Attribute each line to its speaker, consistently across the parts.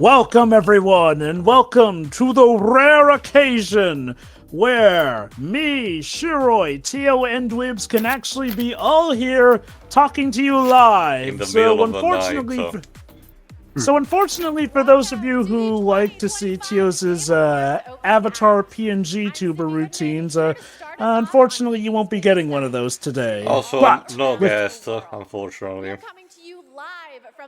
Speaker 1: Welcome everyone, and welcome to the rare occasion where me, Shiroi, Tio, and Dwibs can actually be all here talking to you live.
Speaker 2: In the middle of the night.
Speaker 1: So unfortunately for those of you who like to see Tio's avatar PNG tuber routines, unfortunately you won't be getting one of those today.
Speaker 2: Also,
Speaker 1: but
Speaker 2: no guest, unfortunately.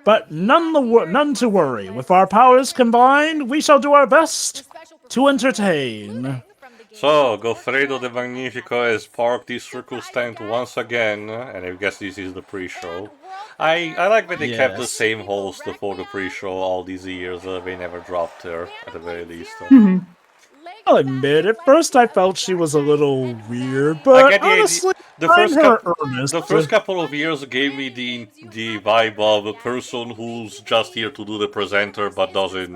Speaker 1: But none to worry. With our powers combined, we shall do our best to entertain.
Speaker 2: So, Goffredo the Magnifico has parked this circus tent once again, and I guess this is the pre-show. I like that they kept the same host for the pre-show all these years. They never dropped her, at the very least.
Speaker 1: I'll admit, at first I felt she was a little weird, but honestly,
Speaker 2: the first couple of years gave me the vibe of a person who's just here to do the presenter but doesn't,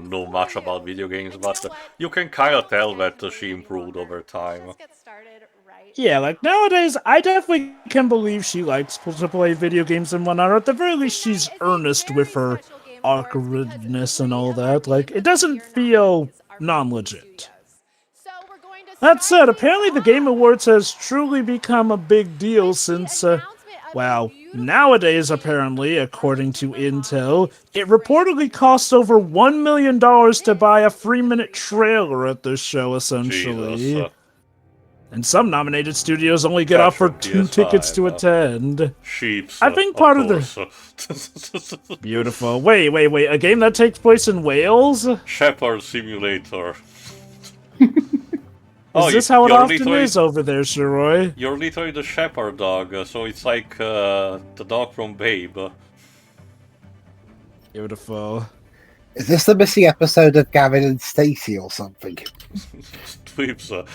Speaker 2: know much about video games, but you can kind of tell that she improved over time.
Speaker 1: Yeah, like nowadays, I definitely can believe she likes to play video games and whatnot, or at the very least she's earnest with her awkwardness and all that. Like, it doesn't feel non-legit. That said, apparently the Game Awards has truly become a big deal since, nowadays apparently, according to Intel, it reportedly costs over $1 million to buy a 3-minute trailer at the show, essentially.
Speaker 2: Jesus.
Speaker 1: And some nominated studios only get offered 2 tickets to attend.
Speaker 2: Sheeps,
Speaker 1: I think part of the... Beautiful. Wait, a game that takes place in Wales?
Speaker 2: Shepherd Simulator.
Speaker 1: Is this how it often is over there, Shiroi?
Speaker 2: You're literally the shepherd dog, so it's like the dog from Babe.
Speaker 1: Beautiful.
Speaker 3: Is this the missing episode of Gavin and Stacey or something?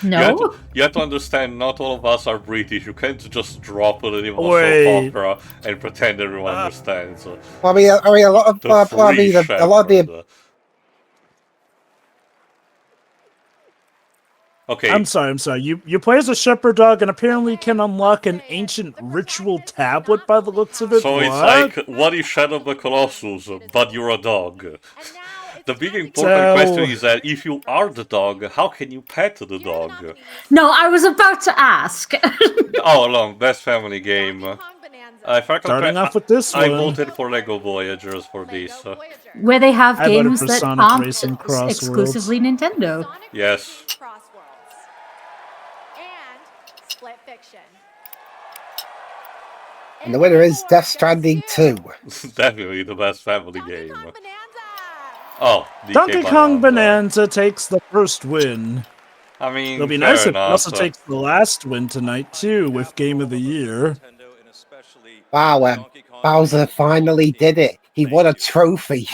Speaker 4: No.
Speaker 2: You have to understand, not all of us are British. You can't just drop a little soap opera and pretend everyone understands.
Speaker 3: I mean, a lot of the.
Speaker 2: Okay.
Speaker 1: I'm sorry. You play as a shepherd dog and apparently can unlock an ancient ritual tablet by the looks of it.
Speaker 2: So
Speaker 1: what?
Speaker 2: It's like, what is Shadow of the Colossus, but you're a dog? The big important question is that if you are the dog, how can you pet the dog?
Speaker 4: No, I was about to ask.
Speaker 2: Best family game.
Speaker 1: Starting off with this one.
Speaker 2: I voted for Lego Voyagers for this.
Speaker 4: Where they have games that aren't exclusively Nintendo.
Speaker 2: Yes.
Speaker 3: And the winner is Death Stranding 2.
Speaker 2: Definitely the best family game. Oh,
Speaker 1: Donkey Kong Bonanza takes the first win.
Speaker 2: I mean,
Speaker 1: it'll be nice if it also takes the last win tonight, too, with Game of the Year.
Speaker 3: Wow, Bowser finally did it. He won a trophy.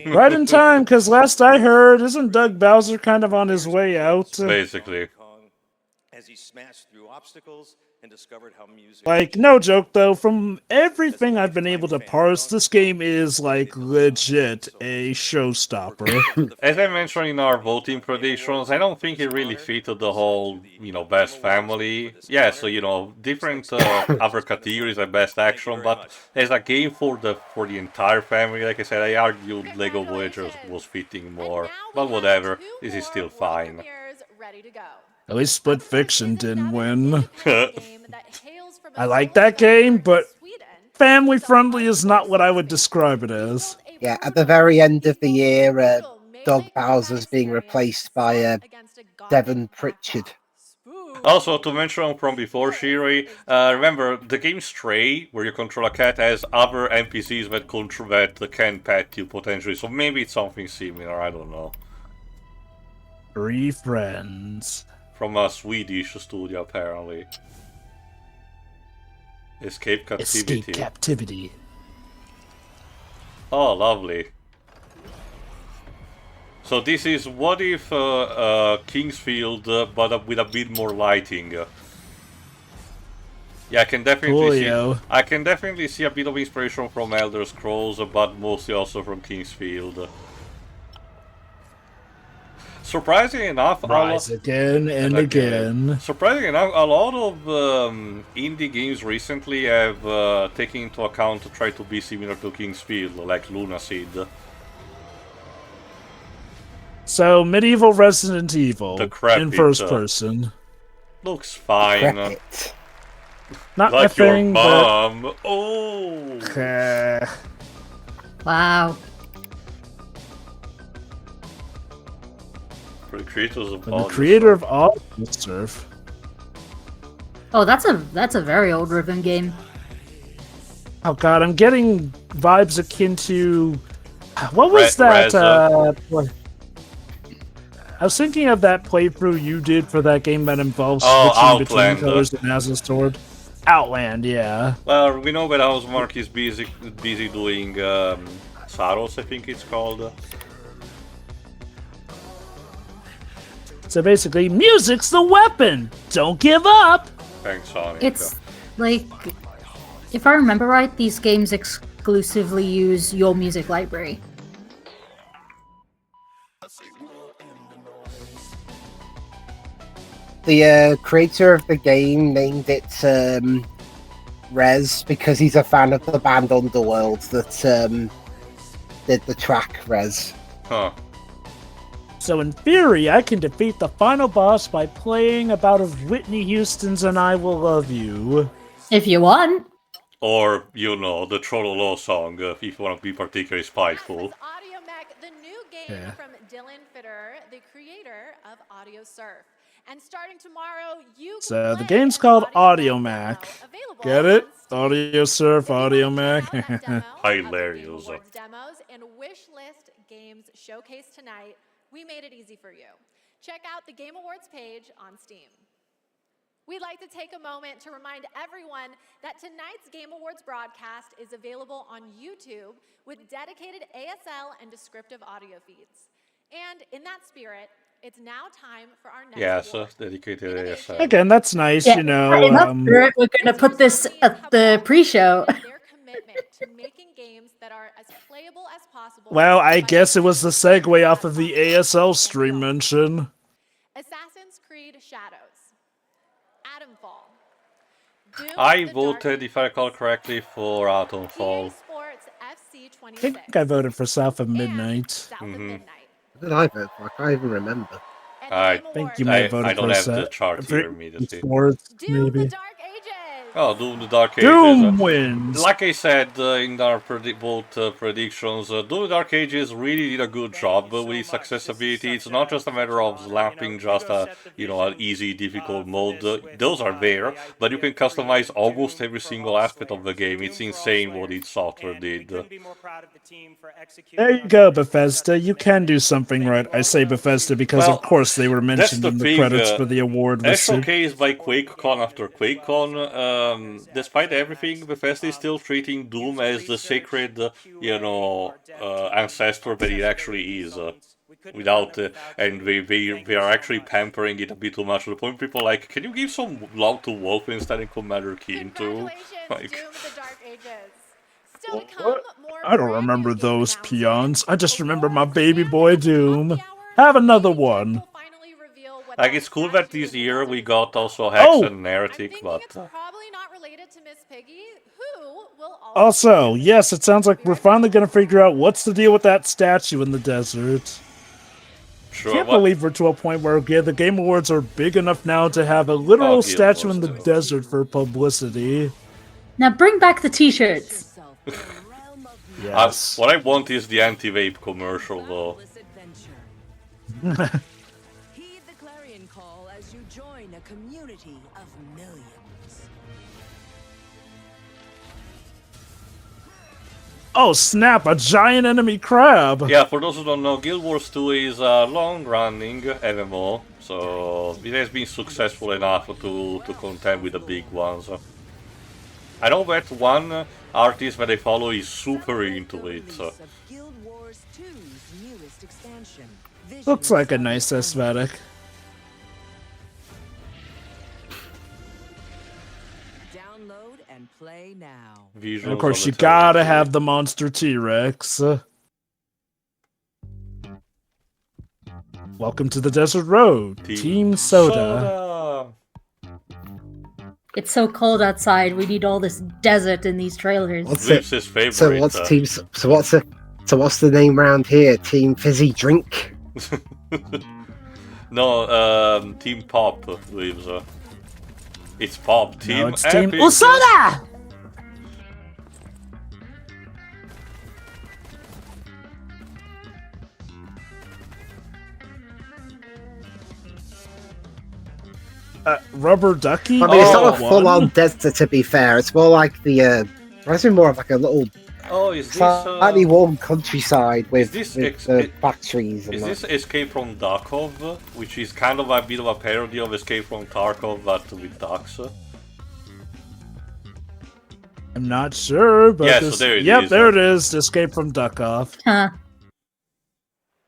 Speaker 1: Right in time, because last I heard, isn't Doug Bowser kind of on his way out?
Speaker 2: Basically.
Speaker 5: As he smashed through obstacles and discovered how music...
Speaker 1: Like, no joke, though, from everything I've been able to parse, this game is, like, legit a showstopper.
Speaker 2: As I mentioned in our voting predictions, I don't think it really fitted the whole, best family. Yeah, so, different other categories like best action, but as a game for the entire family, like I said, I argued Lego Voyagers was fitting more. But whatever, this is still fine.
Speaker 1: At least Split Fiction didn't win. I like that game, but family-friendly is not what I would describe it as.
Speaker 3: Yeah, at the very end of the year, Doug Bowser's being replaced by Devon Pritchard.
Speaker 2: Also, to mention from before, Shiri, remember, the game Stray, where you control a cat, has other NPCs that can pet you, potentially, so maybe it's something similar, I don't know.
Speaker 1: 3 friends.
Speaker 2: From a Swedish studio, apparently. Escape Captivity. Oh, lovely. So this is what if Kingsfield, but with a bit more lighting. Yeah, I can definitely see a bit of inspiration from Elder Scrolls, but mostly also from Kingsfield. Surprisingly enough,
Speaker 1: again and again.
Speaker 2: Surprisingly enough, a lot of indie games recently have taken into account to try to be similar to Kingsfield, like Lunaseed.
Speaker 1: So, medieval Resident Evil
Speaker 2: Decrepit,
Speaker 1: in first person.
Speaker 2: Looks fine.
Speaker 3: Decrepit.
Speaker 1: Not
Speaker 2: Like
Speaker 1: my
Speaker 2: your
Speaker 1: thing,
Speaker 2: mom. Oh.
Speaker 1: but...
Speaker 4: Wow.
Speaker 2: For the creators of
Speaker 1: the creator of Audio Surf.
Speaker 4: Oh, that's a very old Riven game.
Speaker 1: Oh god, I'm getting vibes akin to... What was that? I was thinking of that playthrough you did for that game that involves switching between colors and has a sword. Outland, yeah.
Speaker 2: Well, we know when Housemark is busy doing Saros, I think it's called.
Speaker 1: So basically, music's the weapon! Don't give up!
Speaker 2: Thanks, Sonic.
Speaker 4: It's like, if I remember right, these games exclusively use your music library.
Speaker 3: The creator of the game named it Rez because he's a fan of the band Underworld that did the track Rez.
Speaker 2: Huh.
Speaker 1: So in theory, I can defeat the final boss by playing a bout of Whitney Houston's And I Will Love You.
Speaker 4: If you want.
Speaker 2: Or, you know, the Trololo song, if you want to be particularly spiteful.
Speaker 6: Audio Mech, the new game from Dylan Fitter, the creator of Audio Surf. And starting tomorrow, you
Speaker 1: So the game's called Audio Mac. Get it? Audio Surf, Audio Mac.
Speaker 2: Hilarious.
Speaker 6: Demos and wish list games showcased tonight. We made it easy for you. Check out the Game Awards page on Steam. We'd like to take a moment to remind everyone that tonight's Game Awards broadcast is available on YouTube with dedicated ASL and descriptive audio feeds. And in that spirit, it's now time for our next award.
Speaker 2: Dedicated ASL.
Speaker 1: Again, that's nice,
Speaker 4: Yeah,
Speaker 1: you know.
Speaker 4: we're going to put this at the pre-show.
Speaker 6: Their commitment to making games that are as playable as possible.
Speaker 1: Well, I guess it was the segue off of the ASL stream mention.
Speaker 6: Assassin's Creed Shadows, Atomfall. Doom
Speaker 2: I
Speaker 6: the
Speaker 2: voted,
Speaker 6: Dark
Speaker 2: if I recall correctly, for Atomfall.
Speaker 6: EA Sports FC 26.
Speaker 1: I think I voted for South of Midnight.
Speaker 6: South of Midnight.
Speaker 3: What did I vote for? I can't even remember.
Speaker 6: And
Speaker 2: I
Speaker 6: Game
Speaker 1: think you
Speaker 6: Awards.
Speaker 1: might have voted
Speaker 2: I don't
Speaker 1: for
Speaker 2: have the
Speaker 1: South.
Speaker 2: chart here immediately.
Speaker 1: Sports,
Speaker 6: Doom the
Speaker 1: maybe.
Speaker 6: Dark Ages.
Speaker 2: Oh, Doom the Dark Ages.
Speaker 1: Doom wins!
Speaker 2: Like I said in our both predictions, Doom the Dark Ages really did a good job with its accessibility. It's not just a matter of slapping just a, an easy, difficult mode. Those are there, but you can customize almost every single aspect of the game. It's insane what its software did.
Speaker 1: There you go, Bethesda. You can do something right. I say Bethesda because,
Speaker 2: Well,
Speaker 1: of course, they were mentioned in the
Speaker 2: thing,
Speaker 1: credits for the award.
Speaker 2: As showcased by QuakeCon after QuakeCon, despite everything, Bethesda is still treating Doom as the sacred, ancestor that it actually is. And they are actually pampering it a bit too much to the point people are like, can you give some love to Wolfenstein and Commander Keen too? Like,
Speaker 6: Doom the Dark Ages. Still to come, more
Speaker 1: I don't
Speaker 6: brand
Speaker 1: remember
Speaker 6: new game
Speaker 1: those
Speaker 6: announcements,
Speaker 1: peons. I just remember my
Speaker 6: awards,
Speaker 1: baby
Speaker 6: and
Speaker 1: boy
Speaker 6: happy
Speaker 1: Doom.
Speaker 6: hour.
Speaker 1: Have another one.
Speaker 6: We'll finally reveal what
Speaker 2: like
Speaker 6: that
Speaker 2: it's cool that
Speaker 6: statue
Speaker 2: this year we got also
Speaker 1: Oh!
Speaker 2: Hex and
Speaker 6: I'm
Speaker 2: Heretic,
Speaker 6: thinking
Speaker 2: but
Speaker 6: it's probably not related to Miss Piggy, who will
Speaker 1: Also, yes, it sounds like we're finally going to figure out what's the deal with that statue in the desert.
Speaker 2: sure.
Speaker 1: Can't believe we're to a point where the Game Awards are big enough now to have a literal
Speaker 2: Oh,
Speaker 1: statue in the
Speaker 2: Guild Wars
Speaker 1: desert for publicity.
Speaker 4: Now bring back the t-shirts.
Speaker 1: Yes.
Speaker 2: What I want is the anti-vape commercial, though.
Speaker 7: Heed the clarion call as you join a community of millions.
Speaker 1: Oh snap, a giant enemy crab!
Speaker 2: Yeah, for those who don't know, Guild Wars 2 is a long-running MMO, so it has been successful enough to contend with the big ones. I know that one artist that I follow is super into it. So.
Speaker 7: Guild Wars 2's newest expansion.
Speaker 1: Looks like a nice aesthetic.
Speaker 7: Download and play now.
Speaker 1: And of course, you gotta have the monster T-Rex. Welcome to the Desert Road, Team Soda.
Speaker 4: It's so cold outside. We need all this desert in these trailers.
Speaker 3: What's
Speaker 2: Lips
Speaker 3: it?
Speaker 2: his favorite.
Speaker 3: So what's the name round here? Team Fizzy Drink.
Speaker 2: No, Team Pop lives. It's Pop. Team
Speaker 1: No, it's Team
Speaker 2: Epic.
Speaker 1: Usada! Rubber Ducky?
Speaker 3: I mean, it's not a
Speaker 1: Oh,
Speaker 3: full-on
Speaker 1: one?
Speaker 3: desert, to be fair. It's more like the... it's more of like a little
Speaker 2: Oh, is this
Speaker 3: slightly warm countryside with,
Speaker 2: this
Speaker 3: factories and
Speaker 2: is
Speaker 3: that.
Speaker 2: this Escape from Tarkov, which is kind of a bit of a parody of Escape from Tarkov, but with ducks?
Speaker 1: I'm not sure, but
Speaker 2: Yeah, so there it
Speaker 1: yep,
Speaker 2: is.
Speaker 1: there it is. Escape from Duck-Off.
Speaker 4: Huh.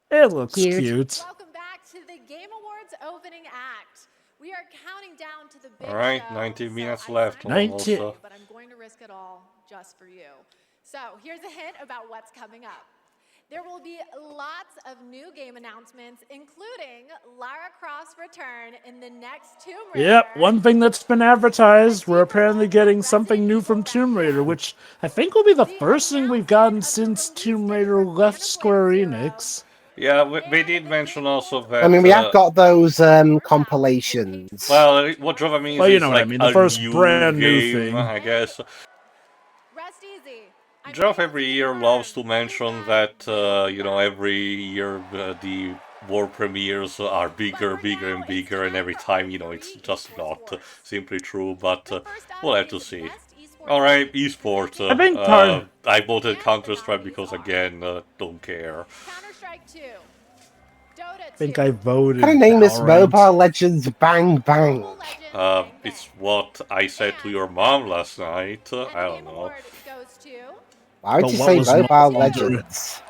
Speaker 1: It looks
Speaker 4: Cute.
Speaker 1: cute.
Speaker 6: Welcome back to the Game Awards opening act. We are counting down to the big
Speaker 2: All right,
Speaker 6: show,
Speaker 2: 19
Speaker 6: so
Speaker 2: minutes
Speaker 6: I
Speaker 2: left.
Speaker 6: wanted to
Speaker 2: Almost.
Speaker 1: 19
Speaker 6: but I'm going to risk it all just for you. So here's a hint about what's coming up. There will be lots of new game announcements, including Lara Croft's return in the next Tomb Raider.
Speaker 1: Yep, one thing that's been advertised, we're apparently getting something new from Tomb Raider, which I think will be the first thing we've gotten since Tomb Raider left Square Enix.
Speaker 2: Yeah, they did mention also that.
Speaker 3: I mean, we have got those compilations.
Speaker 2: Well, what Java means
Speaker 1: Well, you
Speaker 2: is
Speaker 1: know what I
Speaker 2: like
Speaker 1: mean, the
Speaker 2: a
Speaker 1: first
Speaker 2: new
Speaker 1: brand new
Speaker 2: game,
Speaker 1: thing.
Speaker 2: I guess.
Speaker 6: Rest easy.
Speaker 2: Geoff every year loves to mention that, you know, every year the war premieres are bigger, bigger, and bigger, and every time, you know, it's just not simply true, but we'll have to see. Alright, esports.
Speaker 1: I think part-
Speaker 2: I voted Counter-Strike because, again, don't care.
Speaker 6: Counter-Strike 2. Dota 2.
Speaker 1: I think I voted.
Speaker 3: What kind of name is
Speaker 1: Valorant.
Speaker 3: Mobile Legends Bang Bang?
Speaker 6: Mobile Legends Bang
Speaker 2: It's
Speaker 6: Bang.
Speaker 2: what I said to your mom last night.
Speaker 6: And
Speaker 2: I
Speaker 6: the
Speaker 2: don't
Speaker 6: Game
Speaker 2: know.
Speaker 6: Award goes to
Speaker 3: Why would
Speaker 1: But
Speaker 3: you
Speaker 1: what
Speaker 3: say
Speaker 1: was
Speaker 3: Mobile
Speaker 1: Mobile
Speaker 3: Legends?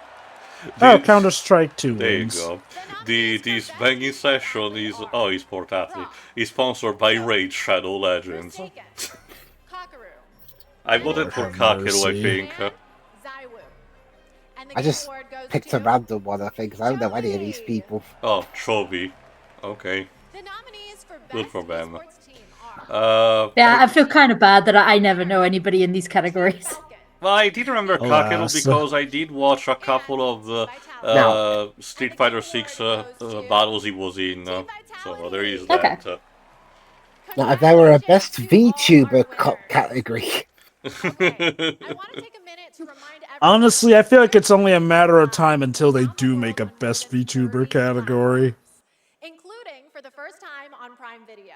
Speaker 1: Oh, Counter-Strike 2
Speaker 2: There you
Speaker 1: wins.
Speaker 2: go. This banging session is esport athlete is sponsored by Raid Shadow Legends.
Speaker 6: Forsaken, Kakeru,
Speaker 2: I voted for
Speaker 1: Have
Speaker 2: Kakeru, I
Speaker 1: mercy.
Speaker 2: think.
Speaker 6: Zywoo. And the
Speaker 3: I
Speaker 6: Game
Speaker 3: just
Speaker 6: Award goes
Speaker 3: picked
Speaker 6: to
Speaker 3: a random one, I think, 'cause I don't know any of these people.
Speaker 2: Oh, Chovy. Okay.
Speaker 6: The nominees for
Speaker 2: Good
Speaker 6: Best
Speaker 2: for them.
Speaker 6: Esports Team are
Speaker 4: Yeah, I feel kind of bad that I never know anybody in these categories.
Speaker 6: Falcon,
Speaker 2: Well, I did remember Kakeru
Speaker 1: Alas.
Speaker 2: because I did watch a couple of the Street Fighter 6 battles he was in. So there is that.
Speaker 3: Now, if there were a best VTuber category,
Speaker 6: I want to take a minute to remind everyone
Speaker 1: Honestly, I feel like it's only a matter of time until they do make a best VTuber category.
Speaker 6: including for the first time on Prime Video.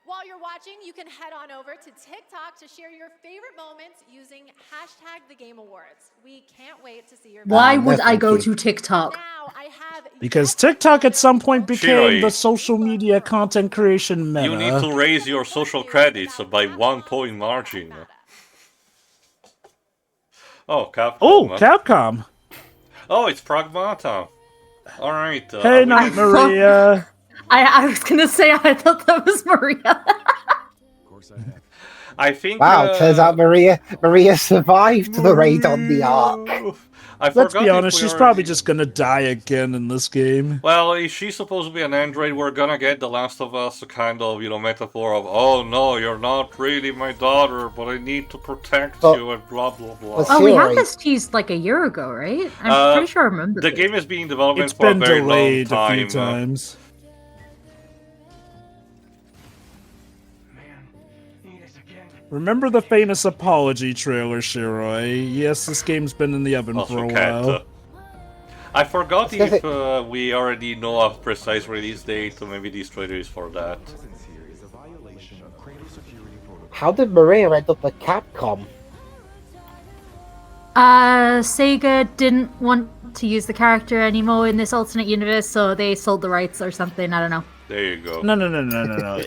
Speaker 6: While you're watching, you can head on over to TikTok to share your favorite moments using #TheGameAwards. We can't wait to see your
Speaker 4: Why
Speaker 3: no,
Speaker 4: would I
Speaker 3: thank
Speaker 4: go
Speaker 3: you.
Speaker 4: to TikTok?
Speaker 6: Now I have
Speaker 1: Because
Speaker 6: yet
Speaker 1: TikTok at some point
Speaker 6: another
Speaker 1: became
Speaker 2: Shiroi.
Speaker 1: the social media content creation meta.
Speaker 2: You need to raise your social credits by 1 point margin. Oh, Capcom.
Speaker 1: Oh, Capcom.
Speaker 2: Oh, it's Pragmata. Alright.
Speaker 1: Hey, Night Maria.
Speaker 4: I was gonna say I thought that was Maria.
Speaker 2: I think.
Speaker 3: wow, turns out Maria survived the raid on the Ark.
Speaker 2: I
Speaker 1: Let's
Speaker 2: forgot
Speaker 1: be
Speaker 2: if
Speaker 1: honest,
Speaker 2: we
Speaker 1: she's
Speaker 2: already-
Speaker 1: probably just gonna die again in this game.
Speaker 2: Well, if she's supposed to be an android, we're gonna get The Last of Us kind of, you know, metaphor of, oh no, you're not really my daughter, but I need to protect
Speaker 3: But-
Speaker 2: you, and blah blah blah.
Speaker 3: but-
Speaker 4: Oh, we had
Speaker 3: Shiroi.
Speaker 4: this teased like a year ago, right? I'm pretty sure I remember
Speaker 2: The
Speaker 4: this.
Speaker 2: game has been in development
Speaker 1: It's
Speaker 2: for a
Speaker 1: been
Speaker 2: very long
Speaker 1: delayed a
Speaker 2: time.
Speaker 1: few times. Remember the famous apology trailer, Shiroi? Yes, this game's been in the oven
Speaker 2: Also,
Speaker 1: for a
Speaker 2: Cat.
Speaker 1: while.
Speaker 2: I forgot
Speaker 3: Because
Speaker 2: if we already know a precise release date, so maybe this trailer is for that.
Speaker 3: How did Maria end up at Capcom?
Speaker 4: Sega didn't want to use the character anymore in this alternate universe, so they sold the rights or something. I don't know.
Speaker 2: There you go.
Speaker 1: No.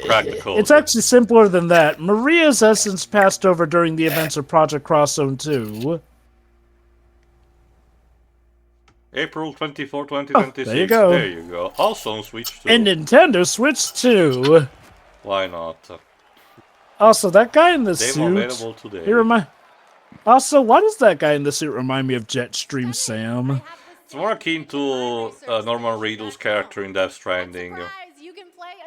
Speaker 2: Crack the code.
Speaker 1: It's actually simpler than that. Maria's essence passed over during the events of Project Cross Zone 2.
Speaker 2: April 24, 2026.
Speaker 1: there you go.
Speaker 2: There you go. Also on Switch too.
Speaker 1: And Nintendo Switch 2.
Speaker 2: Why not?
Speaker 1: Also, that guy in the
Speaker 2: Demo
Speaker 1: suit.
Speaker 2: available today.
Speaker 1: He Also, why does that guy in the suit remind me of Jetstream Sam?
Speaker 2: It's more akin to Norman Reedus' character in Death Stranding.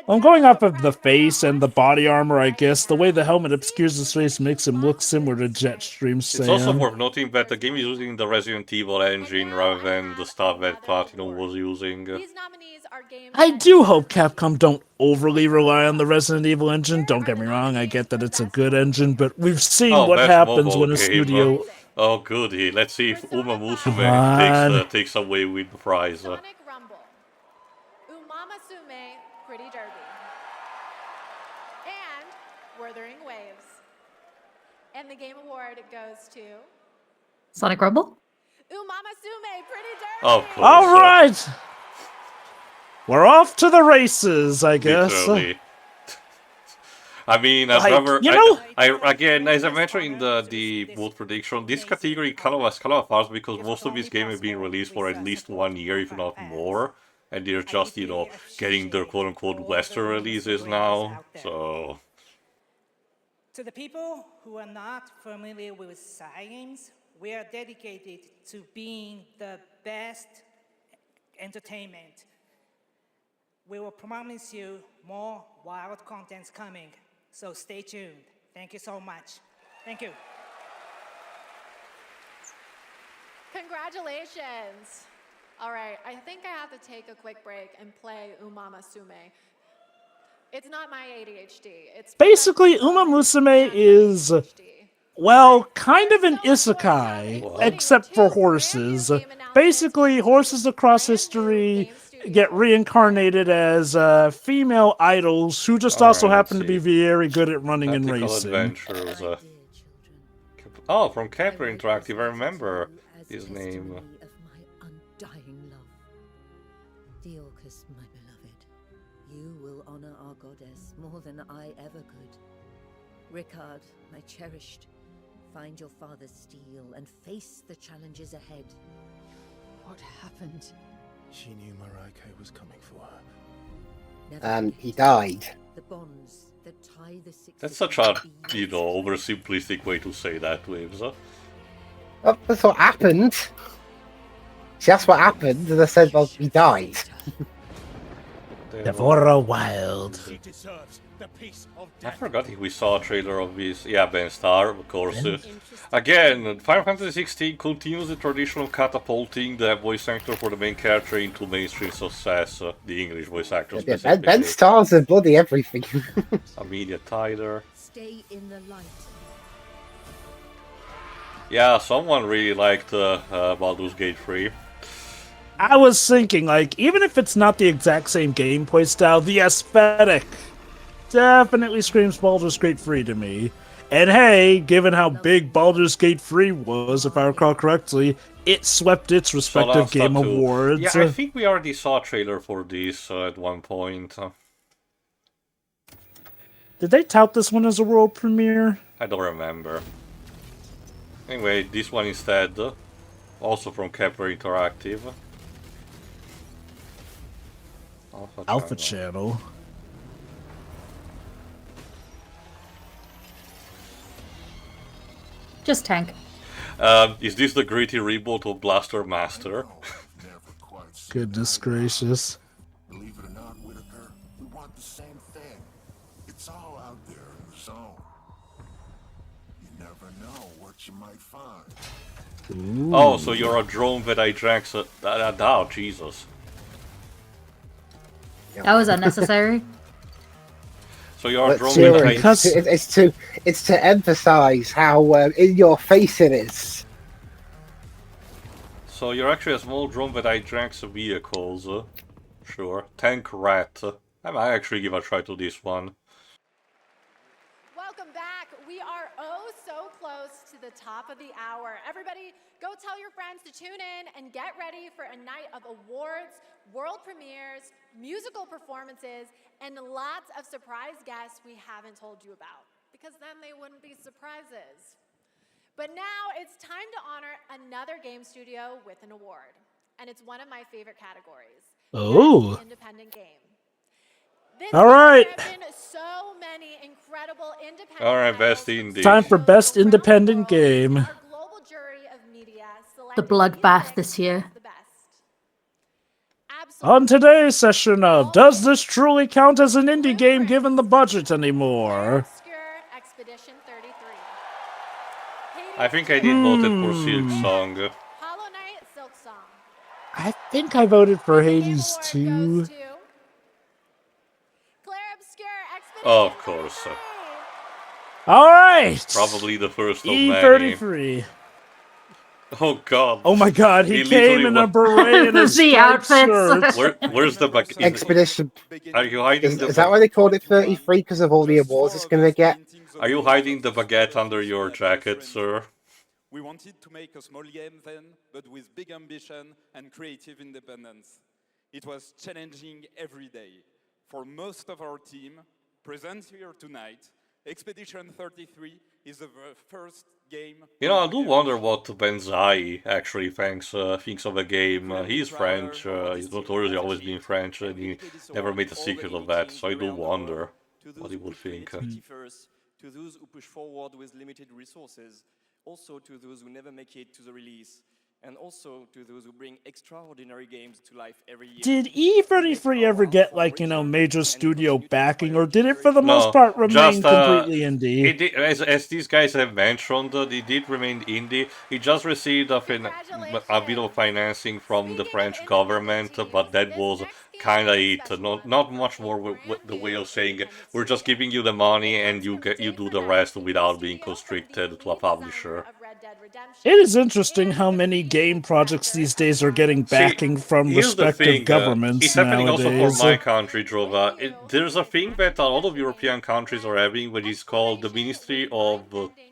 Speaker 1: I'm going off of the face and the body armor, I guess. The way the helmet obscures his face makes him look similar to Jetstream Sam.
Speaker 2: It's also worth noting that the game is using the Resident Evil engine rather than the stuff that Platinum was using.
Speaker 6: These nominees are games
Speaker 1: I
Speaker 6: that
Speaker 1: do hope Capcom don't overly rely on the Resident Evil engine. Don't get me wrong, I get that it's a good engine, but we've seen
Speaker 2: Oh,
Speaker 1: what
Speaker 2: best
Speaker 1: happens
Speaker 2: mobile
Speaker 1: when a
Speaker 2: game.
Speaker 1: studio...
Speaker 2: Oh, goody. Let's see if Uma Musume
Speaker 1: on.
Speaker 2: takes away with the prize.
Speaker 6: Sonic Rumble, Umamasume Pretty Derby, and Wuthering Waves. And the game award goes to
Speaker 4: Sonic Rumble?
Speaker 6: Umamasume Pretty Derby.
Speaker 2: Of course.
Speaker 1: All right! We're off to the races, I guess.
Speaker 2: Literally. I mean, I've
Speaker 1: Like,
Speaker 2: never.
Speaker 1: you know-
Speaker 2: Again, as I mentioned in the vote prediction, this category kind of fast because most of these games have been released for at least 1 year, if not more, and they're just getting their quote unquote Western releases now. So.
Speaker 8: To the people who are not familiar with science, we are dedicated to being the best entertainment. We will promise you more wild contents coming, so stay tuned. Thank you so much. Thank you.
Speaker 6: Congratulations. All right, I think I have to take a quick break and play Umamasume. It's not my ADHD. It's
Speaker 1: Basically, Uma Musume is, well, kind of an isekai, except for horses. Basically, horses across history get reincarnated as female idols who just also
Speaker 2: Alright,
Speaker 1: happen to
Speaker 2: let's
Speaker 1: be very good at running and
Speaker 2: Tactical
Speaker 1: racing.
Speaker 2: Adventures. Oh, from Kepler Interactive, I remember his name.
Speaker 7: Of my undying love. Theorcus, my beloved, you will honor our goddess more than I ever could. Ricard, my cherished, find your father's steel and face the challenges ahead.
Speaker 9: What happened?
Speaker 10: She knew Marike was coming for her.
Speaker 7: Never
Speaker 3: He died.
Speaker 7: the bonds that tie the six.
Speaker 2: That's such a, oversimplistic way to say that, Waves.
Speaker 3: Oh, that's what happened. See, that's what happened, and I said, well, he died.
Speaker 1: Devora Wild.
Speaker 10: She deserves the peace of
Speaker 2: I
Speaker 10: death.
Speaker 2: forgot if we saw a trailer of this. Yeah, Ben Starr, of course. Again, Final Fantasy XVI continues the tradition of catapulting the voice actor for the main character into mainstream success. The English voice actor
Speaker 3: Yeah,
Speaker 2: specifically.
Speaker 3: Ben Starr's and bloody everything.
Speaker 2: Amelia Tyler.
Speaker 7: Stay in the light.
Speaker 2: Yeah, someone really liked Baldur's Gate 3.
Speaker 1: I was thinking, like, even if it's not the exact same gameplay style, the aesthetic definitely screams Baldur's Gate 3 to me. And hey, given how big Baldur's Gate 3 was, if I recall correctly, it swept its respective game awards.
Speaker 2: Yeah, I think we already saw a trailer for this at one point.
Speaker 1: Did they tout this one as a world premiere?
Speaker 2: I don't remember. Anyway, this one instead, also from Kepler Interactive.
Speaker 1: Alpha Channel.
Speaker 4: Just tank.
Speaker 2: Is this the gritty reboot of Blaster Master?
Speaker 1: Goodness gracious.
Speaker 10: Believe it or not, Whitaker, we want the same thing. It's all out there in the zone. You never know what you might find.
Speaker 1: Ooh.
Speaker 2: Oh, so you're a drone that I drank. Oh, Jesus.
Speaker 4: That was unnecessary.
Speaker 2: So you're a
Speaker 3: But
Speaker 2: drone
Speaker 3: seriously,
Speaker 2: that I...
Speaker 3: it's to emphasize how in your face it is.
Speaker 2: So you're actually a small drone that I drank some vehicles. Sure. Tank Rat. I might actually give a try to this one.
Speaker 6: Welcome back. We are oh so close to the top of the hour. Everybody, go tell your friends to tune in and get ready for a night of awards, world premieres, musical performances, and lots of surprise guests we haven't told you about, because then they wouldn't be surprises. But now it's time to honor another game studio with an award, and it's one of my favorite categories.
Speaker 1: Oh.
Speaker 6: Best independent game. This
Speaker 1: All right.
Speaker 6: year there have been so many incredible independent
Speaker 2: Alright,
Speaker 6: titles
Speaker 2: best
Speaker 6: from
Speaker 2: indie.
Speaker 1: Time for best
Speaker 6: around the
Speaker 1: independent
Speaker 6: world.
Speaker 1: game.
Speaker 6: Our global jury of media
Speaker 4: The
Speaker 6: selected
Speaker 4: bloodbath
Speaker 6: music
Speaker 4: this year.
Speaker 6: as the best.
Speaker 1: On
Speaker 6: Absolutely.
Speaker 1: today's session of Does This Truly Count as an Indie Game Given the Budget Anymore?
Speaker 6: Obscure Expedition 33.
Speaker 2: I think I did vote for Silk Song.
Speaker 6: Hollow Knight Silk Song.
Speaker 1: I think I voted for
Speaker 6: The Game
Speaker 1: Hades
Speaker 6: Award
Speaker 1: too.
Speaker 6: goes to
Speaker 2: Of course.
Speaker 1: All right.
Speaker 2: Probably the first of many.
Speaker 1: E33.
Speaker 2: Oh god.
Speaker 1: Oh my god, he came in a beret and a
Speaker 4: The
Speaker 1: striped
Speaker 4: outfits.
Speaker 1: shirt.
Speaker 2: Where's the back?
Speaker 3: Expedition.
Speaker 2: Are you hiding
Speaker 3: Is
Speaker 2: the
Speaker 3: that why they called it 33? Because of all the awards it's going to get?
Speaker 2: Are you hiding the baguette under your jacket, sir?
Speaker 11: We wanted to make a small game then, but with big ambition and creative independence. It was challenging every day. For most of our team, present here tonight, Expedition 33 is the first game...
Speaker 2: You know, I do wonder what Benzai actually thinks of the game. He's French, he's notoriously always been French, and he never made a secret of that, so I do wonder what he would think.
Speaker 5: To those who push forward with limited resources, also to those who never make it to the release, and also to those who bring extraordinary games to life every year.
Speaker 1: Did E33 ever get, like, major studio backing, or did it for the most part remain completely indie?
Speaker 2: It did, as these guys have mentioned, it did remain indie. It just received a bit of financing from the French government, but that was kind of it. Not much more with the way of saying we're just giving you the money and you do the rest without being constricted to a publisher.
Speaker 1: It is interesting how many game projects these days are getting backing from respective governments
Speaker 2: it's happening
Speaker 1: nowadays.
Speaker 2: also for my country, Drova. There's a thing that a lot of European countries are having, which is called the Ministry of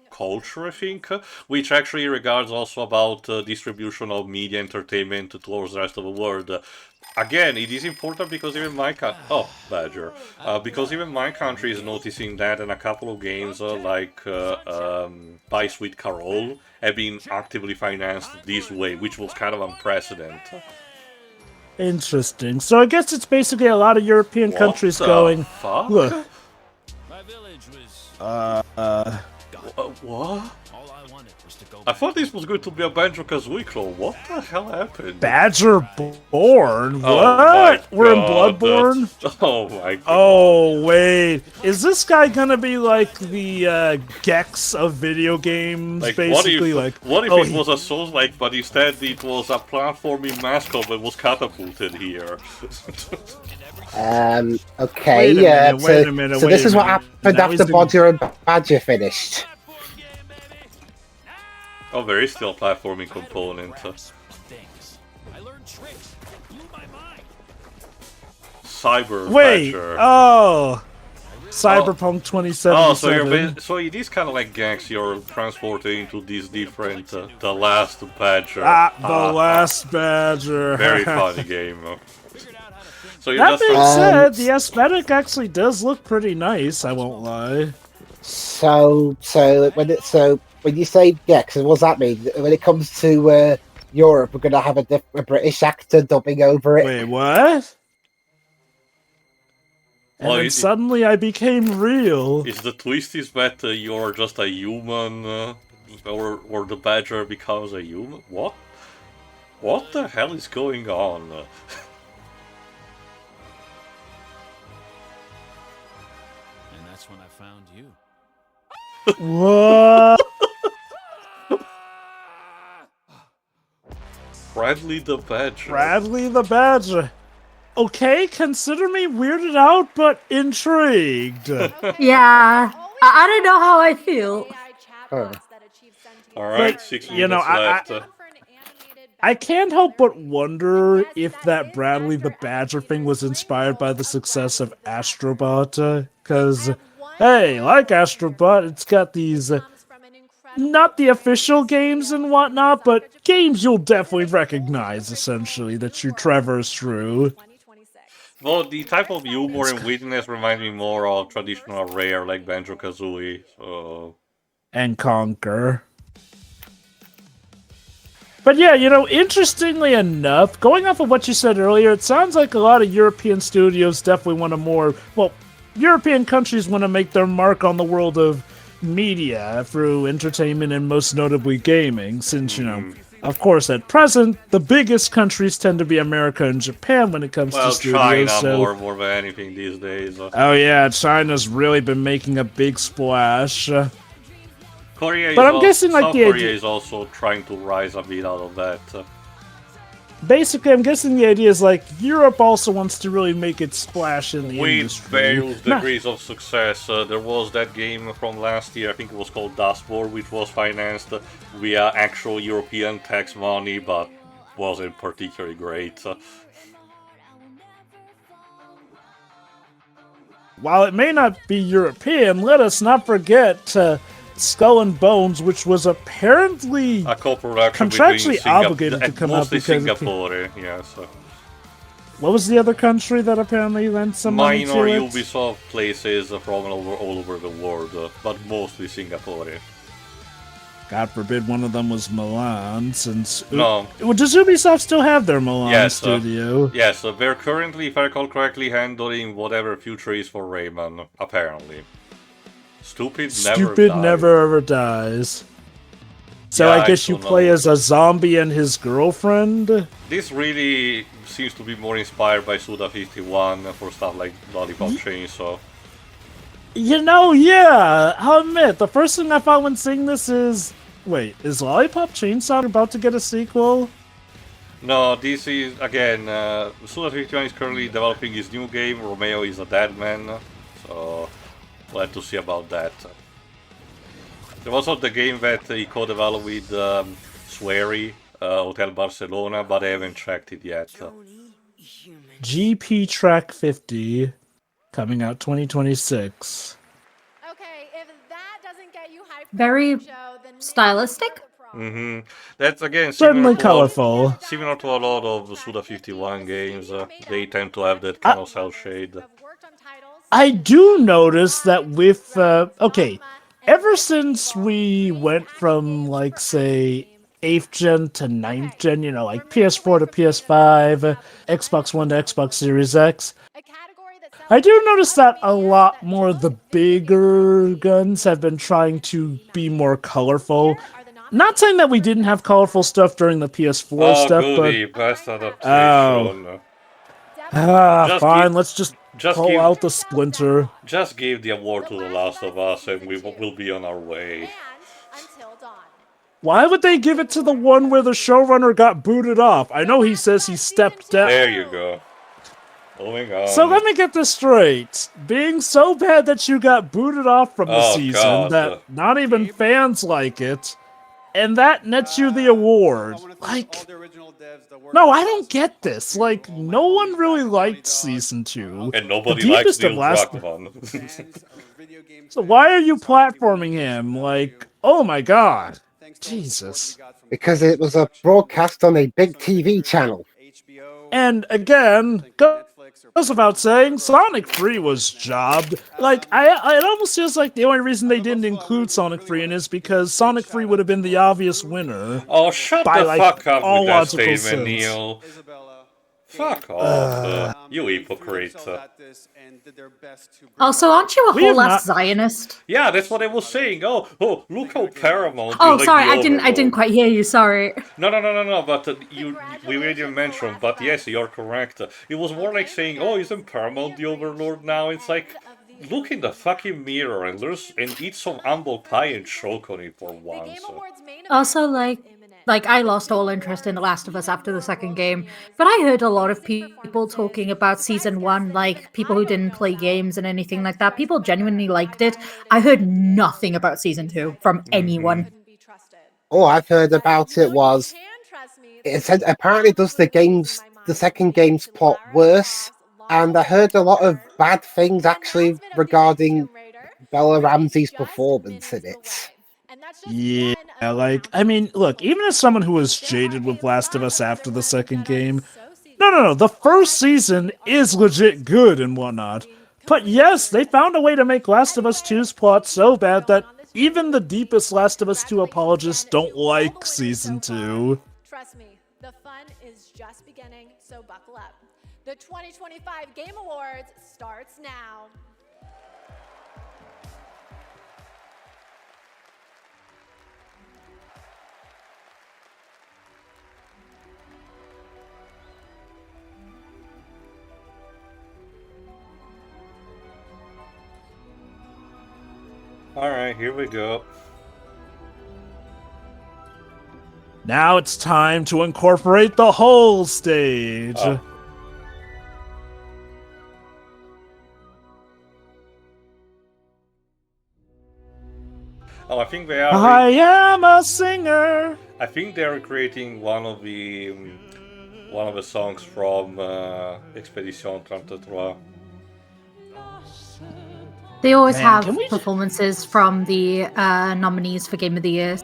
Speaker 2: Culture, I think, which actually regards also about distribution of media entertainment towards the rest of the world. Again, it is important because even my Badger. Because even my country is noticing that, and a couple of games like Pie Sweet Carol have been actively financed this way, which was kind of unprecedented.
Speaker 1: Interesting. So I guess it's basically a lot of European countries going,
Speaker 2: fuck?
Speaker 1: Look.
Speaker 2: What? I thought this was going to be a Banjo-Kazooie clone. What the hell happened?
Speaker 1: Badger Born? What?
Speaker 2: Oh
Speaker 1: We're in Bloodborne?
Speaker 2: Oh my god.
Speaker 1: Oh, wait. Is this guy gonna be like the Gex of video games,
Speaker 2: Like,
Speaker 1: basically?
Speaker 2: What if it was a Souls-like, but instead it was a platforming mascot that was catapulted here?
Speaker 3: Okay,
Speaker 1: wait a minute,
Speaker 3: so this is what happened after Bodger and Badger finished.
Speaker 2: Oh, there is still a platforming component. Cyber
Speaker 1: Wait,
Speaker 2: Badger.
Speaker 1: oh! Cyberpunk 2077.
Speaker 2: Oh, so it is kind of like gangs you're transporting into these different, the last Badger.
Speaker 1: The last Badger.
Speaker 2: Very funny game. So
Speaker 1: that being said, the aesthetic actually does look pretty nice, I won't lie.
Speaker 3: So when you say Gex, what does that mean? When it comes to Europe, we're going to have a British actor dubbing over it?
Speaker 1: Wait, what? And then suddenly I became real.
Speaker 2: Is the twist is that you're just a human, or the Badger becomes a human? What? What the hell is going on?
Speaker 11: And that's when I found you.
Speaker 1: What?
Speaker 2: Bradley the Badger.
Speaker 1: Bradley the Badger. Okay, consider me weirded out, but intrigued.
Speaker 4: Yeah, I don't know how I feel.
Speaker 2: Alright, 6 minutes left.
Speaker 1: I can't help but wonder if that Bradley the Badger thing was inspired by the success of Astrobot, because, hey, like Astrobot, it's got these, not the official games and whatnot, but games you'll definitely recognize, essentially, that you traverse through.
Speaker 2: Well, the type of humor and wittiness reminds me more of traditional Rare, like Banjo-Kazooie, so...
Speaker 1: And Conquer. But yeah, interestingly enough, going off of what you said earlier, it sounds like a lot of European studios definitely want to European countries want to make their mark on the world of media through entertainment and most notably gaming, since, of course, at present, the biggest countries tend to be America and Japan when it comes to studios.
Speaker 2: China more than anything these days.
Speaker 1: Oh yeah, China's really been making a big splash.
Speaker 2: Korea
Speaker 1: but I'm guessing like
Speaker 2: South Korea is also trying to rise a bit out of that.
Speaker 1: basically, I'm guessing the idea is like Europe also wants to really make its splash in the
Speaker 2: With
Speaker 1: industry.
Speaker 2: various degrees of success. There was that game from last year, I think it was called Dustboard, which was financed via actual European tax money, but wasn't particularly great.
Speaker 1: While it may not be European, let us not forget Skull and Bones, which was apparently
Speaker 2: A co-production
Speaker 1: contractually
Speaker 2: between
Speaker 1: obligated to come out
Speaker 2: mostly
Speaker 1: because
Speaker 2: Singapore, yes.
Speaker 1: What was the other country that apparently lent some money to
Speaker 2: Minor
Speaker 1: it?
Speaker 2: Ubisoft places from all over the world, but mostly Singapore.
Speaker 1: God forbid one of them was Milan, since...
Speaker 2: No.
Speaker 1: Does Ubisoft still have their Milan
Speaker 2: Yes,
Speaker 1: studio?
Speaker 2: Yes, they're currently, if I recall correctly, handling whatever future is for Rayman, apparently. Stupid
Speaker 1: never ever dies. So
Speaker 2: Yeah,
Speaker 1: I guess you play as a zombie and his girlfriend?
Speaker 2: This really seems to be more inspired by Suda51 for stuff like Lollipop Chainsaw.
Speaker 1: You know, yeah, I'll admit, the first thing I thought when seeing this is... Wait, is Lollipop Chainsaw about to get a sequel?
Speaker 2: No, this is, again, Suda51 is currently developing his new game, Romeo is a Dead Man, so we'll have to see about that. There was also the game that he co-developed with Swery, Hotel Barcelona, but I haven't checked it yet.
Speaker 1: GP Track 50, coming out 2026.
Speaker 6: Okay, if that doesn't get you hyped,
Speaker 4: Very stylistic.
Speaker 2: That's again
Speaker 1: certainly colorful.
Speaker 2: Similar to a lot of the Suda51 games, they tend to have that kind of cell shade.
Speaker 1: I do notice that with okay, ever since we went from like say 8th gen to 9th gen, you know, like PS4 to PS5, Xbox One to Xbox Series X, I do notice that a lot more of the bigger guns have been trying to be more colorful. Not saying that we didn't have colorful stuff during the PS4 stuff,
Speaker 2: goody,
Speaker 1: but...
Speaker 2: best adaptation.
Speaker 1: Fine, let's just pull out the Splinter.
Speaker 2: Just give the award to The Last of Us and we'll be on our way.
Speaker 1: Why would they give it to the one where the showrunner got booted off? I know he says he stepped down.
Speaker 2: There you go. Moving on.
Speaker 1: So let me get this straight. Being so bad that you got booted off from the season that not even fans like it, and that nets you the award. Like, no, I don't get this. Like, no one really liked Season 2.
Speaker 2: And nobody likes Neil Druckmann.
Speaker 1: So why are you platforming him? Like, oh my god. Jesus.
Speaker 3: Because it was a broadcast on a big TV channel.
Speaker 1: And again, goes without saying, Sonic 3 was jobbed. Like, it almost feels like the only reason they didn't include Sonic 3 in is because Sonic 3 would have been the obvious winner.
Speaker 2: Oh, shut
Speaker 1: by,
Speaker 2: the
Speaker 1: like,
Speaker 2: fuck up
Speaker 1: all
Speaker 2: with that
Speaker 1: logical
Speaker 2: statement,
Speaker 1: sense.
Speaker 2: Neil. Fuck off, you hypocrite.
Speaker 4: Also, aren't you a whole ass Zionist?
Speaker 2: Yeah, that's what I was saying. Oh, look how Paramount.
Speaker 4: Oh, sorry, I didn't quite hear you. Sorry.
Speaker 2: No. But we didn't mention. But yes, you're correct. It was more like saying, "Oh, isn't Paramount the overlord now?" It's like, look in the fucking mirror and eat some humble pie and choke on it for once.
Speaker 4: Also, like I lost all interest in The Last of Us after the second game, but I heard a lot of people talking about Season 1, like people who didn't play games and anything like that. People genuinely liked it. I heard nothing about Season 2 from anyone.
Speaker 3: All I've heard about it was it said apparently does the second game's plot worse, and I heard a lot of bad things actually regarding Bella Ramsey's performance in it.
Speaker 1: Yeah, like, I mean, look, even as someone who was jaded with Last of Us after the second game, no, the first season is legit good and whatnot. But yes, they found a way to make Last of Us 2's plot so bad that even the deepest Last of Us 2 apologists don't like Season 2.
Speaker 6: Trust me, the fun is just beginning, so buckle up. The 2025 Game Awards starts now.
Speaker 2: Alright, here we go.
Speaker 1: Now it's time to incorporate the whole stage.
Speaker 2: Oh, I think they are.
Speaker 1: I am a singer.
Speaker 2: I think they are creating one of the songs from Expedition 33.
Speaker 4: They always
Speaker 1: Man,
Speaker 4: have
Speaker 1: can we-
Speaker 4: performances from the nominees for Game of the Year.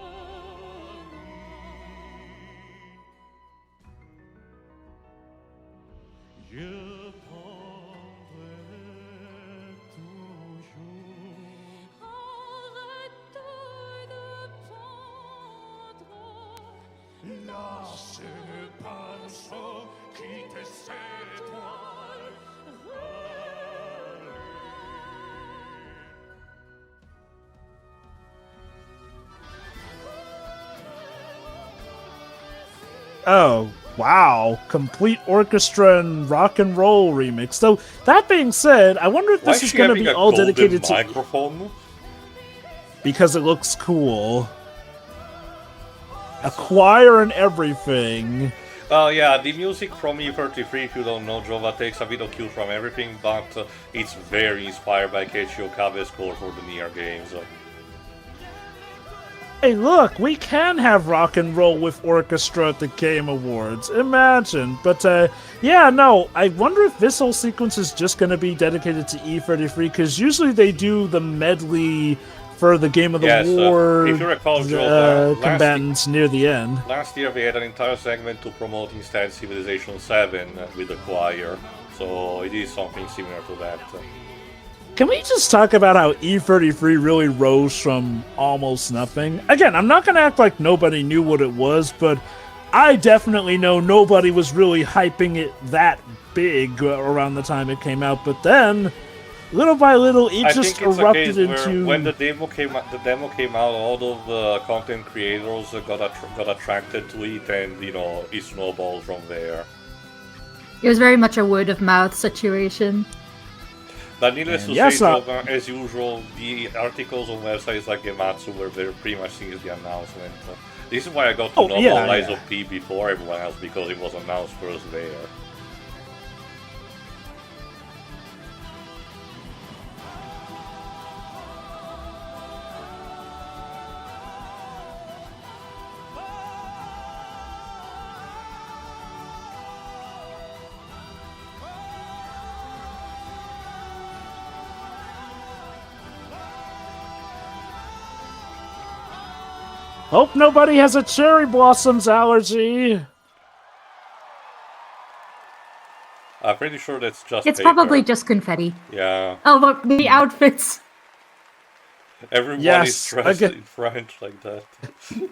Speaker 1: Oh, wow. Complete orchestra and rock and roll remix. So, that being said, I wonder if
Speaker 2: Why
Speaker 1: this
Speaker 2: is
Speaker 1: is
Speaker 2: she
Speaker 1: going to
Speaker 2: having
Speaker 1: be
Speaker 2: a
Speaker 1: all
Speaker 2: golden
Speaker 1: dedicated to...
Speaker 2: microphone?
Speaker 1: Because it looks cool. A choir and everything.
Speaker 2: Oh yeah, the music from E33, if you don't know, Jova takes a bit of cue from everything, but it's very inspired by Keiichi Okabe's score for the Nier games.
Speaker 1: Hey, look, we can have rock and roll with orchestra at the Game Awards. Imagine. But, yeah, no, I wonder if this whole sequence is just going to be dedicated to E33, because usually they do the medley for the Game of the War
Speaker 2: if you recall, Joe,
Speaker 1: combatants near the end.
Speaker 2: Last year they had an entire segment to promote instead Civilization 7 with the choir, so it is something similar to that.
Speaker 1: Can we just talk about how E33 really rose from almost nothing? Again, I'm not going to act like nobody knew what it was, but I definitely know nobody was really hyping it that big around the time it came out, but then, little by little, it just erupted into...
Speaker 2: When the demo came out, all of the content creators got attracted to it, and, you know, it snowballed from there.
Speaker 4: It was very much a word-of-mouth situation.
Speaker 2: But needless to say, Joga, as usual, the articles on websites like Gematsu were there pretty much since the announcement. This is why I got to know about Lies of P before everyone else, because it was announced first there.
Speaker 1: Hope nobody has a cherry blossoms allergy.
Speaker 2: I'm pretty sure that's just
Speaker 4: It's
Speaker 2: paper.
Speaker 4: probably just confetti.
Speaker 2: Yeah.
Speaker 4: Oh, look, the outfits.
Speaker 2: Everyone is dressed in French like that.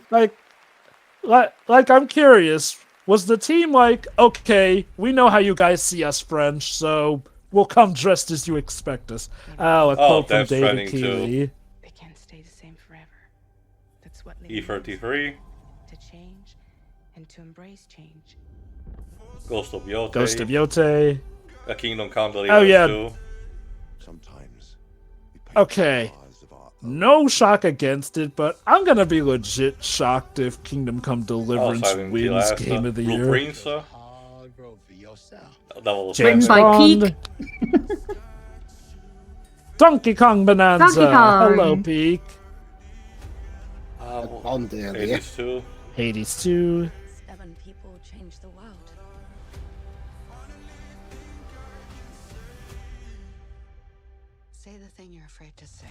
Speaker 1: like, I'm curious. Was the team like, okay, we know how you guys see us French, so we'll come dressed as you expect us. Oh, a quote from David Keeley.
Speaker 12: They can't stay the same forever. That's what
Speaker 2: E33.
Speaker 12: To change and to embrace change.
Speaker 2: Ghost of Yote.
Speaker 1: Ghost of Yote.
Speaker 2: A Kingdom Come Deliverance 2.
Speaker 10: Sometimes.
Speaker 1: Okay. No shock against it, but I'm gonna be legit shocked if Kingdom Come Deliverance wins Game of the Year.
Speaker 2: Prince.
Speaker 4: Written by Peak.
Speaker 1: Donkey Kong Bonanza.
Speaker 4: Donkey Kong.
Speaker 1: Hello, Peak.
Speaker 2: Hades 2.
Speaker 1: Hades 2.
Speaker 7: 7 people changed the world. Say the thing you're afraid to say.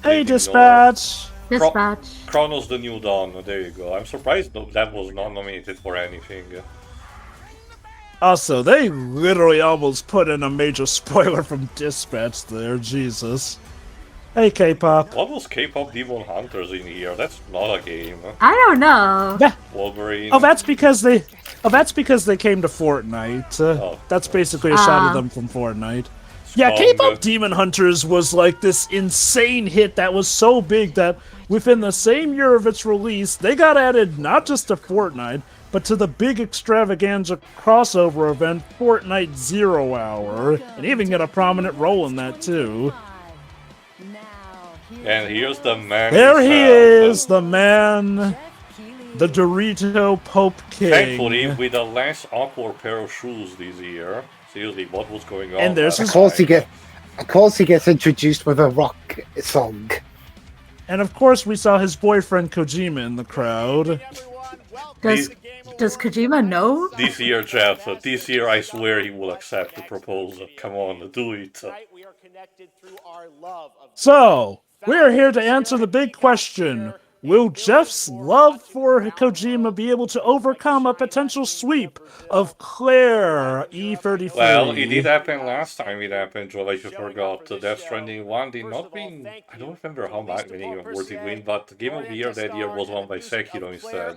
Speaker 1: Hey, Dispatch.
Speaker 4: Dispatch.
Speaker 2: Chronos the New Dawn. There you go. I'm surprised that was not nominated for anything.
Speaker 1: Also, they literally almost put in a major spoiler from Dispatch there. Jesus. Hey, K-pop.
Speaker 2: What was K-pop Demon Hunters in here? That's not a game.
Speaker 4: I don't know.
Speaker 2: Wolverine.
Speaker 1: Oh, that's because they came to Fortnite. That's basically a shot of them from Fortnite. Yeah, K-pop Demon Hunters was like this insane hit that was so big that within the same year of its release, they got added not just to Fortnite, but to the big extravaganza crossover event, Fortnite 0 Hour, and even get a prominent role in that too.
Speaker 2: And here's the man
Speaker 1: There he
Speaker 2: himself.
Speaker 1: is, the man, the Dorito Pope King.
Speaker 2: Thankfully, with a less awkward pair of shoes this year. Seriously, what was going on?
Speaker 1: And there's
Speaker 2: last
Speaker 3: Of course he gets introduced with a rock song.
Speaker 1: And of course we saw his boyfriend Kojima in the crowd.
Speaker 4: Does Kojima know?
Speaker 2: This year, Geoff, this year I swear he will accept the proposal. Come on, do it.
Speaker 1: So, we're here to answer the big question. Will Geoff's love for Kojima be able to overcome a potential sweep of Clair E33?
Speaker 2: Well, it did happen last time it happened, Joel, if you forgot. Death Stranding 1 did not win, I don't remember how many awards it win, but Game of the Year that year was won by Sekiro instead.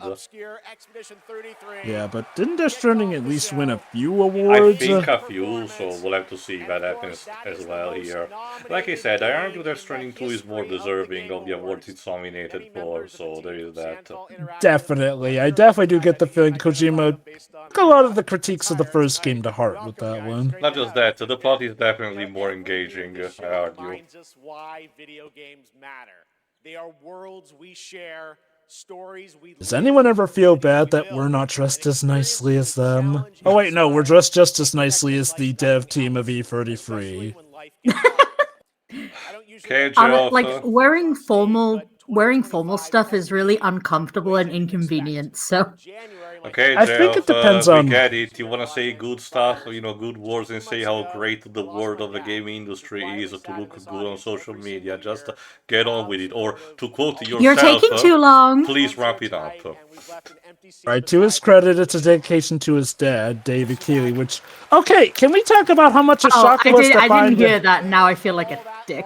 Speaker 1: Yeah, but didn't Death Stranding at least win a few awards?
Speaker 2: I think a few, so we'll have to see if that happens as well here. Like I said, I argue Death Stranding 2 is more deserving of the awards it's nominated for. So there is that.
Speaker 1: Definitely. I definitely do get the feeling Kojima took a lot of the critiques of the first game to heart with that one.
Speaker 2: Not just that, the plot is definitely more engaging, I argue.
Speaker 13: Why video games matter. They are worlds we share, stories we
Speaker 1: Does anyone ever feel bad that we're not dressed as nicely as them? Oh wait, no, we're dressed just as nicely as the dev team of E33.
Speaker 2: Okay, Geoff,
Speaker 4: like wearing formal stuff is really uncomfortable and inconvenient, so...
Speaker 2: Okay,
Speaker 1: I
Speaker 2: Geoff,
Speaker 1: think it depends on...
Speaker 2: we get it. You wanna say good stuff, good words, and say how great the world of the gaming industry is to look good on social media. Just get on with it. Or to quote yourself...
Speaker 4: You're taking too long!
Speaker 2: Please wrap it up.
Speaker 1: Right, to his credit, it's a dedication to his dad, David Keeley, which... Okay, can we talk about how much a shock was to find...
Speaker 4: I didn't hear that, now I feel like a dick.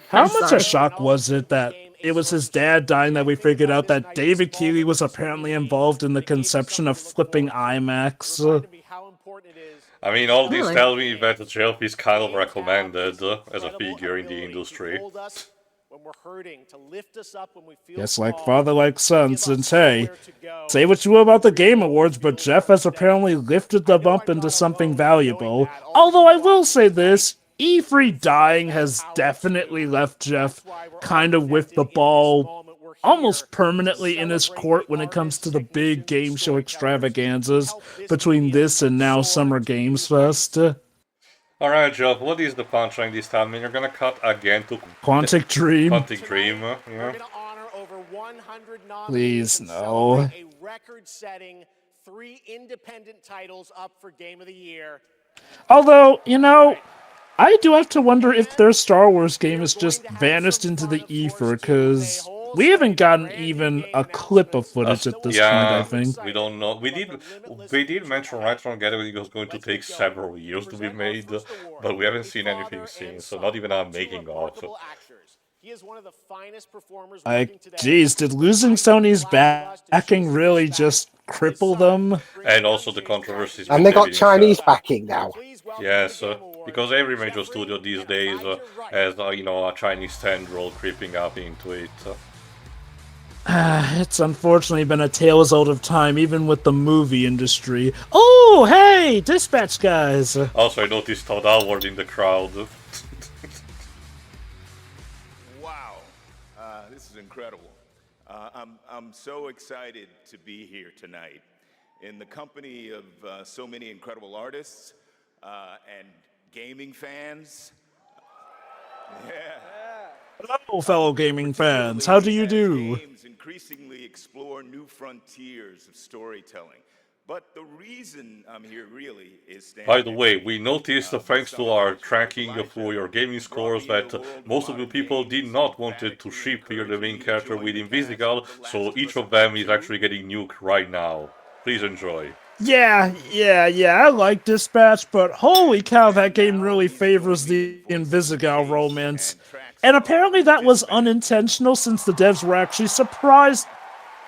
Speaker 1: How much a shock was it that it was his dad dying that we figured out that David Keeley was apparently involved in the conception of flipping IMAX?
Speaker 2: I mean, all this tells me that Geoff is kind of recommended as a figure in the industry.
Speaker 1: Yes, like father, like son, since hey, say what you will about the Game Awards, but Geoff has apparently lifted the bump into something valuable. Although I will say this, E3 dying has definitely left Geoff kind of with the ball almost permanently in his court when it comes to the big game show extravaganzas between this and now Summer Games Fest.
Speaker 2: Alright, Geoff, what is the punchline this time? I mean, you're gonna cut again to...
Speaker 1: Quantic Dream?
Speaker 2: Quantic Dream, yeah.
Speaker 1: Please, no.
Speaker 13: A record-setting 3 independent titles up for Game of the Year.
Speaker 1: Although, I do have to wonder if their Star Wars game has just vanished into the ether, because we haven't gotten even a clip of footage at this point, I think.
Speaker 2: We don't know. They did mention Retron Getaway was going to take several years to be made, but we haven't seen anything since, so not even a making of.
Speaker 1: Like, geez, did losing Sony's backing really just cripple them?
Speaker 2: And also the controversies.
Speaker 3: And they got Chinese backing now.
Speaker 2: Yes, because every major studio these days has, a Chinese tendril creeping up into it.
Speaker 1: It's unfortunately been a tale as old of time, even with the movie industry. Oh, hey, Dispatch guys!
Speaker 2: Also, I noticed Todd Howard in the crowd.
Speaker 14: Wow, this is incredible. I'm so excited to be here tonight in the company of so many incredible artists and gaming fans.
Speaker 1: Hello, fellow gaming fans. How do you do?
Speaker 14: Games increasingly explore new frontiers of storytelling. But the reason I'm here really is...
Speaker 2: By the way, we noticed, thanks to our tracking for your gaming scores, that most of you people did not want to ship here the main character with Invisigal, so each of them is actually getting nuked right now. Please enjoy.
Speaker 1: Yeah, I like Dispatch, but holy cow, that game really favors the Invisigal romance. And apparently that was unintentional, since the devs were actually surprised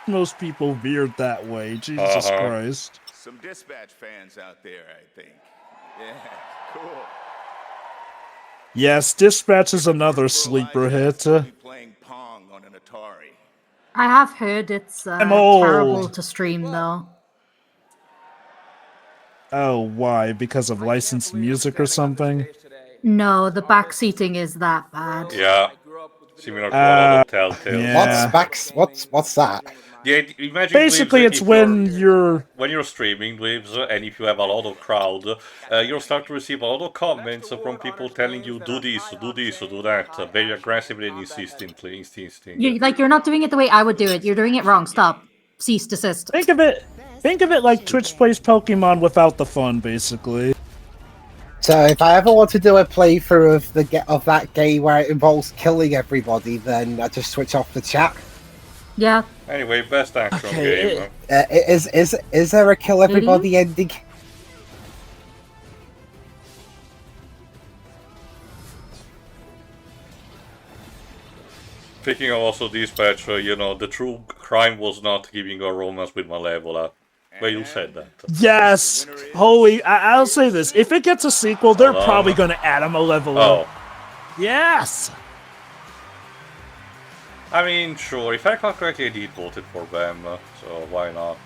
Speaker 1: most people veered that way. Jesus Christ.
Speaker 14: Some Dispatch fans out there, I think. Yeah, cool.
Speaker 1: Yes, Dispatch is another sleeper hit.
Speaker 14: Playing Pong on an Atari.
Speaker 4: I have heard it's terrible to stream, though.
Speaker 1: Oh, why? Because of licensed music or something?
Speaker 4: No, the backseating is that bad.
Speaker 2: Yeah. Similar to a lot of
Speaker 1: Uh,
Speaker 2: Telltale.
Speaker 1: yeah.
Speaker 3: What's that?
Speaker 2: Yeah, imagine
Speaker 1: Basically,
Speaker 2: Dweebs,
Speaker 1: it's
Speaker 2: if
Speaker 1: when you're
Speaker 2: when you're streaming Dweebs, and if you have a lot of crowd, you'll start to receive a lot of comments from people telling you do this, do this, do that, very aggressively and insistently.
Speaker 4: You're not doing it the way I would do it. You're doing it wrong. Stop. Cease, desist.
Speaker 1: think of it like Twitch plays Pokemon without the fun, basically.
Speaker 3: So if I ever want to do a playthrough of that game where it involves killing everybody, then I just switch off the chat.
Speaker 4: Yeah.
Speaker 2: Anyway, best action game.
Speaker 3: Is there a kill everybody ending?
Speaker 2: Speaking of also dispatch, the true crime was not giving a romance with Malevola. Well, you said that.
Speaker 1: Yes! Holy, I'll say this. If it gets a sequel, they're probably going to add a Malevola.
Speaker 2: Oh.
Speaker 1: Yes!
Speaker 2: I mean, sure, if I recall correctly, I did vote for them, so why not?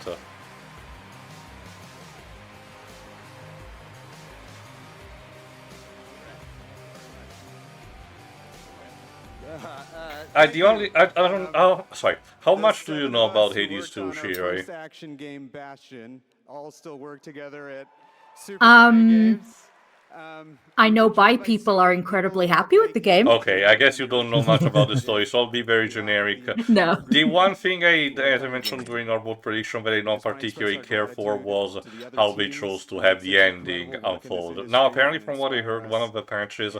Speaker 2: I don't. Oh, sorry. How much do you know about Hades 2, Shiroi?
Speaker 15: Action game Bastion. All still work together at
Speaker 4: I know bi people are incredibly happy with the game.
Speaker 2: Okay, I guess you don't know much about the story, so I'll be very generic.
Speaker 4: No.
Speaker 2: The one thing as I mentioned during our vote prediction, that I don't particularly care for was how they chose to have the ending unfold. Now, apparently, from what I heard, one of the patches,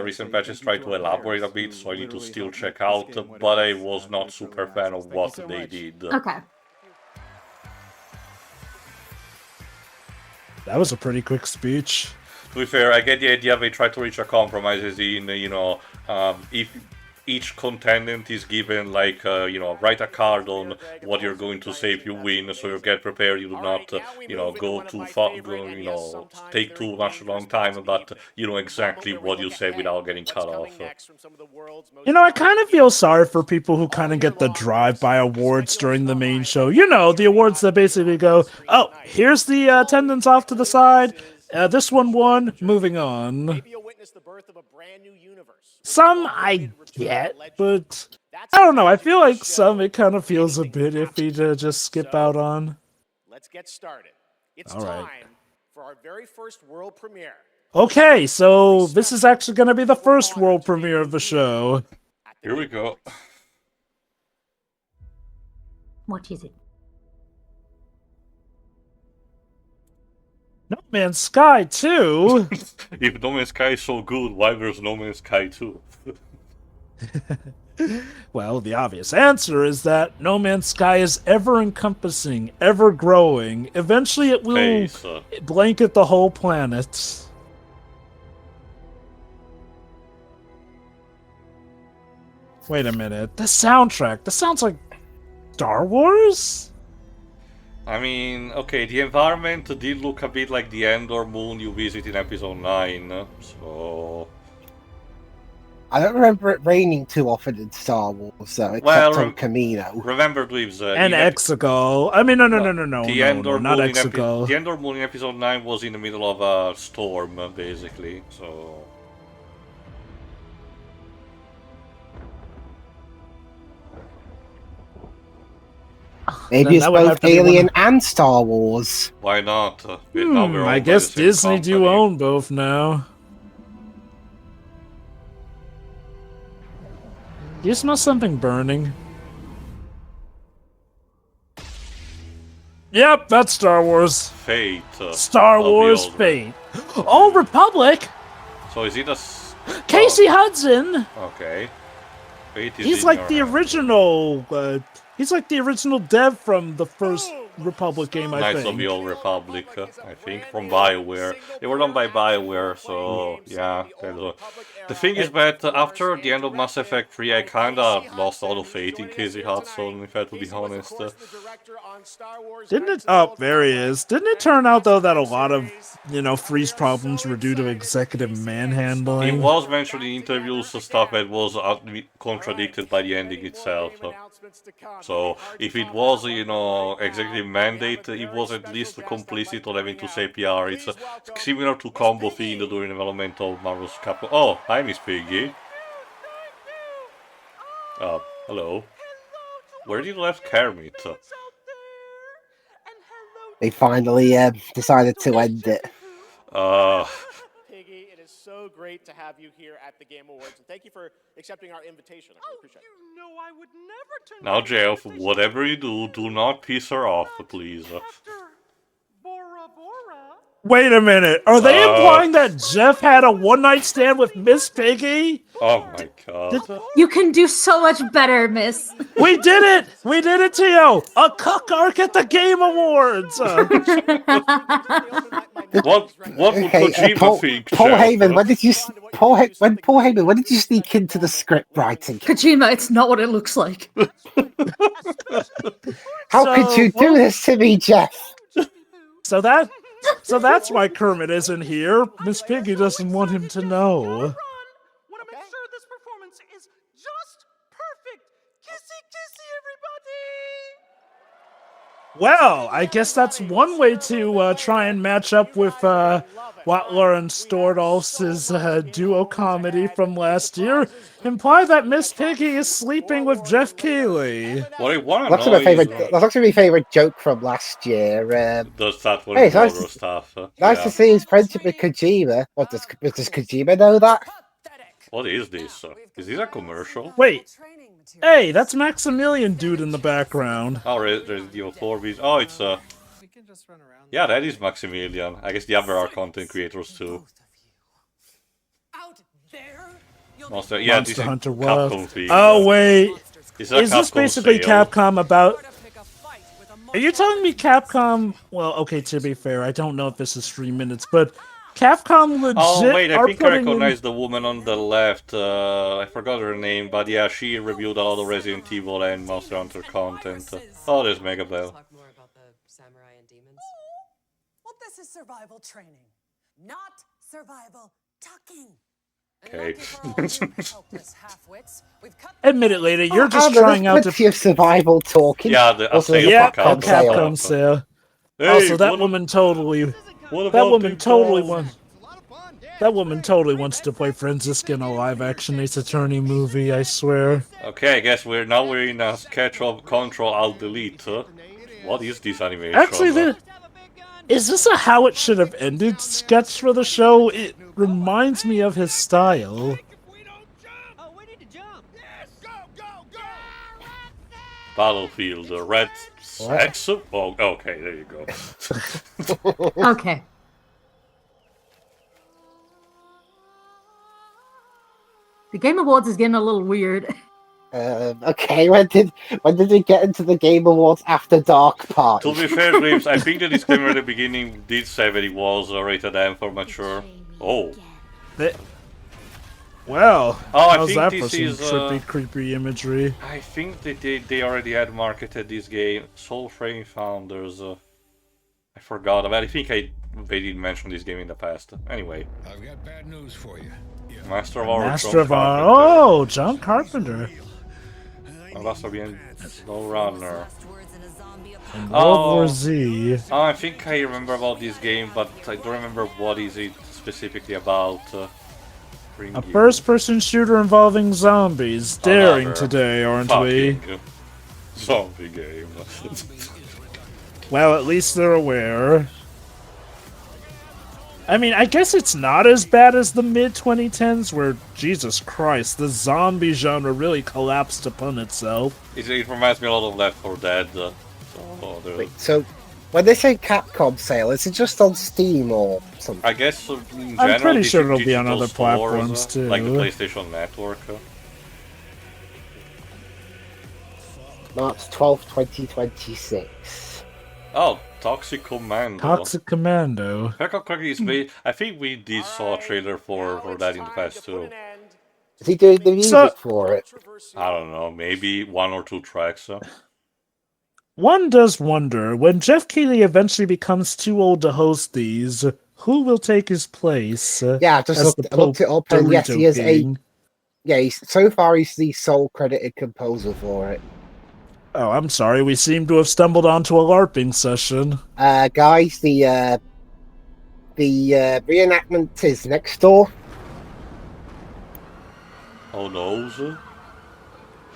Speaker 2: recent patches, tried to elaborate a bit, so I need to still check out, but I was not super fan of what they did.
Speaker 4: Okay.
Speaker 1: That was a pretty quick speech.
Speaker 2: To be fair, I get the idea they try to reach a compromise as in, if each contendant is given, like, write a card on what you're going to say if you win, so you get prepared, you do not, go too far, take too much long time, but you know exactly what you say without getting cut off.
Speaker 1: I kind of feel sorry for people who kind of get the drive-by awards during the main show. The awards that basically go, oh, here's the attendance off to the side. This one won, moving on. Some I get, but I don't know. I feel like some it kind of feels a bit iffy to just skip out on.
Speaker 13: Let's get started. It's
Speaker 1: All right.
Speaker 13: time for our very first world premiere.
Speaker 1: Okay, so this is actually going to be the first world premiere of the show.
Speaker 2: Here we go.
Speaker 4: What is it?
Speaker 1: No Man's Sky 2?
Speaker 2: If No Man's Sky is so good, why there's No Man's Sky 2?
Speaker 1: Well, the obvious answer is that No Man's Sky is ever-encompassing, ever-growing. Eventually it will blanket the whole planet. Wait a minute. The soundtrack, this sounds like Star Wars?
Speaker 2: I mean, okay, the environment did look a bit like the Endor moon you visit in episode 9, so...
Speaker 3: I don't remember it raining too often in Star Wars, so except on Camino.
Speaker 2: Remember, Dweebs...
Speaker 1: and Exegol. I mean, no,
Speaker 2: the Endor
Speaker 1: not
Speaker 2: moon
Speaker 1: Exegol.
Speaker 2: The Endor moon in episode 9 was in the middle of a storm, basically, so...
Speaker 3: Maybe it's both Alien and Star Wars.
Speaker 2: Why not?
Speaker 1: I guess Disney do own both now. Do you smell something burning? Yep, that's Star Wars.
Speaker 2: Fate.
Speaker 1: Star Wars Fate. Oh, Republic!
Speaker 2: So is it a...
Speaker 1: Casey Hudson!
Speaker 2: Okay. Fate is
Speaker 1: He's like the original... he's like the original dev from the first Republic game, I
Speaker 2: Knights
Speaker 1: think.
Speaker 2: of the Old Republic, I think, from BioWare. They were done by BioWare, so yeah. The thing is that after the end of Mass Effect 3, I kinda lost all of faith in Casey Hudson, if I have to be honest.
Speaker 1: Didn't it? Oh, there he is. Didn't it turn out, though, that a lot of, Freeze problems were due to executive manhandling?
Speaker 2: It was mentioned in interviews, stuff that was contradicted by the ending itself. So, if it was, executive mandate, it was at least complicit on having to say PR. It's similar to Combo Fiend during development of Marvel's Capcom. Oh, hi, Miss Piggy. Hello. Where did you left Kermit?
Speaker 3: They finally decided to end it.
Speaker 13: Piggy, it is so great to have you here at the Game Awards, and thank you for accepting our invitation. I really appreciate it.
Speaker 16: No, I would never turn
Speaker 2: Now, Geoff, whatever you do not piss her off, please.
Speaker 16: Bora Bora.
Speaker 1: Wait a minute. Are they implying that Geoff had a one-night stand with Miss Piggy?
Speaker 2: Oh my god.
Speaker 4: You can do so much better, miss.
Speaker 1: We did it! We did it, Tio! A cuck arc at the Game Awards!
Speaker 2: What would Kojima think,
Speaker 3: Paul
Speaker 2: Geoff?
Speaker 3: Heyman, when did you sneak into the script writing?
Speaker 4: Kojima, it's not what it looks like.
Speaker 3: How could you do this to me, Geoff?
Speaker 1: So that's why Kermit isn't here. Miss Piggy doesn't want him to know.
Speaker 16: Want to make sure this performance is just perfect. Kissy, kissy, everybody.
Speaker 1: Well, I guess that's one way to try and match up with Watler and Stordalf's duo comedy from last year. Imply that Miss Piggy is sleeping with Geoff Keighley.
Speaker 2: What I want to
Speaker 3: That's
Speaker 2: know
Speaker 3: that's actually my favorite joke from last year.
Speaker 2: Does that one
Speaker 3: Hey, it's nice
Speaker 2: stuff?
Speaker 3: Nice
Speaker 2: Yeah.
Speaker 3: to see his friendship with Kojima. What does Kojima know that?
Speaker 2: What is this? Is this a commercial?
Speaker 1: Wait. Hey, that's Maximilian dude in the background.
Speaker 2: Oh, Resident Evil 4 Oh, it's yeah, that is Maximilian. I guess the other are content creators too. Monster, yeah, this is
Speaker 1: Monster Hunter
Speaker 2: Capcom
Speaker 1: World.
Speaker 2: theme.
Speaker 1: Oh wait,
Speaker 2: Is
Speaker 1: is this basically
Speaker 2: sale?
Speaker 1: Capcom about? Are you telling me Capcom? Well, okay, to be fair, I don't know if this is 3 minutes, but Capcom legit
Speaker 2: Oh wait, I
Speaker 1: are
Speaker 2: think I
Speaker 1: putting
Speaker 2: recognize the woman on the left. I forgot her name, but yeah, she reviewed a lot of Resident Evil and Monster Hunter content. Oh, there's Mega Bell.
Speaker 17: Talk more about the samurai and demons. Well, this is survival training, not survival talking.
Speaker 2: Okay.
Speaker 1: Admit it later, you're just
Speaker 3: Oh, no,
Speaker 1: trying out
Speaker 3: that's
Speaker 1: to.
Speaker 3: plenty of survival talking.
Speaker 2: Yeah, the
Speaker 3: Also,
Speaker 2: sale
Speaker 1: Yeah,
Speaker 2: for
Speaker 1: on
Speaker 2: Capcom.
Speaker 1: Capcom sale.
Speaker 2: Hey,
Speaker 1: Also, that
Speaker 2: what-
Speaker 1: woman totally.
Speaker 2: What
Speaker 1: That
Speaker 2: about
Speaker 1: woman
Speaker 2: Big
Speaker 1: totally
Speaker 2: Dog?
Speaker 1: wants. That woman totally wants to play Franziska in a live-action Ace Attorney movie. I swear.
Speaker 2: Okay, I guess we're in a sketch of Control Alt Delete. What is this animation?
Speaker 1: Actually, is this a how it should have ended sketch for the show? It reminds me of his style.
Speaker 2: Battlefield, Red Sex. Oh, okay, there you go.
Speaker 4: Okay. The Game Awards is getting a little weird.
Speaker 3: Okay, when did we get into the Game Awards After Dark part?
Speaker 2: To be fair, Graves, I think the disclaimer at the beginning did say that it was rated M for mature. Oh.
Speaker 1: Well,
Speaker 2: Oh, I
Speaker 1: how's
Speaker 2: think
Speaker 1: that
Speaker 2: this
Speaker 1: for some
Speaker 2: is,
Speaker 1: trippy, creepy imagery?
Speaker 2: I think that they already had marketed this game. Soulframe Founders. I forgot about. I think they did mention this game in the past. Anyway.
Speaker 18: I've got bad news for you.
Speaker 2: Master of Horror.
Speaker 1: Master of Horror. Oh, John Carpenter.
Speaker 2: Last bien Slow Runner.
Speaker 1: And World War Z.
Speaker 2: Oh, I think I remember about this game, but I don't remember what is it specifically about.
Speaker 1: A first-person shooter involving zombies. Daring
Speaker 2: Another
Speaker 1: today, aren't we?
Speaker 2: fucking zombie game.
Speaker 1: Well, at least they're aware. I mean, I guess it's not as bad as the mid-2010s, where, Jesus Christ, the zombie genre really collapsed upon itself.
Speaker 2: It reminds me a lot of Left 4 Dead.
Speaker 3: Wait, so when they say Capcom sale, is it just on Steam or something?
Speaker 2: I guess in general,
Speaker 1: I'm pretty sure it'll be
Speaker 2: digital
Speaker 1: on other
Speaker 2: stores,
Speaker 1: platforms, too.
Speaker 2: like the PlayStation Network.
Speaker 3: March 12th, 2026.
Speaker 2: Oh, Toxic Commando.
Speaker 1: Toxic Commando.
Speaker 2: If I recall correctly, I think we did saw a trailer for that in the past too.
Speaker 3: Is he doing the music for it?
Speaker 2: I don't know, maybe 1 or 2 tracks.
Speaker 1: One does wonder, when Geoff Keighley eventually becomes too old to host these, who will take his place?
Speaker 3: Yeah, I just looked it up, and yes, he is so far he's the sole credited composer for it.
Speaker 1: Oh, I'm sorry, we seem to have stumbled onto a LARPing session.
Speaker 3: Guys, the reenactment is next door.
Speaker 2: Oh no.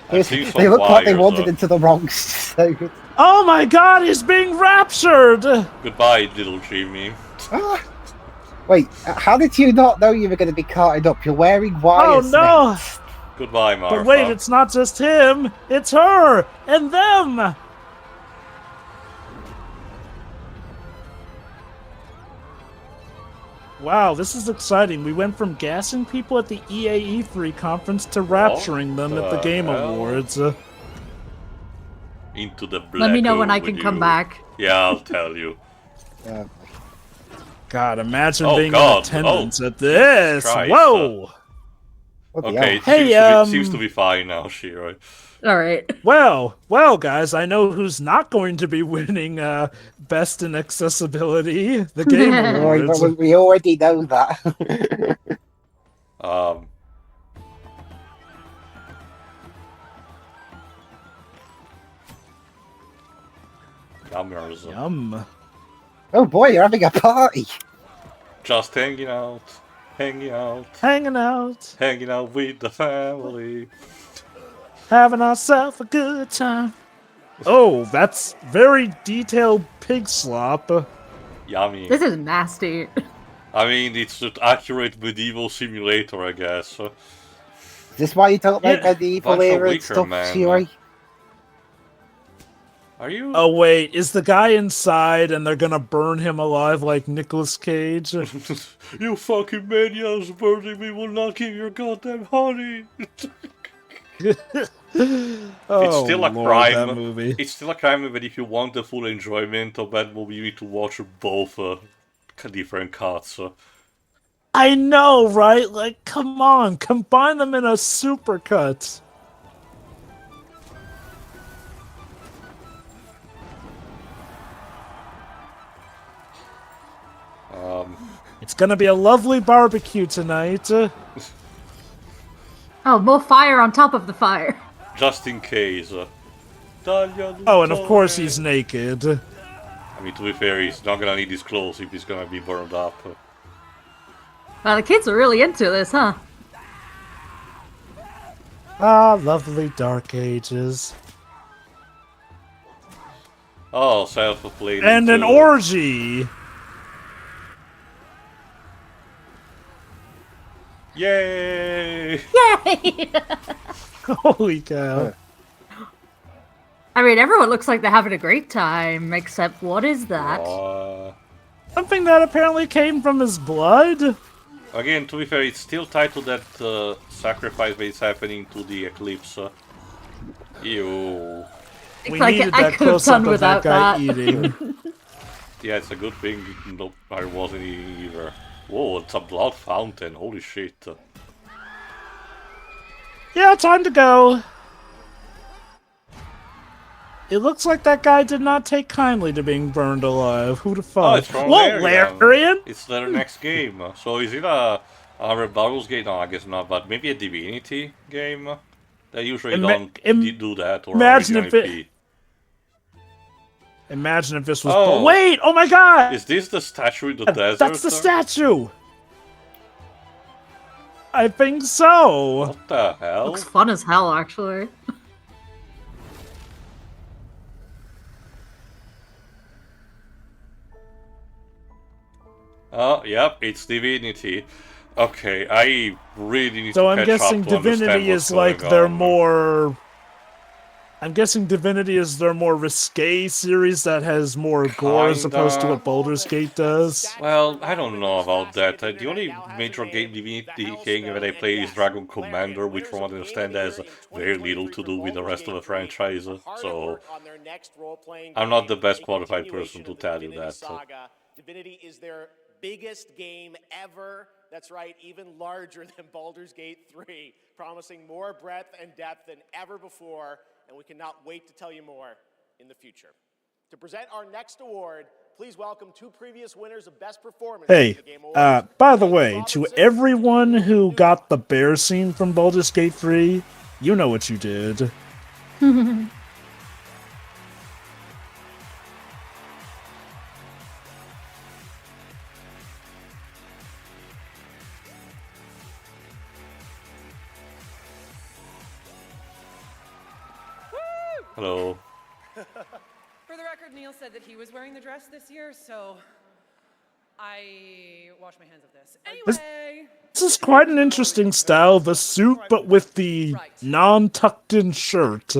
Speaker 2: I've seen some
Speaker 3: They look like they
Speaker 2: wires,
Speaker 3: wandered into the wrong zone.
Speaker 1: Oh my god, he's being raptured!
Speaker 2: Goodbye, little Jimmy.
Speaker 3: Wait, how did you not know you were going to be carted up? You're wearing
Speaker 1: Oh
Speaker 3: wires.
Speaker 1: no!
Speaker 3: Mate.
Speaker 2: Goodbye, Martha.
Speaker 1: But wait, it's not just him, it's her and them! Wow, this is exciting. We went from gassing people at the EAE3 conference to rapturing them at the Game Awards.
Speaker 2: Into the black
Speaker 4: Let me know when I
Speaker 2: hole
Speaker 4: can
Speaker 2: with
Speaker 4: come
Speaker 2: you.
Speaker 4: back.
Speaker 2: Yeah, I'll tell you.
Speaker 1: God, imagine
Speaker 2: Oh,
Speaker 1: being
Speaker 2: God.
Speaker 1: in attendance
Speaker 2: Oh,
Speaker 1: at this.
Speaker 2: Jesus Christ.
Speaker 1: Whoa!
Speaker 2: Okay,
Speaker 1: Hey,
Speaker 2: it seems to be fine now, Shiro.
Speaker 4: All right.
Speaker 1: Well, guys, I know who's not going to be winning Best in Accessibility, the Game Awards.
Speaker 3: We already know that.
Speaker 2: Yummers.
Speaker 1: Yum.
Speaker 3: Oh boy, you're having a party.
Speaker 2: Just hanging out. Hanging out.
Speaker 1: Hanging out.
Speaker 2: Hanging out with the family.
Speaker 1: Having ourselves a good time. Oh, that's very detailed pig slop.
Speaker 2: Yummy.
Speaker 4: This is nasty.
Speaker 2: I mean, it's an accurate medieval simulator, I guess.
Speaker 3: Is this why you don't like medieval
Speaker 2: Bunch of
Speaker 3: era and
Speaker 2: wicker
Speaker 3: stuff,
Speaker 2: men.
Speaker 3: Shiri?
Speaker 2: Are you?
Speaker 1: Oh wait, is the guy inside and they're gonna burn him alive like Nicolas Cage?
Speaker 2: You fucking maniacs, burning me will not give your goddamn honey. It's still a
Speaker 1: Lord,
Speaker 2: crime.
Speaker 1: that movie.
Speaker 2: It's still a crime, but if you want the full enjoyment of that movie, you need to watch both different cuts.
Speaker 1: I know, right? Like, come on, combine them in a supercut. It's gonna be a lovely barbecue tonight.
Speaker 4: Oh, more fire on top of the fire.
Speaker 2: Just in case.
Speaker 1: Oh, and of course he's naked.
Speaker 2: I mean, to be fair, he's not gonna need his clothes if he's gonna be burned up.
Speaker 4: Wow, the kids are really into this, huh?
Speaker 1: Ah, lovely dark ages.
Speaker 2: Oh, self-played.
Speaker 1: And an orgy!
Speaker 2: Yay!
Speaker 4: Yay!
Speaker 1: Holy cow.
Speaker 4: I mean, everyone looks like they're having a great time, except what is that?
Speaker 1: Something that apparently came from his blood?
Speaker 2: Again, to be fair, it's still tied to that sacrifice that is happening to the eclipse. Ew.
Speaker 1: We
Speaker 4: Like,
Speaker 1: needed
Speaker 4: I
Speaker 1: that
Speaker 4: could have
Speaker 1: close-up
Speaker 4: done
Speaker 1: of that
Speaker 4: without
Speaker 1: guy
Speaker 4: that.
Speaker 1: eating.
Speaker 2: Yeah, it's a good thing I wasn't either. Whoa, it's a blood fountain, holy shit.
Speaker 1: Yeah, time to go. It looks like that guy did not take kindly to being burned alive. Who'd have
Speaker 2: Oh,
Speaker 1: thought?
Speaker 2: it's from
Speaker 1: Whoa, Larian!
Speaker 2: It's their next game. So is it a Rebels game? No, I guess not, but maybe a Divinity game? They usually don't do that, or
Speaker 1: imagine
Speaker 2: original
Speaker 1: if
Speaker 2: IP.
Speaker 1: Imagine if this was...
Speaker 2: Oh.
Speaker 1: Wait! Oh my god!
Speaker 2: Is this the statue in the desert?
Speaker 1: That's the statue! I think so!
Speaker 2: What the hell?
Speaker 4: Looks fun as hell, actually.
Speaker 2: Oh, yep, it's Divinity. Okay, I really need
Speaker 1: So
Speaker 2: to
Speaker 1: I'm
Speaker 2: catch
Speaker 1: guessing
Speaker 2: up to understand
Speaker 1: Divinity
Speaker 2: what's
Speaker 1: is like
Speaker 2: going
Speaker 1: their
Speaker 2: on.
Speaker 1: more... I'm guessing Divinity is their more risque series that has more gore as opposed to
Speaker 2: Kinda.
Speaker 1: what Baldur's Gate does.
Speaker 2: Well, I don't know about that. The only major game Divinity game that I play is Dragon Commander, which from what I understand has very little to do with the rest of the franchise. So, I'm not the best qualified person to tell you that.
Speaker 13: Divinity is their biggest game ever. That's right, even larger than Baldur's Gate 3, promising more breadth and depth than ever before, and we cannot wait to tell you more in the future. To present our next award, please welcome two previous winners of Best Performance.
Speaker 1: Hey, by the way, to everyone who got the bear scene from Baldur's Gate 3, you know what you did.
Speaker 2: Hello.
Speaker 19: For the record, Neil said that he was wearing the dress this year, so I wash my hands of this. Anyway,
Speaker 1: This is quite an interesting style, the suit, but with the non-tucked-in shirt.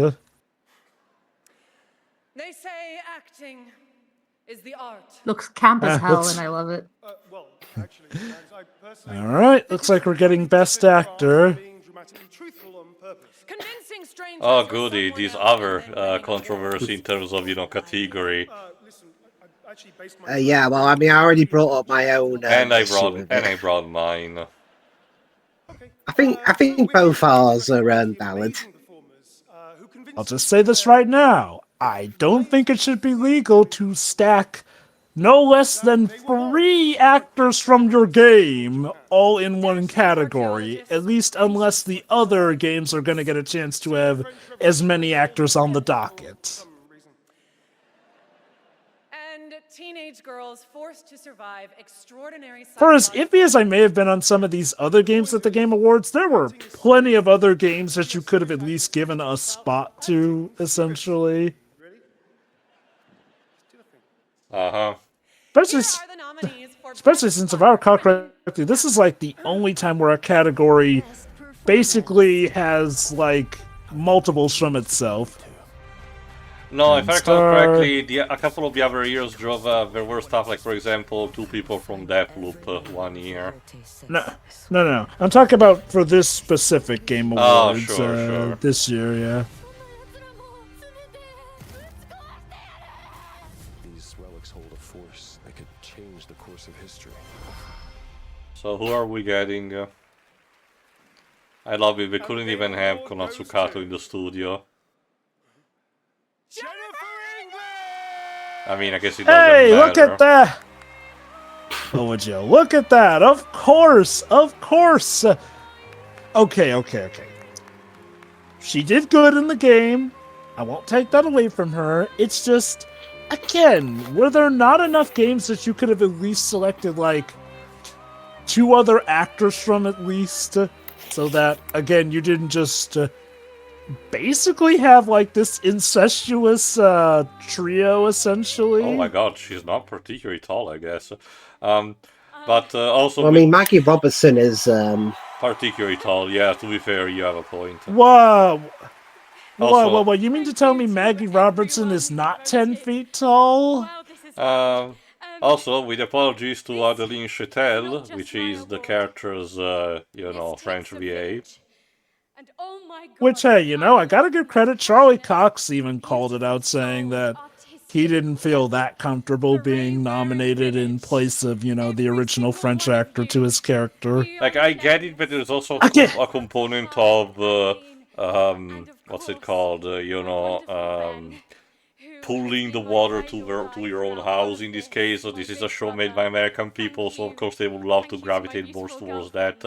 Speaker 19: they say acting is the art.
Speaker 4: Looks camp as hell,
Speaker 1: looks-
Speaker 4: and I love it.
Speaker 1: Alright, looks like we're getting Best Actor.
Speaker 2: Oh, goody, these other controversy in terms of, category.
Speaker 3: Yeah, well, I mean, I already brought up my own.
Speaker 2: And I
Speaker 3: issue with it.
Speaker 2: brought mine.
Speaker 3: I think both ours are valid.
Speaker 1: I'll just say this right now. I don't think it should be legal to stack no less than 3 actors from your game all in one category, at least unless the other games are going to get a chance to have as many actors on the docket.
Speaker 19: And teenage girls forced to survive extraordinary.
Speaker 1: For as iffy as I may have been on some of these other games at the Game Awards, there were plenty of other games that you could have at least given a spot to, essentially.
Speaker 2: Uh-huh.
Speaker 1: Especially since, if I recall correctly, this is like the only time where a category basically has, like, multiples from itself.
Speaker 2: No, if I recall correctly, a couple of the other years drove, there were stuff like, for example, 2 people from Deathloop 1 year.
Speaker 1: No. I'm talking about for this specific Game Awards
Speaker 2: sure.
Speaker 1: this year, yeah.
Speaker 20: These relics hold a force that could change the course of history.
Speaker 2: So who are we getting? I love it, we couldn't even have Konatsukato in the studio. I mean, I guess it doesn't matter.
Speaker 1: Hey, look at that! Oh, would you look at that? Of course! Okay. She did good in the game. I won't take that away from her. It's just, again, were there not enough games that you could have at least selected, like, 2 other actors from at least? So that, again, you didn't just basically have, like, this incestuous trio, essentially.
Speaker 2: Oh my god, she's not particularly tall, I guess. But also...
Speaker 3: Well, I mean, Maggie Robertson is...
Speaker 2: particularly tall, yeah, to be fair, you have a point.
Speaker 1: Whoa!
Speaker 2: Also-
Speaker 1: Whoa, you mean to tell me Maggie Robertson is not 10 feet tall?
Speaker 2: Also, with apologies to Adeline Chetel, which is the character's, French VA.
Speaker 1: Which, hey, I gotta give credit, Charlie Cox even called it out, saying that he didn't feel that comfortable being nominated in place of, the original French actor to his character.
Speaker 2: Like, I get it, but there's also a component of, what's it called, pulling the water to your own house in this case. So this is a show made by American people, so of course they would love to gravitate more towards that.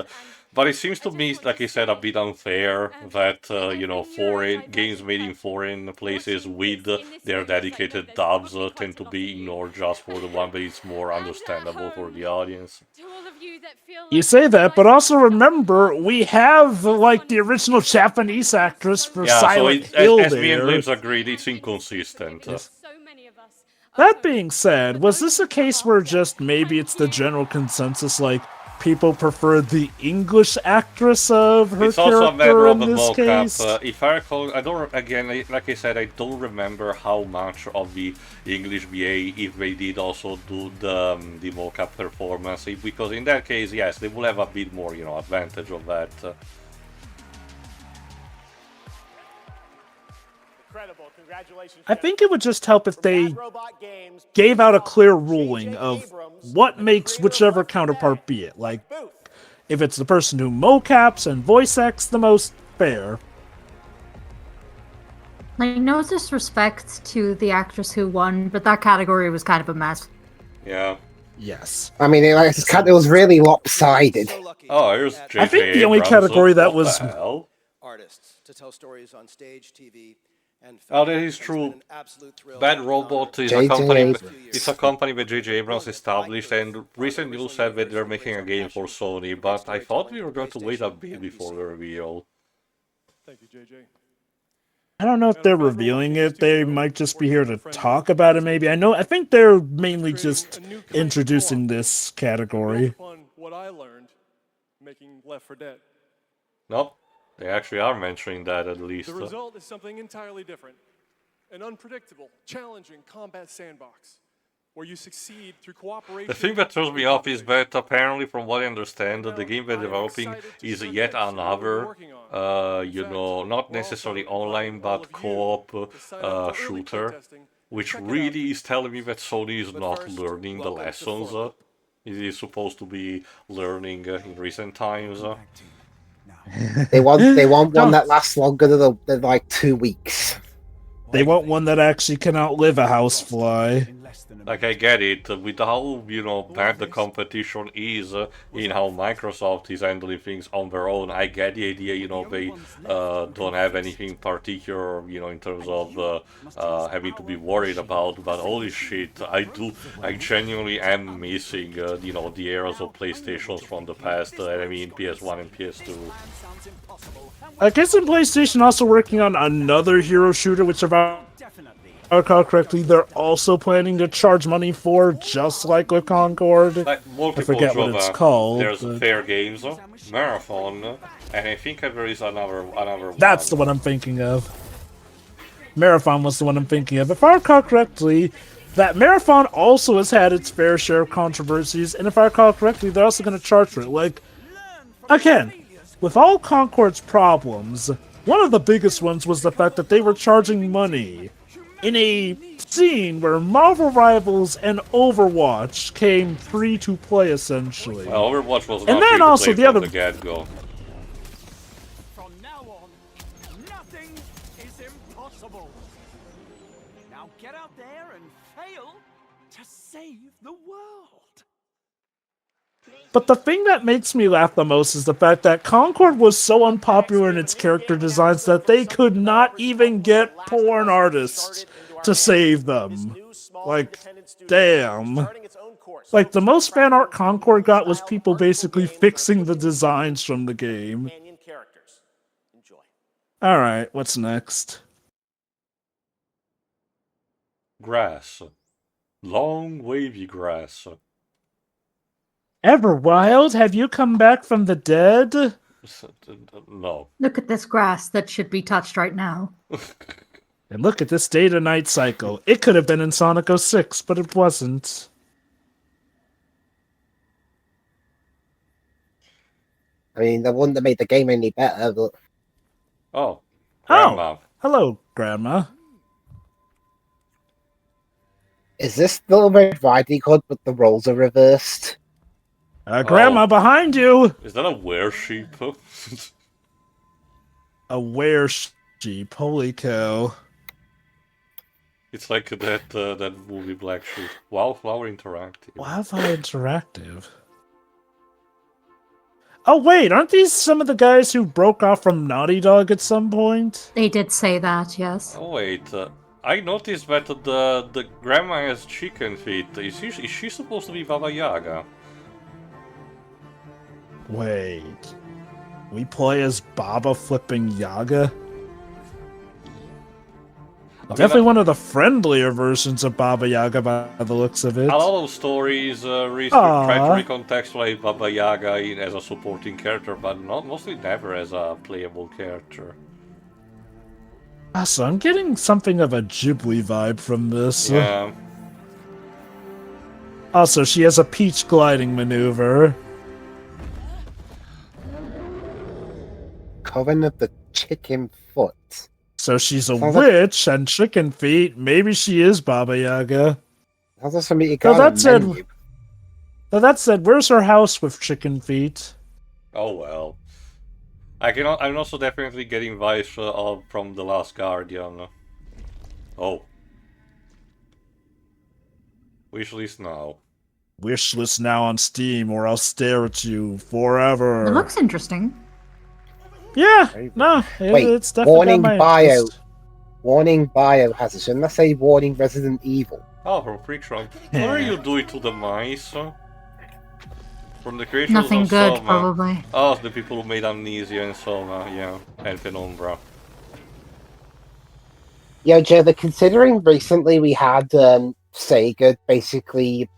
Speaker 2: But it seems to me, like I said, a bit unfair that, foreign games made in foreign places with their dedicated dubs tend to be ignored just for the one, but it's more understandable for the audience.
Speaker 1: You say that, but also remember, we have, like, the original Japanese actress for Silent Hill
Speaker 2: as me and
Speaker 1: there.
Speaker 2: Lips agreed, it's inconsistent.
Speaker 1: That being said, was this a case where just maybe it's the general consensus, like, people prefer the English actress of her
Speaker 2: It's also a matter
Speaker 1: character
Speaker 2: of
Speaker 1: in
Speaker 2: a
Speaker 1: this case?
Speaker 2: mocap. If I recall, like I said, I don't remember how much of the English VA, if they did also do the mocap performance, because in that case, yes, they will have a bit more, advantage of that.
Speaker 1: I think it would just help if they gave out a clear ruling of what makes whichever counterpart be it. Like, if it's the person who mocaps and voice acts the most, fair.
Speaker 4: Like, no disrespect to the actress who won, but that category was kind of a mess.
Speaker 2: Yeah.
Speaker 1: Yes.
Speaker 3: I mean, it was really lopsided.
Speaker 2: Oh, here's J.J.
Speaker 1: I think the only category that was...
Speaker 21: Artists to tell stories on stage, TV, and
Speaker 2: Oh, that is true. Bad Robot is a company. It's a company that J.J. Abrams established, and recent news said that they're making a game for Sony. But I thought we were going to wait a bit before the reveal.
Speaker 15: Thank you, JJ.
Speaker 1: I don't know if they're revealing it. They might just be here to talk about it, maybe. I think they're mainly just introducing this category.
Speaker 8: What I learned making Left 4 Dead.
Speaker 2: Nope. They actually are mentioning that at least.
Speaker 8: The result is something entirely different. An unpredictable, challenging combat sandbox where you succeed through cooperation.
Speaker 2: The thing that throws me off is that apparently, from what I understand, the game they're developing is yet another, not necessarily online, but co-op shooter, which really is telling me that Sony is not learning the lessons it is supposed to be learning in recent times.
Speaker 3: They want one that lasts longer than like 2 weeks.
Speaker 1: They want one that actually can outlive a housefly.
Speaker 2: Like, I get it, with how, bad the competition is in how Microsoft is handling things on their own. I get the idea, they don't have anything particular, in terms of having to be worried about, but holy shit, I genuinely am missing, the eras of PlayStations from the past, I mean PS1 and PS2.
Speaker 1: I guess in PlayStation also working on another hero shooter, which if I recall correctly, they're also planning to charge money for, just like with Concord.
Speaker 2: Like
Speaker 1: I forget what it's called.
Speaker 2: There's Fair Games, Marathon, and I think there is another one.
Speaker 1: That's the one I'm thinking of. Marathon was the one I'm thinking of. If I recall correctly, that Marathon also has had its fair share of controversies, and if I recall correctly, they're also going to charge for it. Like, again, with all Concord's problems, one of the biggest ones was the fact that they were charging money in a scene where Marvel Rivals and Overwatch came free to play, essentially.
Speaker 2: Well, Overwatch was not
Speaker 1: and then
Speaker 2: free
Speaker 1: also
Speaker 2: to play
Speaker 1: the
Speaker 2: from
Speaker 1: other
Speaker 2: the get-go.
Speaker 16: From now on, nothing is impossible. Now get out there and fail to save the world.
Speaker 1: But the thing that makes me laugh the most is the fact that Concord was so unpopular in its character designs that they could not even get porn artists to save them. Like, damn. Like, the most fan art Concord got was people basically fixing the designs from the game. Alright, what's next?
Speaker 2: Grass. Long, wavy grass.
Speaker 1: Everwild, have you come back from the dead?
Speaker 2: No.
Speaker 4: Look at this grass that should be touched right now.
Speaker 1: And look at this day to night cycle. It could have been in Sonic 06, but it wasn't.
Speaker 3: I mean, that wouldn't have made the game any better, but...
Speaker 2: Oh, Grandma.
Speaker 1: Oh, hello, Grandma.
Speaker 3: Is this Little Red Riding Hood, but the roles are reversed?
Speaker 1: Grandma, behind you!
Speaker 2: Is that a were-sheep?
Speaker 1: A were-sheep, holy cow.
Speaker 2: It's like that movie Black Sheep. Wildflower Interactive.
Speaker 1: Wildflower Interactive? Oh wait, aren't these some of the guys who broke off from Naughty Dog at some point?
Speaker 4: They did say that, yes.
Speaker 2: Oh wait, I noticed that the grandma has chicken feet. Is she supposed to be Baba Yaga?
Speaker 1: Wait, we play as Baba flipping Yaga? Definitely one of the friendlier versions of Baba Yaga by the looks of it.
Speaker 2: A lot of stories try to recontextualize Baba Yaga as a supporting character, but mostly never as a playable character.
Speaker 1: So I'm getting something of a Ghibli vibe from this.
Speaker 2: Yeah.
Speaker 1: Also, she has a peach gliding maneuver.
Speaker 3: Coven of the Chicken Foot.
Speaker 1: So she's a witch and chicken feet. Maybe she is Baba Yaga. That said, where's her house with chicken feet?
Speaker 2: Oh well. I'm also definitely getting vibes from The Last Guardian. Oh. Wishlist now.
Speaker 1: Wishlist now on Steam, or I'll stare at you forever.
Speaker 4: It looks interesting.
Speaker 1: Yeah, no, it's definitely
Speaker 3: warning
Speaker 1: got my
Speaker 3: bio.
Speaker 1: interest.
Speaker 3: Warning Biohazard. Shouldn't I say warning Resident Evil?
Speaker 2: Oh, from Freaktron. What are you doing to the mice? From the creators
Speaker 4: Nothing
Speaker 2: of
Speaker 4: good,
Speaker 2: Soma.
Speaker 4: probably.
Speaker 2: Oh, the people who made Amnesia and Soma, yeah, and Penumbra.
Speaker 3: Yeah, Joe, they're considering recently we had Sega basically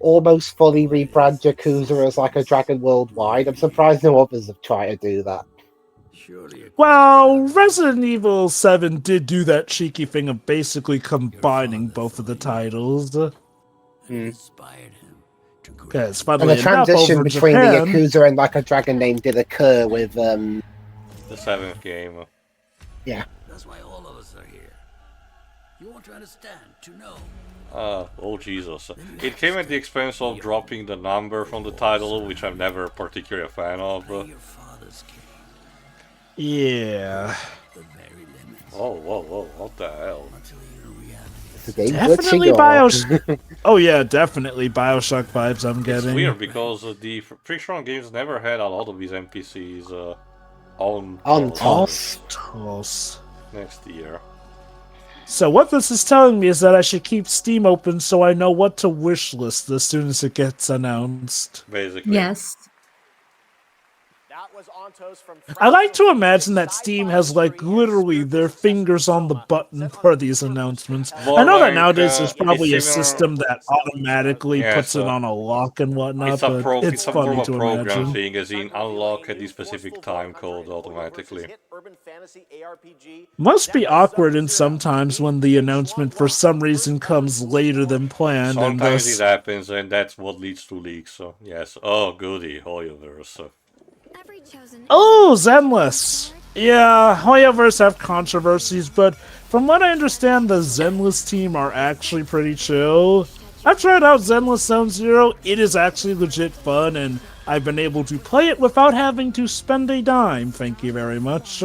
Speaker 3: almost fully rebrand Yakuza as like a Dragon Worldwide. I'm surprised no others have tried to do that.
Speaker 1: Well, Resident Evil 7 did do that cheeky thing of basically combining both of the titles. Because,
Speaker 3: And
Speaker 1: funnily
Speaker 3: the
Speaker 1: enough,
Speaker 3: transition
Speaker 1: over in
Speaker 3: between the
Speaker 1: Japan,
Speaker 3: Yakuza and like a Dragon name did occur with
Speaker 2: the 7th game.
Speaker 3: Yeah.
Speaker 9: That's why all of us are here. You want to understand, to know.
Speaker 2: Oh Jesus. It came at the expense of dropping the number from the title, which I'm never particularly a fan of.
Speaker 1: Yeah.
Speaker 2: Oh, whoa, what the hell?
Speaker 1: Definitely Bioshock. Oh yeah, definitely Bioshock vibes I'm getting.
Speaker 2: It's weird because the pretty strong games never had a lot of these NPCs on
Speaker 1: TOS
Speaker 2: next year.
Speaker 1: So what this is telling me is that I should keep Steam open so I know what to wishlist as soon as it gets announced.
Speaker 2: Basically.
Speaker 4: Yes.
Speaker 1: I like to imagine that Steam has like literally their fingers on the button for these announcements.
Speaker 2: More
Speaker 1: I know that
Speaker 2: like,
Speaker 1: nowadays there's probably a
Speaker 2: it's similar-
Speaker 1: system that automatically puts it on a lock and whatnot, but it's
Speaker 2: some form
Speaker 1: funny
Speaker 2: of
Speaker 1: to
Speaker 2: program
Speaker 1: imagine.
Speaker 2: thing, as in unlock at the specific time code automatically.
Speaker 1: Must be awkward and sometimes when the announcement for some reason comes later than planned.
Speaker 2: Sometimes
Speaker 1: and
Speaker 2: it happens, and that's what leads to leaks. So yes, oh goody, Hoyoverse.
Speaker 1: Oh, Zenless! Yeah, Hoyoverse have controversies, but from what I understand, the Zenless team are actually pretty chill. I've tried out Zenless Zone Zero, it is actually legit fun, and I've been able to play it without having to spend a dime, thank you very much.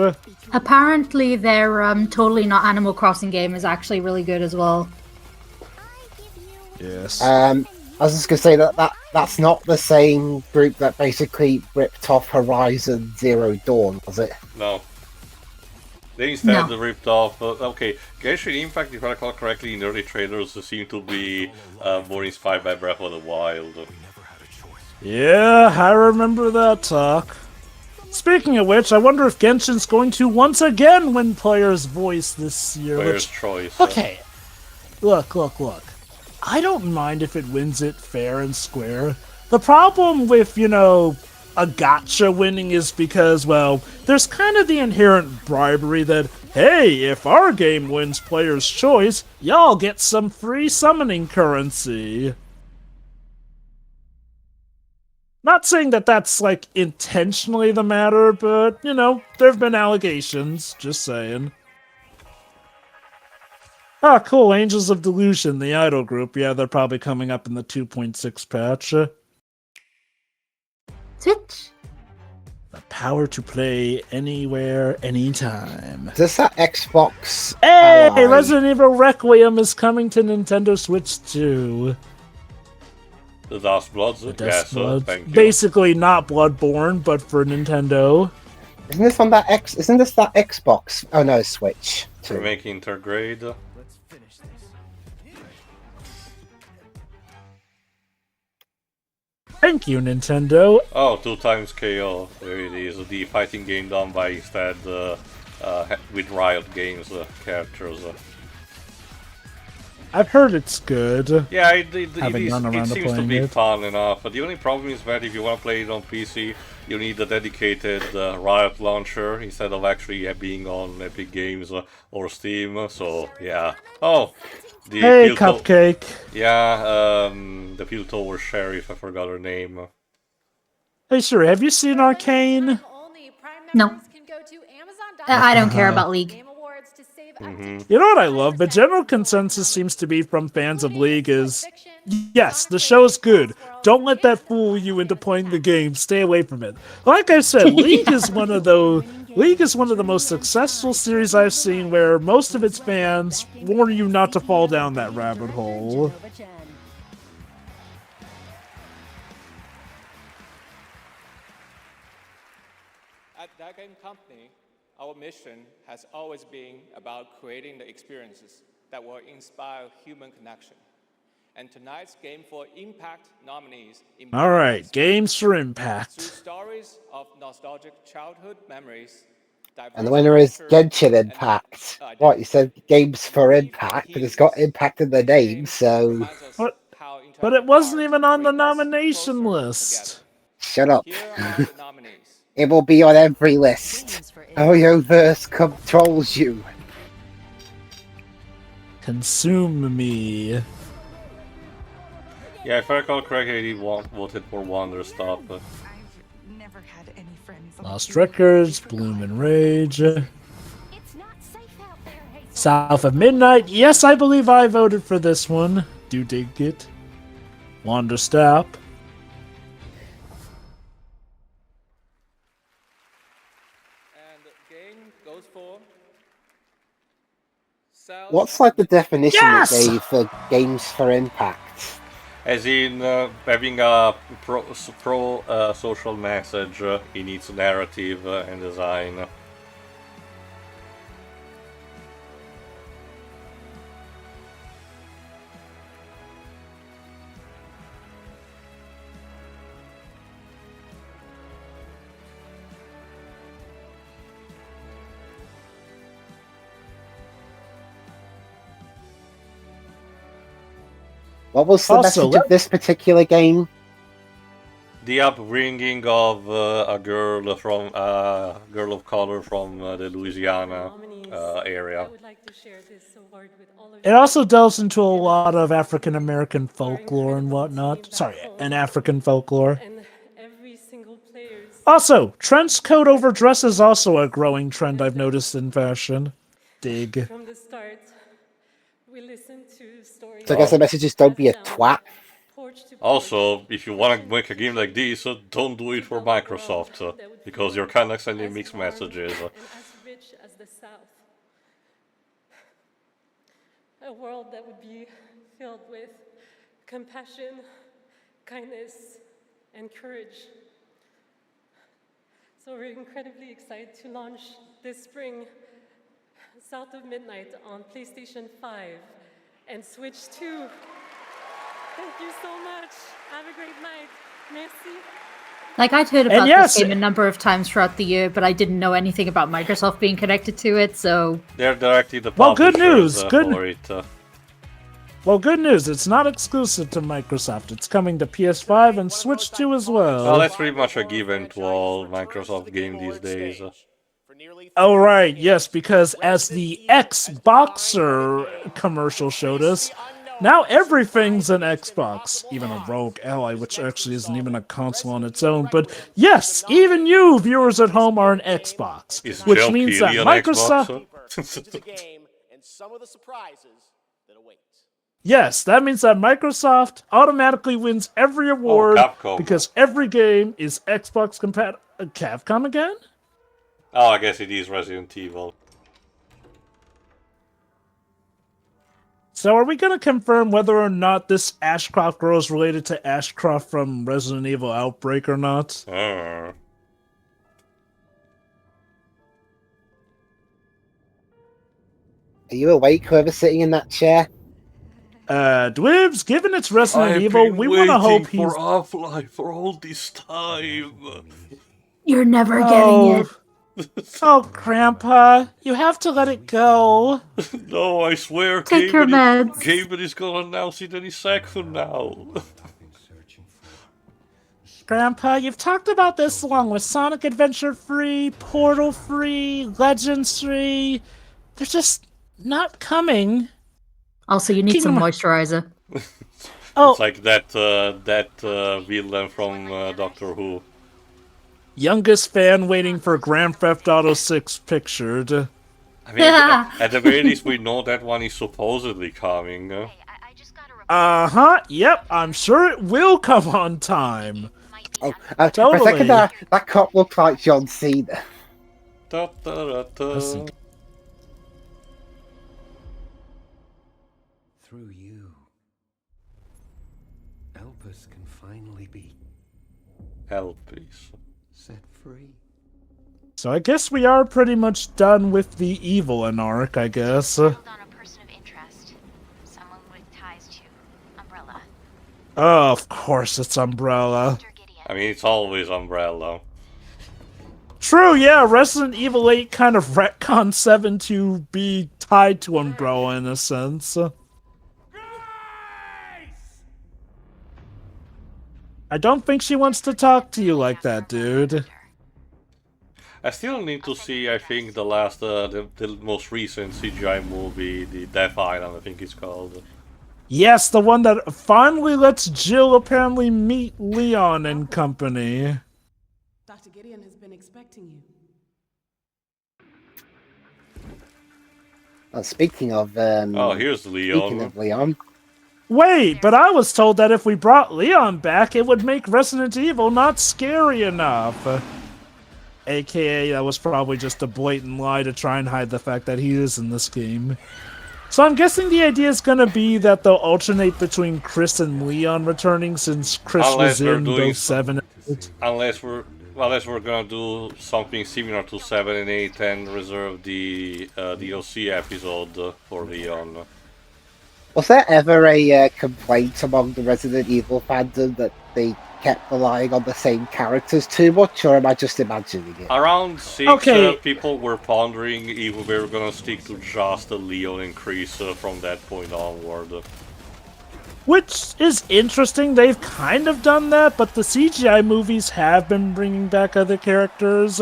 Speaker 4: Apparently their Totally Not Animal Crossing game is actually really good as well.
Speaker 1: Yes.
Speaker 3: I was just gonna say that's not the same group that basically ripped off Horizon Zero Dawn, was it?
Speaker 2: No. They instead ripped off. Okay, Genshin Impact, if I recall correctly, in early trailers seem to be more inspired by Breath of the Wild.
Speaker 1: Yeah, I remember that talk. Speaking of which, I wonder if Genshin's going to once again win Player's Voice this year.
Speaker 2: Player's Choice.
Speaker 1: Okay, look. I don't mind if it wins it fair and square. The problem with, a gacha winning is because, well, there's kind of the inherent bribery that, hey, if our game wins Player's Choice, y'all get some free summoning currency. Not saying that that's, like, intentionally the matter, but, there have been allegations, just saying. Ah, cool, Angels of Delusion, the idol group. Yeah, they're probably coming up in the 2.6 patch.
Speaker 4: Switch.
Speaker 1: The power to play anywhere, anytime.
Speaker 3: Does that Xbox...
Speaker 1: Hey, Resident Evil Requiem is coming to Nintendo Switch 2.
Speaker 2: The Dust Bloods? Yes, thank you.
Speaker 1: Basically not Bloodborne, but for Nintendo.
Speaker 3: Isn't this that Xbox? Oh no, Switch.
Speaker 2: We're making intergrade.
Speaker 1: Thank you, Nintendo.
Speaker 2: Oh, 2x KO. There it is. The fighting game done by instead with Riot Games characters.
Speaker 1: I've heard it's good.
Speaker 2: Yeah, it seems to be
Speaker 1: it.
Speaker 2: fun enough. But the only problem is that if you want to play it on PC, you need a dedicated Riot launcher instead of actually being on Epic Games or Steam. So yeah. Oh, the
Speaker 1: hey, Cupcake.
Speaker 2: Yeah, the Piltover Sheriff. I forgot her name.
Speaker 1: Hey, Siri, have you seen Arcane?
Speaker 4: No. I don't care about League.
Speaker 1: You know what I love? The general consensus seems to be from fans of League is, yes, the show's good. Don't let that fool you into playing the game. Stay away from it. Like I said, League is one of the most successful series I've seen where most of its fans warn you not to fall down that rabbit hole.
Speaker 5: At that game company, our mission has always been about creating the experiences that will inspire human connection. And tonight's Game for Impact nominees...
Speaker 1: Alright, Games for Impact.
Speaker 5: Through stories of nostalgic childhood memories
Speaker 3: And the winner is Genshin Impact. What, you said games for Impact, but it's got Impact in the name, so...
Speaker 1: But it wasn't even on the nomination list.
Speaker 3: Shut up. It will be on every list. Oyoverse controls you.
Speaker 1: Consume me.
Speaker 2: Yeah, if I recall correctly, he voted for Wonderstop.
Speaker 1: Lost Records, Bloom and Rage. South of Midnight. Yes, I believe I voted for this one. Do dig it. Wonderstop.
Speaker 3: What's like the definition that they for games for Impact?
Speaker 2: As in having a pro social message in its narrative and design.
Speaker 3: What was the message of this particular game?
Speaker 2: The upbringing of a girl of color from the Louisiana area.
Speaker 1: It also delves into a lot of African American folklore and whatnot. Sorry, an African folklore. Also, trench coat over dress is also a growing trend I've noticed in fashion. Dig.
Speaker 11: From the start, we listened to stories.
Speaker 3: So I guess the message is don't be a twat.
Speaker 2: Also, if you want to make a game like this, don't do it for Microsoft, because you're kind of sending mixed messages.
Speaker 11: And as rich as the South. A world that would be filled with compassion, kindness, and courage. So we're incredibly excited to launch this spring South of Midnight on PlayStation 5 and Switch 2. Thank you so much. Have a great night. Merci.
Speaker 4: Like, I'd heard about this game a number of times throughout the year, but I didn't know anything about Microsoft being connected to it, so...
Speaker 2: They're directly the
Speaker 1: good news.
Speaker 2: for it.
Speaker 1: Well, good news. It's not exclusive to Microsoft. It's coming to PS5 and Switch 2 as well.
Speaker 2: Well, that's pretty much a given to all Microsoft games these days.
Speaker 1: Oh, right. Yes, because as the Xboxer commercial showed us, now everything's an Xbox, even a Rogue Ally, which actually isn't even a console on its own. But yes, even you, viewers at home, are an Xbox, which means that Microsoft... Yes, that means that Microsoft automatically wins every award because every game is Xbox compatible. Capcom again?
Speaker 2: Oh, I guess it is Resident Evil.
Speaker 1: So are we going to confirm whether or not this Ashcroft girl is related to Ashcroft from Resident Evil Outbreak or not?
Speaker 3: Are you awake, whoever's sitting in that chair?
Speaker 1: Dwibs, given it's Resident Evil, we want to hope he's...
Speaker 2: for Half-Life for all this time.
Speaker 4: You're never getting it.
Speaker 1: Oh, Grandpa, you have to let it go.
Speaker 2: No, I swear.
Speaker 4: Take your meds.
Speaker 2: Gaben is gonna announce it any second now.
Speaker 1: Grandpa, you've talked about this long with Sonic Adventure free, Portal free, Legends free. They're just not coming.
Speaker 4: Also, you need some moisturizer.
Speaker 2: It's like that villain from Doctor Who.
Speaker 1: Youngest fan waiting for Grand Theft Auto 6 pictured.
Speaker 2: I mean, at the very least, we know that one is supposedly coming.
Speaker 1: Uh-huh, yep, I'm sure it will come on time.
Speaker 3: Oh,
Speaker 1: totally.
Speaker 3: For a second, that cop looked like John Cena.
Speaker 2: Da, da, da, da.
Speaker 9: Through you, Elpis can finally be
Speaker 2: Elpis
Speaker 9: set free.
Speaker 1: So I guess we are pretty much done with the evil in Ark, I guess.
Speaker 22: On a person of interest, someone with ties to Umbrella.
Speaker 1: Oh, of course it's Umbrella.
Speaker 2: I mean, it's always Umbrella.
Speaker 1: True, yeah, Resident Evil 8 kind of retconned 7 to be tied to Umbrella in a sense. I don't think she wants to talk to you like that, dude.
Speaker 2: I still need to see, I think, the most recent CGI movie, the Death Island, I think it's called.
Speaker 1: Yes, the one that finally lets Jill apparently meet Leon and company.
Speaker 6: Dr. Gideon has been expecting you.
Speaker 3: Speaking of
Speaker 2: here's Leon.
Speaker 3: Speaking of Leon.
Speaker 1: Wait, but I was told that if we brought Leon back, it would make Resident Evil not scary enough. AKA, that was probably just a blatant lie to try and hide the fact that he is in this game. So I'm guessing the idea is going to be that they'll alternate between Chris and Leon returning since Chris was in both 7 and 8.
Speaker 2: Unless we're gonna do something similar to 7 and 8 and reserve the DLC episode for Leon.
Speaker 3: Was there ever a complaint among the Resident Evil fandom that they kept relying on the same characters too much, or am I just imagining it?
Speaker 2: Around 6, people were pondering if we were gonna stick to just Leon and Chris from that point onward.
Speaker 1: Which is interesting, they've kind of done that, but the CGI movies have been bringing back other characters.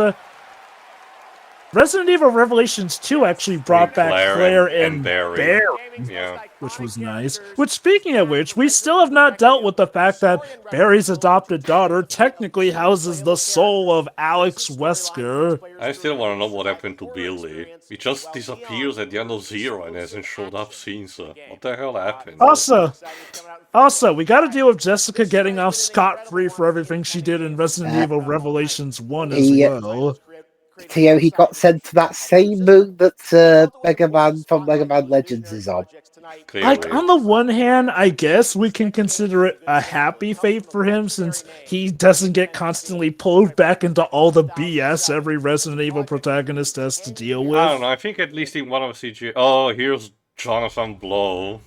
Speaker 1: Resident Evil Revelations 2 actually brought back Claire and Barry.
Speaker 2: Yeah.
Speaker 1: Which was nice. Which, speaking of which, we still have not dealt with the fact that Barry's adopted daughter technically houses the soul of Alex Wesker.
Speaker 2: I still want to know what happened to Billy. He just disappears at the end of 0 and hasn't showed up since. What the hell happened?
Speaker 1: Also, we gotta deal with Jessica getting off scot-free for everything she did in Resident Evil Revelations 1 as well.
Speaker 3: Theo, he got sent to that same moon that Mega Man from Mega Man Legends is on.
Speaker 1: Like, on the one hand, I guess we can consider it a happy fate for him since he doesn't get constantly pulled back into all the BS every Resident Evil protagonist has to deal with.
Speaker 2: I don't know, I think at least in one of the CG... Oh, here's Jonathan Blow.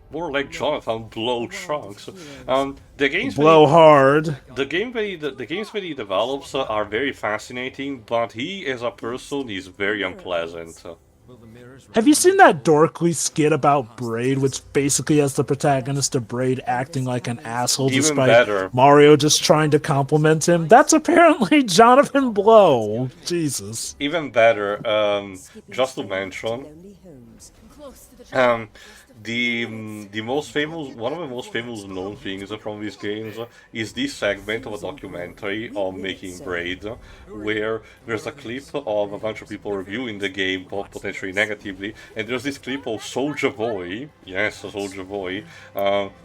Speaker 2: More like Jonathan Blow Trunks. The games
Speaker 1: Blow hard.
Speaker 2: The games that he develops are very fascinating, but he as a person is very unpleasant.
Speaker 1: Have you seen that dorkly skit about Braid, which basically has the protagonist of Braid acting like an asshole despite Mario just trying to compliment him? That's apparently Jonathan Blow. Jesus.
Speaker 2: Even better, just to mention, one of the most famous known things from these games is this segment of a documentary on making Braid, where there's a clip of a bunch of people reviewing the game, potentially negatively, and there's this clip of Soulja Boy, yes, Soulja Boy,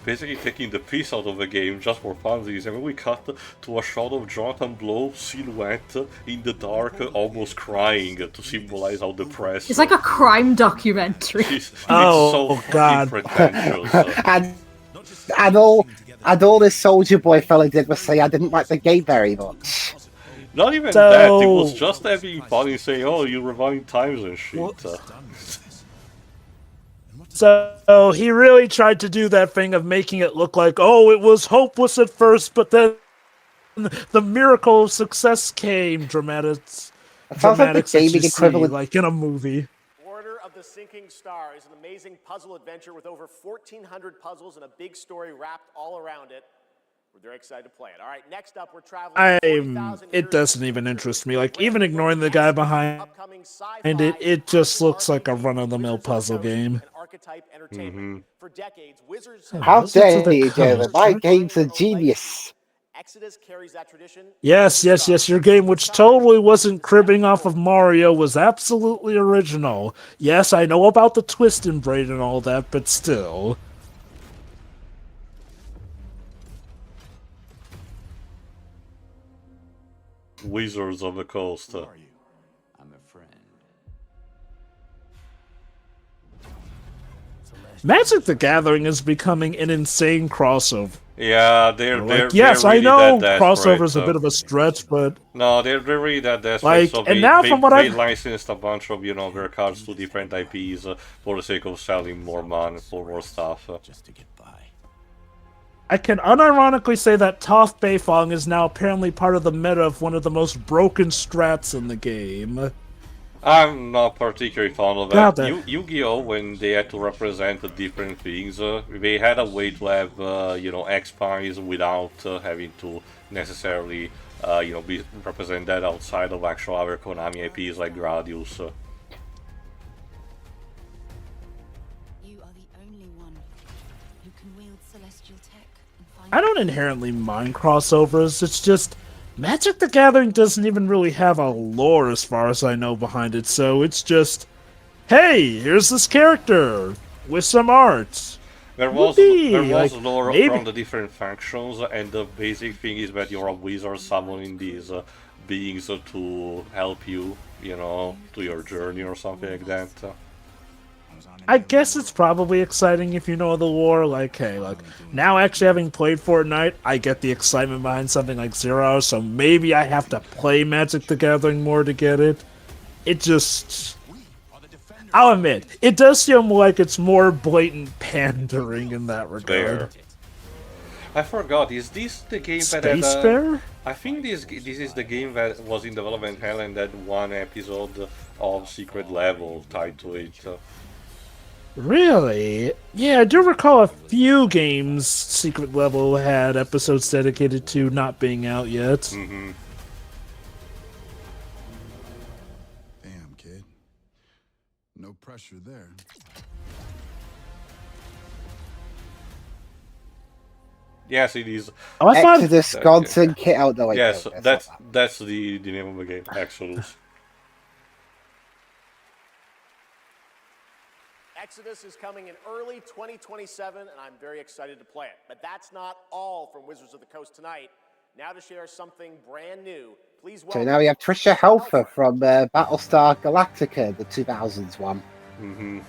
Speaker 2: basically taking the piss out of the game just for funsies, and then we cut to a shot of Jonathan Blow silhouette in the dark, almost crying to symbolize how depressed.
Speaker 4: It's like a crime documentary.
Speaker 2: It's so
Speaker 1: God.
Speaker 3: and all this Soldier Boy fella did was say I didn't like the game very much.
Speaker 2: Not even that, it was just having fun and saying, oh, you rewind times and shit.
Speaker 1: So he really tried to do that thing of making it look like, oh, it was hopeless at first, but then the miracle of success came. Dramatic equivalent, like in a movie.
Speaker 13: The Sinking Star is an amazing puzzle adventure with over 1,400 puzzles and a big story wrapped all around it. We're very excited to play it. All right, next up, we're traveling.
Speaker 1: It doesn't even interest me. Like, even ignoring the guy behind it, it just looks like a run-of-the-mill puzzle game.
Speaker 13: For decades, Wizards.
Speaker 3: How dare you, Jeremy? My game's a genius.
Speaker 13: Exodus carries that tradition.
Speaker 1: Yes, your game, which totally wasn't cribbing off of Mario, was absolutely original. Yes, I know about the twist in Braid and all that, but still.
Speaker 2: Wizards of the Coast.
Speaker 9: I'm a friend.
Speaker 1: Magic the Gathering is becoming an insane crossover.
Speaker 2: Yeah, they're
Speaker 1: yes,
Speaker 2: really
Speaker 1: I know
Speaker 2: that
Speaker 1: crossover's a bit of a stretch, but
Speaker 2: no, they're really that desperate.
Speaker 1: Like,
Speaker 2: so
Speaker 1: and now from what
Speaker 2: they
Speaker 1: I've
Speaker 2: licensed a bunch of their cards to different IPs for the sake of selling more money for more stuff.
Speaker 1: I can unironically say that Toph Beifong is now apparently part of the meta of one of the most broken strats in the game.
Speaker 2: I'm not particularly fond of
Speaker 1: God,
Speaker 2: that. Yu-Gi-Oh! When they had to represent the different things, they had a way to have, X-Pies without having to necessarily, be represented outside of actual other Konami IPs like Gradius.
Speaker 1: I don't inherently mind crossovers, it's just Magic the Gathering doesn't even really have a lore as far as I know behind it, so it's just, hey, here's this character with some art.
Speaker 2: There was
Speaker 1: like,
Speaker 2: lore
Speaker 1: maybe.
Speaker 2: from the different factions, and the basic thing is that you're a wizard summoning these beings to help you, to your journey or something like that.
Speaker 1: I guess it's probably exciting if you know the lore, like, hey, like, now actually having played Fortnite, I get the excitement behind something like Zero, so maybe I have to play Magic the Gathering more to get it. It just... I'll admit, it does seem like it's more blatant pandering in that regard.
Speaker 2: I forgot, is this the game that
Speaker 1: Space
Speaker 2: had...
Speaker 1: Bear?
Speaker 2: I think this is the game that was in development hell and had one episode of Secret Level tied to it.
Speaker 1: Really? Yeah, I do recall a few games Secret Level had episodes dedicated to not being out yet.
Speaker 2: Mm-hmm.
Speaker 18: Damn, kid. No pressure there.
Speaker 2: Yes, it is.
Speaker 3: Exodus, Gods and Kit out the way.
Speaker 2: Yes, that's the name of the game, Exodus.
Speaker 13: Exodus is coming in early 2027, and I'm very excited to play it. But that's not all from Wizards of the Coast tonight. Now to share something brand new, please welcome...
Speaker 3: So now we have Trisha Helfer from Battlestar Galactica, the 2000s one.
Speaker 2: Mm-hmm.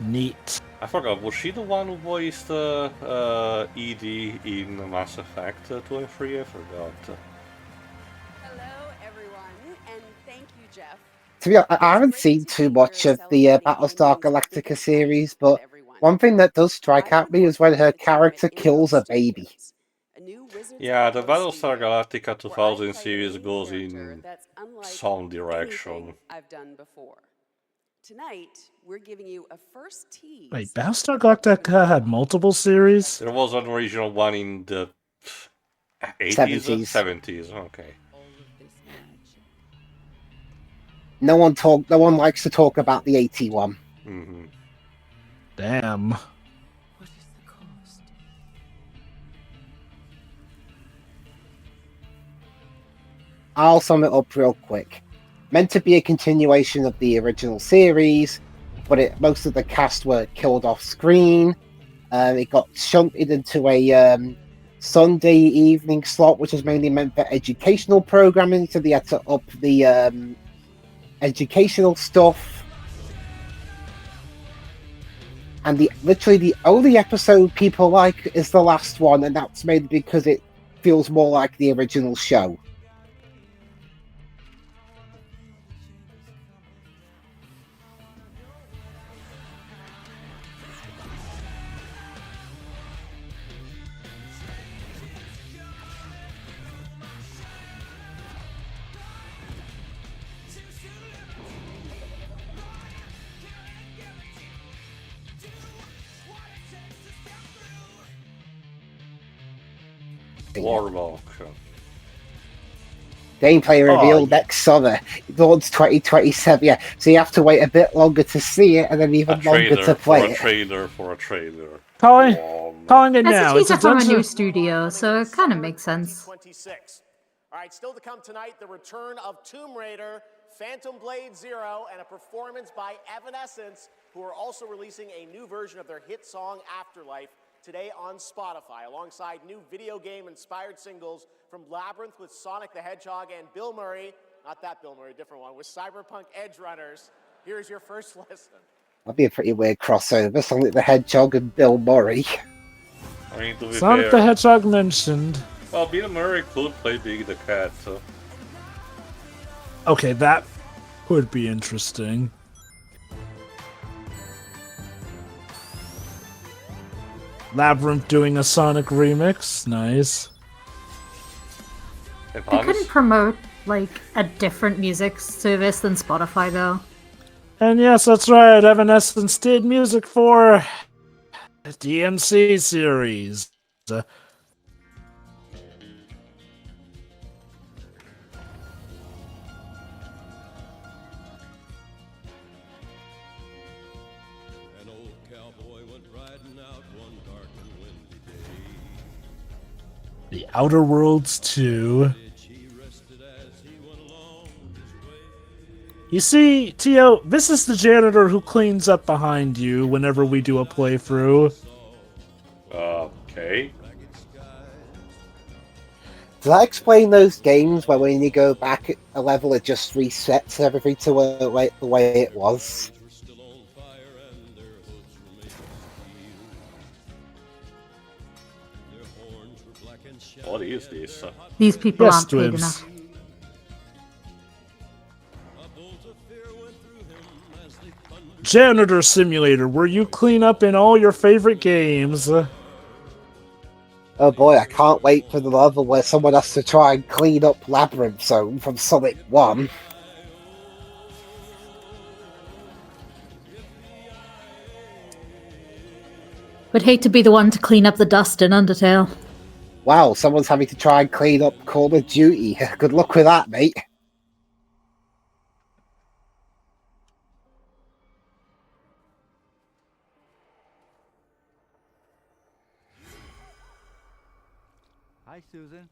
Speaker 1: Neat.
Speaker 2: I forgot, was she the one who voiced ED in Mass Effect 2 and 3? I forgot.
Speaker 10: Hello, everyone, and thank you, Geoff.
Speaker 3: To be honest, I haven't seen too much of the Battlestar Galactica series, but one thing that does strike at me is when her character kills a baby.
Speaker 2: Yeah, the Battlestar Galactica 2000 series goes in some direction.
Speaker 10: I've done before. Tonight, we're giving you a first tease.
Speaker 1: Wait, Battlestar Galactica had multiple series?
Speaker 2: There was an original one in the 80s? 70s, okay.
Speaker 3: No one likes to talk about the 81.
Speaker 2: Mm-hmm.
Speaker 1: Damn.
Speaker 3: I'll sum it up real quick. Meant to be a continuation of the original series, but most of the cast were killed off screen. It got shunted into a Sunday evening slot, which was mainly meant for educational programming, so they had to up the educational stuff. And literally the only episode people like is the last one, and that's mainly because it feels more like the original show.
Speaker 2: Warlock.
Speaker 3: Gameplay revealed next summer. Launch 2027. Yeah, so you have to wait a bit longer to see it, and then even longer to play it.
Speaker 2: For a trailer.
Speaker 1: Calling it now.
Speaker 4: It's a teaser from a new studio, so it kind of makes sense.
Speaker 13: All right, still to come tonight, the return of Tomb Raider, Phantom Blade Zero, and a performance by Evanescence, who are also releasing a new version of their hit song Afterlife today on Spotify, alongside new video game-inspired singles from Labyrinth with Sonic the Hedgehog and Bill Murray, not that Bill Murray, different one, with Cyberpunk Edge Runners. Here's your first listen.
Speaker 3: That'd be a pretty weird crossover, Sonic the Hedgehog and Bill Murray.
Speaker 2: I mean, to be
Speaker 1: Sonic
Speaker 2: fair,
Speaker 1: the Hedgehog mentioned.
Speaker 2: Well, Bill Murray could play Big the Cat, so...
Speaker 1: Okay, that would be interesting. Labyrinth doing a Sonic remix. Nice.
Speaker 4: They couldn't promote like a different music service than Spotify though.
Speaker 1: And yes, that's right. Evanescence did music for DMC series. The Outer Worlds 2. You see, Tio, this is the janitor who cleans up behind you whenever we do a playthrough.
Speaker 2: Okay.
Speaker 3: Does that explain those games where when you go back a level it just resets everything to the way it was?
Speaker 2: What is this?
Speaker 4: These people aren't paid enough.
Speaker 1: Janitor Simulator, where you clean up in all your favorite games.
Speaker 3: Oh boy, I can't wait for the level where someone has to try and clean up Labyrinth Zone from Sonic 1.
Speaker 4: Would hate to be the one to clean up the dust in Undertale.
Speaker 3: Wow, someone's having to try and clean up Call of Duty. Good luck with that, mate.
Speaker 7: Hi, Susan.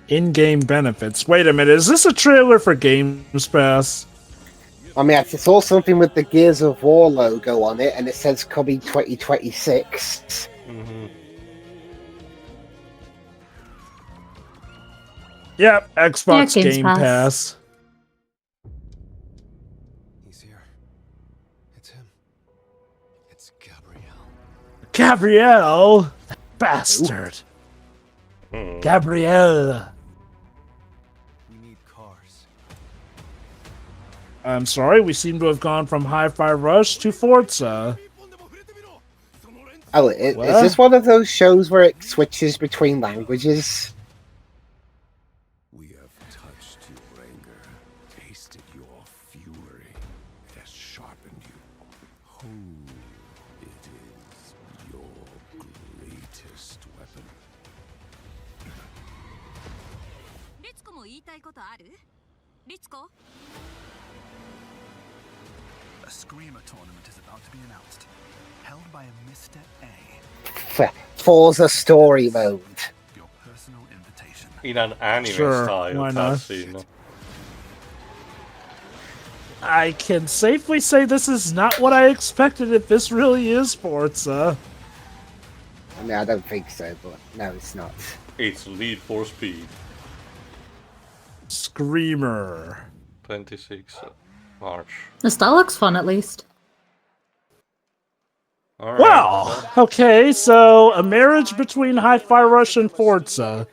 Speaker 1: In-game benefits. Wait a minute, is this a trailer for Games Pass?
Speaker 3: I mean, I saw something with the Gears of War logo on it, and it says coming 2026.
Speaker 2: Mm-hmm.
Speaker 1: Yep, Xbox
Speaker 4: Yeah, Games
Speaker 1: Game
Speaker 4: Pass.
Speaker 1: Pass.
Speaker 20: He's here. It's him. It's Gabrielle.
Speaker 1: Gabrielle? Bastard.
Speaker 2: Hmm.
Speaker 1: Gabrielle.
Speaker 20: We need cars.
Speaker 1: I'm sorry, we seem to have gone from Hi-Fi Rush to Forza.
Speaker 3: Oh, is
Speaker 1: What?
Speaker 3: this one of those shows where it switches between languages?
Speaker 20: We have touched your anger, tasted your fury. It has sharpened you. Who it is your greatest weapon.
Speaker 7: A Screamer tournament is about to be announced, held by a Mr. A.
Speaker 3: Forza Story Mode.
Speaker 7: Your personal invitation.
Speaker 2: In an anime
Speaker 1: Sure,
Speaker 2: style
Speaker 1: why not?
Speaker 2: cutscene.
Speaker 1: I can safely say this is not what I expected if this really is Forza.
Speaker 3: I mean, I don't think so, but no, it's not.
Speaker 2: It's Need for Speed.
Speaker 1: Screamer.
Speaker 2: 26 March.
Speaker 4: The style looks fun at least.
Speaker 2: All right.
Speaker 1: Well, okay, so a marriage between Hi-Fi Rush and Forza.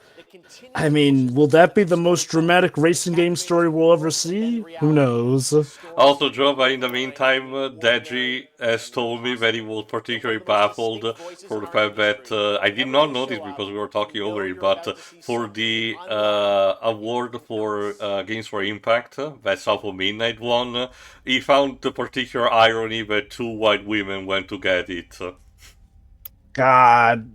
Speaker 1: I mean, will that be the most dramatic racing game story we'll ever see? Who knows?
Speaker 2: Also, Geoff, in the meantime, Deji has told me that he was particularly baffled for the fact that I did not notice because we were talking over it, but for the award for Games for Impact, that South of Midnight won, he found the particular irony that two white women went to get it.
Speaker 1: God.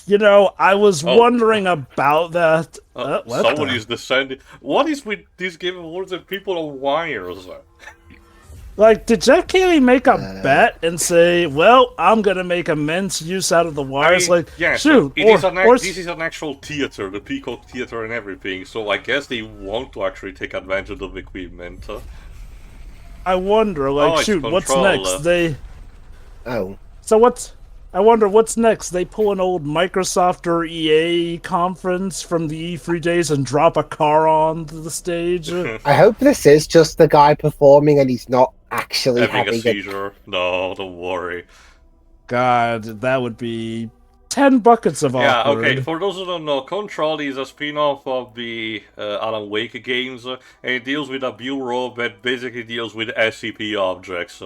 Speaker 1: You know, I was wondering about that. What
Speaker 2: Someone
Speaker 1: the-
Speaker 2: is descending. What is with these Game Awards and people on wires?
Speaker 1: Like, did Jeff Keighley make a bet and say, well, I'm going to make immense use out of the wires? Like,
Speaker 2: yes,
Speaker 1: shoot.
Speaker 2: this is an actual theater, the Peacock Theater and everything, so I guess they want to actually take advantage of the equipment.
Speaker 1: I wonder, like,
Speaker 2: it's
Speaker 1: shoot, what's
Speaker 2: control,
Speaker 1: next?
Speaker 3: Oh.
Speaker 1: So I wonder what's next. They pull an old Microsoft or EA conference from the E3 days and drop a car onto the stage.
Speaker 3: I hope this is just the guy performing and he's not actually
Speaker 2: Having a
Speaker 3: having
Speaker 2: seizure. No, don't worry.
Speaker 1: God, that would be 10 buckets of
Speaker 2: Yeah,
Speaker 1: awkward.
Speaker 2: okay, for those who don't know, Control is a spin-off of the Alan Wake games, and it deals with a bureau that basically deals with SCP objects.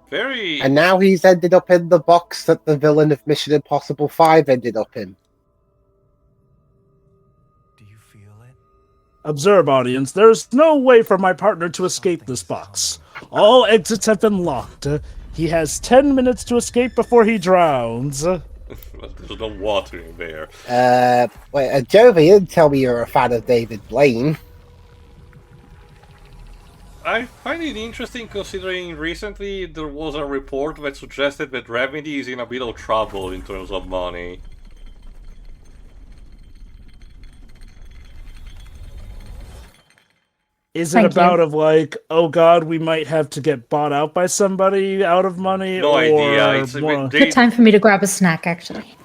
Speaker 2: Very...
Speaker 3: And now he's ended up in the box that the villain of Mission Impossible 5 ended up in.
Speaker 1: Observe, audience, there's no way for my partner to escape this box. All exits have been locked. He has 10 minutes to escape before he drowns.
Speaker 2: There's no water in there.
Speaker 3: Wait, Geoff, you didn't tell me you're a fan of David Blaine.
Speaker 2: I find it interesting considering recently there was a report that suggested that Remedy is in a bit of trouble in terms of money.
Speaker 1: Is it about of like, oh god, we might have to get bought out by somebody out of money?
Speaker 2: No idea. It's
Speaker 4: Good time for me to grab a snack, actually.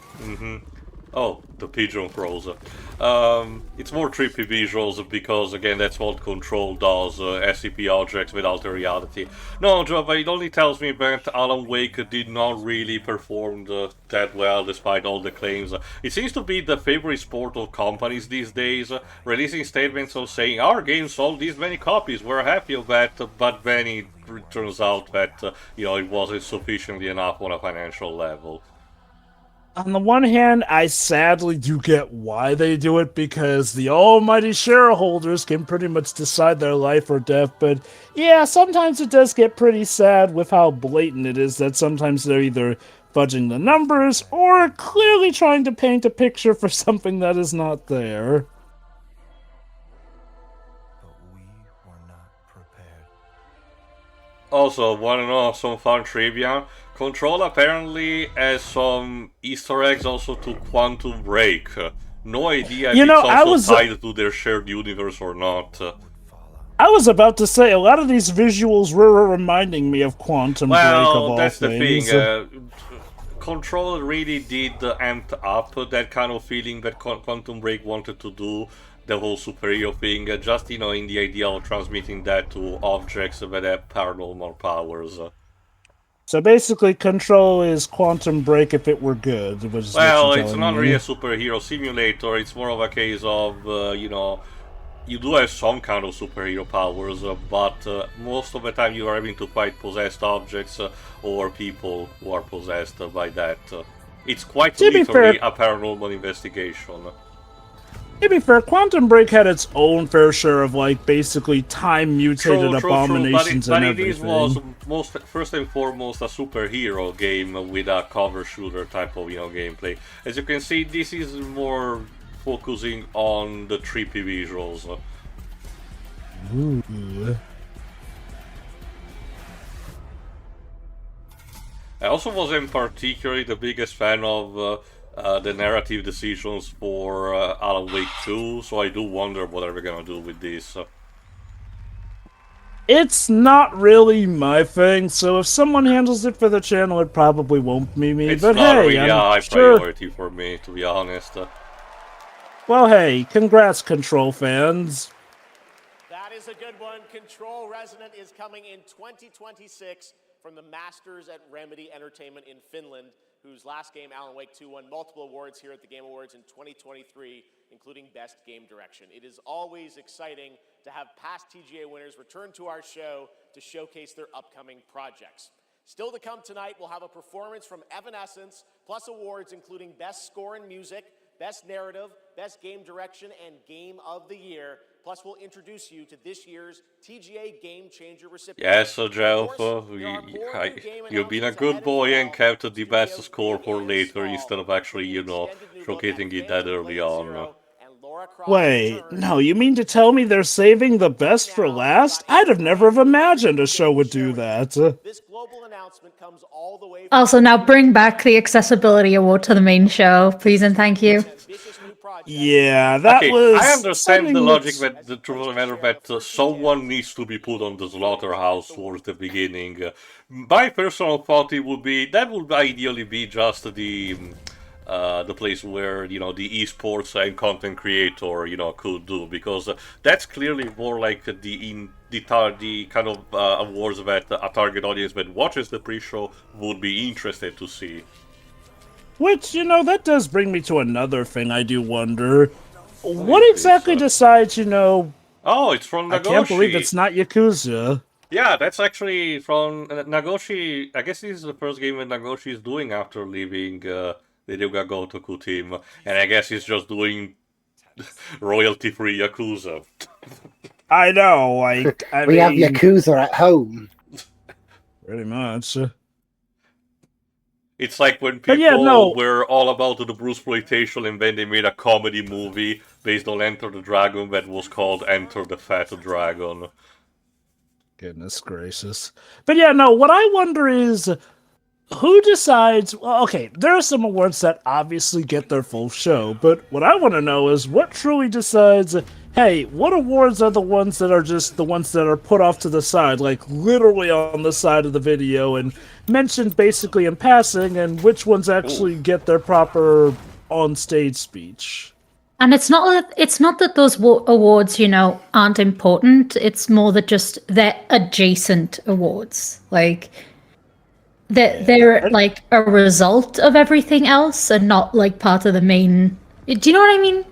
Speaker 2: Oh, the pigeon throws. It's more trippy visuals because, again, that's what Control does, SCP objects with alter reality. No, Geoff, it only tells me that Alan Wake did not really perform that well despite all the claims. It seems to be the favorite sport of companies these days, releasing statements of saying, our game sold these many copies, we're happy of that, but then it turns out that, it wasn't sufficiently enough on a financial level.
Speaker 1: On the one hand, I sadly do get why they do it, because the almighty shareholders can pretty much decide their life or death, but yeah, sometimes it does get pretty sad with how blatant it is that sometimes they're either fudging the numbers or clearly trying to paint a picture for something that is not there.
Speaker 2: Also, wanna know some fun trivia? Control apparently has some Easter eggs also to Quantum Break. No idea if it's also tied to their shared universe or not.
Speaker 1: I was about to say, a lot of these visuals were reminding me of Quantum Break of all things. Well, that's the
Speaker 2: thing. Control really did amp up that kind of feeling that Quantum Break wanted to do. The whole superhero thing, just, in the idea of transmitting that to objects that have paranormal powers.
Speaker 1: So basically, Control is Quantum Break if it were good.
Speaker 2: Well, it's not really a superhero simulator, it's more of a case of, you do have some kind of superhero powers, but most of the time you are having to fight possessed objects or people who are possessed by that. It's quite literally a paranormal investigation.
Speaker 1: To be fair, Quantum Break had its own fair share of, basically time-mutated abominations and everything.
Speaker 2: But it was first and foremost a superhero game with a cover shooter type of, gameplay. As you can see, this is more focusing on the trippy visuals.
Speaker 1: Ooh.
Speaker 2: I also wasn't particularly the biggest fan of the narrative decisions for Alan Wake 2, so I do wonder what are we gonna do with this.
Speaker 1: It's not really my thing, so if someone handles it for the channel, it probably won't be me.
Speaker 2: It's
Speaker 1: but
Speaker 2: not
Speaker 1: hey,
Speaker 2: really a high priority for me, to be honest.
Speaker 1: Well, hey, congrats, Control fans.
Speaker 13: That is a good one. Control Resonant is coming in 2026 from the Masters at Remedy Entertainment in Finland, whose last game, Alan Wake 2, won multiple awards here at the Game Awards in 2023, including Best Game Direction. It is always exciting to have past TGA winners return to our show to showcase their upcoming projects. Still to come tonight, we'll have a performance from Evanescence, plus awards including Best Score in Music, Best Narrative, Best Game Direction, and Game of the Year. Plus, we'll introduce you to this year's TGA Game Changer recipient.
Speaker 2: Yes, so Geoff, you've been a good boy and kept the best score for later instead of actually, showcasing it that early on.
Speaker 1: Wait, no, you mean to tell me they're saving the best for last? I'd have never have imagined a show would do that.
Speaker 13: This global announcement comes all the way
Speaker 4: Also, now bring back the accessibility award to the main show, please and thank you.
Speaker 1: Yeah, that was...
Speaker 2: I understand the logic that the truth of the matter that someone needs to be put on the slaughterhouse towards the beginning. My personal thought that would ideally be just the place where, the esports and content creator, could do, because that's clearly more like the kind of awards that a target audience that watches the pre-show would be interested to see.
Speaker 1: Which, that does bring me to another thing I do wonder. What exactly decides,
Speaker 2: Oh, it's from Nagoshi.
Speaker 1: I can't believe it's not Yakuza.
Speaker 2: Yeah, that's actually from Nagoshi. I guess this is the first game that Nagoshi is doing after leaving the Ryuga Gotoku team. And I guess he's just doing royalty-free Yakuza.
Speaker 1: I know,
Speaker 3: we have Yakuza at home.
Speaker 1: Pretty much.
Speaker 2: It's like when people were all about the Bruceploitation and then they made a comedy movie based on Enter the Dragon that was called Enter the Fat Dragon.
Speaker 1: Goodness gracious. But yeah, no, what I wonder is, who decides... Well, okay, there are some awards that obviously get their full show, but what I want to know is what truly decides, hey, what awards are the ones that are just the ones that are put off to the side, like literally on the side of the video and mentioned basically in passing, and which ones actually get their proper on-stage speech?
Speaker 4: And it's not that those awards, aren't important. It's more that just they're adjacent awards. Like they're like a result of everything else and not like part of the main. Do you know what I mean?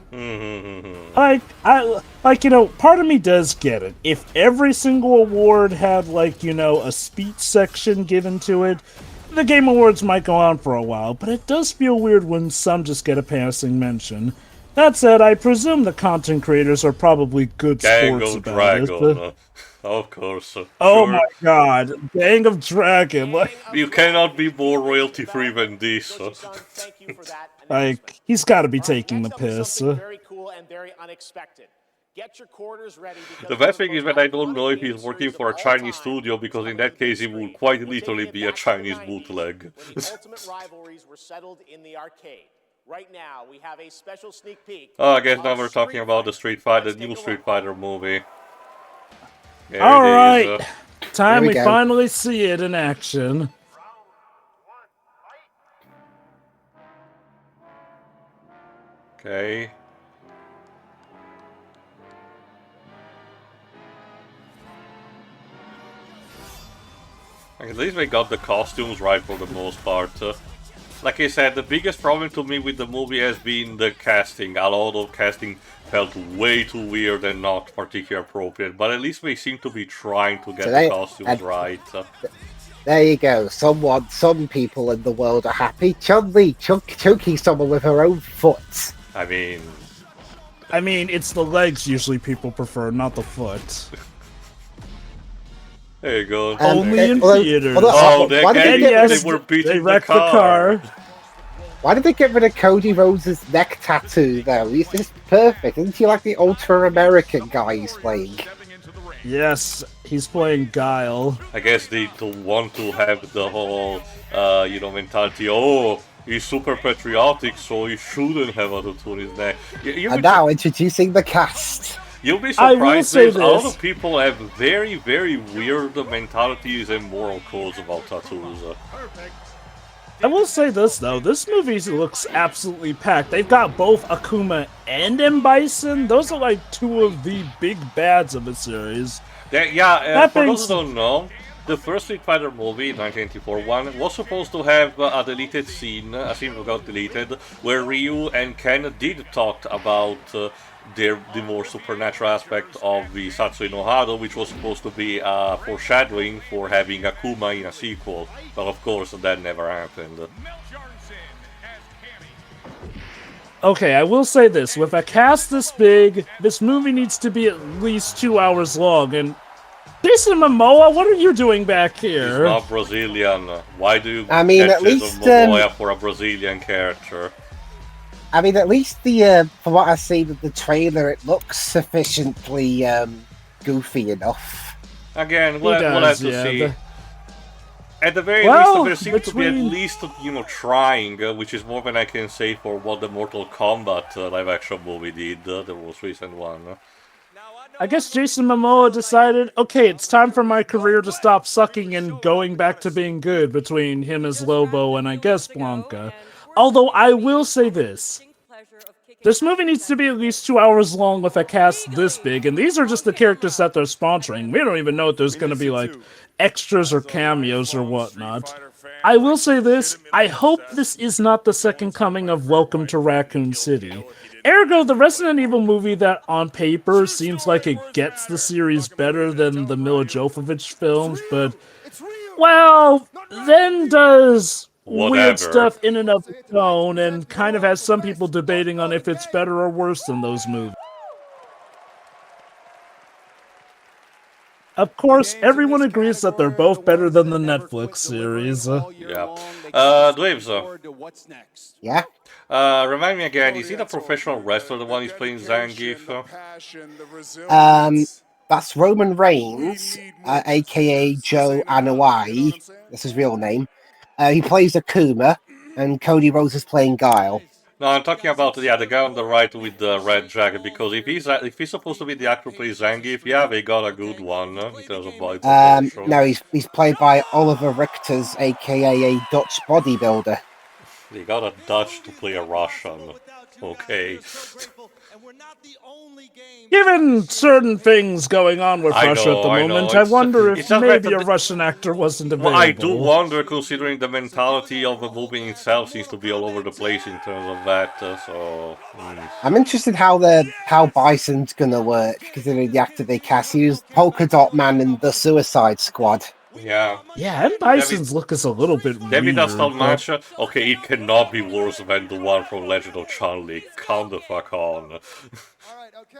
Speaker 1: Part of me does get it. If every single award had a speech section given to it, the Game Awards might go on for a while, but it does feel weird when some just get a passing mention. That said, I presume the content creators are probably good sports about it.
Speaker 2: Of course.
Speaker 1: Oh my god, Gang of Dragon.
Speaker 2: You cannot be more royalty-free than this.
Speaker 1: He's got to be taking the piss.
Speaker 13: Very cool and very unexpected. Get your quarters ready.
Speaker 2: The best thing is that I don't know if he's working for a Chinese studio, because in that case it would quite literally be a Chinese bootleg.
Speaker 13: The ultimate rivalries were settled in the arcade. Right now, we have a special sneak peek.
Speaker 2: Oh, I guess now we're talking about the new Street Fighter movie.
Speaker 1: Alright, time we finally see it in action.
Speaker 2: Okay. At least they got the costumes right for the most part. Like I said, the biggest problem to me with the movie has been the casting. A lot of casting felt way too weird and not particularly appropriate, but at least they seem to be trying to get the costumes right.
Speaker 3: There you go. Some people in the world are happy. Chun-Li choking someone with her own foot.
Speaker 2: I mean,
Speaker 1: it's the legs usually people prefer, not the foot.
Speaker 2: There you go.
Speaker 1: Only in theaters.
Speaker 2: They
Speaker 1: wrecked the car.
Speaker 3: Why did they get rid of Cody Rhodes' neck tattoo, though? He's just perfect. Isn't he like the ultra-American guy he's playing?
Speaker 1: Yes, he's playing Guile.
Speaker 2: I guess they don't want to have the whole, mentality, oh, he's super patriotic, so he shouldn't have a tattoo on his neck.
Speaker 3: And now introducing the cast.
Speaker 2: You'll be surprised that a lot of people have very, very weird mentalities and moral codes about tattoos.
Speaker 1: I will say this, though. This movie looks absolutely packed. They've got both Akuma and M. Bison. Those are like two of the big bads of the series.
Speaker 2: For those who don't know, the first Street Fighter movie, 1984 one, was supposed to have a deleted scene, a scene that got deleted, where Ryu and Ken did talk about the more supernatural aspect of the Satsui no Hado, which was supposed to be foreshadowing for having Akuma in a sequel, but of course that never happened.
Speaker 1: Okay, I will say this, with a cast this big, this movie needs to be at least 2 hours long, and Jason Momoa, what are you doing back here?
Speaker 2: He's not Brazilian. Why do you
Speaker 3: at least
Speaker 2: Momoa for a Brazilian character?
Speaker 3: I mean, at least from what I've seen of the trailer, it looks sufficiently goofy enough.
Speaker 2: Again, we'll have to see. At the very least, there seems to be at least, trying, which is more than I can say for what the Mortal Kombat live-action movie did, the most recent one.
Speaker 1: I guess Jason Momoa decided, okay, it's time for my career to stop sucking and going back to being good between him as Lobo and I guess Blanca. Although I will say this movie needs to be at least 2 hours long with a cast this big, and these are just the characters that they're sponsoring. We don't even know if there's going to be like extras or cameos or whatnot. I will say this, I hope this is not the second coming of Welcome to Raccoon City. Ergo, the Resident Evil movie that on paper seems like it gets the series better than the Mila Jovovich films, but, well, then does weird stuff in and of its own and kind of has some people debating on if it's better or worse than those movies. Of course, everyone agrees that they're both better than the Netflix series.
Speaker 2: Yeah. Dwaves.
Speaker 3: Yeah?
Speaker 2: Remind me again, is he the professional wrestler, the one who's playing Zangief?
Speaker 3: That's Roman Reigns, aka Joe Anoa'i. That's his real name. He plays Akuma, and Cody Rhodes is playing Guile.
Speaker 2: No, I'm talking about the guy on the right with the red jacket, because if he's supposed to be the actor who plays Zangief, yeah, they got a good one in terms of body proportion.
Speaker 3: No, he's played by Oliver Richters, aka a Dutch bodybuilder.
Speaker 2: They got a Dutch to play a Russian. Okay.
Speaker 1: Given certain things going on with Russia at the moment, I wonder if maybe a Russian actor wasn't available.
Speaker 2: Well, I do wonder, considering the mentality of the movie itself seems to be all over the place in terms of that, so...
Speaker 3: I'm interested how Bison's gonna work, considering the actor they cast. He was Polka Dot Man in the Suicide Squad.
Speaker 2: Yeah.
Speaker 1: Yeah, and Bison's look is a little bit
Speaker 2: David
Speaker 1: weird.
Speaker 2: Dastalmacha? Okay, it cannot be worse than the one from Legend of Chun-Li. Calm the fuck on.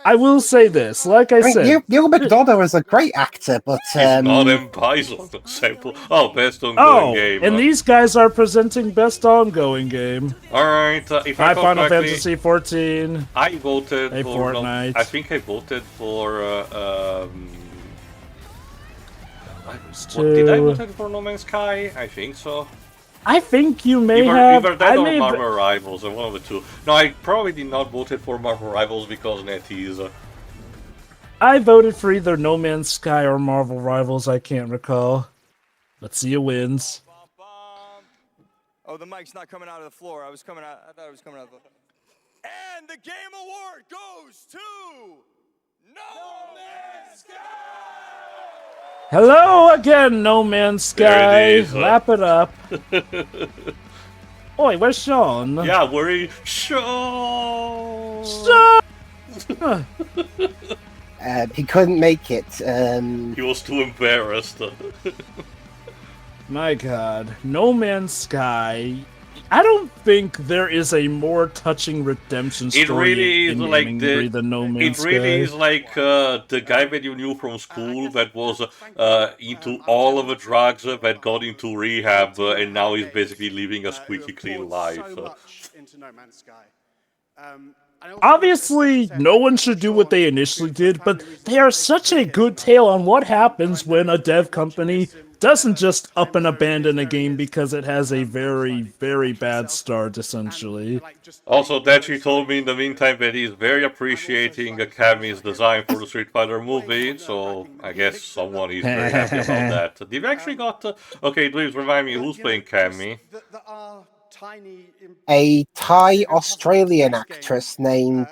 Speaker 1: I will say this, like I said...
Speaker 3: Neil McDonough is a great actor, but...
Speaker 2: He's not in Bison, simple. Oh, best ongoing game.
Speaker 1: And these guys are presenting best ongoing game.
Speaker 2: Alright, if I
Speaker 1: Final Fantasy 14.
Speaker 2: I voted for...
Speaker 1: Fortnite.
Speaker 2: I think I voted for... Did I vote for No Man's Sky? I think so.
Speaker 1: I think you may have...
Speaker 2: Either that or Marvel Rivals, one of the two. No, I probably did not vote for Marvel Rivals because NetEase.
Speaker 1: I voted for either No Man's Sky or Marvel Rivals, I can't recall. Let's see who wins.
Speaker 12: Oh, the mic's not coming out of the floor. I thought it was coming out of the... And the Game Award goes to... No Man's Sky!
Speaker 1: Hello again, No Man's Sky. Wrap it up. Oi, where's Sean?
Speaker 2: Yeah, where is Sean?
Speaker 1: Sean!
Speaker 3: He couldn't make it.
Speaker 2: He was too embarrassed.
Speaker 1: My god. No Man's Sky. I don't think there is a more touching redemption story in gaming than No Man's Sky.
Speaker 2: It really is like the guy that you knew from school that was into all of the drugs, that got into rehab, and now he's basically living a squeaky clean life.
Speaker 1: Obviously, no one should do what they initially did, but they are such a good tale on what happens when a dev company doesn't just up and abandon a game because it has a very, very bad start, essentially.
Speaker 2: Also, Dachi told me in the meantime that he's very appreciating Kami's design for the Street Fighter movie, so I guess someone is very happy about that. Did we actually got... Okay, please remind me, who's playing Kami?
Speaker 3: A Thai-Australian actress named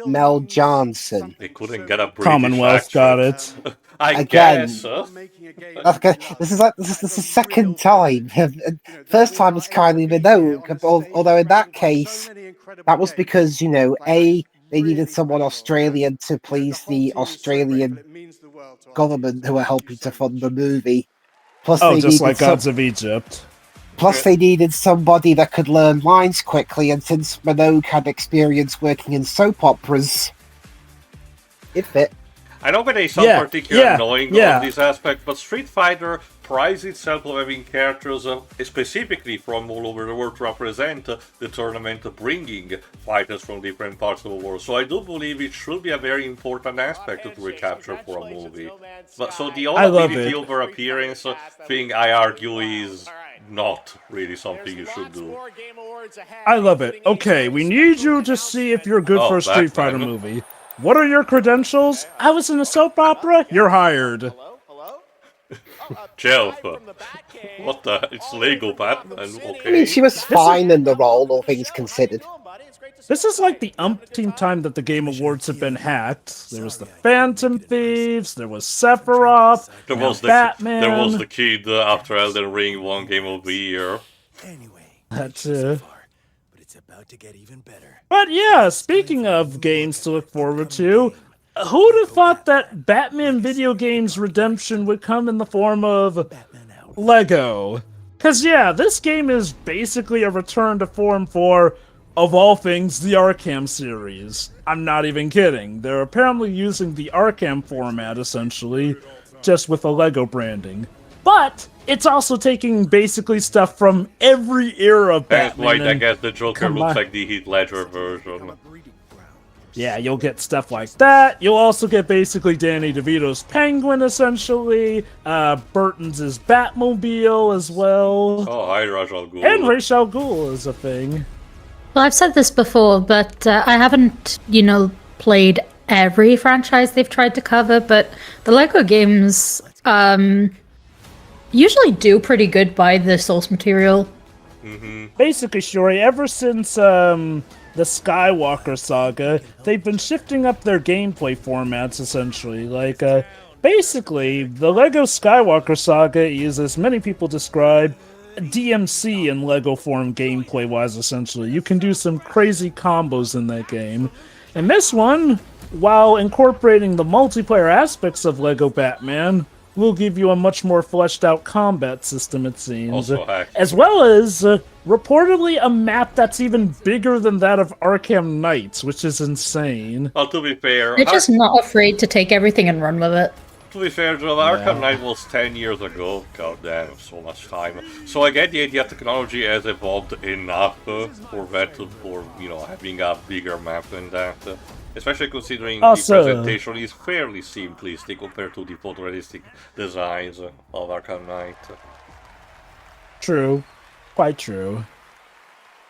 Speaker 3: Mel Johnson.
Speaker 2: They couldn't get a British
Speaker 1: Commonwealth got it.
Speaker 2: I guess.
Speaker 3: Okay, this is the second time. First time it's Kylie Minogue, although in that case, that was because, you know, A, they needed someone Australian to please the Australian government who are helping to fund the movie. Plus,
Speaker 1: just like Gods of Egypt.
Speaker 3: Plus, they needed somebody that could learn lines quickly, and since Minogue had experience working in soap operas, it fit.
Speaker 2: I know that there's some particular annoying on this aspect, but Street Fighter prides itself on having characters specifically from all over the world to represent the tournament, bringing fighters from different parts of the world. So I do believe it should be a very important aspect to recapture for a movie. But so the all ability over appearance thing, I argue, is not really something you should do.
Speaker 1: I love it. Okay, we need you to see if you're good for a Street Fighter movie. What are your credentials? I was in a soap opera? You're hired.
Speaker 2: Geoff, what the? It's Lego Batman, okay.
Speaker 3: I mean, she was fine in the role, all things considered.
Speaker 1: This is like the umpteenth time that the Game Awards have been hacked. There was the Phantom Thieves, there was Sephiroth, now Batman.
Speaker 2: There was the kid after Elden Ring won Game of the Year.
Speaker 1: That's But yeah, speaking of games to look forward to, who'd have thought that Batman video games redemption would come in the form of Lego? Because yeah, this game is basically a return to form for, of all things, the Arkham series. I'm not even kidding. They're apparently using the Arkham format, essentially, just with a Lego branding. But it's also taking basically stuff from every era of Batman.
Speaker 2: That's why I guess the Joker looks like the Heath Ledger version.
Speaker 1: Yeah, you'll get stuff like that. You'll also get basically Danny DeVito's Penguin, essentially. Burton's Batmobile as well.
Speaker 2: Oh, hi, Ra's al Ghul.
Speaker 1: And Ra's al Ghul is a thing.
Speaker 4: Well, I've said this before, but I haven't, played every franchise they've tried to cover, but the Lego games usually do pretty good by the source material.
Speaker 1: Basically, Shuri, ever since the Skywalker saga, they've been shifting up their gameplay formats, essentially. Like, basically, the Lego Skywalker saga is, as many people describe, DMC in Lego form gameplay-wise, essentially. You can do some crazy combos in that game. And this one, while incorporating the multiplayer aspects of Lego Batman, will give you a much more fleshed-out combat system, it seems. As well as, reportedly, a map that's even bigger than that of Arkham Knights, which is insane.
Speaker 2: Well, to be fair...
Speaker 4: They're just not afraid to take everything and run with it.
Speaker 2: To be fair, Joe, Arkham Knight was 10 years ago. God damn, so much time. So I get the idea technology has evolved enough for that, for, having a bigger map than that. Especially considering the presentation is fairly simplistic compared to the photorealistic designs of Arkham Knight.
Speaker 1: True. Quite true.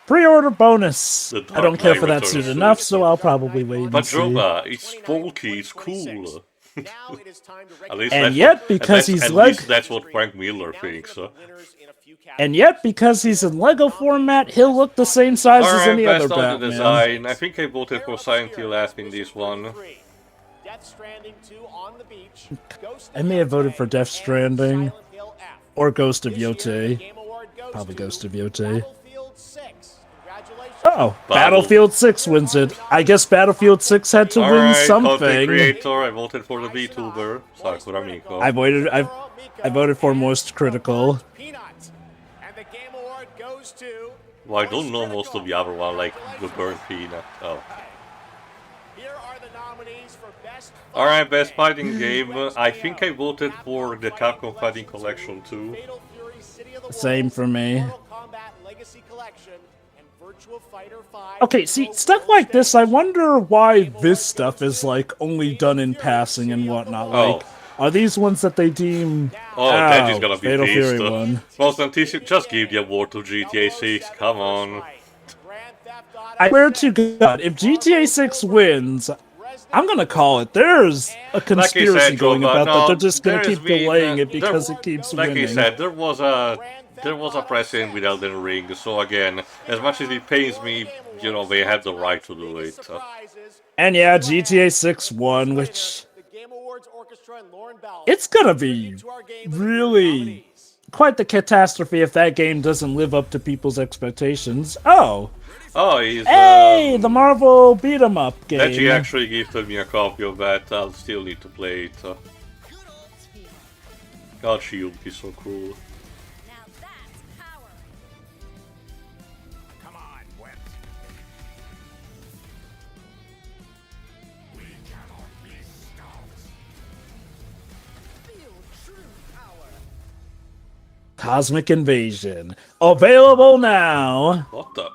Speaker 1: Pre-order bonus! I don't care for that suit enough, so I'll probably wait and see.
Speaker 2: But Joba, it's bulky, it's cool.
Speaker 1: And yet, because he's Lego...
Speaker 2: that's what Frank Miller thinks.
Speaker 1: And yet, because he's in Lego format, he'll look the same size as any other Batman.
Speaker 2: The design. I think I voted for Silent Hill last in this one.
Speaker 1: I may have voted for Death Stranding. Or Ghost of Yotei. Probably Ghost of Yotei. Oh, Battlefield 6 wins it. I guess Battlefield 6 had to win something.
Speaker 2: Creator, I voted for the VTuber, Sakura Miko.
Speaker 1: I voted for Most Critical.
Speaker 2: Well, I don't know most of the other one, like the Burnt Peanut. Oh. Alright, best fighting game. I think I voted for the Capcom Fighting Collection too.
Speaker 1: Same for me. Okay, see, stuff like this, I wonder why this stuff is, like, only done in passing and whatnot. Like, are these ones that they deem...
Speaker 2: Oh, that is gonna be
Speaker 1: Fatal
Speaker 2: pissed.
Speaker 1: Fury one.
Speaker 2: Most anticipated, just give the award to GTA 6, come on.
Speaker 1: I swear to God, if GTA 6 wins, I'm gonna call it. There's a conspiracy going about that. They're just gonna keep delaying it because it keeps winning.
Speaker 2: Like I said, there was a precedent with Elden Ring, so again, as much as it pains me, they had the right to do it.
Speaker 1: And yeah, GTA 6 won, which... It's gonna be really quite the catastrophe if that game doesn't live up to people's expectations. Oh,
Speaker 2: he's...
Speaker 1: Hey, the Marvel beat-em-up game.
Speaker 2: That you actually gifted me a copy of that, I'll still need to play it. God, Shield is so cool.
Speaker 1: Cosmic Invasion. Available now!
Speaker 2: What the?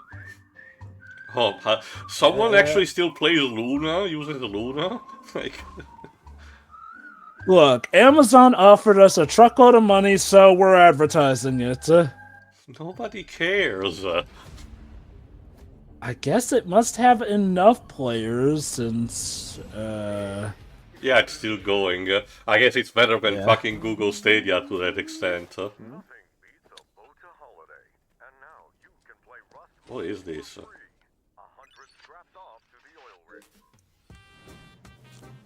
Speaker 2: Oh, someone actually still plays Luna, uses the Luna? Like...
Speaker 1: Look, Amazon offered us a truckload of money, so we're advertising it.
Speaker 2: Nobody cares.
Speaker 1: I guess it must have enough players since,
Speaker 2: Yeah, it's still going. I guess it's better than fucking Google Stadia to that extent. What is this?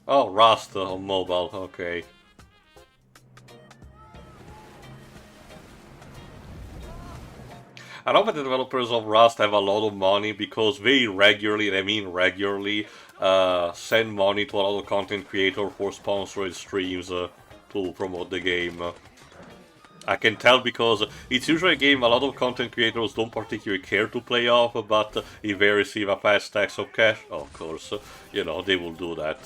Speaker 2: Oh, Rust on mobile, okay. I know that the developers of Rust have a lot of money because they regularly, and I mean regularly, send money to a lot of content creators for sponsored streams to promote the game. I can tell because it's usually a game a lot of content creators don't particularly care to play off, but if they receive a fast stacks of cash, of course, you know, they will do that.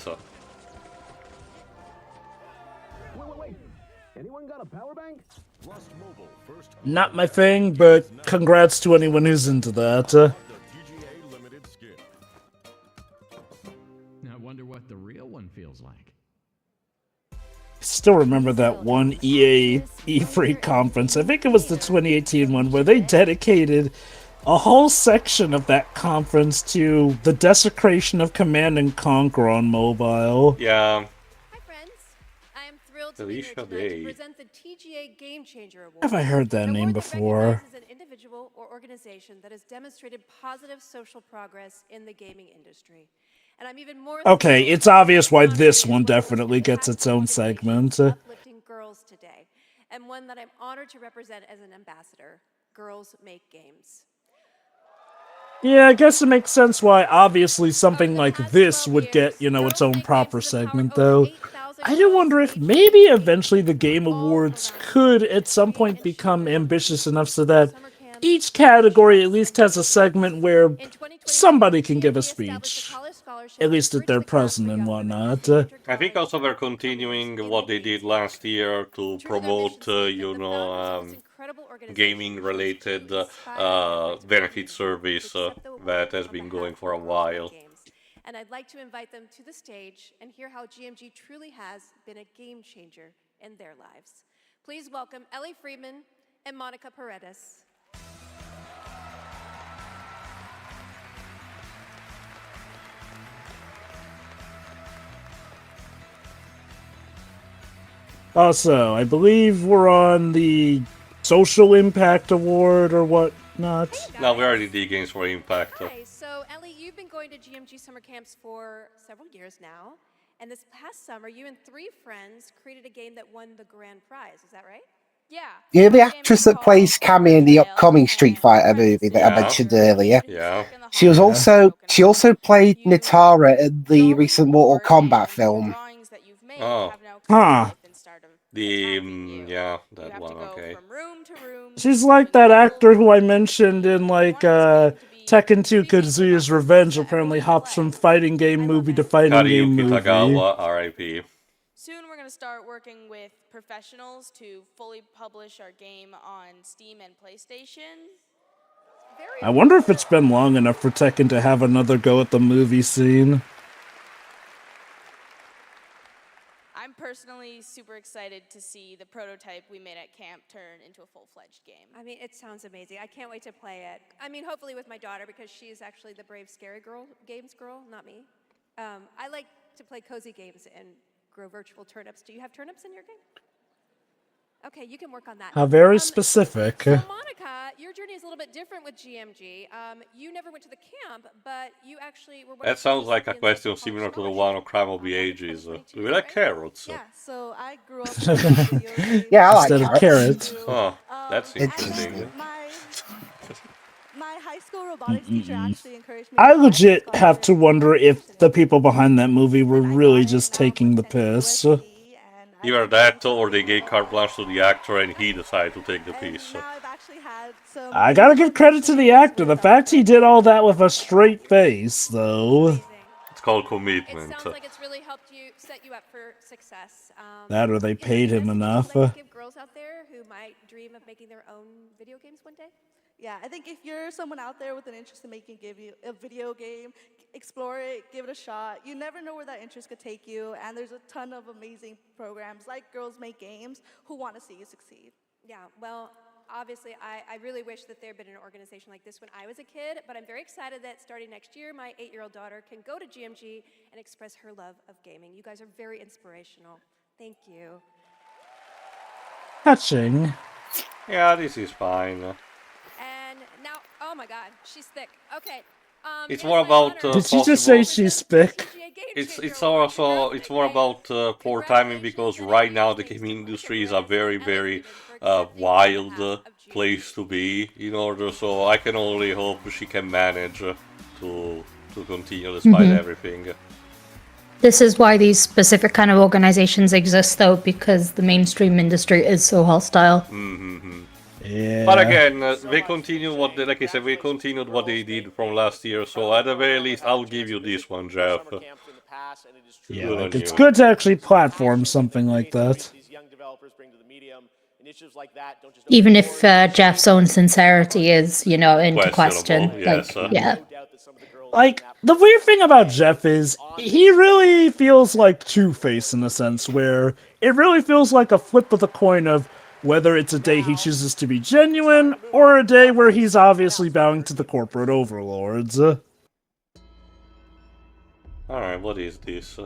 Speaker 14: Wait. Anyone got a power bank? Rust Mobile first.
Speaker 1: Not my thing, but congrats to anyone who's into that.
Speaker 17: I wonder what the real one feels like.
Speaker 1: Still remember that one EA E3 conference, I think it was the 2018 one, where they dedicated a whole section of that conference to the desecration of Command & Conquer on mobile.
Speaker 2: Yeah.
Speaker 23: Hi friends, I am thrilled to
Speaker 2: Alicia
Speaker 23: be here tonight
Speaker 2: Day.
Speaker 23: to present the TGA Game Changer Award.
Speaker 1: Have I heard that
Speaker 23: An
Speaker 1: name
Speaker 23: award that
Speaker 1: before?
Speaker 23: recognizes an individual or organization that has demonstrated positive social progress in the gaming industry. And I'm even more
Speaker 1: Okay, it's obvious why this one definitely gets its own segment.
Speaker 23: uplifting girls today, and one that I'm honored to represent as an ambassador. Girls Make Games.
Speaker 1: Yeah, I guess it makes sense why obviously something like this would get, you know, its own proper segment, though. I do wonder if maybe eventually the Game Awards could at some point become ambitious enough so that each category at least has a segment where somebody can give a speech. At least if they're present and whatnot.
Speaker 2: I think also they're continuing what they did last year to promote, you know, gaming-related benefit service that has been going for a while.
Speaker 23: And I'd like to invite them to the stage and hear how GMG truly has been a game changer in their lives. Please welcome Ellie Friedman and Monica Paredes.
Speaker 1: Also, I believe we're on the Social Impact Award or whatnot.
Speaker 2: No, we already did games for Impact.
Speaker 23: Hi, so Ellie, you've been going to GMG summer camps for several years now, and this past summer, you and 3 friends created a game that won the grand prize. Is that right? Yeah.
Speaker 3: You're the actress that plays Cammy in the upcoming Street Fighter movie that I mentioned earlier.
Speaker 2: Yeah.
Speaker 3: She also played Nitara in the recent Mortal Kombat film.
Speaker 2: Oh.
Speaker 1: Huh.
Speaker 2: Yeah, that one, okay.
Speaker 1: She's like that actor who I mentioned in, like, Tekken 2 Kazuya's Revenge apparently hops from fighting game movie to fighting game movie.
Speaker 2: Tagawa, R.I.P.
Speaker 24: Soon we're going to start working with professionals to fully publish our game on Steam and PlayStation.
Speaker 1: I wonder if it's been long enough for Tekken to have another go at the movie scene.
Speaker 24: I'm personally super excited to see the prototype we made at camp turn into a full-fledged game.
Speaker 23: I mean, it sounds amazing. I can't wait to play it. I mean, hopefully with my daughter, because she is actually the brave, scary games girl, not me. I like to play cozy games and grow virtual turnips. Do you have turnips in your game? Okay, you can work on that.
Speaker 1: How very specific.
Speaker 23: So Monica, your journey is a little bit different with GMG. You never went to the camp, but you actually were...
Speaker 2: That sounds like a question similar to the one on Crime of the Ages. Do we like carrots?
Speaker 6: Yeah, so I grew up
Speaker 3: Yeah, I like
Speaker 1: Instead of carrots.
Speaker 2: Oh, that's interesting.
Speaker 6: My high school robotics teacher actually encouraged me.
Speaker 1: I legit have to wonder if the people behind that movie were really just taking the piss.
Speaker 2: Either that or they gave carte blanche to the actor and he decided to take the piece.
Speaker 1: I gotta give credit to the actor. The fact he did all that with a straight face, though.
Speaker 2: It's called commitment.
Speaker 23: It sounds like it's really helped you, set you up for success.
Speaker 1: That or they paid him enough.
Speaker 23: Give girls out there who might dream of making their own video games one day?
Speaker 6: Yeah, I think if you're someone out there with an interest in making a video game, explore it, give it a shot. You never know where that interest could take you, and there's a ton of amazing programs like Girls Make Games who want to see you succeed.
Speaker 23: Yeah, well, obviously, I really wish that there had been an organization like this when I was a kid, but I'm very excited that starting next year, my 8-year-old daughter can go to GMG and express her love of gaming. You guys are very inspirational. Thank you.
Speaker 1: Touching.
Speaker 2: Yeah, this is fine.
Speaker 23: And now, oh my god, she's thick. Okay,
Speaker 2: It's more about
Speaker 1: Did she just say she's spick?
Speaker 2: It's more about poor timing because right now the gaming industry is a very wild place to be in order. So I can only hope she can manage to continue despite everything.
Speaker 4: This is why these specific kind of organizations exist, though, because the mainstream industry is so hostile.
Speaker 1: Yeah.
Speaker 2: But again, they continue like I said, they continued what they did from last year. So at the very least, I'll give you this one, Geoff.
Speaker 1: Yeah, like, it's good to actually platform something like that.
Speaker 4: Even if Jeff's own sincerity is, into question.
Speaker 2: Yes.
Speaker 4: Yeah.
Speaker 1: Like, the weird thing about Geoff is, he really feels like Two-Face in a sense, where it really feels like a flip of the coin of whether it's a day he chooses to be genuine, or a day where he's obviously bowing to the corporate overlords.
Speaker 2: Alright, what is this?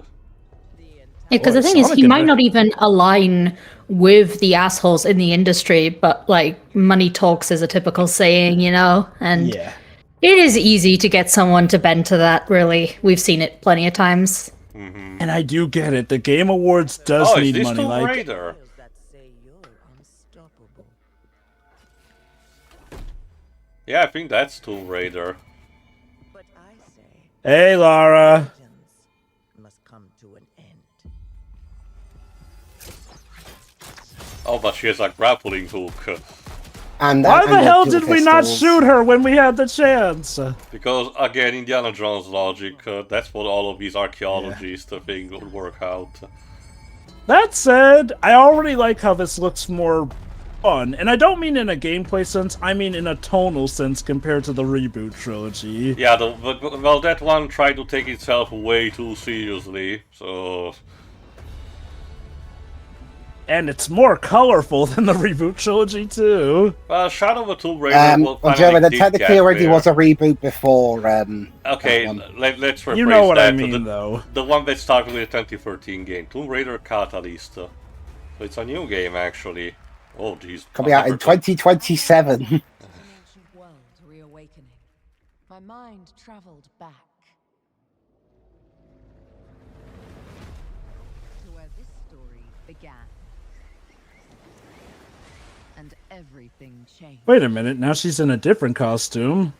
Speaker 4: Because the thing is, he might not even align with the assholes in the industry, but, like, money talks is a typical saying, And it is easy to get someone to bend to that, really. We've seen it plenty of times.
Speaker 1: And I do get it. The Game Awards does need money.
Speaker 2: Tomb Raider? Yeah, I think that's Tomb Raider.
Speaker 1: Hey, Lara.
Speaker 2: Oh, but she has a grappling hook.
Speaker 1: Why the hell did we not shoot her when we had the chance?
Speaker 2: Because, again, Indiana Jones logic, that's what all of these archaeologists think would work out.
Speaker 1: That said, I already like how this looks more fun. And I don't mean in a gameplay sense, I mean in a tonal sense compared to the reboot trilogy.
Speaker 2: Yeah, well, that one tried to take itself way too seriously, so...
Speaker 1: And it's more colorful than the reboot trilogy, too.
Speaker 2: Well, Shadow of the Tomb Raider
Speaker 3: Jeremy, there technically already was a reboot before.
Speaker 2: Okay, let's rephrase
Speaker 1: you know what
Speaker 2: that.
Speaker 1: I mean, though.
Speaker 2: The one that started with the 2013 game, Tomb Raider Catalyst. So it's a new game, actually. Oh, jeez.
Speaker 3: Coming out in 2027.
Speaker 8: My mind traveled back to where this story began. And everything changed.
Speaker 1: Wait a minute, now she's in a different costume.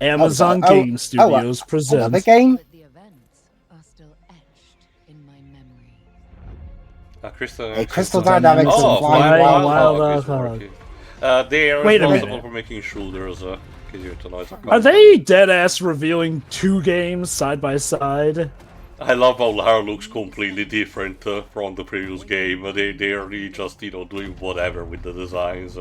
Speaker 1: Amazon Game Studios presents
Speaker 3: another game.
Speaker 2: Crystal
Speaker 3: Dynamics.
Speaker 2: Oh,
Speaker 1: wow.
Speaker 2: They are
Speaker 1: Wait a
Speaker 2: responsible
Speaker 1: minute.
Speaker 2: for making shooters.
Speaker 1: Are they dead-ass revealing two games side by side?
Speaker 2: I love how Lara looks completely different from the previous game. They are really just, doing whatever with the designs.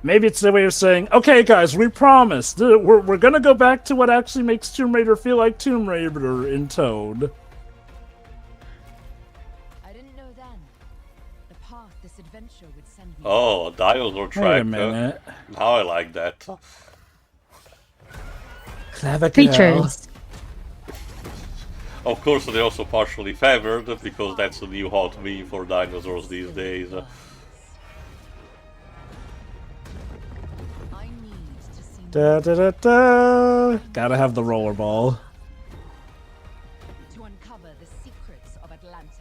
Speaker 1: Maybe it's their way of saying, okay guys, we promise, we're gonna go back to what actually makes Tomb Raider feel like Tomb Raider in Toad.
Speaker 8: I didn't know then the path this adventure would send me.
Speaker 2: Oh, a dinosaur track.
Speaker 1: Wait a minute.
Speaker 2: Now I like that.
Speaker 1: Clever
Speaker 4: Features.
Speaker 2: Of course, they're also partially favored, because that's the new hot meme for dinosaurs these days.
Speaker 1: Da da da da. Gotta have the rollerball.
Speaker 8: To uncover the secrets of Atlantis.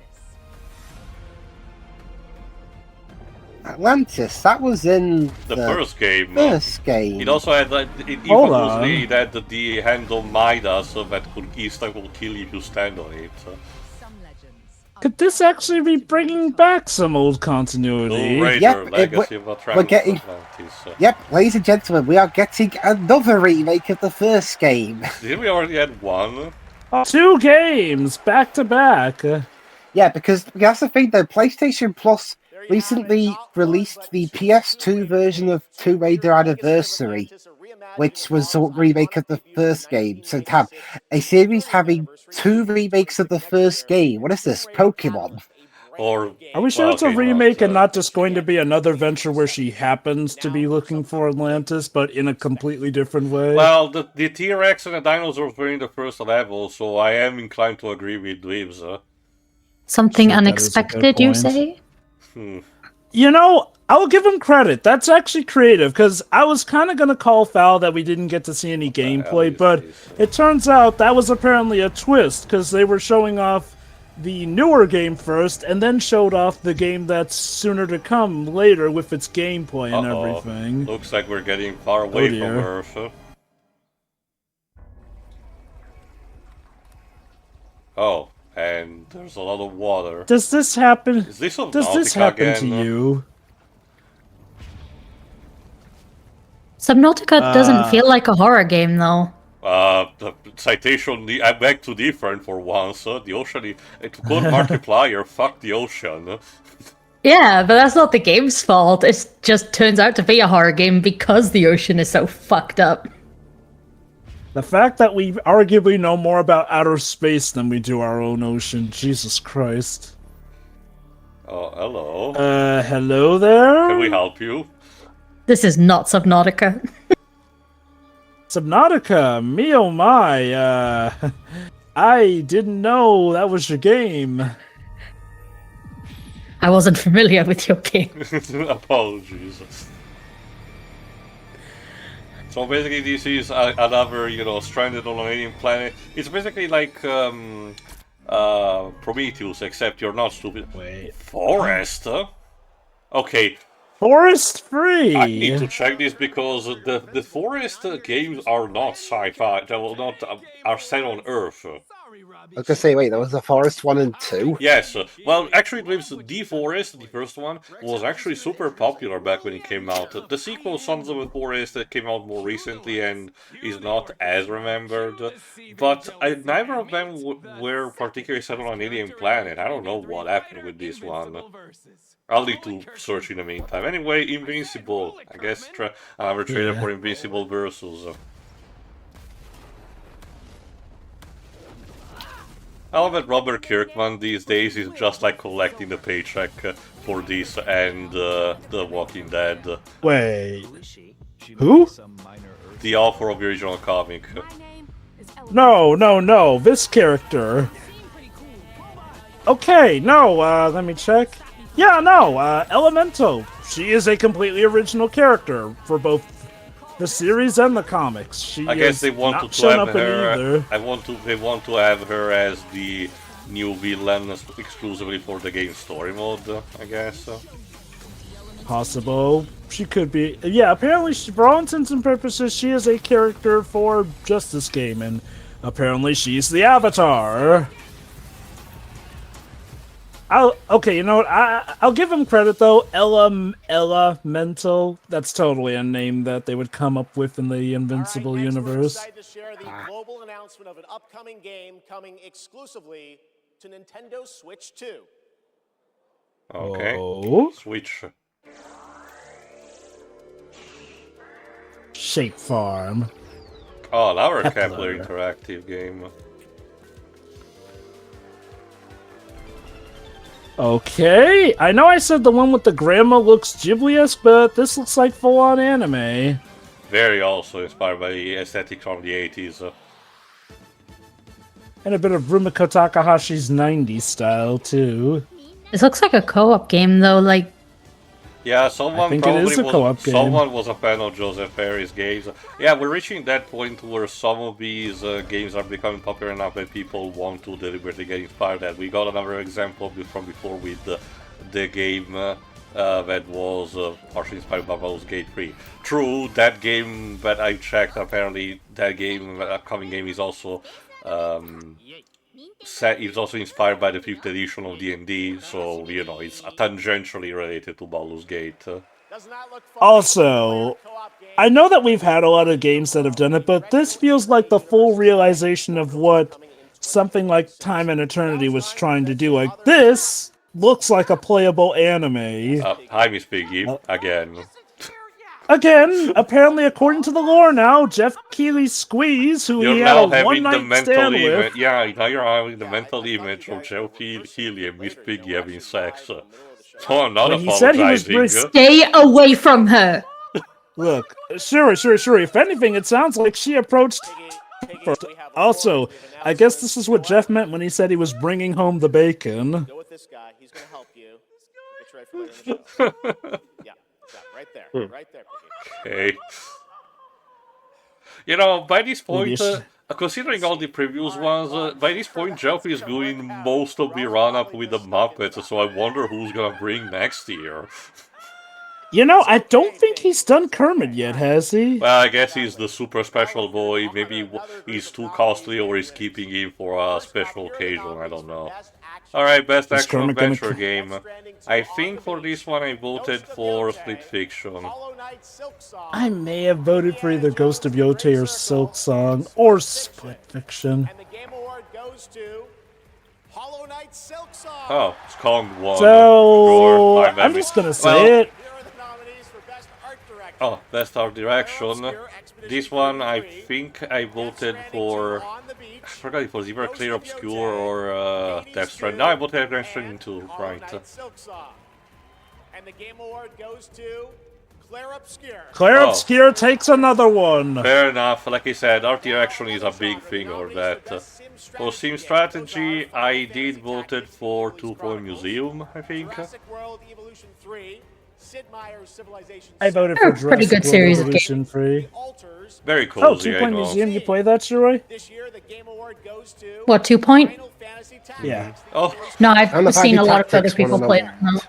Speaker 3: Atlantis, that was in
Speaker 2: the first game.
Speaker 3: First game.
Speaker 2: It also had, it had the hand of Midas that could instantly kill if you stand on it.
Speaker 1: Could this actually be bringing back some old continuity?
Speaker 2: Tomb Raider, Legacy of Atlantis.
Speaker 3: Yep, ladies and gentlemen, we are getting another remake of the first game.
Speaker 2: Did we already had one?
Speaker 1: 2 games back to back.
Speaker 3: Yeah, because that's the thing though. PlayStation Plus recently released the PS2 version of Tomb Raider Anniversary, which was a remake of the first game. So to have a series having 2 remakes of the first game, what is this, Pokemon?
Speaker 2: Or
Speaker 1: are we sure it's a remake and not just going to be another venture where she happens to be looking for Atlantis, but in a completely different way?
Speaker 2: Well, the T-Rex and the dinosaurs were in the first level, so I am inclined to agree with Dweebs.
Speaker 4: Something
Speaker 1: Shit, that is a good
Speaker 4: unexpected, you
Speaker 1: point.
Speaker 4: say?
Speaker 1: You know, I'll give him credit. That's actually creative, because I was kind of going to call foul that we didn't get to see any gameplay, but it turns out that was apparently a twist, because they were showing off the newer game first, and then showed off the game that's sooner to come later with its gameplay and everything.
Speaker 2: Looks like we're getting far away from
Speaker 1: dear.
Speaker 2: Earth. Oh, and there's a lot of water.
Speaker 1: Does this happen?
Speaker 2: Is this
Speaker 1: Does this
Speaker 2: Subnautica
Speaker 1: happen
Speaker 2: again?
Speaker 1: to you?
Speaker 4: Subnautica doesn't feel like a horror game, though.
Speaker 2: The citation, I beg to differ for once. The ocean, it's called Markiplier, fuck the ocean.
Speaker 4: Yeah, but that's not the game's fault. It just turns out to be a horror game because the ocean is so fucked up.
Speaker 1: The fact that we arguably know more about outer space than we do our own ocean, Jesus Christ.
Speaker 2: Oh, hello.
Speaker 1: Hello there?
Speaker 2: Can we help you?
Speaker 4: This is not Subnautica.
Speaker 1: Subnautica, me oh my, I didn't know that was your game.
Speaker 4: I wasn't familiar with your game.
Speaker 2: Apologies. So basically this is another, you know, stranded on an alien planet. It's basically like Prometheus, except you're not stupid.
Speaker 1: Wait.
Speaker 2: Forest? Okay.
Speaker 1: Forest free!
Speaker 2: I need to check this because the Forest games are not sci-fi, they will not, are set on Earth.
Speaker 3: I was gonna say, wait, there was a Forest 1 and 2?
Speaker 2: Yes, well, actually, The Forest, the first one, was actually super popular back when it came out. The sequel, Sons of the Forest, that came out more recently and is not as remembered. But neither of them were particularly set on an alien planet. I don't know what happened with this one. I'll need to search in the meantime. Anyway, Invincible. I guess another trailer for Invincible versus... I love that Robert Kirkman these days is just like collecting the paycheck for this and The Walking Dead.
Speaker 1: Wait. Who?
Speaker 2: The author of the original comic.
Speaker 1: No, this character. Okay, no, let me check. Yeah, no, Elemental. She is a completely original character for both the series and the comics.
Speaker 2: I guess they wanted to have her. They want to have her as the new villain exclusively for the game story mode. I guess.
Speaker 1: Possible. She could be. Yeah, apparently, for all intents and purposes, she is a character for just this game, and apparently, she's the Avatar. Okay, you know what? I'll give him credit though. Elemental. That's totally a name that they would come up with in the Invincible universe.
Speaker 13: We're excited to share the global announcement of an upcoming game coming exclusively to Nintendo Switch 2.
Speaker 2: Okay.
Speaker 1: Oh.
Speaker 2: Switch.
Speaker 1: Shape Farm.
Speaker 2: Oh, our Kepler interactive game.
Speaker 1: Okay, I know I said the one with the grandma looks Ghibli-esque, but this looks like full-on anime.
Speaker 2: Very also inspired by the aesthetic from the 80s.
Speaker 1: And a bit of Rumiko Takahashi's 90s style, too.
Speaker 4: This looks like a co-op game, though, like...
Speaker 2: Yeah, someone was a fan of Joseph Perry's games. Yeah, we're reaching that point where some of these games are becoming popular enough that people want to deliberately get inspired. That we got another example from before with the game that was partially inspired by Baldur's Gate 3. True, that game that I checked, apparently that upcoming game is also is also inspired by the 5th edition of D&D, so, you know, it's tangentially related to Baldur's Gate.
Speaker 1: Also, I know that we've had a lot of games that have done it, but this feels like the full realization of what something like Time and Eternity was trying to do. Like, this looks like a playable anime.
Speaker 2: Hi, Miss Piggy, again.
Speaker 1: Again, apparently, according to the lore now, Geoff Keighley's Squeeze, who he had a one-night stand with...
Speaker 2: Yeah, now you're having the mental image of Geoff Keighley and Miss Piggy having sex. So I'm not apologizing.
Speaker 4: Stay away from her!
Speaker 1: Look, sure. If anything, it sounds like she approached first. Also, I guess this is what Geoff meant when he said he was bringing home the bacon.
Speaker 13: Yeah, right there. Right there, Piggy.
Speaker 2: Okay. You know, by this point,
Speaker 1: Yes.
Speaker 2: considering all the previous ones, by this point, Geoff is doing most of the run-up with the Muppets, so I wonder who's gonna bring next year.
Speaker 1: You know, I don't think he's done Kermit yet, has he?
Speaker 2: Well, I guess he's the super special boy. Maybe he's too costly, or he's keeping him for a special occasion. I don't know. Alright, best
Speaker 1: Is
Speaker 2: action
Speaker 1: Kermit gonna
Speaker 2: adventure game. I think for this one I voted for Split Fiction.
Speaker 1: I may have voted for either Ghost of Yote or Silk Song or Split Fiction.
Speaker 13: And the Game Award goes to Hollow Knight Silk Song.
Speaker 2: Oh, it's Kong 1.
Speaker 1: So, I'm just gonna say it.
Speaker 2: Oh, Best Art Direction. This one, I think I voted for... I forgot if it was either Clair Obscure or Death Stranding. No, I voted Death Stranding too, right.
Speaker 13: And the Game Award goes to Clair Obscure.
Speaker 1: Clair Obscure takes another one.
Speaker 2: Fair enough. Like I said, art direction is a big thing for that. For Sim Strategy, I did voted for 2 Point Museum, I think.
Speaker 1: I voted for Jurassic
Speaker 4: pretty good
Speaker 1: World
Speaker 4: series of
Speaker 1: Evolution 3.
Speaker 2: Very
Speaker 1: Oh,
Speaker 2: cozy,
Speaker 1: 2
Speaker 2: I
Speaker 1: Point
Speaker 2: know.
Speaker 1: Museum, you play that, Shiroy?
Speaker 4: What, 2 Point?
Speaker 1: Yeah.
Speaker 2: Oh,
Speaker 4: No,
Speaker 3: And the
Speaker 4: I've seen a lot of other
Speaker 3: Tactics
Speaker 4: people
Speaker 3: 101.
Speaker 4: play it.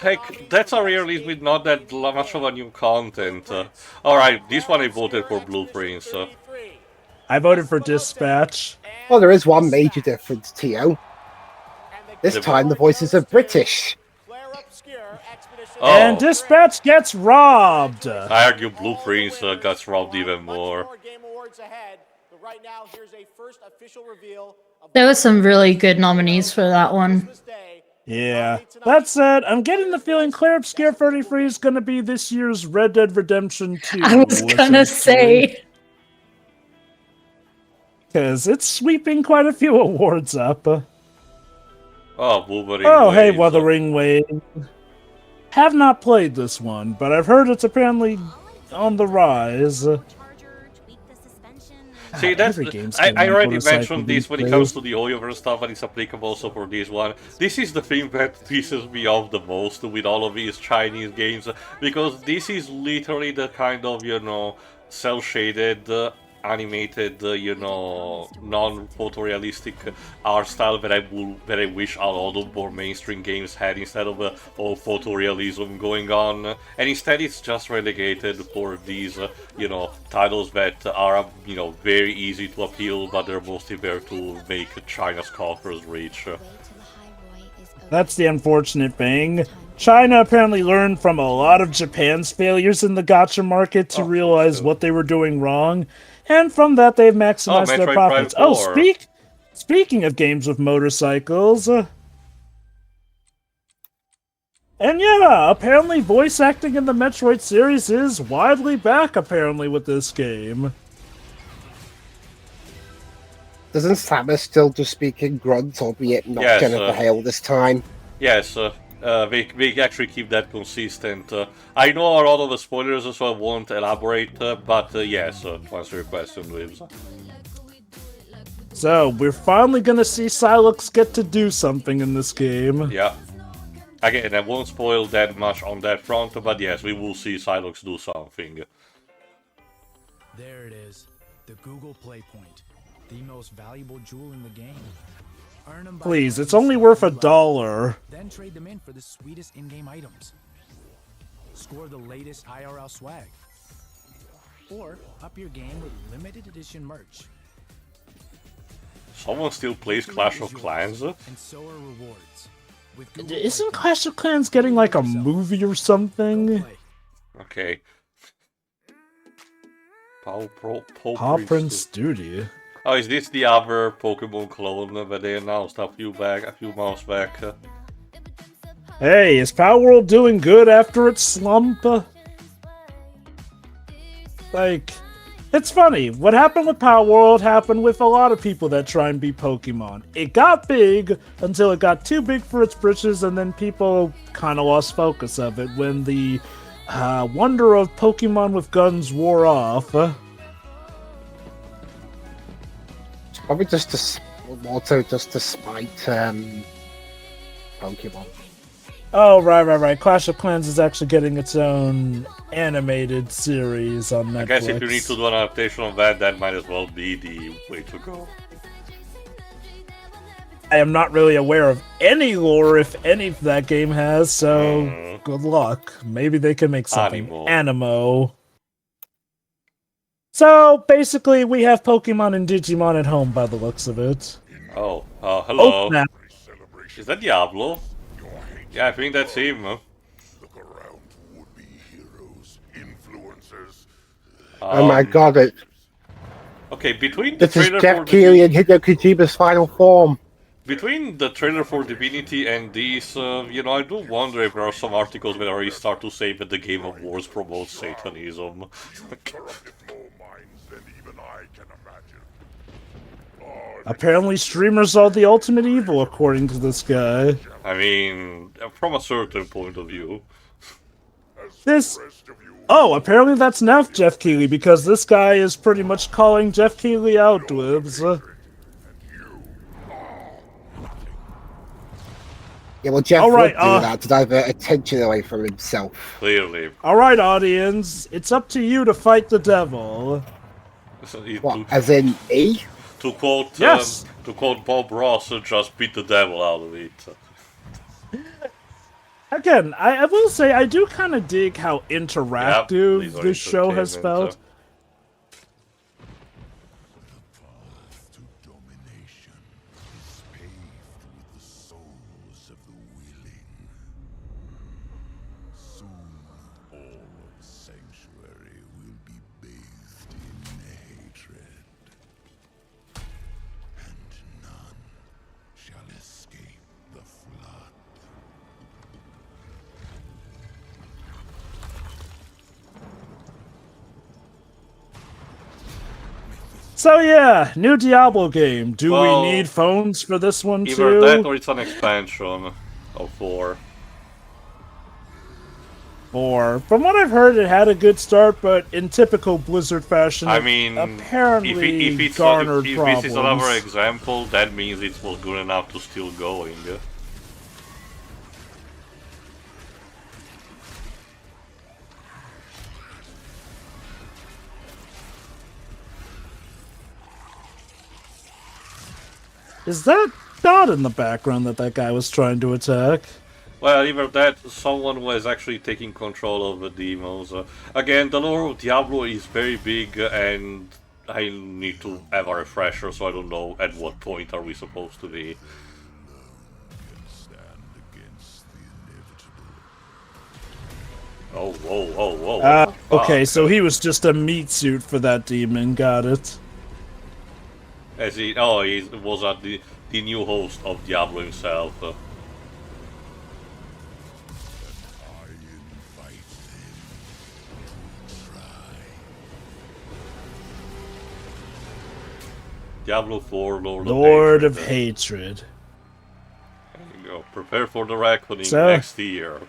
Speaker 2: heck, that's a release with not that much of a new content. Alright, this one I voted for Blueprints.
Speaker 1: I voted for Dispatch.
Speaker 3: Well, there is one major difference, Tio. This time the voices are British.
Speaker 2: Oh,
Speaker 1: And Dispatch gets robbed.
Speaker 2: I argue Blueprints got robbed even more.
Speaker 4: There were some really good nominees for that one.
Speaker 1: Yeah. That said, I'm getting the feeling Clair Obscure 33 is going to be this year's Red Dead Redemption 2.
Speaker 4: I was gonna say.
Speaker 1: Because it's sweeping quite a few awards up.
Speaker 2: Oh, Wolverine.
Speaker 1: Oh, hey,
Speaker 2: Waves.
Speaker 1: Wuthering Wave. Have not played this one, but I've heard it's apparently on the rise.
Speaker 2: See, that's
Speaker 1: Every game's
Speaker 2: I
Speaker 1: getting
Speaker 2: already
Speaker 1: motorcycle
Speaker 2: mentioned this when it
Speaker 1: these
Speaker 2: comes
Speaker 1: days.
Speaker 2: to the Hoyover stuff, and it's applicable also for this one. This is the thing that pisses me off the most with all of these Chinese games, because this is literally the kind of, you know, cel-shaded, animated, you know, non-photorealistic art style that I wish a lot of more mainstream games had, instead of all photorealism going on. And instead it's just relegated for these, you know, titles that are, you know, very easy to appeal, but they're mostly there to make China's coffers rich.
Speaker 1: That's the unfortunate thing. China apparently learned from a lot of Japan's failures in the gacha market to realize what they were doing wrong, and from that they've maximized their
Speaker 2: Metroid
Speaker 1: profits.
Speaker 2: Prime
Speaker 1: Oh,
Speaker 2: 4.
Speaker 1: speaking of games with motorcycles, and yeah, apparently voice acting in the Metroid series is widely back, apparently, with this game.
Speaker 3: Doesn't Samus still just speak in grunts, albeit not
Speaker 2: Yes,
Speaker 3: Jennifer Hale this time?
Speaker 2: Yes, they actually keep that consistent. I know a lot of the spoilers, so I won't elaborate, but yes, to answer your question, Lives.
Speaker 1: So, we're finally gonna see Silux get to do something in this game.
Speaker 2: Yeah. Again, I won't spoil that much on that front, but yes, we will see Silux do something.
Speaker 7: There it is. The Google Play Point. The most valuable jewel in the game. Earn 'em by
Speaker 1: Please,
Speaker 7: playing
Speaker 1: it's only worth $1.
Speaker 7: Then trade them in for the sweetest in-game items. Score the latest IRL swag. Or up your game with limited edition merch.
Speaker 2: Someone still plays Clash of Clans?
Speaker 7: And so are rewards. With Google
Speaker 1: Isn't Clash of Clans getting like a movie or something?
Speaker 2: Okay.
Speaker 1: Paw Prince Studio.
Speaker 2: Oh, is this the other Pokemon clone that they announced a few months back?
Speaker 1: Hey, is Power World doing good after its slump? Like, it's funny. What happened with Power World happened with a lot of people that try and be Pokemon. It got big until it got too big for its britches, and then people kind of lost focus of it when the wonder of Pokemon with guns wore off.
Speaker 3: Probably just also just to spite Pokemon.
Speaker 1: Oh, right. Clash of Clans is actually getting its own animated series on Netflix.
Speaker 2: I guess if you need to do an adaptation of that, that might as well be the way to go.
Speaker 1: I am not really aware of any lore, if any, that game has, so good luck. Maybe they can make something. Animo. So, basically, we have Pokemon and Digimon at home by the looks of it.
Speaker 2: Oh, hello.
Speaker 1: snap.
Speaker 2: Is that Diablo? Yeah, I think that's him.
Speaker 3: Oh my god,
Speaker 2: Okay, between the
Speaker 3: this is
Speaker 2: trailer
Speaker 3: Geoff
Speaker 2: for
Speaker 3: Keighley and Hideo Kojima's final form.
Speaker 2: Between the trailer for Divinity and these, I do wonder if there are some articles where already start to say that the Game of Wars promotes Satanism.
Speaker 1: Apparently, streamers are the ultimate evil, according to this guy.
Speaker 2: I mean, from a certain point of view.
Speaker 1: Oh, apparently that's enough, Geoff Keighley, because this guy is pretty much calling Geoff Keighley out, Dibs.
Speaker 3: Yeah, well, Geoff
Speaker 1: All right,
Speaker 3: would do that to divert attention away from himself.
Speaker 2: Clearly.
Speaker 1: Alright, audience, it's up to you to fight the devil.
Speaker 3: What, as in E?
Speaker 2: To quote,
Speaker 1: yes.
Speaker 2: To quote Bob Ross, just beat the devil out of it.
Speaker 1: Again, I will say I do kind of dig how interactive this show has felt. So yeah, new Diablo game. Do we need phones for this one too?
Speaker 2: Either that or it's an expansion of 4.
Speaker 1: 4. From what I've heard, it had a good start, but in typical Blizzard fashion,
Speaker 2: I mean,
Speaker 1: apparently
Speaker 2: if
Speaker 1: garnered problems.
Speaker 2: This is another example, that means it was good enough to still going.
Speaker 1: Is that God in the background that guy was trying to attack?
Speaker 2: Well, either that, someone was actually taking control of the demons. Again, the lore of Diablo is very big, and I need to have a refresher, so I don't know at what point are we supposed to be. Oh, whoa.
Speaker 1: Okay, so he was just a meat suit for that demon, got it.
Speaker 2: He was the new host of Diablo himself. Diablo 4,
Speaker 1: Lord of Hatred.
Speaker 2: There you go. Prepare for the reckoning next year.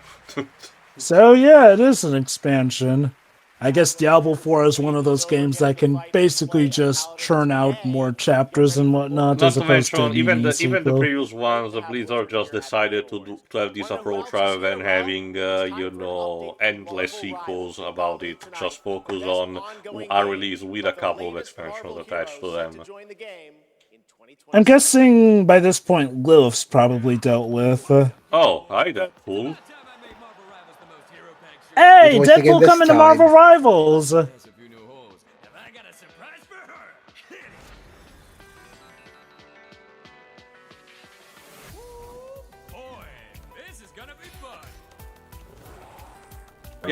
Speaker 1: So yeah, it is an expansion. I guess Diablo 4 is one of those games that can basically just churn out more chapters and whatnot, as opposed to
Speaker 2: even the previous ones, Blizzard just decided to have this approach rather than having endless sequels about it. Just focus on a release with a couple of expansions attached to them.
Speaker 1: I'm guessing by this point Lilith's probably dealt with.
Speaker 2: Oh, hi Deadpool.
Speaker 1: Hey, Deadpool coming to Marvel Rivals!
Speaker 2: Yeah,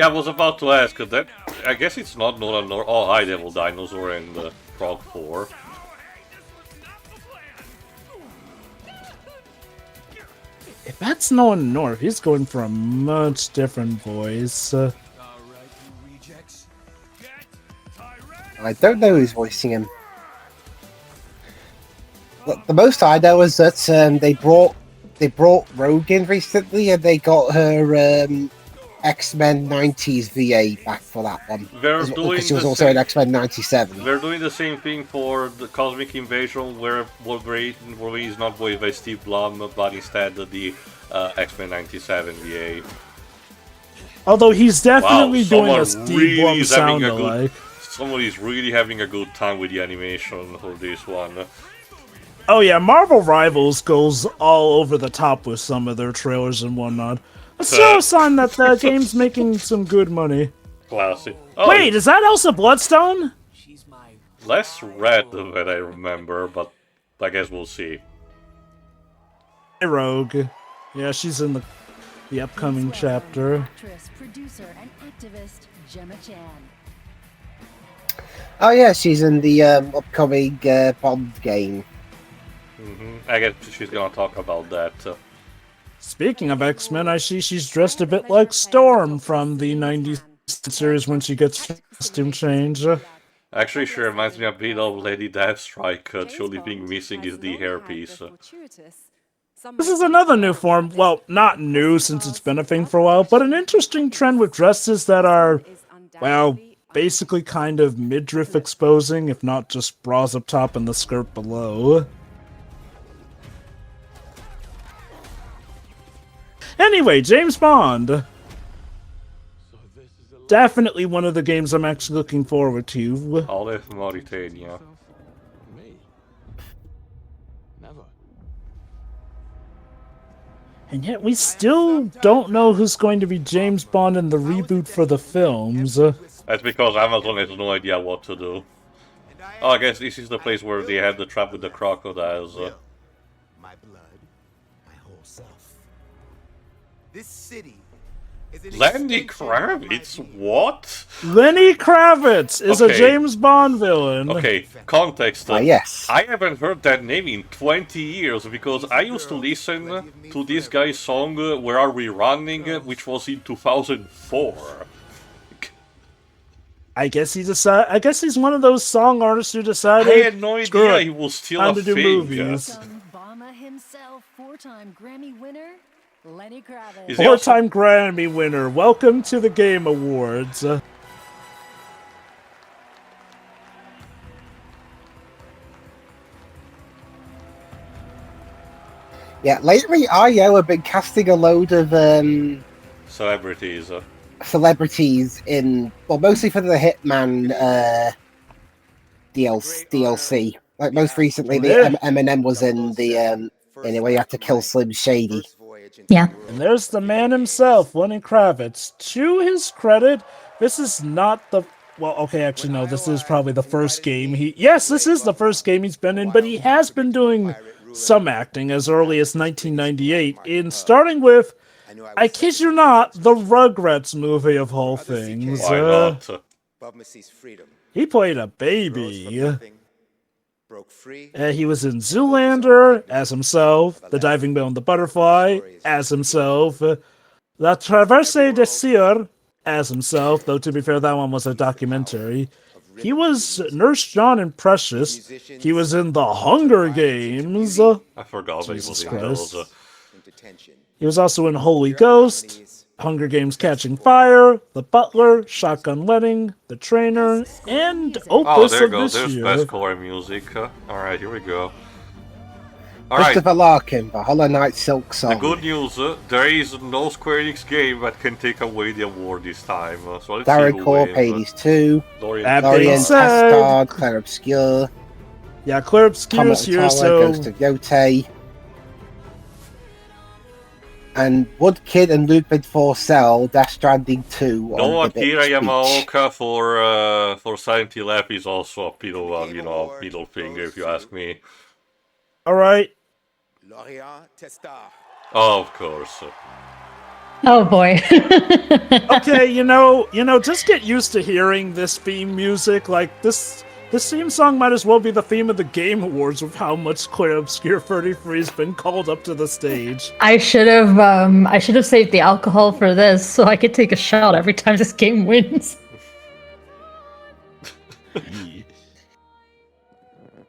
Speaker 2: I was about to ask that. I guess it's not Nolan North. Oh, hi Devil Dinosaur and Frog 4.
Speaker 1: If that's Nolan North, he's going for a much different voice.
Speaker 3: I don't know who's voicing him. The most I know is that they brought Rogue in recently, and they got her X-Men 90s VA back for that one. Because she was also in X-Men 97.
Speaker 2: They're doing the same thing for the Cosmic Invasion, where Wolverine is not voiced by Steve Blum, but instead the X-Men 97 VA.
Speaker 1: Although he's definitely doing a
Speaker 2: someone
Speaker 1: Steve
Speaker 2: really
Speaker 1: Blum
Speaker 2: is having
Speaker 1: sound
Speaker 2: a good.
Speaker 1: alike.
Speaker 2: Somebody's really having a good time with the animation for this one.
Speaker 1: Oh yeah, Marvel Rivals goes all over the top with some of their trailers and whatnot. A sure sign that the game's making some good money.
Speaker 2: Classic. Oh,
Speaker 1: wait, is that Elsa Bloodstone?
Speaker 2: Less red than I remember, but I guess we'll see.
Speaker 1: Rogue. Yeah, she's in the upcoming chapter.
Speaker 8: Actress, producer, and activist Gemma Chan.
Speaker 3: Oh yeah, she's in the upcoming Bond game.
Speaker 2: I guess she's gonna talk about that.
Speaker 1: Speaking of X-Men, I see she's dressed a bit like Storm from the 90s series when she gets costume change.
Speaker 2: Actually, she reminds me a bit of Lady Deathstrike. The only thing missing is the hairpiece.
Speaker 1: This is another new form. Well, not new since it's been a thing for a while, but an interesting trend with dresses that are, well, basically kind of midriff exposing, if not just bras up top and the skirt below. Anyway, James Bond. Definitely one of the games I'm actually looking forward to.
Speaker 2: Olive Mauritania.
Speaker 1: And yet we still don't know who's going to be James Bond in the reboot for the films.
Speaker 2: That's because Amazon has no idea what to do. Oh, I guess this is the place where they had the trap with the crocodiles.
Speaker 15: My blood, my whole self. This city is an
Speaker 2: Lenny Kravitz? What?
Speaker 1: Lenny Kravitz is a James Bond villain.
Speaker 2: Okay, context.
Speaker 3: Yes.
Speaker 2: I haven't heard that name in 20 years because I used to listen to this guy's song Where Are We Running, which was in 2004.
Speaker 1: I guess he's one of those song artists who decided
Speaker 2: I had no idea he was still
Speaker 1: time
Speaker 2: a
Speaker 1: to do
Speaker 2: thing.
Speaker 1: movies.
Speaker 8: Obama himself, four-time Grammy winner, Lenny Kravitz.
Speaker 2: Is he also-
Speaker 1: Four-time Grammy winner. Welcome to the Game Awards.
Speaker 3: Yeah, lately IO have been casting a load of
Speaker 2: Celebrities.
Speaker 3: celebrities in, well, mostly for the Hitman DLC. Like most recently, Eminem was in the anyway, you had to kill Slim Shady.
Speaker 4: Yeah.
Speaker 1: And there's the man himself, Lenny Kravitz. To his credit, this is not the... Well, okay, actually, no, this is probably the first game Yes, this is the first game he's been in, but he has been doing some acting as early as 1998, starting with, I kid you not, the Rugrats movie of all things.
Speaker 2: Why not?
Speaker 1: He played a baby. He was in Zoolander as himself, The Diving Bell and the Butterfly as himself, La Traversée des Cieux as himself, though to be fair, that one was a documentary. He was Nurse John in Precious. He was in The Hunger Games.
Speaker 2: I forgot that he was in
Speaker 1: Christ.
Speaker 2: those.
Speaker 1: He was also in Holy Ghost, Hunger Games Catching Fire, The Butler, Shotgun Wedding, The Trainer, and Opus
Speaker 2: there
Speaker 1: of
Speaker 2: goes.
Speaker 1: this
Speaker 2: There's
Speaker 1: year.
Speaker 2: best core music. Alright, here we go. Alright,
Speaker 3: Christopher Larkin, the Hollow Knight Silk
Speaker 2: the
Speaker 3: Song.
Speaker 2: good news, there is no Square Enix game that can take away the award this time. So let's see
Speaker 3: Darren
Speaker 2: who
Speaker 3: Core,
Speaker 2: wins.
Speaker 3: Hades 2,
Speaker 1: That
Speaker 3: Lorien
Speaker 1: being said-
Speaker 3: Testard, Clair Obscure,
Speaker 1: Yeah, Clair Obscure's here, so...
Speaker 3: Ghost of Yotei, and Woodkid and Ludwig Forcell, Death Stranding 2.
Speaker 2: No
Speaker 3: on the
Speaker 2: Akira
Speaker 3: Bit Speech.
Speaker 2: Yamaoka for Silent Hill F is also a bit of a, middle finger if you ask me.
Speaker 1: Alright.
Speaker 15: Lorien Testard.
Speaker 2: Oh, of course.
Speaker 4: Oh boy.
Speaker 1: Okay, you know, just get used to hearing this theme music. Like, this theme song might as well be the theme of the Game Awards with how much Clair Obscure 33 has been called up to the stage.
Speaker 4: I should have saved the alcohol for this so I could take a shot every time this game wins.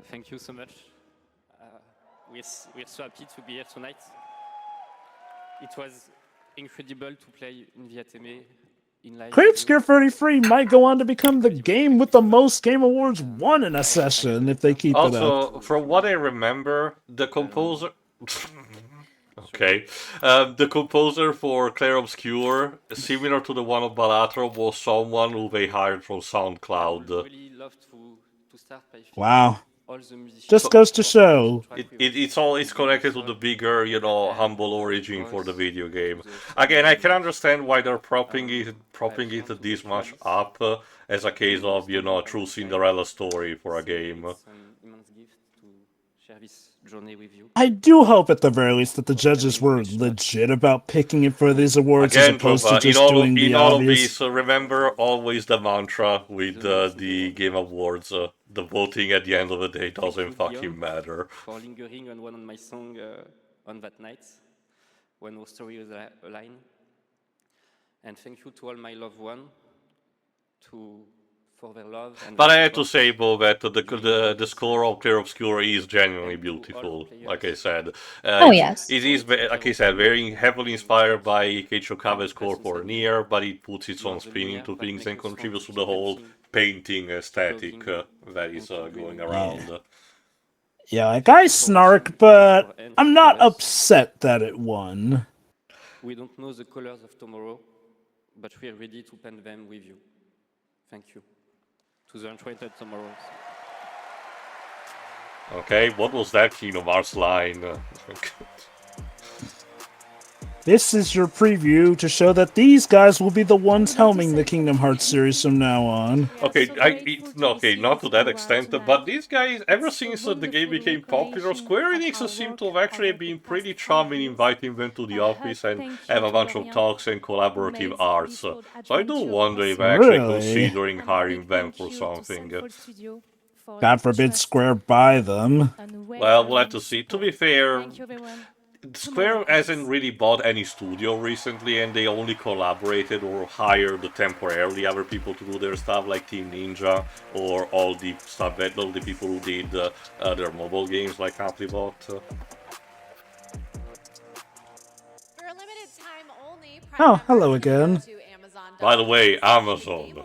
Speaker 16: Thank you so much. We're so happy to be here tonight. It was incredible to play in the ATME in live.
Speaker 1: Clair Obscure 33 might go on to become the game with the most Game Awards won in a session if they keep it up.
Speaker 2: Also, from what I remember, the composer... Okay. The composer for Clair Obscure, similar to the one of Balatro, was someone who they hired from SoundCloud.
Speaker 1: Wow. Just goes to show.
Speaker 2: It's connected to the bigger, humble origin for the video game. Again, I can understand why they're propping it this much up as a case of, true Cinderella story for a game.
Speaker 1: I do hope at the very least that the judges were legit about picking it for these awards as opposed to just doing the
Speaker 2: in all
Speaker 1: obvious.
Speaker 2: of these, remember always the mantra with the Game Awards. The voting at the end of the day doesn't fucking matter.
Speaker 16: For lingering on one of my songs on that night, when our story was aligned. And thank you to all my loved ones for their love. And
Speaker 2: but I have to say, Bo, that the score of Clair Obscure is genuinely beautiful. Like I said,
Speaker 4: yes,
Speaker 2: it is, like I said, very heavily inspired by Keiichi Okabe's score for Nier, but it puts its own spin into things and contributes to the whole painting aesthetic that is going around.
Speaker 1: Yeah, like I snark, but I'm not upset that it won.
Speaker 16: We don't know the colors of tomorrow, but we are ready to paint them with you. Thank you. To the Uncharted Tomorrows.
Speaker 2: Okay, what was that Kingdom Hearts line?
Speaker 1: This is your preview to show that these guys will be the ones helming the Kingdom Hearts series from now on.
Speaker 2: Okay, not to that extent, but these guys, ever since the game became popular, Square Enix seem to have actually been pretty charming inviting them to the office and have a bunch of talks and collaborative arts. So I do wonder if they're actually considering hiring them for something.
Speaker 1: God forbid Square buy them.
Speaker 2: Well, we'll have to see. To be fair, Square hasn't really bought any studio recently, and they only collaborated or hired temporarily other people to do their stuff, like Team Ninja or all the people who did their mobile games, like Amplibot.
Speaker 1: Oh, hello again.
Speaker 2: By the way, Amazon.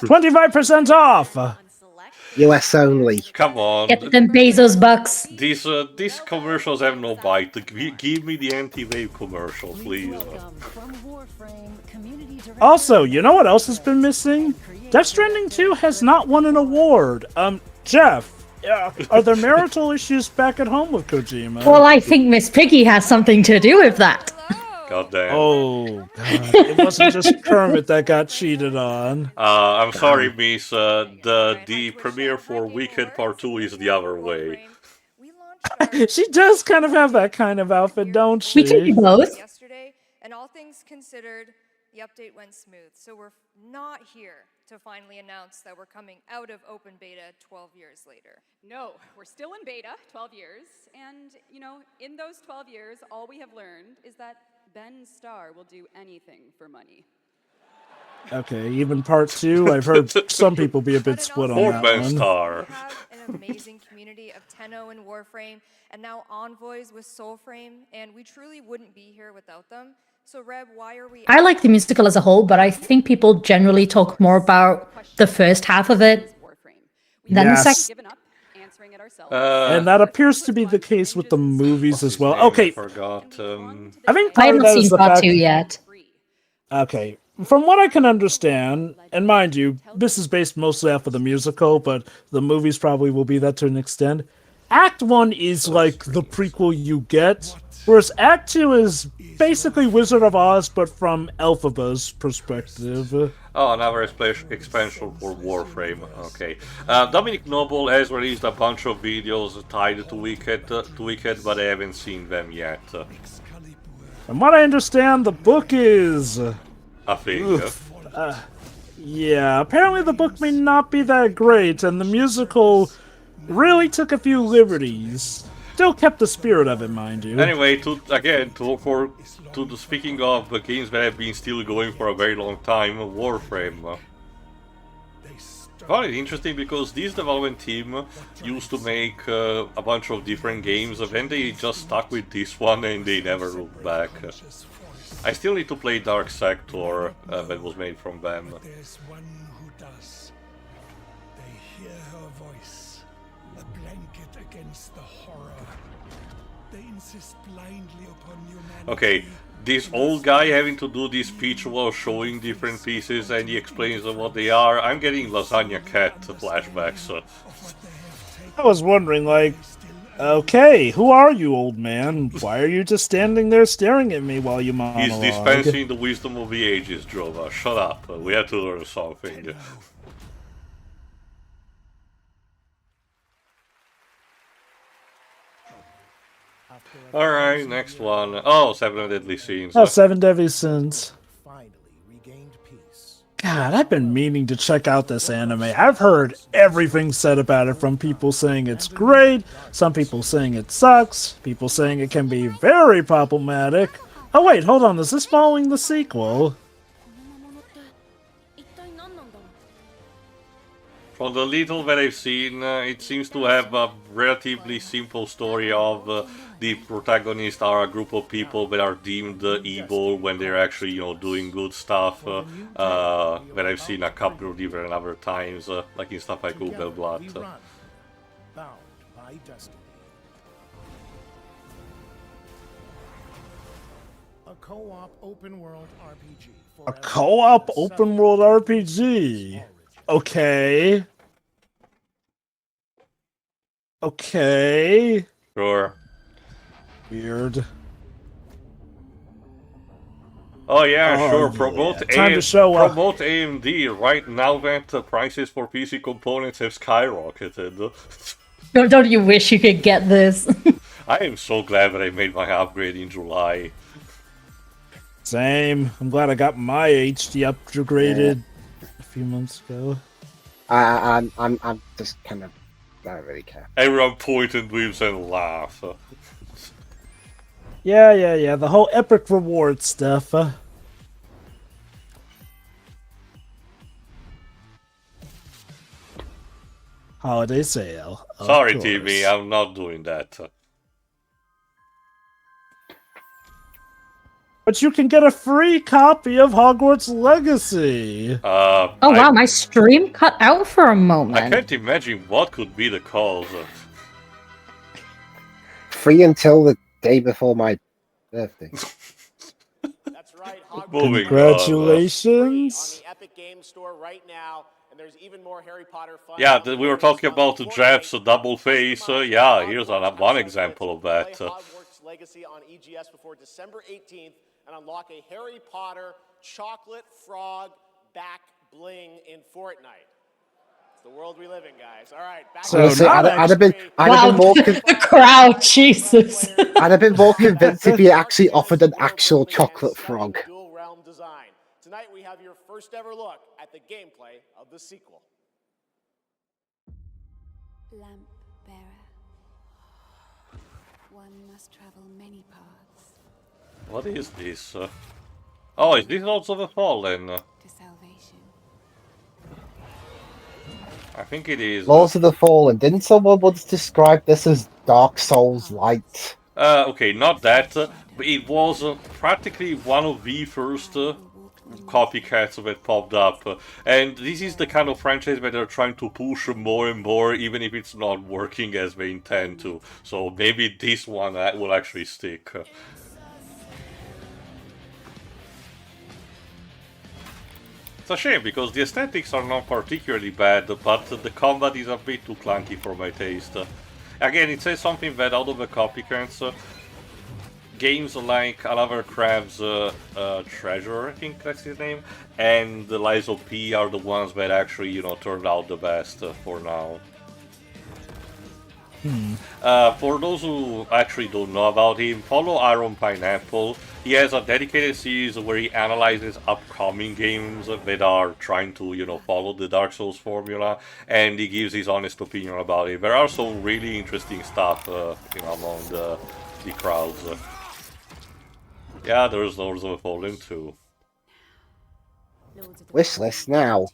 Speaker 1: 25% off!
Speaker 3: US only.
Speaker 2: Come on.
Speaker 4: Get them Bezos bucks.
Speaker 2: These commercials have no bite. Give me the anti-vape commercial, please.
Speaker 1: Also, you know what else has been missing? Death Stranding 2 has not won an award. Geoff, are there marital issues back at home with Kojima?
Speaker 4: Well, I think Miss Piggy has something to do with that.
Speaker 2: God damn.
Speaker 1: Oh, God. It wasn't just Kermit that got cheated on.
Speaker 2: I'm sorry, Miss. The premiere for Wicked Part 2 is the other way.
Speaker 1: She does kind of have that kind of outfit, don't she?
Speaker 4: We can do both.
Speaker 5: Yesterday, and all things considered, the update went smooth. So we're not here to finally announce that we're coming out of open beta 12 years later.
Speaker 11: No, we're still in beta 12 years. And, in those 12 years, all we have learned is that Ben Starr will do anything for money.
Speaker 1: Okay, even part 2, I've heard some people be a bit split on that
Speaker 2: Ben
Speaker 1: one.
Speaker 2: Starr.
Speaker 5: We have an amazing community of Tenno and Warframe, and now Envoys with Soulframe, and we truly wouldn't be here without them. So Reb, why are we...
Speaker 4: I like the musical as a whole, but I think people generally talk more about the first half of it than the second.
Speaker 1: And that appears to be the case with the movies as well. Okay.
Speaker 2: I forgot.
Speaker 1: I think
Speaker 4: I haven't seen part 2 yet.
Speaker 1: Okay. From what I can understand, and mind you, this is based mostly off of the musical, but the movies probably will be that to an extent. Act 1 is like the prequel you get, whereas Act 2 is basically Wizard of Oz, but from Elphaba's perspective.
Speaker 2: Oh, another expansion for Warframe. Okay. Dominic Noble has released a bunch of videos tied to Wicked, but I haven't seen them yet.
Speaker 1: From what I understand, the book is...
Speaker 2: a thing.
Speaker 1: Yeah, apparently the book may not be that great, and the musical really took a few liberties. Still kept the spirit of it, mind you.
Speaker 2: Anyway, speaking of games that have been still going for a very long time, Warframe. I found it interesting because this development team used to make a bunch of different games, and then they just stuck with this one and they never looked back. I still need to play Dark Sector that was made from them.
Speaker 9: A blanket against the horror. They insist blindly upon humanity.
Speaker 2: Okay, this old guy having to do this speech while showing different pieces and he explains what they are. I'm getting Lasagna Cat flashbacks.
Speaker 1: I was wondering, like, okay, who are you, old man? Why are you just standing there staring at me while you monologue?
Speaker 2: He's dispensing the wisdom of the ages, Jova. Shut up. We have to learn something. Alright, next one. Oh, Seven Deadly Sins.
Speaker 1: Oh, Seven Deadly Sins. God, I've been meaning to check out this anime. I've heard everything said about it, from people saying it's great, some people saying it sucks, people saying it can be very problematic. Oh wait, hold on, is this following the sequel?
Speaker 2: From the little that I've seen, it seems to have a relatively simple story of the protagonists are a group of people that are deemed evil when they're actually, you know, doing good stuff. That I've seen a couple of different other times, like in stuff like Google Blood.
Speaker 7: Bound by destiny. A co-op open world RPG.
Speaker 1: A co-op open world RPG? Okay. Okay.
Speaker 2: Sure.
Speaker 1: Weird.
Speaker 2: Oh yeah,
Speaker 1: Oh,
Speaker 2: sure.
Speaker 1: yeah.
Speaker 2: Promote
Speaker 1: Time to show up.
Speaker 2: Promote AMD right now that prices for PC components have skyrocketed.
Speaker 4: Don't you wish you could get this?
Speaker 2: I am so glad that I made my upgrade in July.
Speaker 1: Same. I'm glad I got my HD upgraded a few months ago.
Speaker 3: I'm just kind of, I don't really care.
Speaker 2: Everyone point and weaves and laugh.
Speaker 1: Yeah. The whole epic reward stuff. Holiday sale.
Speaker 2: Sorry,
Speaker 1: course.
Speaker 2: TV, I'm not doing that.
Speaker 1: But you can get a free copy of Hogwarts Legacy.
Speaker 4: Oh wow, my stream cut out for a moment.
Speaker 2: I can't imagine what could be the cause.
Speaker 3: Free until the day before my birthday.
Speaker 13: That's right.
Speaker 1: Congratulations.
Speaker 13: On the Epic Games Store right now, and there's even more Harry Potter fun.
Speaker 2: Yeah, we were talking about Geoff's double face. Yeah, here's one example of that.
Speaker 13: Hogwarts Legacy on EGS before December 18th and unlock a Harry Potter chocolate frog back bling in Fortnite. It's the world we live in, guys. All right, back
Speaker 3: So I'd have been more
Speaker 4: the crowd, Jesus.
Speaker 3: I'd have been more convinced if he actually offered an actual chocolate frog.
Speaker 13: dual realm design. Tonight we have your first ever look at the gameplay of the sequel.
Speaker 8: Lamp bearer. One must travel many paths.
Speaker 2: What is this? Oh, is this also the Fallen?
Speaker 8: To salvation.
Speaker 2: I think it is.
Speaker 3: Laws of the Fallen. Didn't someone once describe this as Dark Souls Light?
Speaker 2: Okay, not that. But it was practically one of the first copycats that popped up. And this is the kind of franchise that they're trying to push more and more, even if it's not working as they intend to. So maybe this one will actually stick. It's a shame, because the aesthetics are not particularly bad, but the combat is a bit too clunky for my taste. Again, it says something that out of the copycats, games like Oliver Crab's Treasure, I think that's his name, and the Lies of P are the ones that actually, you know, turned out the best for now. For those who actually don't know about him, follow Iron Pineapple. He has a dedicated series where he analyzes upcoming games that are trying to, you know, follow the Dark Souls formula, and he gives his honest opinion about it. There are some really interesting stuff, you know, among the crowds. Yeah, there's Lords of the Fallen too.
Speaker 3: Wishlist now.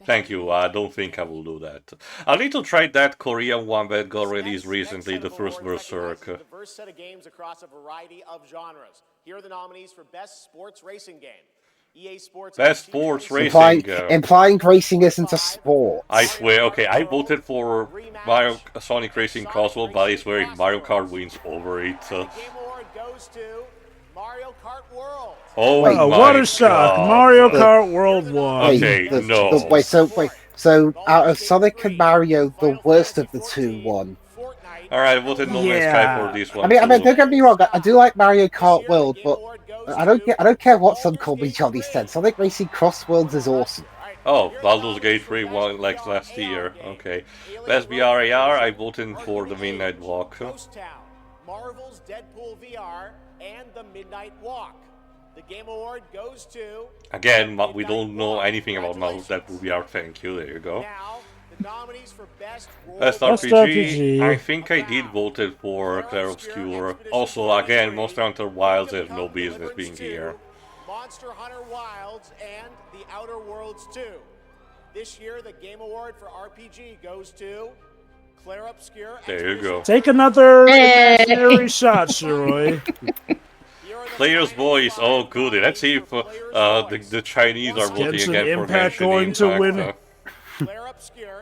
Speaker 2: Thank you, I don't think I will do that. I need to try that Korean one that got released recently, the first Berserk.
Speaker 13: A diverse set of games across a variety of genres. Here are the nominees for Best Sports Racing Game.
Speaker 2: Best sports
Speaker 3: Implying,
Speaker 2: racing.
Speaker 3: implying racing isn't a sport.
Speaker 2: I swear. Okay, I voted for Sonic Racing Crossworld, but I swear Mario Kart wins over it. Oh
Speaker 3: Wait,
Speaker 2: my
Speaker 1: what a shock!
Speaker 2: God.
Speaker 1: Mario Kart World won.
Speaker 2: Okay, no.
Speaker 3: So out of Sonic and Mario, the worst of the two won.
Speaker 2: Alright, I voted No Man's Sky for this one.
Speaker 3: I mean, don't get me wrong. I do like Mario Kart World, but I don't care what some call me Johnny said. Sonic Racing Cross Worlds is awesome.
Speaker 2: Oh, Baldur's Gate 3 won like last year. Okay. Best BRAR, I voted for the Midnight Walk.
Speaker 13: Marvel's Deadpool VR and the Midnight Walk. The Game Award goes to...
Speaker 2: Again, we don't know anything about Marvel's Deadpool VR. Thank you, there you go. Best RPG, I think I did voted for Clair Obscure. Also, again, Monster Hunter Wilds has no business being here.
Speaker 13: Monster Hunter Wilds and The Outer Worlds 2. This year, the Game Award for RPG goes to Clair Obscure.
Speaker 2: There you go.
Speaker 1: Take another imaginary shot, Shiroi.
Speaker 2: Player's voice, oh goody. Let's see if the Chinese are voting
Speaker 1: Genshin
Speaker 2: again for
Speaker 1: Impact
Speaker 2: Genshin
Speaker 1: going to
Speaker 2: Impact.
Speaker 1: win.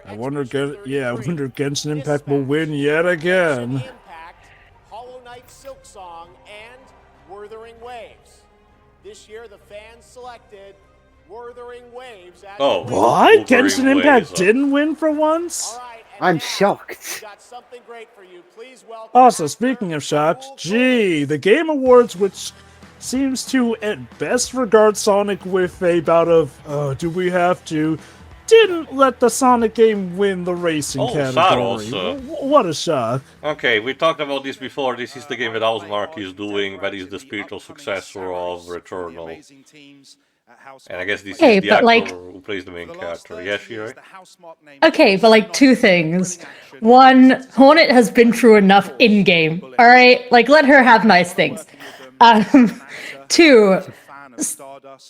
Speaker 1: I wonder Genshin Impact will win yet again.
Speaker 13: Hollow Knight Silk Song and Wuthering Waves. This year, the fans selected Wuthering Waves as
Speaker 1: What? Genshin Impact didn't win for once?
Speaker 3: I'm shocked.
Speaker 1: Also, speaking of shocked, gee, the Game Awards, which seems to at best regard Sonic with a bout of, do we have to, didn't let the Sonic game win the racing category. What a shock.
Speaker 2: Okay, we talked about this before. This is the game that Housemarque is doing, that is the spiritual successor of Returnal. And I guess this is the actor who plays the main character. Yes, Shiroi?
Speaker 4: Okay, but like two things. One, Hornet has been through enough in-game. Alright? Like, let her have nice things. Two,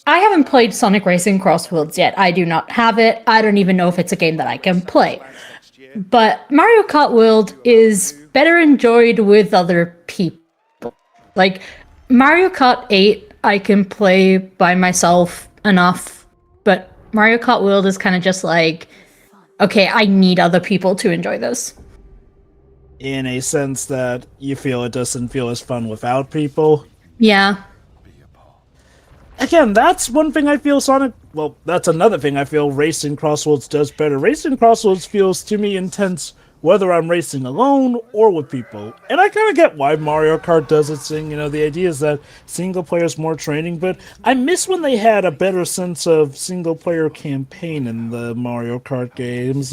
Speaker 4: I haven't played Sonic Racing Cross Worlds yet. I do not have it. I don't even know if it's a game that I can play. But Mario Kart World is better enjoyed with other people. Like, Mario Kart 8, I can play by myself enough, but Mario Kart World is kind of just like, okay, I need other people to enjoy this.
Speaker 1: In a sense that you feel it doesn't feel as fun without people.
Speaker 4: Yeah.
Speaker 1: Again, that's one thing I feel Sonic... Well, that's another thing I feel Racing Cross Worlds does better. Racing Cross Worlds feels, to me, intense whether I'm racing alone or with people. And I kind of get why Mario Kart does its thing. You know, the idea is that single player is more training, but I miss when they had a better sense of single player campaign in the Mario Kart games.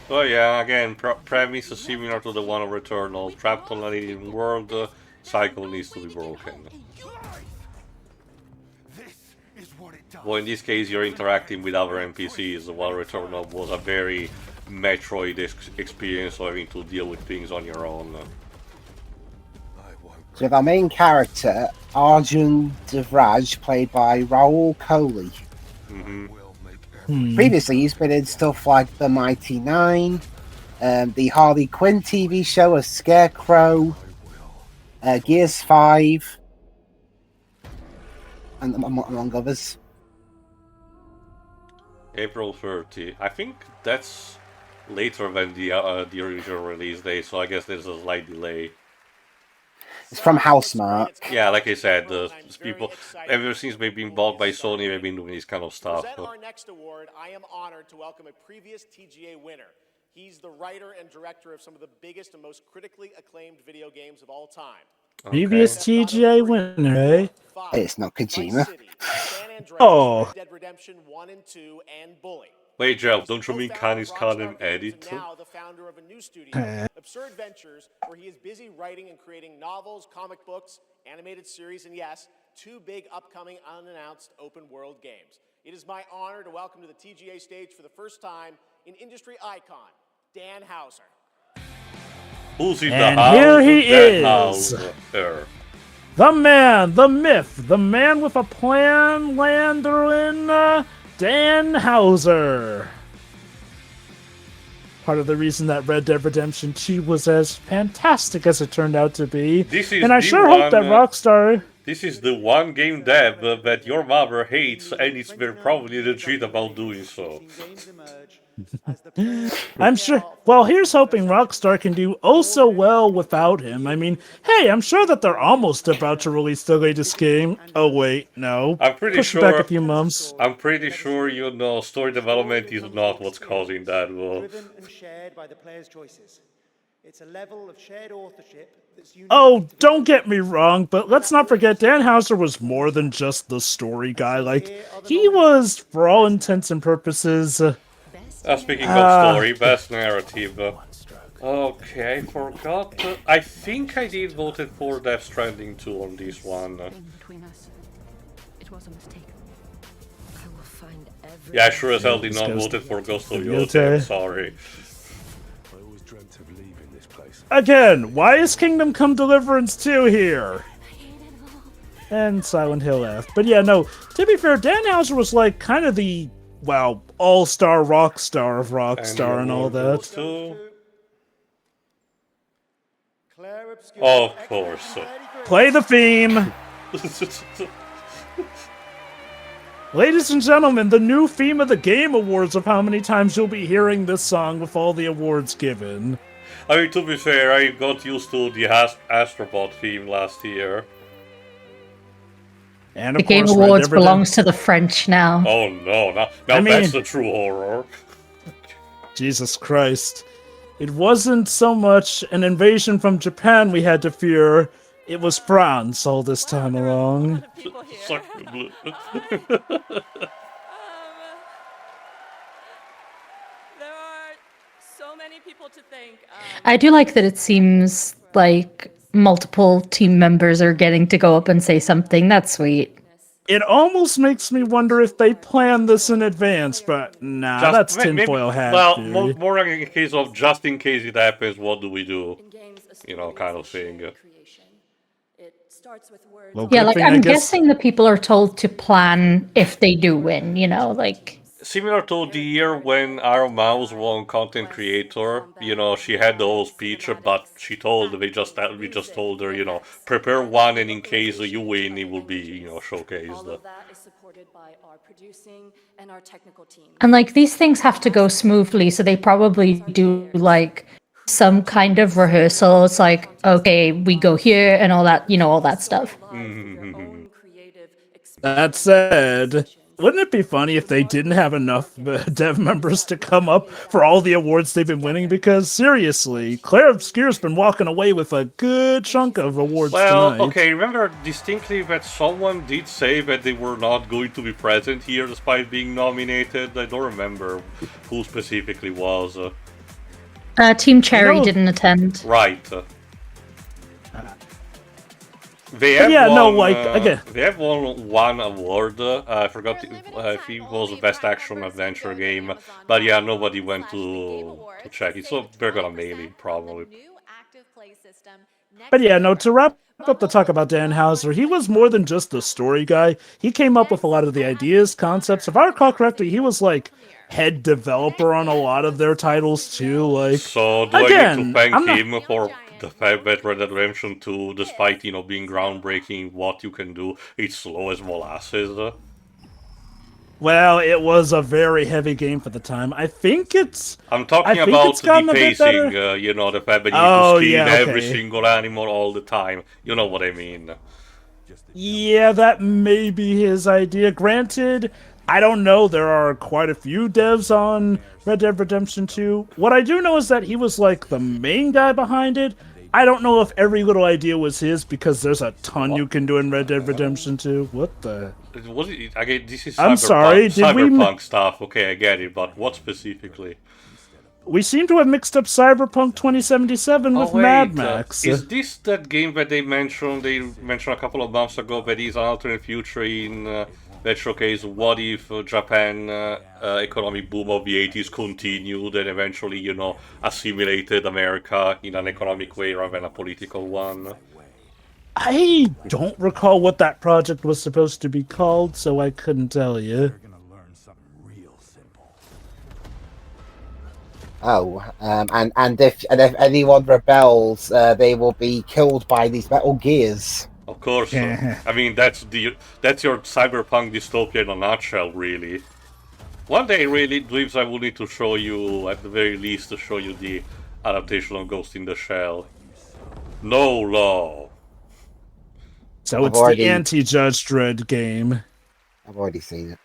Speaker 2: So yeah, again, premise is similar to the one of Returnal. Trapped on an alien world, cycle needs to be broken. Well, in this case, you're interacting with other NPCs, while Returnal was a very Metroid experience, so having to deal with things on your own.
Speaker 3: So with our main character, Arjun Devraj, played by Raoul Coley. Previously, he's been in stuff like The Mighty Nine, the Harley Quinn TV show as Scarecrow, Gears 5, and among others.
Speaker 2: April 30. I think that's later than the original release date, so I guess there's a slight delay.
Speaker 3: It's from Housemarque.
Speaker 2: Yeah, like I said, people, ever since they've been bought by Sony, they've been doing this kind of stuff.
Speaker 13: To present our next award, I am honored to welcome a previous TGA winner. He's the writer and director of some of the biggest and most critically acclaimed video games of all time.
Speaker 1: Previous TGA winner, eh?
Speaker 3: It's not Kojima.
Speaker 1: Oh.
Speaker 13: Red Dead Redemption 1 and 2 and Bully.
Speaker 2: Wait, Geoff, don't you mean Kanis Khan and Edit?
Speaker 13: Now the founder of a new studio, Absurd Ventures, where he is busy writing and creating novels, comic books, animated series, and yes, 2 big upcoming unannounced open world games. It is my honor to welcome to the TGA stage for the first time an industry icon, Dan Houser.
Speaker 2: Who's in
Speaker 1: And
Speaker 2: the house?
Speaker 1: here he is.
Speaker 2: Houser.
Speaker 1: The man, the myth, the man with a plan, Landerin, Dan Houser. Part of the reason that Red Dead Redemption 2 was as fantastic as it turned out to be.
Speaker 2: This is
Speaker 1: and I
Speaker 2: the
Speaker 1: sure hope that
Speaker 2: one,
Speaker 1: Rockstar...
Speaker 2: This is the one game dev that your mother hates, and it's very probably legit about doing so.
Speaker 1: I'm sure. Well, here's hoping Rockstar can do oh so well without him. I mean, hey, I'm sure that they're almost about to release the latest game. Oh wait, no.
Speaker 2: I'm pretty
Speaker 1: Push
Speaker 2: sure.
Speaker 1: it back a few months.
Speaker 2: I'm pretty sure you know story development is not what's causing that. Well,
Speaker 18: driven and shared by the player's choices. It's a level of shared authorship that's unique.
Speaker 1: Oh, don't get me wrong, but let's not forget Dan Houser was more than just the story guy. Like, he was, for all intents and purposes.
Speaker 2: Speaking of story, best narrative. Okay, I forgot. I think I did voted for Death Stranding 2 on this one. Yeah, I sure as hell did not vote for Ghost of Yotei, I'm sorry.
Speaker 1: Again, why is Kingdom Come Deliverance 2 here? And Silent Hill F. But yeah, no, to be fair, Dan Houser was like kind of the, well, all-star rock star of Rockstar and all that.
Speaker 2: Oh, of course.
Speaker 1: Play the theme! Ladies and gentlemen, the new theme of the Game Awards of how many times you'll be hearing this song with all the awards given.
Speaker 2: I mean, to be fair, I got used to the Astrobot theme last year.
Speaker 1: And
Speaker 4: the Game Awards belongs to the French now.
Speaker 2: Oh no, now that's the true horror.
Speaker 1: Jesus Christ. It wasn't so much an invasion from Japan we had to fear, it was France all this time along.
Speaker 2: Suck the blue.
Speaker 11: There are so many people to thank.
Speaker 4: I do like that it seems like multiple team members are getting to go up and say something. That's sweet.
Speaker 1: It almost makes me wonder if they planned this in advance, but nah, that's tinfoil hat.
Speaker 2: Well, more like a case of just in case it happens, what do we do? You know, kind of thing.
Speaker 1: Well,
Speaker 4: yeah, like I'm guessing the people are told to plan if they do win, you know, like...
Speaker 2: Similar to the year when Iron Mouse won Content Creator, you know, she had the whole speech, but we just told her, you know, prepare one, and in case you win, it will be, you know, showcased.
Speaker 4: And like these things have to go smoothly, so they probably do like some kind of rehearsal. It's like, okay, we go here and all that, you know, all that stuff.
Speaker 1: That said, wouldn't it be funny if they didn't have enough dev members to come up for all the awards they've been winning? Because seriously, Clair Obscure's been walking away with a good chunk of awards tonight.
Speaker 2: Okay, remember distinctly that someone did say that they were not going to be present here despite being nominated. I don't remember who specifically was.
Speaker 4: Team Cherry didn't attend.
Speaker 2: Right. They have they have won one award. I forgot if it was the best action adventure game, but yeah, nobody went to check it, so they're gonna mail it probably.
Speaker 1: But yeah, no, to wrap up the talk about Dan Houser, he was more than just the story guy. He came up with a lot of the ideas, concepts. If I recall correctly, he was like head developer on a lot of their titles too. Like,
Speaker 2: so do I need to thank him for the fact that Red Dead Redemption 2, despite, you know, being groundbreaking, what you can do, it's slow as molasses?
Speaker 1: Well, it was a very heavy game for the time. I think it's...
Speaker 2: I'm talking about the pacing, you know, the fact that you need to skin every single animal all the time. You know what I mean.
Speaker 1: Yeah, that may be his idea. Granted, I don't know, there are quite a few devs on Red Dead Redemption 2. What I do know is that he was like the main guy behind it. I don't know if every little idea was his, because there's a ton you can do in Red Dead Redemption 2. What the...
Speaker 2: Again, this is
Speaker 1: I'm sorry, did
Speaker 2: cyberpunk stuff. Okay, I get it, but what specifically?
Speaker 1: We seem to have mixed up Cyberpunk 2077 with Mad Max.
Speaker 2: Is this that game that they mentioned a couple of months ago that is an alternate future in that showcase what if Japan economic boom of the 80s continued and eventually, you know, assimilated America in an economic way rather than a political one?
Speaker 1: I don't recall what that project was supposed to be called, so I couldn't tell you.
Speaker 3: Oh, and if anyone rebels, they will be killed by these metal gears.
Speaker 2: Of course. I mean, that's your cyberpunk dystopia in a nutshell, really. One day, really, Dweebs, I will need to show you, at the very least, to show you the adaptation of Ghost in the Shell. No law.
Speaker 1: So it's the anti-Judge Dredd game.
Speaker 3: I've already seen it.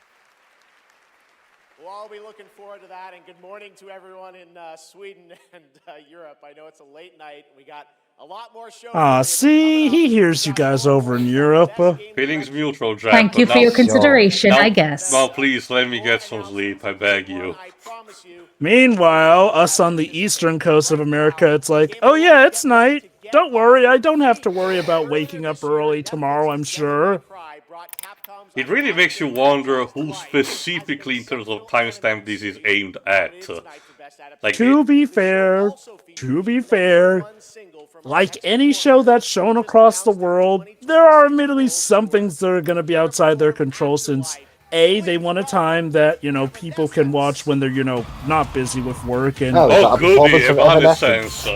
Speaker 13: We'll all be looking forward to that, and good morning to everyone in Sweden and Europe. I know it's a late night. We got a lot more shows.
Speaker 1: Aw, see? He hears you guys over in Europe.
Speaker 2: Feelings mutual, Jack.
Speaker 4: Thank you for your consideration, I guess.
Speaker 2: Now, please, let me get some sleep, I beg you.
Speaker 1: Meanwhile, us on the eastern coast of America, it's like, oh yeah, it's night. Don't worry, I don't have to worry about waking up early tomorrow, I'm sure.
Speaker 2: It really makes you wonder who specifically, in terms of timestamp, this is aimed at. Like,
Speaker 1: to be fair, like any show that's shown across the world, there are admittedly some things that are going to be outside their control since, A, they want a time that, you know, people can watch when they're, you know, not busy with work, and...
Speaker 2: Oh, goody, Evanescence.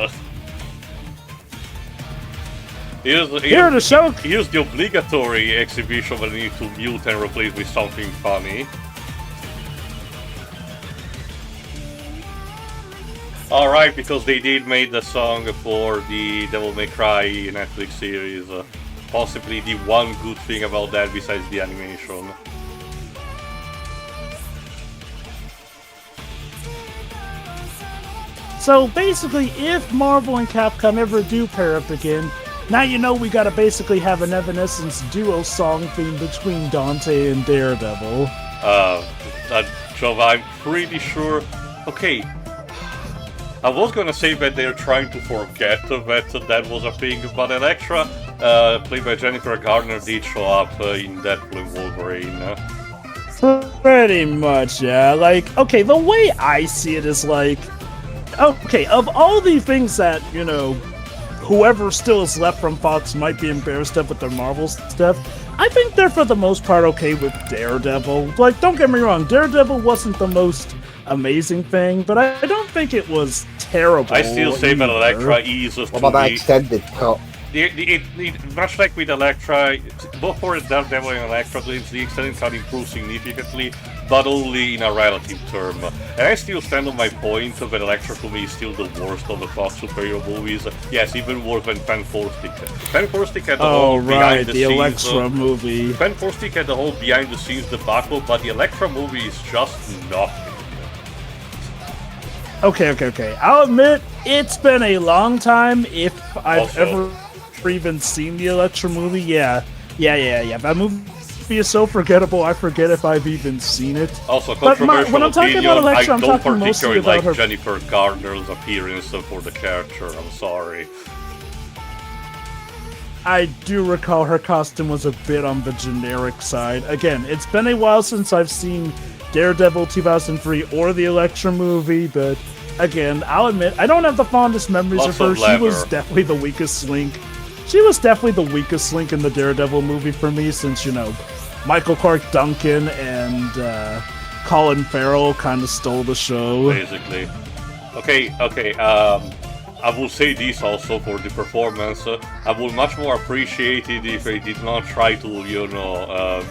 Speaker 2: Here's the obligatory exhibition that I need to mute and replace with something funny. Alright, because they did make the song for the Devil May Cry Netflix series. Possibly the one good thing about that besides the animation.
Speaker 1: So basically, if Marvel and Capcom ever do pair up again, now you know we gotta basically have an Evanescence duo song theme between Dante and Daredevil.
Speaker 2: Geoff, I'm pretty sure... Okay, I was gonna say that they're trying to forget that was a thing, but Elektra, played by Jennifer Garner, did show up in Deadpool and Wolverine.
Speaker 1: Pretty much, yeah. Like, okay, the way I see it is like... Okay, of all the things that, you know, whoever still is left from Fox might be embarrassed of with their Marvel stuff, I think they're for the most part okay with Daredevil. Like, don't get me wrong, Daredevil wasn't the most amazing thing, but I don't think it was terrible.
Speaker 2: I still say that Elektra is...
Speaker 3: What about that extended cut?
Speaker 2: Much like with Elektra, both for Daredevil and Elektra, the extended cut improved significantly, but only in a relative term. And I still stand on my point that Elektra to me is still the worst of the Fox superhero movies. Yes, even worse than Pen Forstick. Pen Forstick had the whole behind the scenes...
Speaker 1: Elektra movie.
Speaker 2: Pen Forstick had the whole behind the scenes debacle, but the Elektra movie is just nothing.
Speaker 1: Okay. I'll admit, it's been a long time if I've ever even seen the Elektra movie. Yeah. That movie is so forgettable, I forget if I've even seen it.
Speaker 2: Also, controversial
Speaker 1: when I'm talking about Elektra,
Speaker 2: I
Speaker 1: I'm
Speaker 2: don't
Speaker 1: talking mostly
Speaker 2: particularly
Speaker 1: about
Speaker 2: like
Speaker 1: her...
Speaker 2: Jennifer Garner's appearance for the character, I'm sorry.
Speaker 1: I do recall her costume was a bit on the generic side. Again, it's been a while since I've seen Daredevil 2003 or the Elektra movie, but again, I'll admit, I don't have the fondest memories of her. She was definitely the weakest link. She was definitely the weakest link in the Daredevil movie for me, since, you know, Michael Clark Duncan and Colin Farrell kind of stole the show.
Speaker 2: Basically. Okay, I will say this also for the performance. I would much more appreciate it if they did not try to, you know,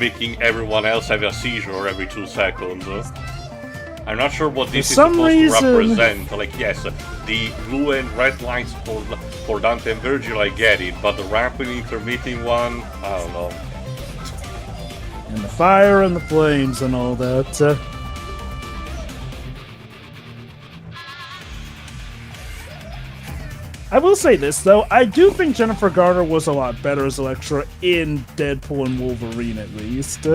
Speaker 2: making everyone else have a seizure every 2 seconds. I'm not sure what this is supposed to represent. Like, yes, the blue and red lines for Dante and Virgil, I get it, but the rampant intermitting one, I don't know.
Speaker 1: And the fire and the flames and all that. I will say this, though. I do think Jennifer Garner was a lot better as Elektra in Deadpool and Wolverine, at least.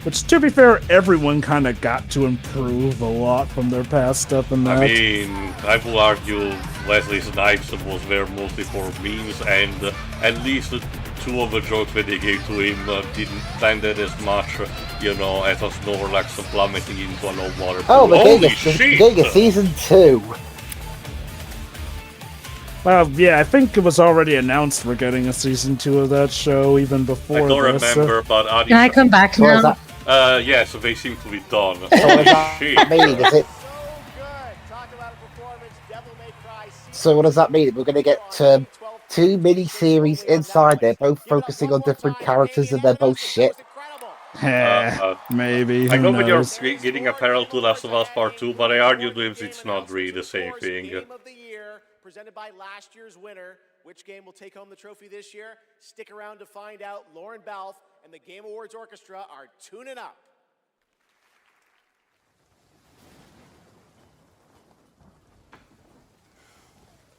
Speaker 1: Which, to be fair, everyone kind of got to improve a lot from their past stuff and that.
Speaker 2: I mean, I will argue Wesley Snipes was there mostly for memes, and at least 2 of the jokes that they gave to him didn't landed as much, you know, as a Snorlax plummeting into an old water pool.
Speaker 3: Oh, but
Speaker 2: holy shit!
Speaker 3: They get season 2.
Speaker 1: Well, yeah, I think it was already announced we're getting a season 2 of that show even before
Speaker 2: I don't remember, but Adi...
Speaker 4: Can I come back now?
Speaker 2: Yeah, so they seem to be done.
Speaker 3: So what does that mean? We're going to get two mini-series inside. They're both focusing on different characters and they're both shit.
Speaker 1: Maybe,
Speaker 2: I
Speaker 1: who
Speaker 2: know when you're
Speaker 1: knows?
Speaker 2: getting a parallel to Last of Us Part 2, but I argue with it's not really the same thing.
Speaker 13: Game of the year, presented by last year's winner. Which game will take home the trophy this year? Stick around to find out. Lauren Balfe and the Game Awards Orchestra are tuning up.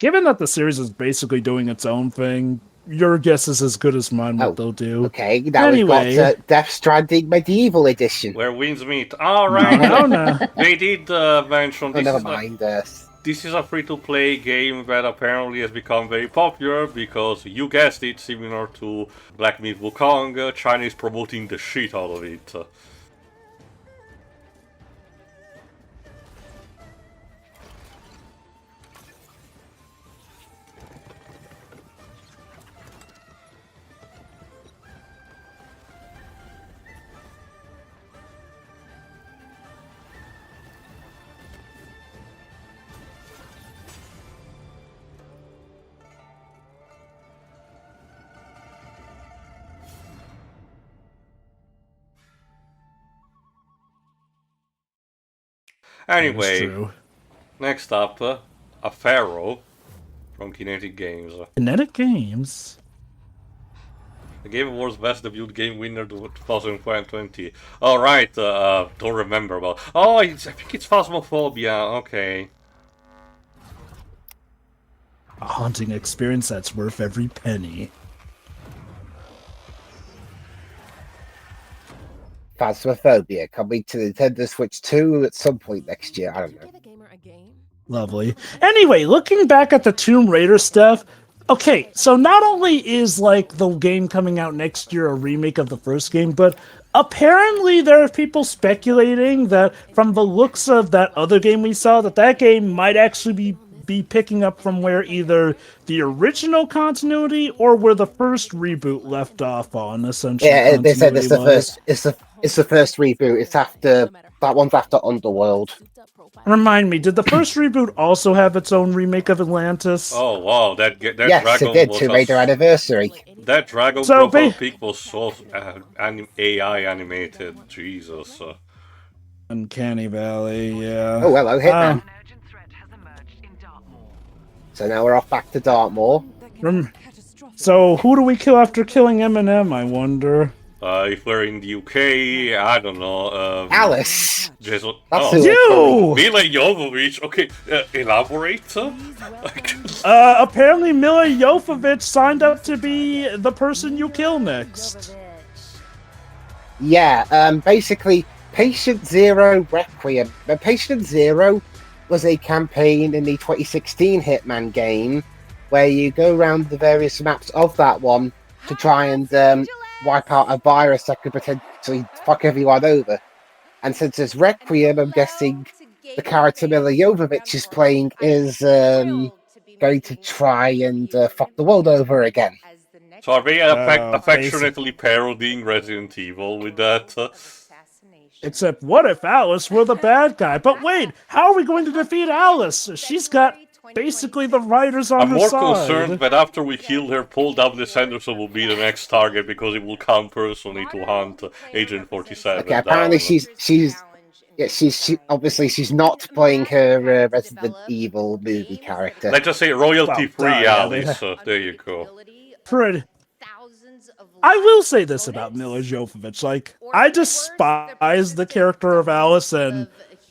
Speaker 1: Given that the series is basically doing its own thing, your guess is as good as mine what they'll do.
Speaker 3: Okay, now
Speaker 1: anyway,
Speaker 3: we've got Death Stranding Medieval Edition.
Speaker 2: Where winds meet. All right.
Speaker 1: No.
Speaker 2: They did mention this.
Speaker 3: Never mind.
Speaker 2: This is a free-to-play game that apparently has become very popular because, you guessed it, similar to Black Myth Wukong, China is promoting the shit out of it. Anyway, next up, a Pharaoh from Kinetic Games.
Speaker 1: Kinetic Games?
Speaker 2: The Game Awards Best Debut Game Winner 2020. Alright, don't remember about... Oh, I think it's Phasmophobia, okay.
Speaker 1: A haunting experience that's worth every penny.
Speaker 3: Phasmophobia coming to Nintendo Switch 2 at some point next year. I don't know.
Speaker 1: Lovely. Anyway, looking back at the Tomb Raider stuff, okay, so not only is like the game coming out next year a remake of the first game, but apparently there are people speculating that from the looks of that other game we saw, that game might actually be picking up from where either the original continuity or where the first reboot left off on, essentially.
Speaker 3: Yeah, they said it's the first. It's the first reboot. It's after that one's after Underworld.
Speaker 1: Remind me, did the first reboot also have its own remake of Atlantis?
Speaker 2: Oh wow, that
Speaker 3: yes,
Speaker 2: dragon
Speaker 3: it did.
Speaker 2: was
Speaker 3: Tomb Raider Anniversary.
Speaker 2: That dragon profile pic was so AI animated. Jesus.
Speaker 1: Uncanny Valley, yeah.
Speaker 3: Oh hello, Hitman. So now we're off back to Dartmoor.
Speaker 1: So who do we kill after killing Eminem, I wonder?
Speaker 2: If we're in the UK, I don't know.
Speaker 3: Alice!
Speaker 2: Jason,
Speaker 1: you!
Speaker 2: Mila Jovovich, okay, elaborate?
Speaker 1: Apparently Mila Jovovich signed up to be the person you kill next.
Speaker 3: Yeah, basically, Patient Zero Requiem. Patient Zero was a campaign in the 2016 Hitman game where you go around the various maps of that one to try and wipe out a virus that could potentially fuck everyone over. And since it's Requiem, I'm guessing the character Mila Jovovich is playing is going to try and fuck the world over again.
Speaker 2: So are they affectionately parodying Resident Evil with that?
Speaker 1: Except what if Alice were the bad guy? But wait, how are we going to defeat Alice? She's got basically the writers on her side.
Speaker 2: I'm more concerned that after we kill her, Paul W. Sanderson will be the next target because it will come personally to hunt Agent 47.
Speaker 3: Okay, apparently she's obviously she's not playing her Resident Evil movie character.
Speaker 2: Let's just say royalty-free Alice. There you go.
Speaker 1: Pretty. I will say this about Mila Jovovich, like, I despise the character of Alice, and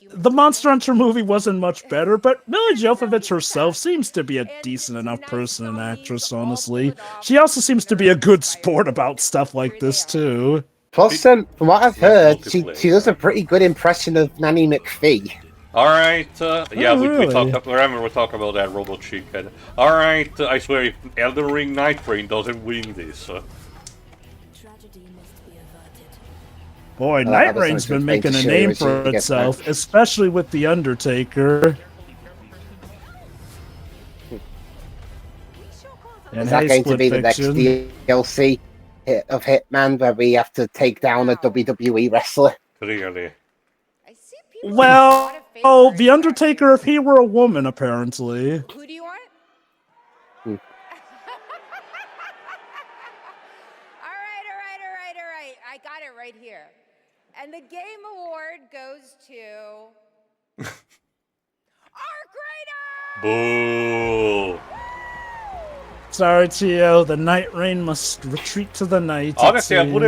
Speaker 1: the Monster Hunter movie wasn't much better, but Mila Jovovich herself seems to be a decent enough person and actress, honestly. She also seems to be a good sport about stuff like this, too.
Speaker 3: Plus, from what I've heard, she does a pretty good impression of Nanny McPhee.
Speaker 2: Alright, yeah,
Speaker 1: really?
Speaker 2: we talked, remember we talked about that Robo Chicken. Alright, I swear if Elden Ring Night Rain doesn't win this...
Speaker 1: Boy, Night Rain's been making a name for itself, especially with The Undertaker.
Speaker 3: Is that going to be the next DLC of Hitman where we have to take down a WWE wrestler?
Speaker 2: Really?
Speaker 1: Well, The Undertaker if he were a woman, apparently.
Speaker 23: Who do you want? right here. And the game award goes to
Speaker 2: Boo!
Speaker 1: Sorry, Tio. The Night Rain must retreat to the night.
Speaker 2: Honestly, I would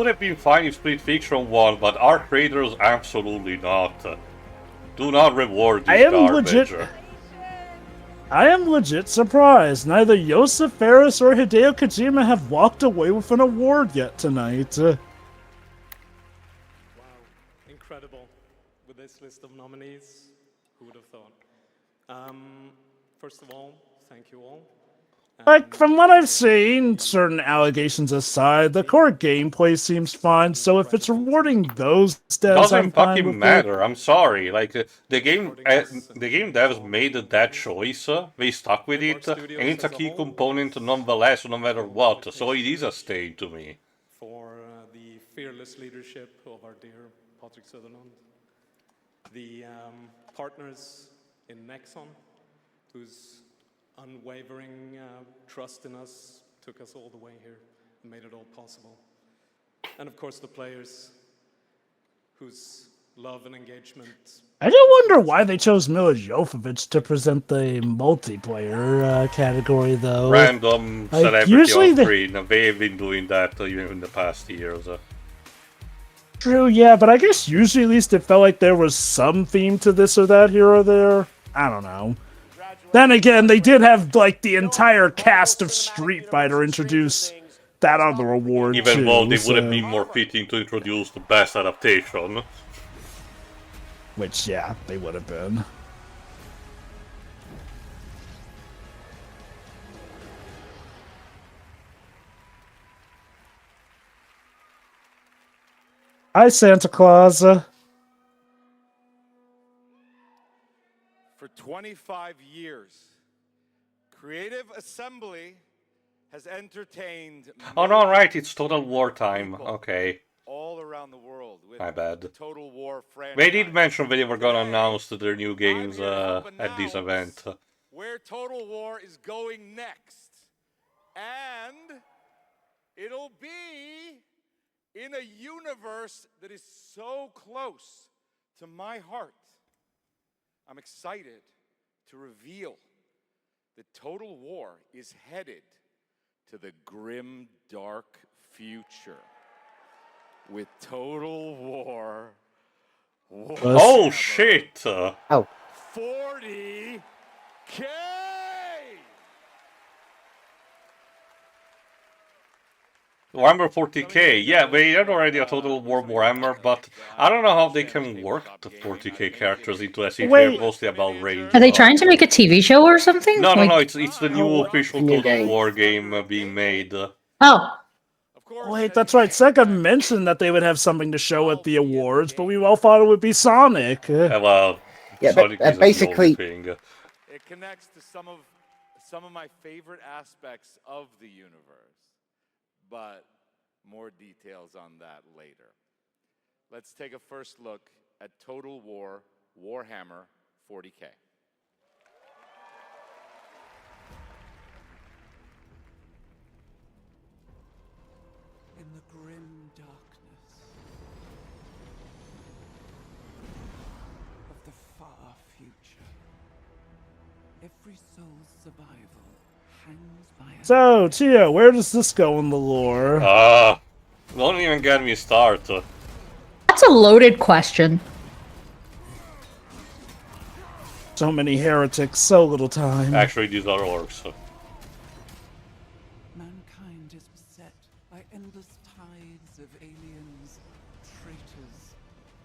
Speaker 2: have been fine if Split Fiction won, but Arc Raiders absolutely not. Do not reward this garbage.
Speaker 1: I am legit surprised. Neither Yosef Ferris or Hideo Kojima have walked away with an award yet tonight.
Speaker 10: Wow, incredible. With this list of nominees, who would have thought? First of all, thank you all.
Speaker 1: Like, from what I've seen, certain allegations aside, the core gameplay seems fine, so if it's rewarding those devs,
Speaker 2: Doesn't
Speaker 1: I'm fine
Speaker 2: fucking
Speaker 1: with
Speaker 2: matter. I'm sorry. Like the game devs made that choice. They stuck with it, and it's a key component nonetheless, no matter what. So it is a stain to me.
Speaker 10: For the fearless leadership of our dear Patrick Sutherland, the partners in Nexon, whose unwavering trust in us took us all the way here and made it all possible. And of course the players whose love and engagement.
Speaker 1: I do wonder why they chose Mila Jovovich to present the multiplayer category, though.
Speaker 2: Random
Speaker 1: like,
Speaker 2: celebrity
Speaker 1: usually
Speaker 2: on screen. They've been doing that even in the past years.
Speaker 1: True, yeah, but I guess usually at least it felt like there was some theme to this or that here or there. I don't know. Then again, they did have, like, the entire cast of Street Fighter introduce that other award,
Speaker 2: Even
Speaker 1: too,
Speaker 2: though they
Speaker 1: so...
Speaker 2: would have been more fitting to introduce the best adaptation.
Speaker 1: Which, yeah, they would have been. Hi, Santa Claus.
Speaker 12: For 25 years, Creative Assembly has entertained
Speaker 2: Oh no, right, it's Total War time. Okay.
Speaker 12: all around the world with
Speaker 2: My bad.
Speaker 12: Total War franchise.
Speaker 2: They did mention they were gonna announce their new games at this event.
Speaker 12: Where Total War is going next. And it'll be in a universe that is so close to my heart. I'm excited to reveal that Total War is headed to the grim, dark future with Total War.
Speaker 2: Oh shit!
Speaker 3: Oh.
Speaker 12: 40K!
Speaker 2: Warhammer 40k, yeah, they had already a Total War Warhammer, but I don't know how they can work the 40k characters into a series. They're mostly about range.
Speaker 4: Are they trying to make a TV show or something?
Speaker 2: No,
Speaker 4: Like-
Speaker 2: no, it's the new official Total War game being made.
Speaker 4: Oh.
Speaker 1: Wait, that's right. Sega mentioned that they would have something to show at the awards, but we all thought it would be Sonic.
Speaker 2: Well,
Speaker 3: Yeah,
Speaker 2: Sonic
Speaker 3: but,
Speaker 2: isn't
Speaker 3: basically-
Speaker 2: the only thing.
Speaker 12: It connects to some of my favorite aspects of the universe, but more details on that later. Let's take a first look at Total War Warhammer 40K.
Speaker 9: In the grim darkness of the far future, every soul's survival hangs by a...
Speaker 1: So, Tio, where does this go in the lore?
Speaker 2: Don't even get me started.
Speaker 4: That's a loaded question.
Speaker 1: So many heretics, so little time.
Speaker 2: Actually, these are orcs.
Speaker 9: Mankind is beset by endless tides of aliens, traitors,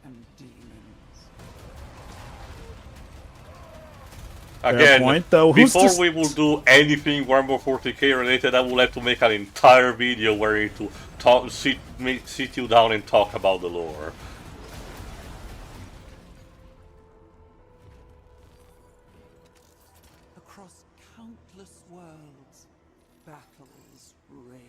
Speaker 9: and demons.
Speaker 2: Again,
Speaker 1: point, though. Who's
Speaker 2: before
Speaker 1: to
Speaker 2: we will do anything Warhammer 40k related, I will have to make an entire video where I need to sit you down and talk about the lore.
Speaker 9: Across countless worlds, battles rage.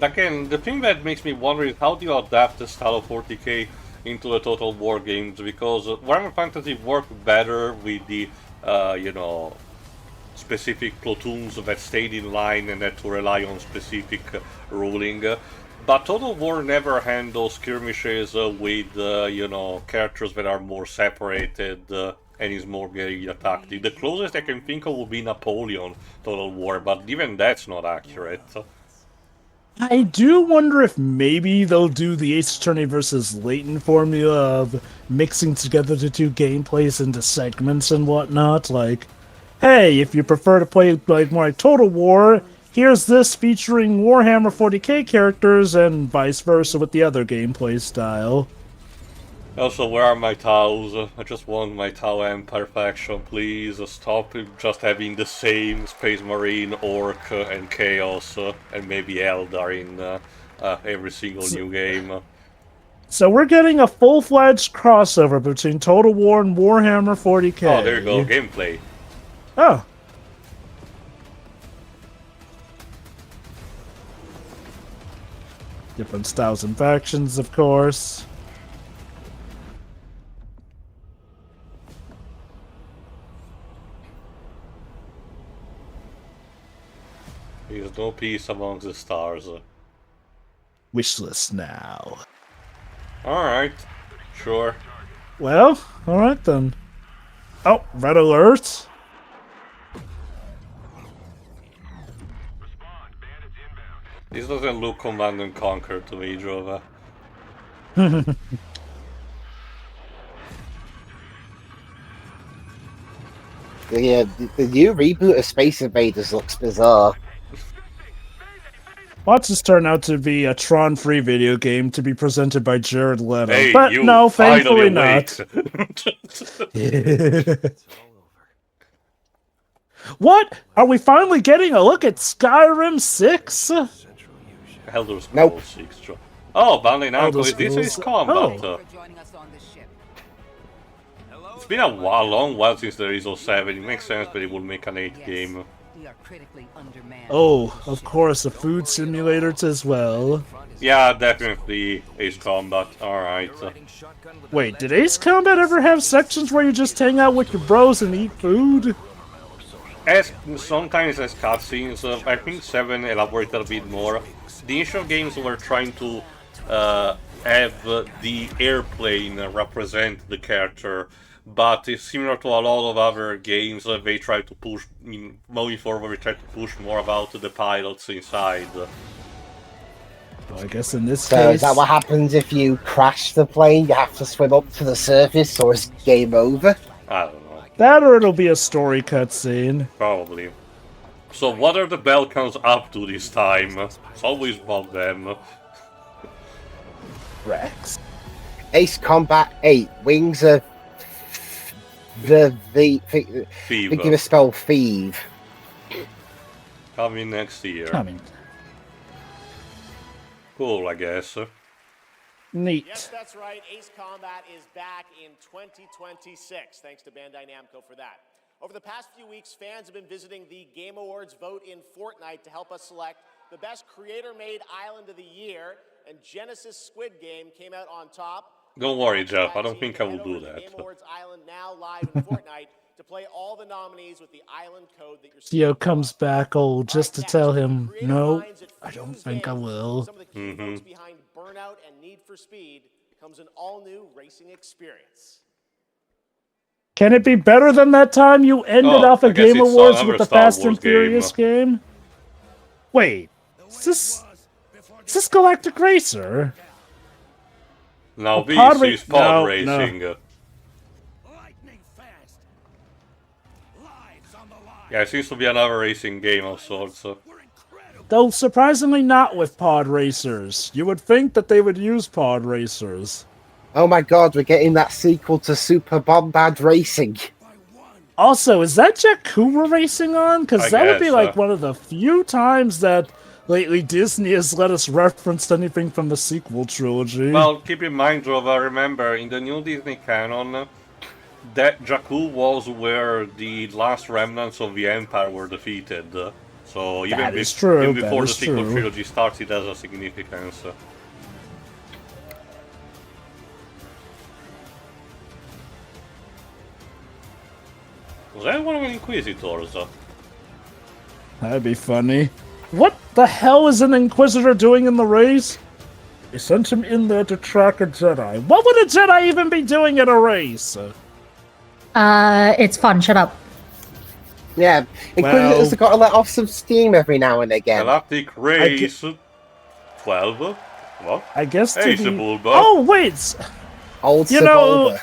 Speaker 2: Again, the thing that makes me wonder is how do you adapt the style of 40k into the Total War games, because Warhammer Fantasy worked better with the you know, specific platoons that stayed in line and had to rely on specific ruling. But Total War never handles skirmishes with, you know, characters that are more separated and is more guerrilla tactic. The closest I can think of would be Napoleon Total War, but even that's not accurate.
Speaker 1: I do wonder if maybe they'll do the Ace Attorney versus Leighton formula of mixing together the two gameplays into segments and whatnot. Like, hey, if you prefer to play like more like Total War, here's this featuring Warhammer 40k characters, and vice versa with the other gameplay style.
Speaker 2: Also, where are my Taus? I just want my Tau Empire faction, please. Stop just having the same Space Marine, Orc, and Chaos, and maybe Eldar in every single new game.
Speaker 1: So we're getting a full-fledged crossover between Total War and Warhammer 40k.
Speaker 2: Oh, there you go, gameplay.
Speaker 1: Oh. Different styles and factions, of course.
Speaker 2: There's no peace amongst the stars.
Speaker 1: Wishlist now.
Speaker 2: Alright, sure.
Speaker 1: Well, alright then. Oh, red alert.
Speaker 2: This doesn't look Command and Conquer to me, Jova.
Speaker 3: The new reboot of Space Invaders looks bizarre.
Speaker 1: Watch this turn out to be a Tron-free video game to be presented by Jared Leto.
Speaker 2: Hey,
Speaker 1: but
Speaker 2: you
Speaker 1: no, thankfully
Speaker 2: not.
Speaker 1: What? Are we finally getting a look at Skyrim 6?
Speaker 2: Elder Scrolls
Speaker 3: Nope.
Speaker 2: 6. Oh, Bandai
Speaker 1: Elder
Speaker 2: Namco, this is
Speaker 1: Scrolls-
Speaker 2: combat.
Speaker 1: oh.
Speaker 2: It's been a long while since there is 07. It makes sense that it will make an 8 game.
Speaker 1: Oh, of course, a food simulator as well.
Speaker 2: Yeah, definitely Ace Combat. Alright.
Speaker 1: Wait, did Ace Combat ever have sections where you just hang out with your bros and eat food?
Speaker 2: As sometimes as cutscenes, I think 7 elaborated a bit more. The initial games were trying to have the airplane represent the character, but it's similar to a lot of other games. They try to push, moving forward, they try to push more about the pilots inside.
Speaker 1: Well, I guess in this
Speaker 3: So
Speaker 1: case...
Speaker 3: is that what happens if you crash the plane? You have to swim up to the surface, or is game over?
Speaker 2: I don't know.
Speaker 1: That or it'll be a story cutscene.
Speaker 2: Probably. So what are the Balkans up to this time? It's always about them.
Speaker 3: Rex. Ace Combat 8, Wings of think of a spell Thieve.
Speaker 2: Coming next year.
Speaker 1: Coming.
Speaker 2: Cool, I guess.
Speaker 1: Neat.
Speaker 13: Yes, that's right. Ace Combat is back in 2026. Thanks to Bandai Namco for that. Over the past few weeks, fans have been visiting the Game Awards vote in Fortnite to help us select the best creator-made island of the year, and Genesis Squid Game came out on top.
Speaker 2: Don't worry, Geoff. I don't think I will do that.
Speaker 13: Game Awards Island now live in Fortnite to play all the nominees with the island code that you're
Speaker 1: Theo comes back old just to tell him, no, I don't think I will.
Speaker 13: Some of the key folks behind Burnout and Need for Speed comes an all-new racing experience.
Speaker 1: Can it be better than that time you ended off a Game Awards with the Fast and Furious game? Wait, is this Galactic Racer?
Speaker 2: Now this is pod
Speaker 1: no,
Speaker 2: racing.
Speaker 1: No.
Speaker 2: Yeah, it seems to be another racing game of sorts.
Speaker 1: Though surprisingly not with pod racers. You would think that they would use pod racers.
Speaker 3: Oh my god, we're getting that sequel to Super Bombad Racing.
Speaker 1: Also, is that Jakura racing on? Because that would be
Speaker 2: guess,
Speaker 1: like one of the few times that lately Disney has let us reference anything from the sequel trilogy.
Speaker 2: Well, keep in mind, Jova, remember, in the new Disney canon, that Jakku was where the last remnants of the Empire were defeated. So even,
Speaker 1: That is true,
Speaker 2: even
Speaker 1: that
Speaker 2: before the
Speaker 1: is
Speaker 2: sequel
Speaker 1: true.
Speaker 2: trilogy starts, it has a significance. that one of the Inquisitors?
Speaker 1: That'd be funny. What the hell is an Inquisitor doing in the race? They sent him in there to track a Jedi. What would a Jedi even be doing at a race?
Speaker 4: It's fun. Shut up.
Speaker 3: Yeah, Inquisitors have got to let off some steam every now and again.
Speaker 2: Galactic Race 12. What?
Speaker 1: I guess.
Speaker 2: Hey, Sebulba.
Speaker 1: Oh wait.
Speaker 3: Old
Speaker 1: Sebulba.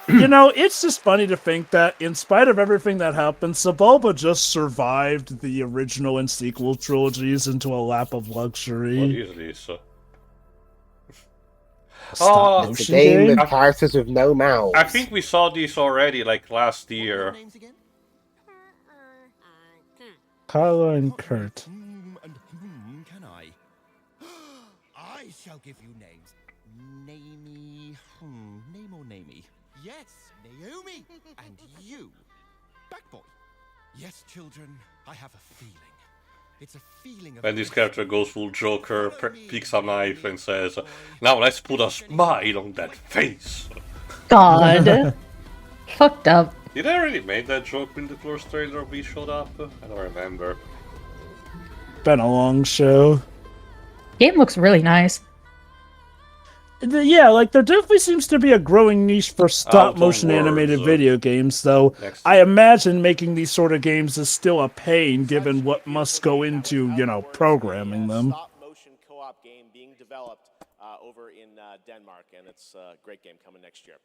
Speaker 1: It's just funny to think that in spite of everything that happened, Sebulba just survived the original and sequel trilogies into a lap of luxury.
Speaker 2: What is this?
Speaker 3: It's a game with characters with no mouths.
Speaker 2: I think we saw this already, like last year.
Speaker 1: Kylo and Kurt.
Speaker 15: Can I? I shall give you names. Namey. Name or namey? Yes, Naomi. And you, Backboy. Yes, children, I have a feeling. It's a feeling of...
Speaker 2: When this character goes full Joker, picks a knife and says, "Now let's put a smile on that face."
Speaker 4: God. Fucked up.
Speaker 2: Did I already make that joke in the first trailer we showed up? I don't remember.
Speaker 1: Been a long show.
Speaker 4: Game looks really nice.
Speaker 1: Yeah, like there definitely seems to be a growing niche for stop-motion animated video games, though I imagine making these sort of games is still a pain given what must go into, programming them.
Speaker 13: Stop-motion co-op game being developed over in Denmark, and it's a great game coming next year.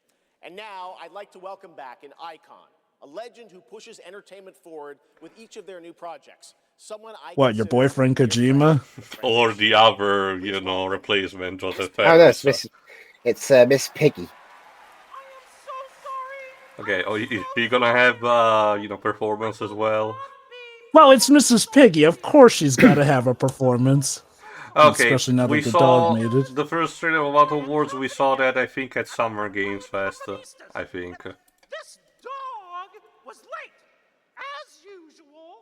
Speaker 13: And now I'd like to welcome back an icon, a legend who pushes entertainment forward with each of their new projects. Someone I
Speaker 1: What, your boyfriend Kojima?
Speaker 2: Or the other, replacement, Joseph
Speaker 3: Oh, no, it's Miss Piggy.
Speaker 2: Okay, you gonna have, performance as well?
Speaker 1: Well, it's Mrs. Piggy. Of course she's got to have a performance.
Speaker 2: Okay,
Speaker 1: Especially now that
Speaker 2: we
Speaker 1: the
Speaker 2: saw
Speaker 1: dog made it.
Speaker 2: the first trailer of Auto Wars. We saw that, I think, at Summer Games Fest. I think.
Speaker 19: This dog was late, as usual.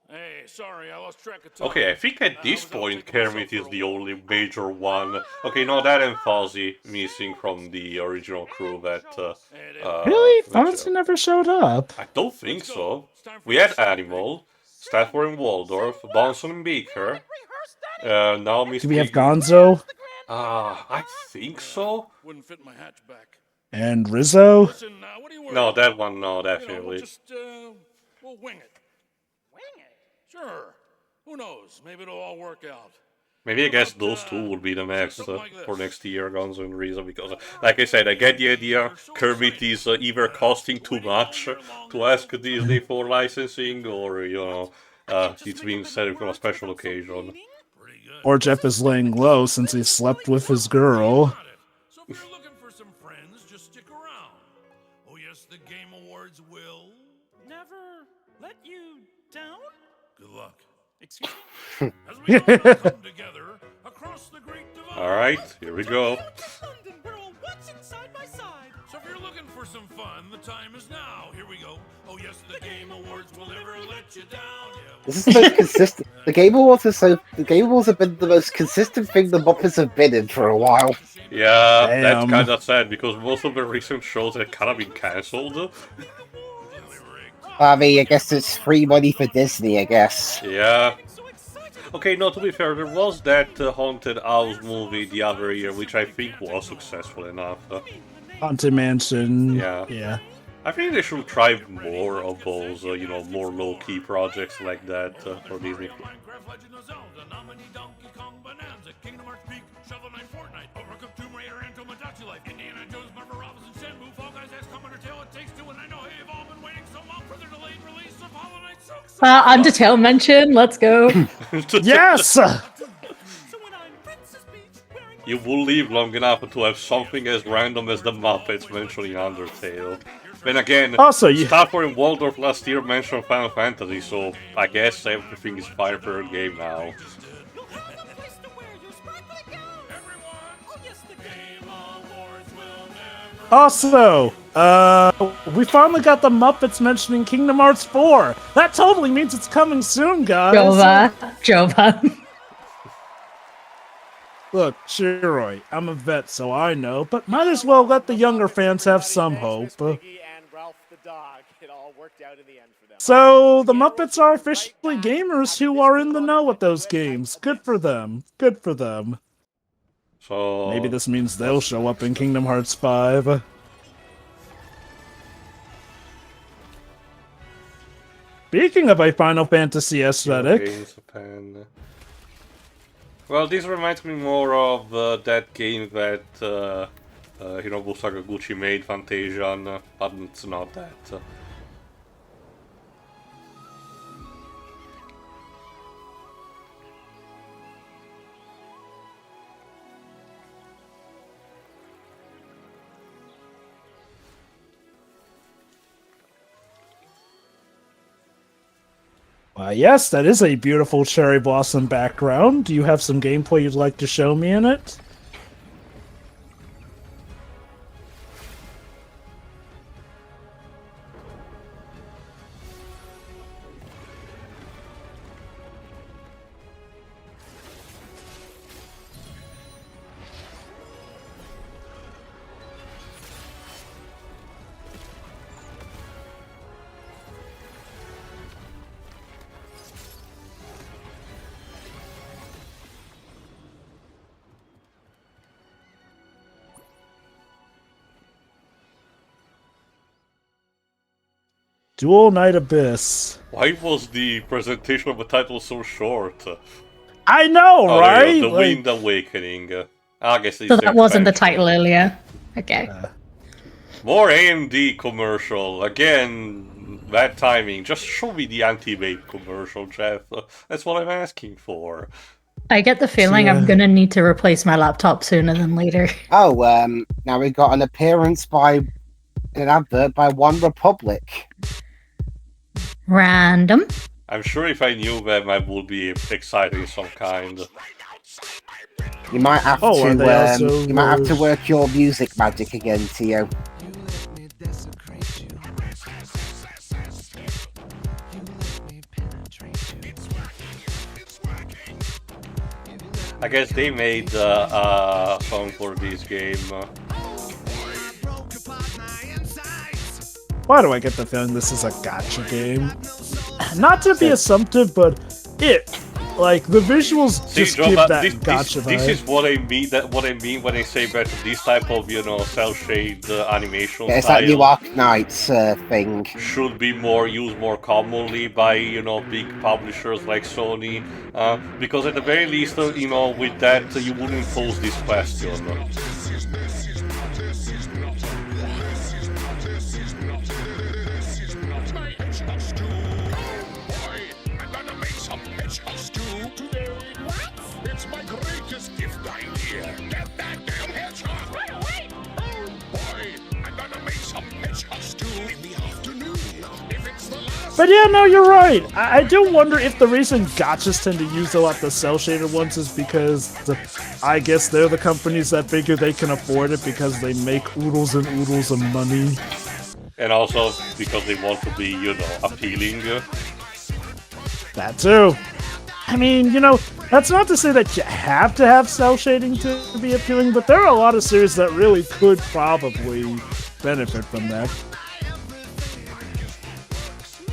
Speaker 9: Hey, sorry, I lost track of time.
Speaker 2: Okay, I think at this point Kermit is the only major one. Okay, no, that and Fozzie missing from the original crew that...
Speaker 1: Really? Fonzie never showed up?
Speaker 2: I don't think so. We had Animal, Stafford and Waldorf, Bonson and Baker. Now Miss
Speaker 1: Do we have Gonzo?
Speaker 2: I think so.
Speaker 9: Wouldn't fit my hatchback.
Speaker 1: And Rizzo?
Speaker 2: No, that one, no, definitely.
Speaker 9: We'll wing it. Wing it? Sure. Who knows? Maybe it'll all work out.
Speaker 2: Maybe I guess those two will be the next for next year, Gonzo and Rizzo, because, like I said, I get the idea. Kermit is either costing too much to ask Disney for licensing, or it's being set for a special occasion.
Speaker 1: Or Geoff is laying low since he slept with his girl.
Speaker 9: So if you're looking for some friends, just stick around. Oh yes, the Game Awards will
Speaker 19: Never let you down?
Speaker 9: Good luck.
Speaker 19: Excuse me?
Speaker 9: As we all come together across the Great Divide.
Speaker 2: Alright, here we go.
Speaker 19: London, we're all watching side by side.
Speaker 9: So if you're looking for some fun, the time is now. Here we go. Oh yes, the Game Awards will never let you down.
Speaker 3: This is the most consistent. The Game Awards have been the most consistent thing the Muppets have been in for a while.
Speaker 2: Yeah, that's kind of sad because most of the recent shows have kind of been cancelled.
Speaker 3: I mean, I guess it's free money for Disney, I guess.
Speaker 2: Yeah. Okay, no, to be fair, there was that Haunted House movie the other year, which I think was successful enough.
Speaker 1: Haunted Mansion.
Speaker 2: Yeah. I think they should try more of those, more low-key projects like that for Disney.
Speaker 4: Undertale mention, let's go.
Speaker 1: Yes!
Speaker 2: You will live long enough to have something as random as the Muppets mentioning Undertale. Then again, Stafford and Waldorf last year mentioned Final Fantasy, so I guess everything is fire per game now.
Speaker 1: Also, we finally got the Muppets mentioning Kingdom Hearts 4. That totally means it's coming soon, guys.
Speaker 4: Jova.
Speaker 1: Look, Shiroi, I'm a vet, so I know, but might as well let the younger fans have some hope.
Speaker 13: And Ralph the dog. It all worked out in the end for them.
Speaker 1: So the Muppets are officially gamers who are in the know with those games. Good for them. Good for them.
Speaker 2: So
Speaker 1: Maybe this means they'll show up in Kingdom Hearts 5. Speaking of a Final Fantasy aesthetic.
Speaker 2: Games Japan. Well, this reminds me more of that game that Hirobu Sakaguchi made, Fantasian, but it's not that.
Speaker 1: Yes, that is a beautiful cherry blossom background. Do you have some gameplay you'd like to show me in it? Dual Knight Abyss.
Speaker 2: Why was the presentation of the title so short?
Speaker 1: I know,
Speaker 2: oh,
Speaker 1: right?
Speaker 2: The Wind Awakening. I guess it's
Speaker 4: So that wasn't the
Speaker 2: expansion.
Speaker 4: title earlier. Okay.
Speaker 2: More AMD commercial. Again, bad timing. Just show me the anti-vape commercial, Geoff. That's what I'm asking for.
Speaker 4: I get the feeling I'm gonna need to replace my laptop sooner than later.
Speaker 3: Oh, now we got an appearance by an advert by One Republic.
Speaker 4: Random.
Speaker 2: I'm sure if I knew them, I would be excited in some kind.
Speaker 3: You might have to. You might have to work your music magic again, Tio.
Speaker 2: I guess they made a song for this game.
Speaker 1: Why do I get the feeling this is a gacha game? Not to be assumptive, but like the visuals just
Speaker 2: Joe,
Speaker 1: give
Speaker 2: but
Speaker 1: that
Speaker 2: this
Speaker 1: gacha vibe.
Speaker 2: is what I mean. What I mean when I say that this type of cell shade animation
Speaker 3: Yeah, it's
Speaker 2: style
Speaker 3: that new Arknights thing.
Speaker 2: should be used more commonly by big publishers like Sony, because at the very least with that you wouldn't pose this question.
Speaker 9: It's my greatest gift idea. Get that damn hedgehog right away! Oh boy, I'm gonna make some hedgehog stew in the afternoon. If it's the last.
Speaker 1: But yeah, no, you're right. I do wonder if the reason gachas tend to use a lot the cell shaded ones is because I guess they're the companies that figure they can afford it because they make oodles and oodles of money.
Speaker 2: And also because they want to be, appealing.
Speaker 1: That too. I mean, that's not to say that you have to have cell shading to be appealing, but there are a lot of series that really could probably benefit from that.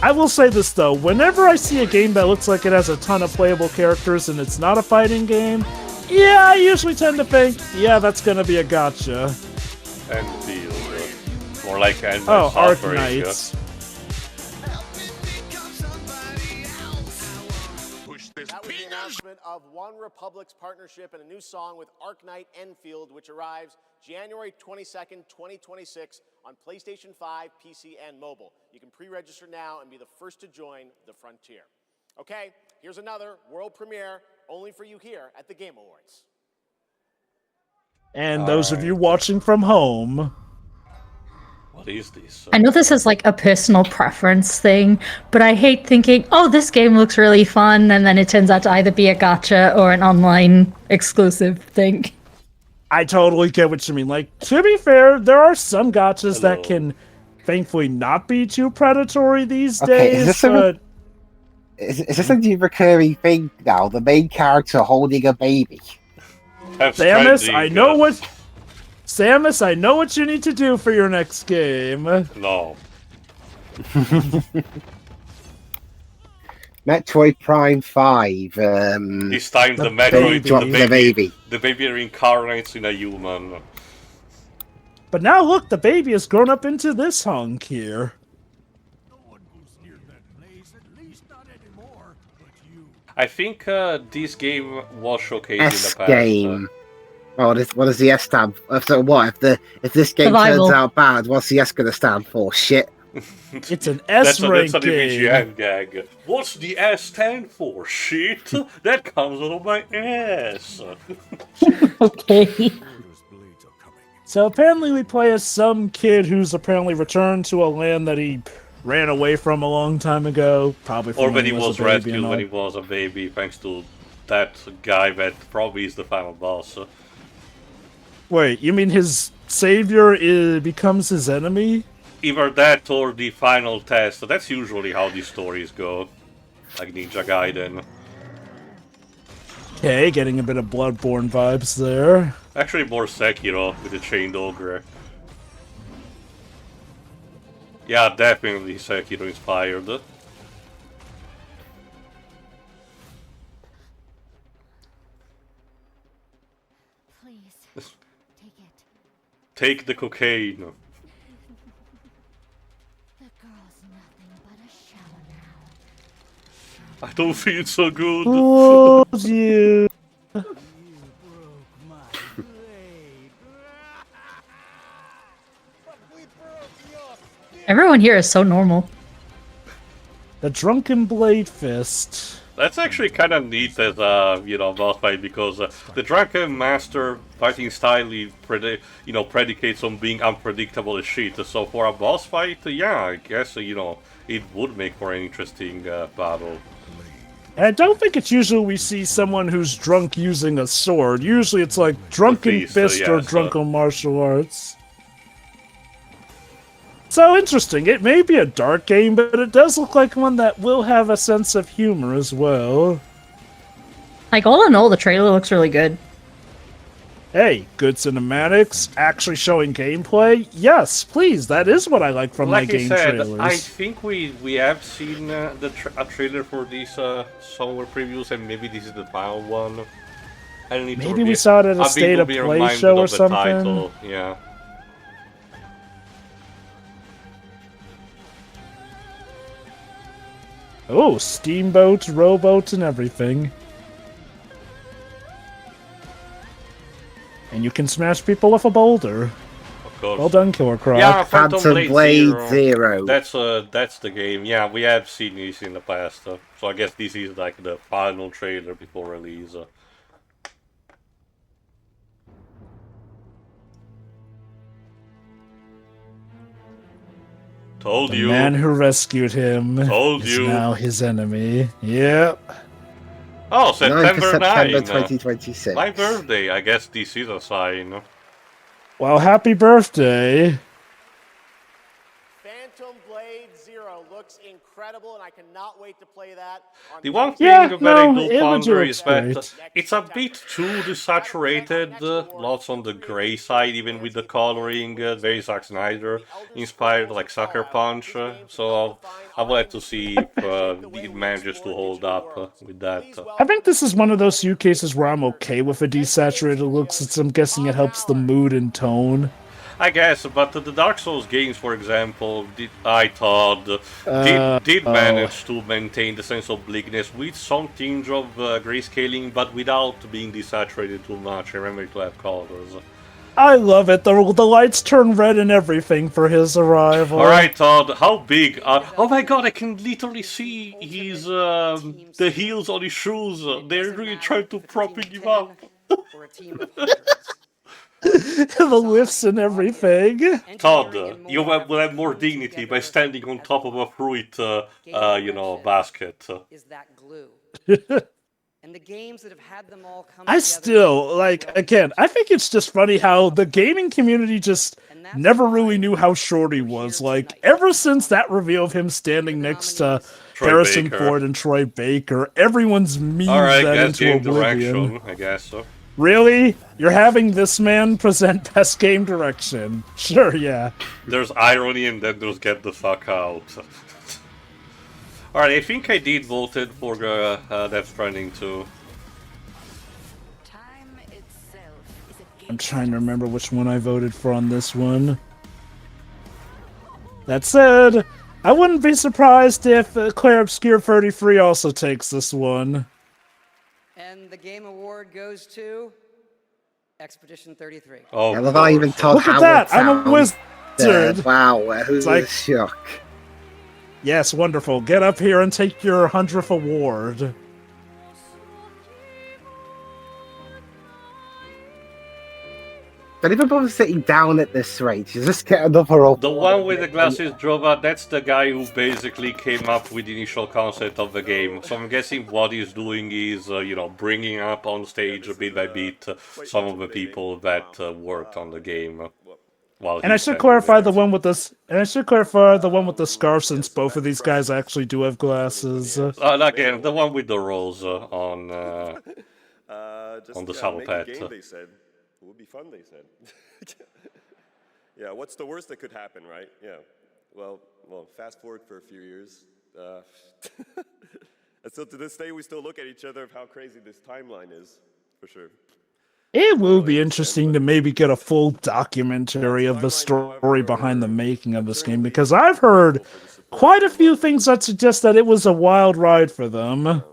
Speaker 1: I will say this though, whenever I see a game that looks like it has a ton of playable characters and it's not a fighting game, yeah, I usually tend to think, yeah, that's gonna be a gacha.
Speaker 2: And feel more like
Speaker 1: Arknights.
Speaker 13: That was the announcement of One Republic's partnership and a new song with Arknight Enfield, which arrives January 22nd, 2026 on PlayStation 5, PC, and mobile. You can pre-register now and be the first to join the frontier. Okay, here's another world premiere only for you here at the Game Awards.
Speaker 1: And those of you watching from home...
Speaker 2: What is this?
Speaker 4: I know this is like a personal preference thing, but I hate thinking, oh, this game looks really fun, and then it turns out to either be a gacha or an online exclusive thing.
Speaker 1: I totally get what you mean. Like, to be fair, there are some gachas that can thankfully not be too predatory these days, but...
Speaker 3: Is this a new recurring thing now? The main character holding a baby?
Speaker 1: Samus, I know what... Samus, I know what you need to do for your next game.
Speaker 2: No.
Speaker 3: Metroid Prime 5.
Speaker 2: This time the
Speaker 1: baby.
Speaker 2: Metroid,
Speaker 3: Drop the baby.
Speaker 2: the baby reincarnates in a human.
Speaker 1: But now look, the baby has grown up into this hunk here.
Speaker 2: I think this game was showcased in the
Speaker 3: S
Speaker 2: past.
Speaker 3: game. What does the S stand for? So what if this game
Speaker 4: Survival.
Speaker 3: turns out bad? What's the S gonna stand for? Shit.
Speaker 1: It's an S rank
Speaker 2: That's an
Speaker 1: game.
Speaker 2: IGN gag. What's the S stand for? Shit, that comes out of my ass.
Speaker 4: Okay.
Speaker 1: So apparently we play as some kid who's apparently returned to a land that he ran away from a long time ago. Probably from
Speaker 2: Or when he
Speaker 1: a
Speaker 2: was
Speaker 1: baby
Speaker 2: rescued
Speaker 1: and all.
Speaker 2: when he was a baby, thanks to that guy that probably is the final boss.
Speaker 1: Wait, you mean his savior becomes his enemy?
Speaker 2: Either that or the final test. That's usually how these stories go. Like Ninja Gaiden.
Speaker 1: Okay, getting a bit of Bloodborne vibes there.
Speaker 2: Actually more Sekiro with the Chained Ogre. Yeah, definitely Sekiro inspired.
Speaker 8: Please, take it.
Speaker 2: Take the cocaine.
Speaker 8: The girl's nothing but a shell now.
Speaker 2: I don't feel so good.
Speaker 1: Oh, you.
Speaker 4: Everyone here is so normal.
Speaker 1: The Drunken Blade Fist.
Speaker 2: That's actually kind of neat as a, boss fight, because the Drunken Master fighting style, predicates on being unpredictable as shit. So for a boss fight, yeah, I guess, it would make for an interesting battle.
Speaker 1: And I don't think it's usually we see someone who's drunk using a sword. Usually it's like Drunken Fist or Drunken Martial Arts. So interesting. It may be a dark game, but it does look like one that will have a sense of humor as well.
Speaker 4: Like, all in all, the trailer looks really good.
Speaker 1: Hey, good cinematics, actually showing gameplay. Yes, please, that is what I like from my game trailers.
Speaker 2: I think we have seen a trailer for these somewhere previews, and maybe this is the final one. I don't need
Speaker 1: Maybe we saw it at a State of Play show or something.
Speaker 2: Title. Yeah.
Speaker 1: Oh, steamboats, rowboats, and everything. And you can smash people with a boulder.
Speaker 2: Of course.
Speaker 1: Well done, Killer Croc.
Speaker 2: Yeah, Phantom
Speaker 3: Blade
Speaker 2: Blade
Speaker 3: Zero.
Speaker 2: That's the game. Yeah, we have seen these in the past. So I guess this is like the final trailer before release. Told you.
Speaker 1: The man who rescued him
Speaker 2: Told
Speaker 1: is
Speaker 2: you.
Speaker 1: now his enemy. Yep.
Speaker 2: Oh, September 9.
Speaker 3: 2026.
Speaker 2: My birthday. I guess this is a sign.
Speaker 1: Well, happy birthday.
Speaker 13: Phantom Blade Zero looks incredible, and I cannot wait to play that.
Speaker 2: The one thing
Speaker 1: Yeah,
Speaker 2: that
Speaker 1: no,
Speaker 2: I do
Speaker 1: it
Speaker 2: ponder
Speaker 1: looks
Speaker 2: is that
Speaker 1: great.
Speaker 2: it's a bit too desaturated, lots on the gray side, even with the coloring, very Zack Snyder inspired, like Sucker Punch, so I would like to see if it manages to hold up with that.
Speaker 1: I think this is one of those few cases where I'm okay with a desaturated look, since I'm guessing it helps the mood and tone.
Speaker 2: I guess, but the Dark Souls games, for example, did manage to maintain the sense of bleakness with some tinge of grayscaling, but without being desaturated too much. Remember to have colors.
Speaker 1: I love it. The lights turn red and everything for his arrival.
Speaker 2: Alright, Todd, how big are... Oh my god, I can literally see his, the heels on his shoes. They're really trying to prop him up.
Speaker 1: The lifts and everything.
Speaker 2: Todd, you will have more dignity by standing on top of a fruit, basket.
Speaker 14: Is that glue? And the games that have had them all come
Speaker 1: I still, again, I think it's just funny how the gaming community just never really knew how short he was. Like, ever since that reveal of him standing next to Harrison
Speaker 2: Baker.
Speaker 1: Ford and Troy Baker, everyone's memed
Speaker 2: Alright,
Speaker 1: that
Speaker 2: that's
Speaker 1: into
Speaker 2: game
Speaker 1: oblivion.
Speaker 2: direction, I guess so.
Speaker 1: Really? You're having this man present best game direction? Sure, yeah.
Speaker 2: There's irony and then there's get the fuck out. Alright, I think I did voted for Death Stranding too.
Speaker 1: I'm trying to remember which one I voted for on this one. That said, I wouldn't be surprised if Clair Obscure 33 also takes this one.
Speaker 14: And the game award goes to Expedition 33.
Speaker 2: Oh,
Speaker 3: I love how even Todd
Speaker 1: Look at
Speaker 3: Howard
Speaker 1: that! I'm a
Speaker 3: sounds,
Speaker 1: wizard!
Speaker 3: wow, who's
Speaker 1: It's like-
Speaker 3: shock.
Speaker 1: Yes, wonderful. Get up here and take your 100th award.
Speaker 3: Don't even bother sitting down at this rate. You just get another award.
Speaker 2: The one with the glasses, Jova, that's the guy who basically came up with the initial concept of the game. So I'm guessing what he's doing is, you know, bringing up on stage bit by bit some of the people that worked on the game.
Speaker 1: And I should clarify the one with this. And I should clarify the one with the scarf, since both of these guys actually do have glasses.
Speaker 2: Again, the one with the rose on the saddle pad.
Speaker 17: They said. It would be fun, they said. Yeah, what's the worst that could happen, right? Yeah. Well, fast forward for a few years. And still to this day, we still look at each other of how crazy this timeline is, for sure.
Speaker 1: It will be interesting to maybe get a full documentary of the story behind the making of this game, because I've heard quite a few things that suggest that it was a wild ride for them.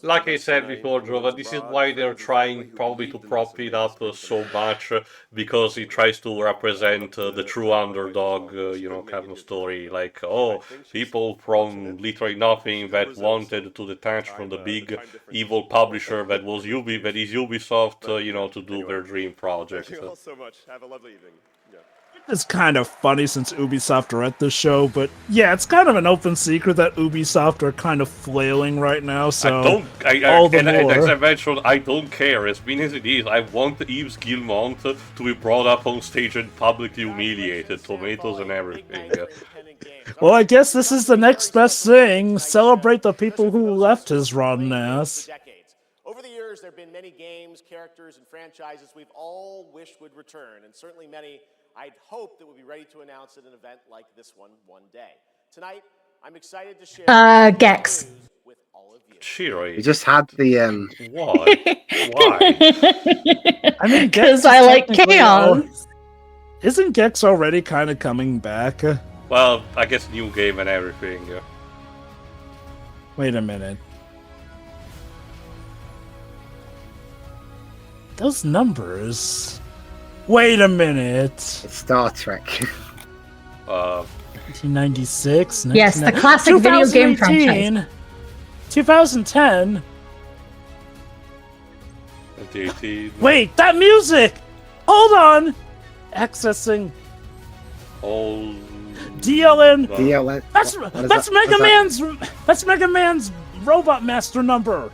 Speaker 2: Like I said before, Jova, this is why they're trying probably to prop it up so much, because it tries to represent the true underdog, you know, kind of story. Like, oh, people from literally nothing that wanted to detach from the big evil publisher that is Ubisoft, you know, to do their dream project.
Speaker 17: Thank you all so much. Have a lovely evening. Yeah.
Speaker 1: It's kind of funny since Ubisoft are at the show, but yeah, it's kind of an open secret that Ubisoft are kind of flailing right now, so all the more.
Speaker 2: As I mentioned, I don't care. As mean as it is, I want Yves Guillemot to be brought up on stage and publicly humiliated, tomatoes and everything.
Speaker 1: Well, I guess this is the next best thing. Celebrate the people who left his rotten ass.
Speaker 13: Over the years, there have been many games, characters, and franchises we've all wished would return, and certainly many I'd hope that we'll be ready to announce at an event like this one day. Tonight, I'm excited to share
Speaker 4: Gex.
Speaker 13: with all of you.
Speaker 2: Shiri.
Speaker 3: We just had the
Speaker 2: Why? Why?
Speaker 1: I mean,
Speaker 4: because I like chaos.
Speaker 1: Isn't Gex already kind of coming back?
Speaker 2: Well, I guess new game and everything.
Speaker 1: Wait a minute. Those numbers. Wait a minute.
Speaker 3: It's Star Trek.
Speaker 1: 1996.
Speaker 4: Yes, the classic video game franchise.
Speaker 1: 2010.
Speaker 2: 2018.
Speaker 1: Wait, that music! Hold on! Accessing.
Speaker 2: Oh.
Speaker 1: DLN.
Speaker 3: DLN.
Speaker 1: That's Mega Man's Robot Master number.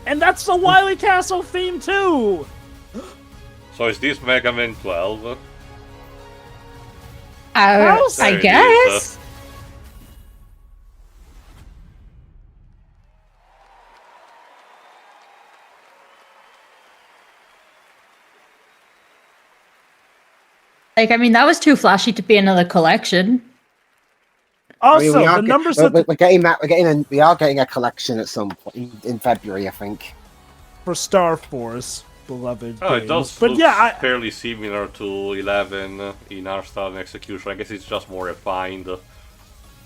Speaker 1: And that's the Wily Castle theme too.
Speaker 2: So is this Mega Man 12?
Speaker 4: I guess. Like, I mean, that was too flashy to be another collection.
Speaker 1: Also, the numbers
Speaker 3: we are getting a collection at some point in February, I think.
Speaker 1: For Star Force, beloved.
Speaker 2: Oh,
Speaker 1: games.
Speaker 2: it does
Speaker 1: but
Speaker 2: look
Speaker 1: yeah,
Speaker 2: fairly similar to 11 in art style and execution. I guess it's just more refined.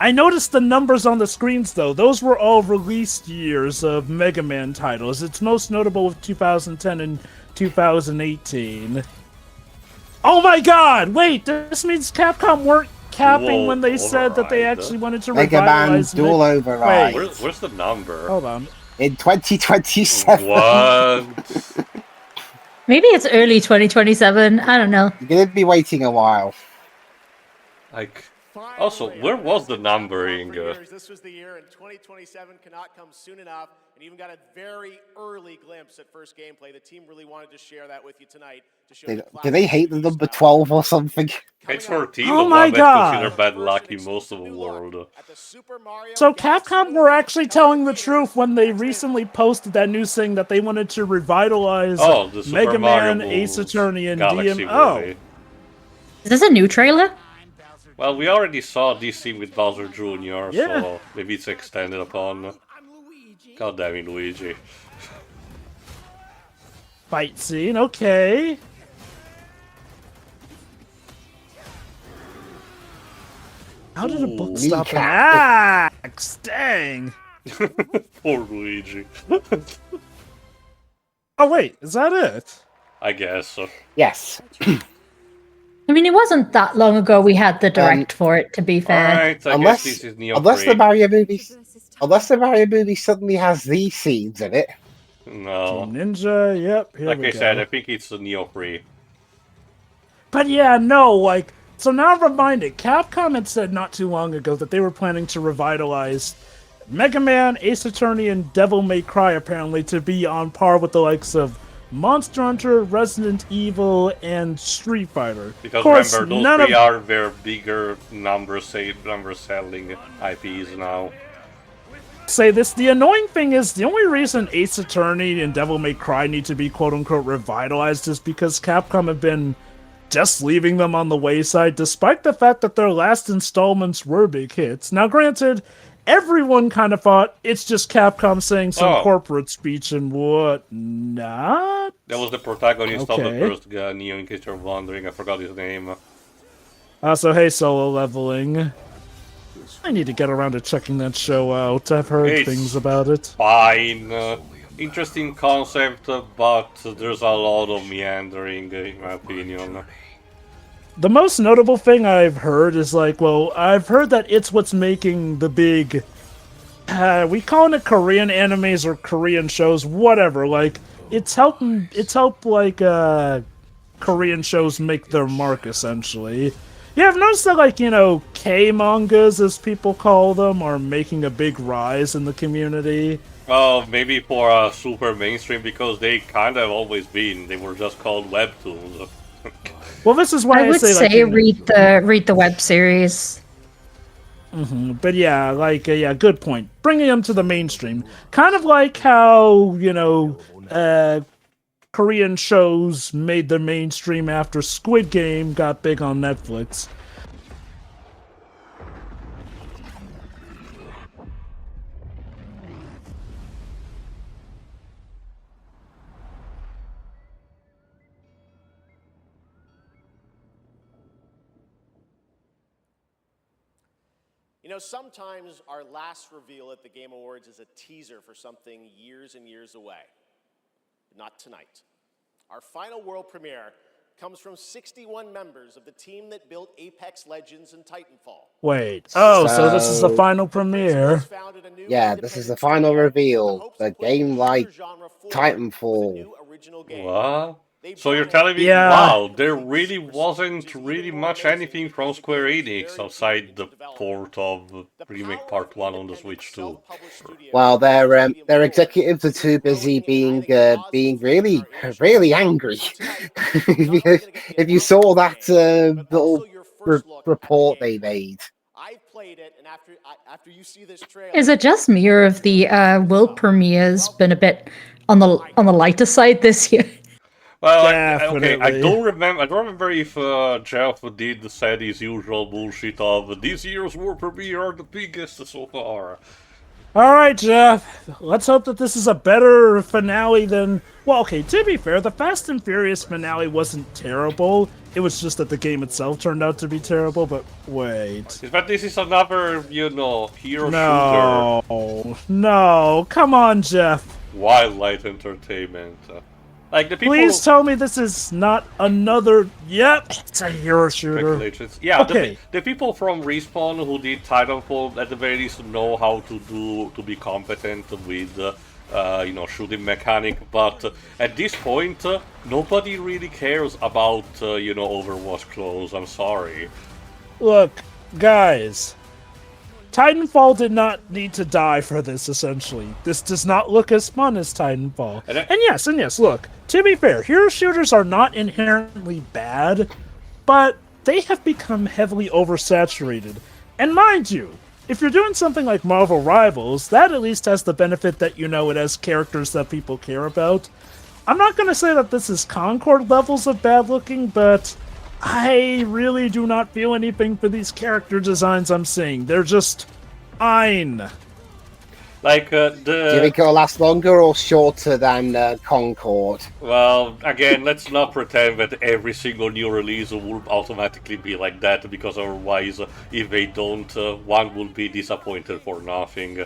Speaker 1: I noticed the numbers on the screens, though. Those were all released years of Mega Man titles. It's most notable with 2010 and 2018. Oh my god! Wait, this means Capcom weren't capping when they said that they actually wanted to
Speaker 3: Mega Man
Speaker 1: revitalize
Speaker 3: Dual Override.
Speaker 2: Where's the number?
Speaker 1: Hold on.
Speaker 3: In 2027.
Speaker 2: What?
Speaker 4: Maybe it's early 2027. I don't know.
Speaker 3: You're going to be waiting a while.
Speaker 2: Like, also, where was the numbering?
Speaker 13: This was the year, and 2027 cannot come soon enough. And even got a very early glimpse at first gameplay. The team really wanted to share that with you tonight. To show
Speaker 3: Do they hate the number 12 or something?
Speaker 2: It's 14,
Speaker 1: Oh
Speaker 2: the
Speaker 1: my
Speaker 2: one that's
Speaker 1: God.
Speaker 2: considered bad luck in most of the world.
Speaker 1: So Capcom were actually telling the truth when they recently posted that news saying that they wanted to revitalize
Speaker 2: the Super
Speaker 1: Mega
Speaker 2: Mario
Speaker 1: Man, Ace Attorney, and
Speaker 2: Galaxy
Speaker 1: DMO.
Speaker 2: movie.
Speaker 4: Is this a new trailer?
Speaker 2: Well, we already saw this scene with Bowser Jr.,
Speaker 1: Yeah.
Speaker 2: so maybe it's extended upon. God damn it, Luigi.
Speaker 1: Fight scene, okay. How did a book stop an axe? Dang.
Speaker 2: Poor Luigi.
Speaker 1: Oh wait, is that it?
Speaker 2: I guess so.
Speaker 3: Yes.
Speaker 4: I mean, it wasn't that long ago we had the direct for it, to be fair.
Speaker 2: Alright, I guess this is Neo
Speaker 3: unless
Speaker 2: 3.
Speaker 3: the Mario movie suddenly has these scenes in it.
Speaker 2: No.
Speaker 1: Ninja, yep. Here
Speaker 2: Like
Speaker 1: we
Speaker 2: I said,
Speaker 1: go.
Speaker 2: I think it's the Neo 3.
Speaker 1: But yeah, no, like, so now I'm reminded, Capcom had said not too long ago that they were planning to revitalize Mega Man, Ace Attorney, and Devil May Cry, apparently, to be on par with the likes of Monster Hunter, Resident Evil, and Street Fighter.
Speaker 2: Because
Speaker 1: of course,
Speaker 2: remember, those
Speaker 1: none
Speaker 2: three
Speaker 1: of...
Speaker 2: are their bigger number-selling IPs now.
Speaker 1: Say this, the annoying thing is, the only reason Ace Attorney and Devil May Cry need to be quote-unquote revitalized is because Capcom have been just leaving them on the wayside, despite the fact that their last installments were big hits. Now, granted, everyone kind of thought it's just Capcom saying some corporate speech and whatnot.
Speaker 2: That was the protagonist of the
Speaker 1: Okay.
Speaker 2: first Neo, in case you're wondering. I forgot his name.
Speaker 1: So hey, Solo Leveling. I need to get around to checking that show out. I've heard
Speaker 2: It's
Speaker 1: things about it.
Speaker 2: Fine. Interesting concept, but there's a lot of meandering, in my opinion.
Speaker 1: The most notable thing I've heard is like, well, I've heard that it's what's making the big, we calling it Korean animes or Korean shows, whatever. Like, it's helped like Korean shows make their mark essentially. Yeah, I've noticed that, like, you know, K-mangas, as people call them, are making a big rise in the community.
Speaker 2: Well, maybe for super mainstream, because they kind of always been. They were just called webtoons.
Speaker 1: Well, this is why
Speaker 4: I would
Speaker 1: say, like,
Speaker 4: say
Speaker 1: you know,
Speaker 4: read the web series.
Speaker 1: But yeah, like, yeah, good point. Bringing them to the mainstream. Kind of like how, you know, Korean shows made the mainstream after Squid Game got big on Netflix.
Speaker 13: You know, sometimes our last reveal at the Game Awards is a teaser for something years and years away. Not tonight. Our final world premiere comes from 61 members of the team that built Apex Legends and Titanfall.
Speaker 1: Wait. Oh, so this is the final premiere.
Speaker 3: Yeah, this is the final reveal. The game like Titanfall.
Speaker 2: What? So you're telling me,
Speaker 1: Yeah.
Speaker 2: wow, there really wasn't really much anything from Square Enix outside the port of Remake Part 1 on the Switch 2.
Speaker 3: Well, their executives are too busy being really angry. if you saw that little report they made.
Speaker 4: Is it just me, or have the world premieres been a bit on the lighter side this year?
Speaker 2: Well, okay, I
Speaker 1: Definitely.
Speaker 2: don't remember if Geoff did said his usual bullshit of this year's world premiere are the biggest so far.
Speaker 1: Alright, Geoff. Let's hope that this is a better finale than... Well, okay, to be fair, the Fast and Furious finale wasn't terrible. It was just that the game itself turned out to be terrible, but wait.
Speaker 2: But this is another, you know, hero shooter.
Speaker 1: No, come on, Geoff.
Speaker 2: Wildlight entertainment. Like the people.
Speaker 1: Please tell me this is not another... Yep, it's a hero shooter.
Speaker 2: Speculations. Yeah,
Speaker 1: Okay.
Speaker 2: the people from Respawn who did Titanfall at the very least know how to be competent with you know, shooting mechanic, but at this point nobody really cares about you know, Overwatch clothes. I'm sorry.
Speaker 1: Look, guys. Titanfall did not need to die for this, essentially. This does not look as fun as Titanfall. And yes, look, to be fair, hero shooters are not inherently bad, but they have become heavily oversaturated. And mind you, if you're doing something like Marvel Rivals, that at least has the benefit that, you know, it has characters that people care about. I'm not going to say that this is Concord levels of bad looking, but I really do not feel anything for these character designs I'm seeing. They're just fine.
Speaker 2: Like,
Speaker 3: Do you think it'll last longer or shorter than Concord?
Speaker 2: Well, again, let's not pretend that every single new release will automatically be like that, because otherwise, if they don't, one will be disappointed for nothing.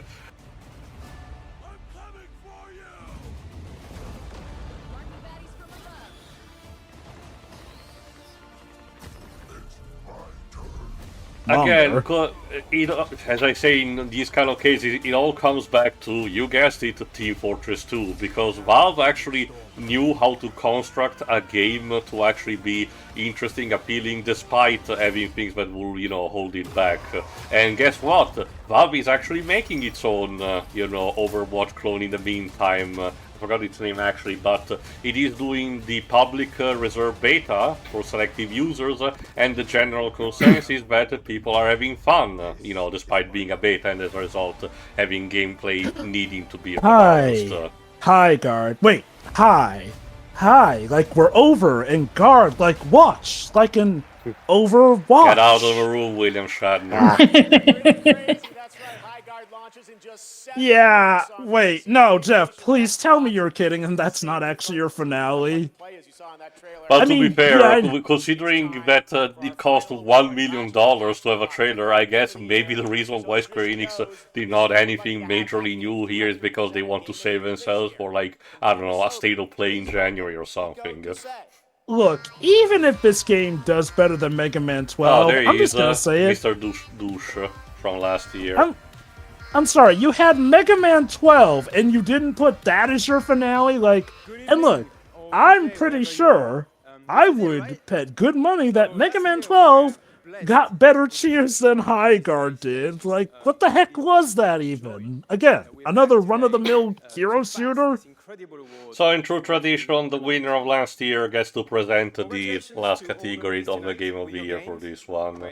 Speaker 2: Again, as I say in these kind of cases, it all comes back to, you guessed it, Team Fortress 2, because Valve actually knew how to construct a game to actually be interesting, appealing, despite having things that will, hold it back. And guess what? Valve is actually making its own, Overwatch clone in the meantime. I forgot its name actually, but it is doing the public reserve beta for selective users, and the general consensus is that people are having fun, despite being a beta, and as a result, having gameplay needing to be advanced.
Speaker 1: Hi, guard. Wait, hi. Like we're over, and guard, like watch, like in Overwatch.
Speaker 2: Get out of the room, William Shatner.
Speaker 1: Yeah, wait, no, Geoff, please tell me you're kidding and that's not actually your finale.
Speaker 2: But to be fair, considering that it cost $1 million to have a trailer, I guess maybe the reason why Square Enix did not anything majorly new here is because they want to save themselves for, like, I don't know, a state of play in January or something.
Speaker 1: Look, even if this game does better than Mega Man 12, I'm just gonna say it.
Speaker 2: Mr. Douche from last year.
Speaker 1: I'm sorry, you had Mega Man 12 and you didn't put that as your finale? Like, and look, I'm pretty sure I would bet good money that Mega Man 12 got better cheers than High Guard did. Like, what the heck was that even? Again, another run-of-the-mill hero shooter?
Speaker 2: So in true tradition, the winner of last year gets to present the last category of the Game of the Year for this one.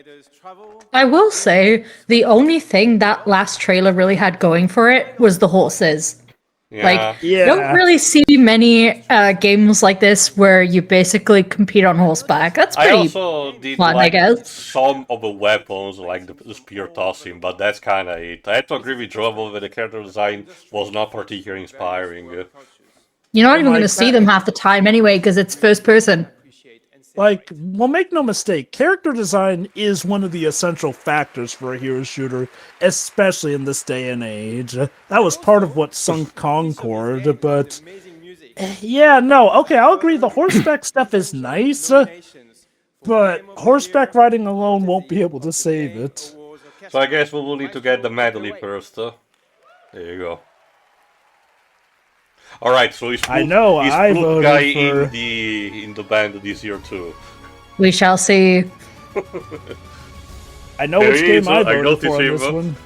Speaker 4: I will say, the only thing that last trailer really had going for it was the horses.
Speaker 2: Yeah.
Speaker 4: You don't really see many games like this where you basically compete on horseback. That's pretty
Speaker 2: I also did
Speaker 4: fun,
Speaker 2: like
Speaker 4: I guess.
Speaker 2: some of the weapons, like the spear tossing, but that's kind of it. I have to agree with Jovo that the character design was not particularly inspiring.
Speaker 4: You're not even going to see them half the time anyway, because it's first person.
Speaker 1: Like, well, make no mistake, character design is one of the essential factors for a hero shooter, especially in this day and age. That was part of what sunk Concord, but... Yeah, no, okay, I'll agree the horseback stuff is nice, but horseback riding alone won't be able to save it.
Speaker 2: So I guess we will need to get the medley first. There you go. Alright, so he's
Speaker 1: I know, I voted
Speaker 2: guy
Speaker 1: for...
Speaker 2: in the band this year too.
Speaker 4: We shall see.
Speaker 1: I know which game I voted for on this one.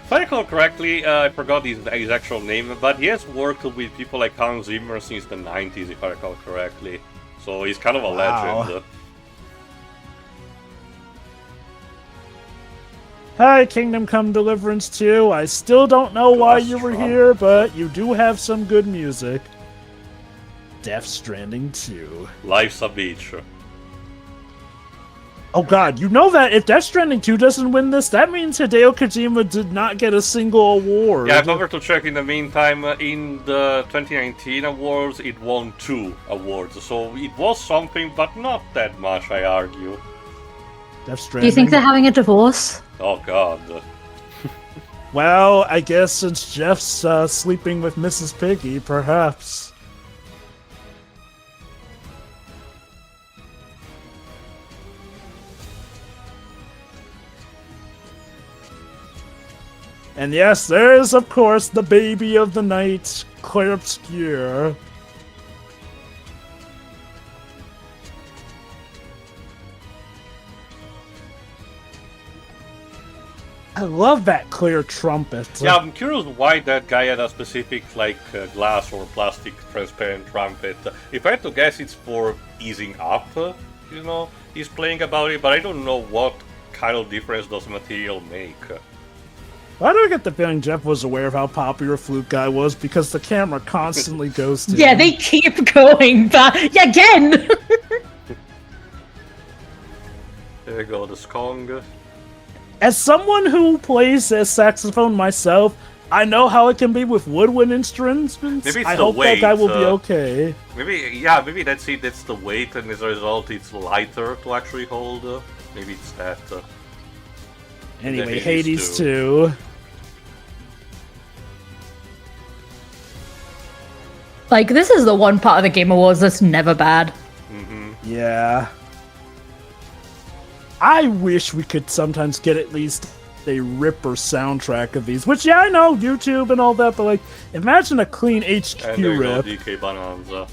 Speaker 2: If I recall correctly, I forgot his actual name, but he has worked with people like Hans Zimmer since the 90s, if I recall correctly. So he's kind of a legend.
Speaker 1: Hi, Kingdom Come Deliverance 2. I still don't know why you were here, but you do have some good music. Death Stranding 2.
Speaker 2: Life's a beach.
Speaker 1: Oh god, you know that if Death Stranding 2 doesn't win this, that means Hideo Kojima did not get a single award.
Speaker 2: Yeah, I've over to check in the meantime. In the 2019 awards, it won 2 awards. So it was something, but not that much, I argue.
Speaker 1: Death Stranding.
Speaker 4: Do you think they're having a divorce?
Speaker 2: Oh god.
Speaker 1: Well, I guess since Geoff's sleeping with Mrs. Piggy, perhaps. And yes, there is, of course, the baby of the night, Clair Obscure. I love that clear trumpet.
Speaker 2: Yeah, I'm curious why that guy had a specific, like, glass or plastic transparent trumpet. If I had to guess, it's for easing up, he's playing about it, but I don't know what kind of difference does material make.
Speaker 1: Why do I get the feeling Geoff was aware of how popular Flute Guy was because the camera constantly goes to
Speaker 4: Yeah,
Speaker 1: him.
Speaker 4: they keep going back. Yeah, again!
Speaker 2: There you go, the skong.
Speaker 1: As someone who plays a saxophone myself, I know how it can be with woodwind instruments.
Speaker 2: Maybe it's
Speaker 1: I
Speaker 2: the
Speaker 1: hope
Speaker 2: weight.
Speaker 1: that guy will be okay.
Speaker 2: Maybe that's it. That's the weight, and as a result, it's lighter to actually hold. Maybe it's that.
Speaker 1: Anyway, Hades 2.
Speaker 4: Like, this is the one part of the Game Awards that's never bad.
Speaker 1: Yeah. I wish we could sometimes get at least a ripper soundtrack of these. Which, yeah, I know, YouTube and all that, but, like, imagine a clean HQ
Speaker 2: And there you go,
Speaker 1: rip.
Speaker 2: DK Bonanza.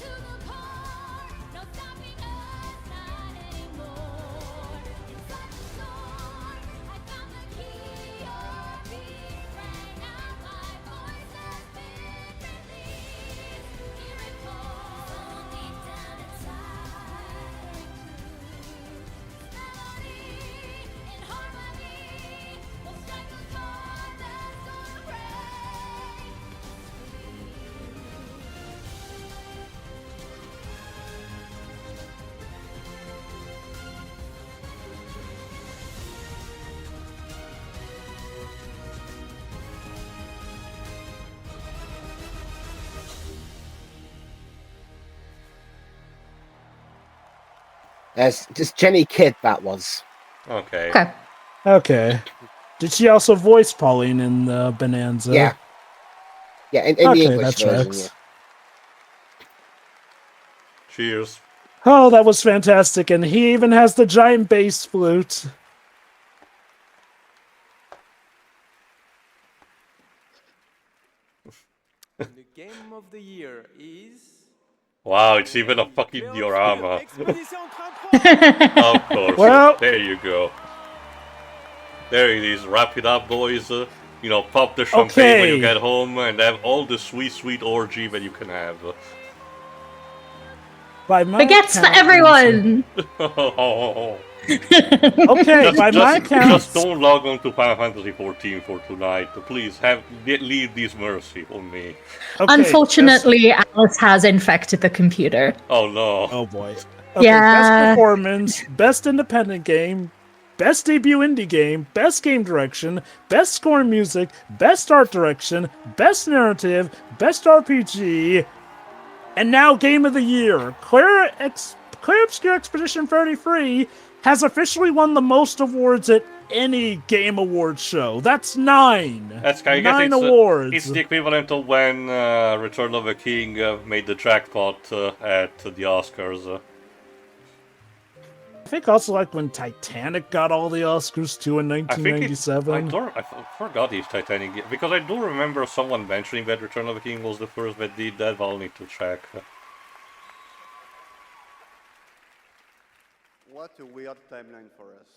Speaker 3: There's just Jenny Kidd, that was.
Speaker 2: Okay.
Speaker 1: Okay. Did she also voice Pauline in Bonanza?
Speaker 3: Yeah. Yeah, in the
Speaker 1: Okay,
Speaker 3: English
Speaker 1: that
Speaker 3: version,
Speaker 1: tracks.
Speaker 3: yeah.
Speaker 2: Cheers.
Speaker 1: Oh, that was fantastic, and he even has the giant bass flute.
Speaker 20: The game of the year is...
Speaker 2: Wow, it's even a fucking diorama. Of course.
Speaker 1: Well-
Speaker 2: There you go. There it is. Wrap it up, boys. You know, pop the champagne when you
Speaker 1: Okay.
Speaker 2: get home and have all the sweet, sweet orgy that you can have.
Speaker 1: By my
Speaker 4: Baguettes for
Speaker 1: count-
Speaker 4: everyone!
Speaker 1: Okay, by my count-
Speaker 2: Just don't log on to Final Fantasy 14 for tonight. Please, leave this mercy on me.
Speaker 4: Unfortunately, Alice has infected the computer.
Speaker 2: Oh no.
Speaker 1: Oh boy. Okay,
Speaker 4: Yeah.
Speaker 1: Best performance, best independent game, best debut indie game, best game direction, best score and music, best art direction, best narrative, best RPG, and now Game of the Year. Clair Obscure Expedition 33 has officially won the most awards at any Game Awards show. That's 9.
Speaker 2: That's I guess
Speaker 1: 9
Speaker 2: it's,
Speaker 1: awards.
Speaker 2: It's the equivalent of when Return of the King made the jackpot at the Oscars.
Speaker 1: I think also like when Titanic got all the Oscars too in
Speaker 2: I
Speaker 1: 1997.
Speaker 2: forgot if Titanic, because I do remember someone mentioning that Return of the King was the first that did that, but I'll need to check.
Speaker 21: What a weird timeline for us.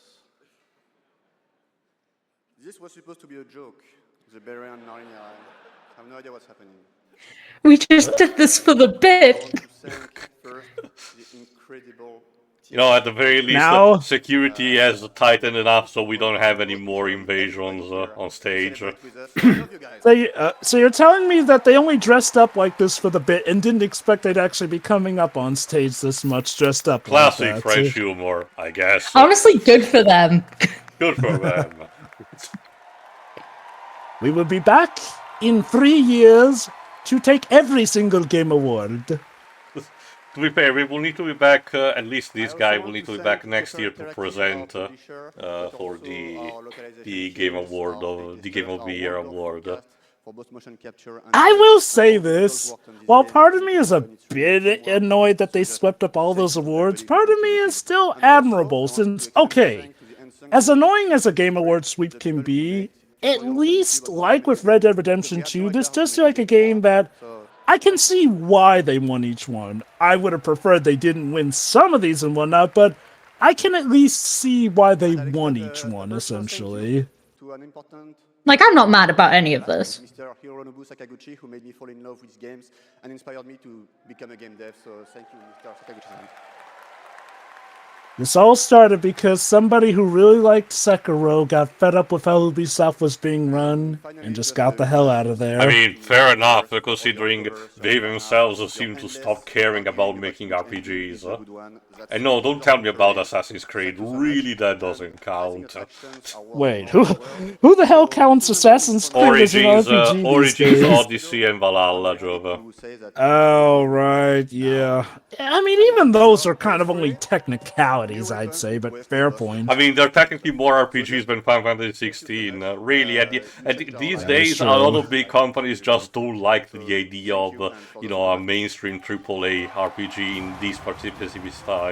Speaker 21: This was supposed to be a joke. The Barbarian Narnia. I have no idea what's happening.
Speaker 4: We just did this for the bit.
Speaker 21: Thank first the incredible.
Speaker 2: You know, at the very least,
Speaker 1: Now-
Speaker 2: security has tightened enough so we don't have any more invasions on stage.
Speaker 1: So you're telling me that they only dressed up like this for the bit and didn't expect they'd actually be coming up on stage this much dressed up
Speaker 2: Classic
Speaker 1: like that.
Speaker 2: French humor, I guess.
Speaker 4: Honestly, good for them.
Speaker 2: Good for them.
Speaker 1: We will be back in 3 years to take every single game award.
Speaker 2: To be fair, we will need to be back, at least this guy will need to be back next year to present for the Game Award, of the Game of the Year award.
Speaker 1: I will say this, while part of me is a bit annoyed that they swept up all those awards, part of me is still admirable since, okay, as annoying as a Game Award sweep can be, at least, like with Red Dead Redemption 2, this does feel like a game that I can see why they won each one. I would have preferred they didn't win some of these and whatnot, but I can at least see why they won each one, essentially.
Speaker 4: Like, I'm not mad about any of this.
Speaker 21: Mr. Hironobu Sakaguchi, who made me fall in love with games and inspired me to become a game dev. So thank you, Mr. Sakaguchi.
Speaker 1: This all started because somebody who really liked Sekiro got fed up with how Ubisoft was being run and just got the hell out of there.
Speaker 2: I mean, fair enough, considering they themselves seem to stop caring about making RPGs. And no, don't tell me about Assassin's Creed. Really, that doesn't count.
Speaker 1: Wait, who the hell counts Assassin's Creed as an RPG these
Speaker 2: Origins,
Speaker 1: days?
Speaker 2: Odyssey, and Valhalla, Jova.
Speaker 1: Oh, right, yeah. I mean, even those are kind of only technicalities, I'd say, but fair point.
Speaker 2: I mean, they're technically more RPGs than Final Fantasy 16. Really, these days, a lot of big companies just don't like the idea of, a mainstream AAA RPG in this specific style.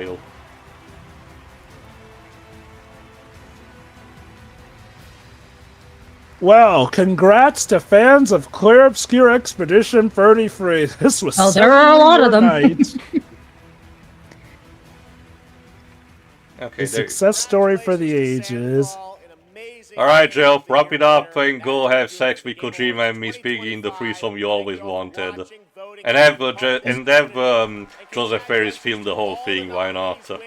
Speaker 1: Well, congrats to fans of Clair Obscure Expedition 33. This was
Speaker 4: there are a lot of them.
Speaker 2: Okay,
Speaker 1: a success story for the ages.
Speaker 2: Alright, Geoff, wrap it up and go have sex with Kojima and Miss Piggy in the threesome you always wanted. And have Joseph Ferris film the whole thing, why not?
Speaker 13: And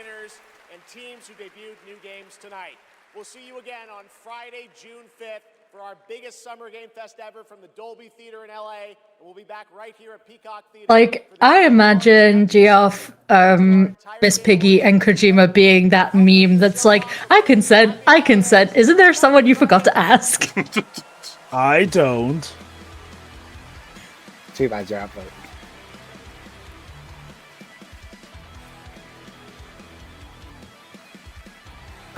Speaker 13: teams who debuted new games tonight. We'll see you again on Friday, June 5th for our biggest summer game fest ever from the Dolby Theater in LA. And we'll be back right here at Peacock Theater.
Speaker 4: Like, I imagine Geoff, Miss Piggy, and Kojima being that meme that's like, I consent. Isn't there someone you forgot to ask?
Speaker 1: I don't.
Speaker 3: Too bad you're outvoted.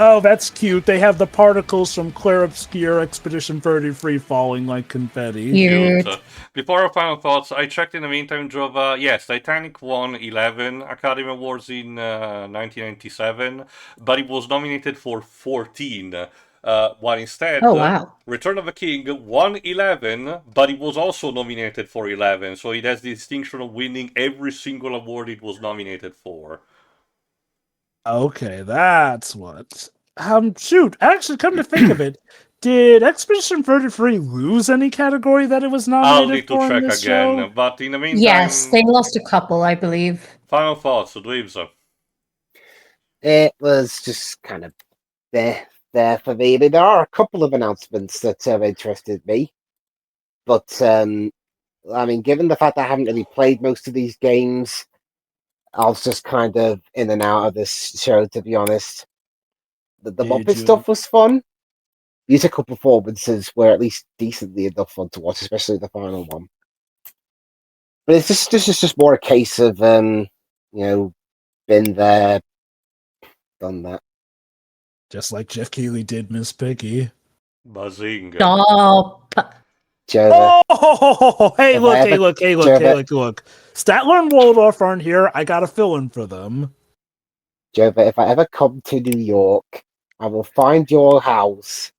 Speaker 1: Oh, that's cute. They have the particles from Clair Obscure Expedition 33 falling like confetti.
Speaker 2: Cute. Before our final thoughts, I checked in the meantime, Jova. Yes, Titanic won 11 Academy Awards in 1997, but it was nominated for 14. While instead, Return of the King won 11, but it was also nominated for 11. So it has the distinction of winning every single award it was nominated for.
Speaker 1: Okay, that's what. Shoot, actually, come to think of it, did Expedition 33 lose any category that it was
Speaker 2: I'll
Speaker 1: nominated
Speaker 2: need to
Speaker 1: for in
Speaker 2: check
Speaker 1: this
Speaker 2: again,
Speaker 1: show?
Speaker 2: but in the meantime...
Speaker 4: Yes, they lost a couple, I believe.
Speaker 2: Final thoughts, Dweebs.
Speaker 3: It was just kind of there for me. There are a couple of announcements that have interested me, but I mean, given the fact that I haven't really played most of these games, I was just kind of in and out of this show, to be honest. The Muppet stuff was fun. Musical performances were at least decently enough fun to watch, especially the final one. But it's just more a case of been there, done that.
Speaker 1: Just like Jeff Keighley did Miss Piggy.
Speaker 2: Buzzing.
Speaker 4: Stop.
Speaker 1: Oh, hey, look. Statler and Waldorf aren't here. I got a fill-in for them.
Speaker 3: Jova, if I ever come to New York, I will find your house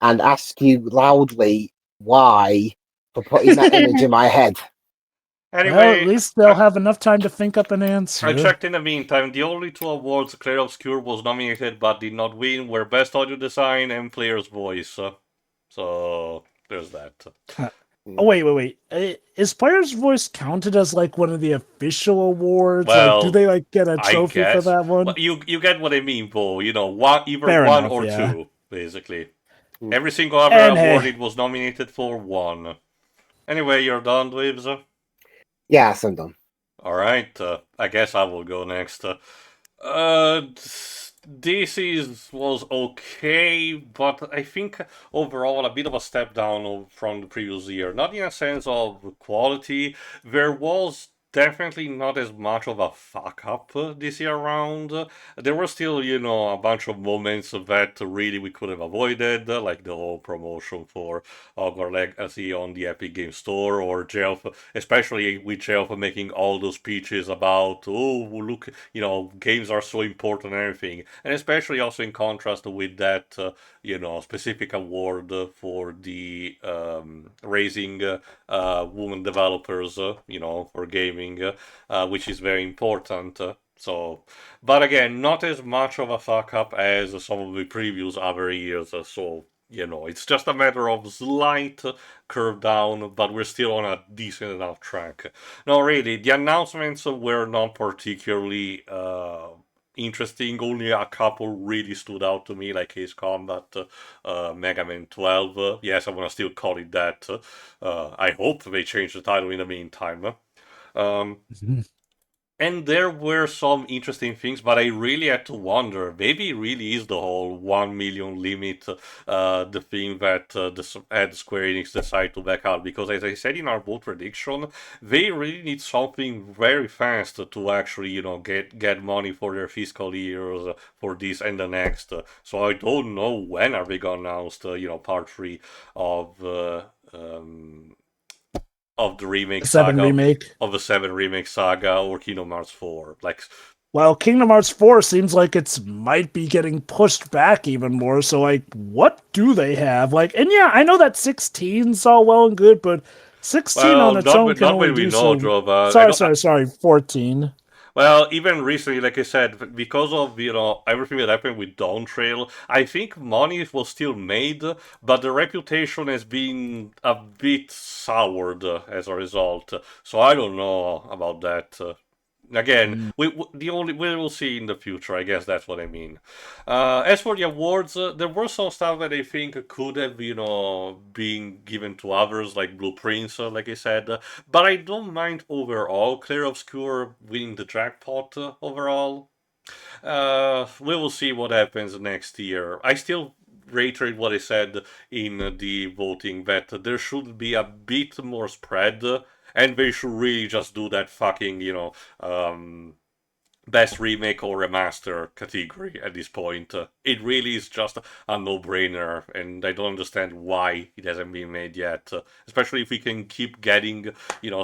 Speaker 3: and ask you loudly why for putting that image in my head.
Speaker 2: Anyway,
Speaker 1: well, at least they'll have enough time to think up an answer.
Speaker 2: I checked in the meantime. The only two awards Clair Obscure was nominated but did not win were Best Audio Design and Player's Voice. So there's that.
Speaker 1: Oh, wait. Is Player's Voice counted as like one of the official awards?
Speaker 2: Well,
Speaker 1: like, do they like get a trophy for that one?
Speaker 2: But you get what I mean, Bo. Either
Speaker 1: Fair
Speaker 2: one
Speaker 1: enough,
Speaker 2: or
Speaker 1: yeah.
Speaker 2: two, basically. Every single other award it was nominated for won. Anyway, you're done, Dweebs?
Speaker 3: Yes, I'm done.
Speaker 2: Alright, I guess I will go next. This was okay, but I think overall a bit of a step down from the previous year. Not in a sense of quality, there was definitely not as much of a fuck-up this year around. There were still, a bunch of moments that really we could have avoided, like the whole promotion for Hogwarts Legacy on the Epic Games Store, or Geoff, especially with Geoff making all those speeches about, oh, look, games are so important and everything. And especially also in contrast with that, specific award for the raising women developers, for gaming, which is very important. But again, not as much of a fuck up as some of the previous other years. So it's just a matter of slight curve down, but we're still on a decent enough track. No, really, the announcements were not particularly interesting. Only a couple really stood out to me, like Ace Combat, Mega Man 12. Yes, I want to still call it that. I hope they change the title in the meantime. And there were some interesting things, but I really had to wonder, maybe it really is the whole 1 million limit, the thing that had Square Enix decide to back out, because as I said in our vote prediction, they really need something very fast to actually, get money for their fiscal years, for this and the next. So I don't know when are they gonna announce, part 3 of the remake
Speaker 1: Seven
Speaker 2: saga,
Speaker 1: remake.
Speaker 2: of the 7 remake saga, or Kingdom Hearts 4.
Speaker 1: Well, Kingdom Hearts 4 seems like it's might be getting pushed back even more, so, what do they have? And yeah, I know that 16's all well and good, but 16 on its own can only do so... Sorry, 14.
Speaker 2: Well, even recently, like I said, because of, everything that happened with Dawn Trail, I think money was still made, but the reputation has been a bit soured as a result. So I don't know about that. Again, we will see in the future. I guess that's what I mean. As for the awards, there were some stuff that I think could have, been given to others, like Blueprints, like I said. But I don't mind overall. Clair Obscure winning the jackpot overall. We will see what happens next year. I still reiterate what I said in the voting, that there should be a bit more spread. And they should really just do that fucking, best remake or remaster category at this point. It really is just a no-brainer, and I don't understand why it hasn't been made yet. Especially if we can keep getting,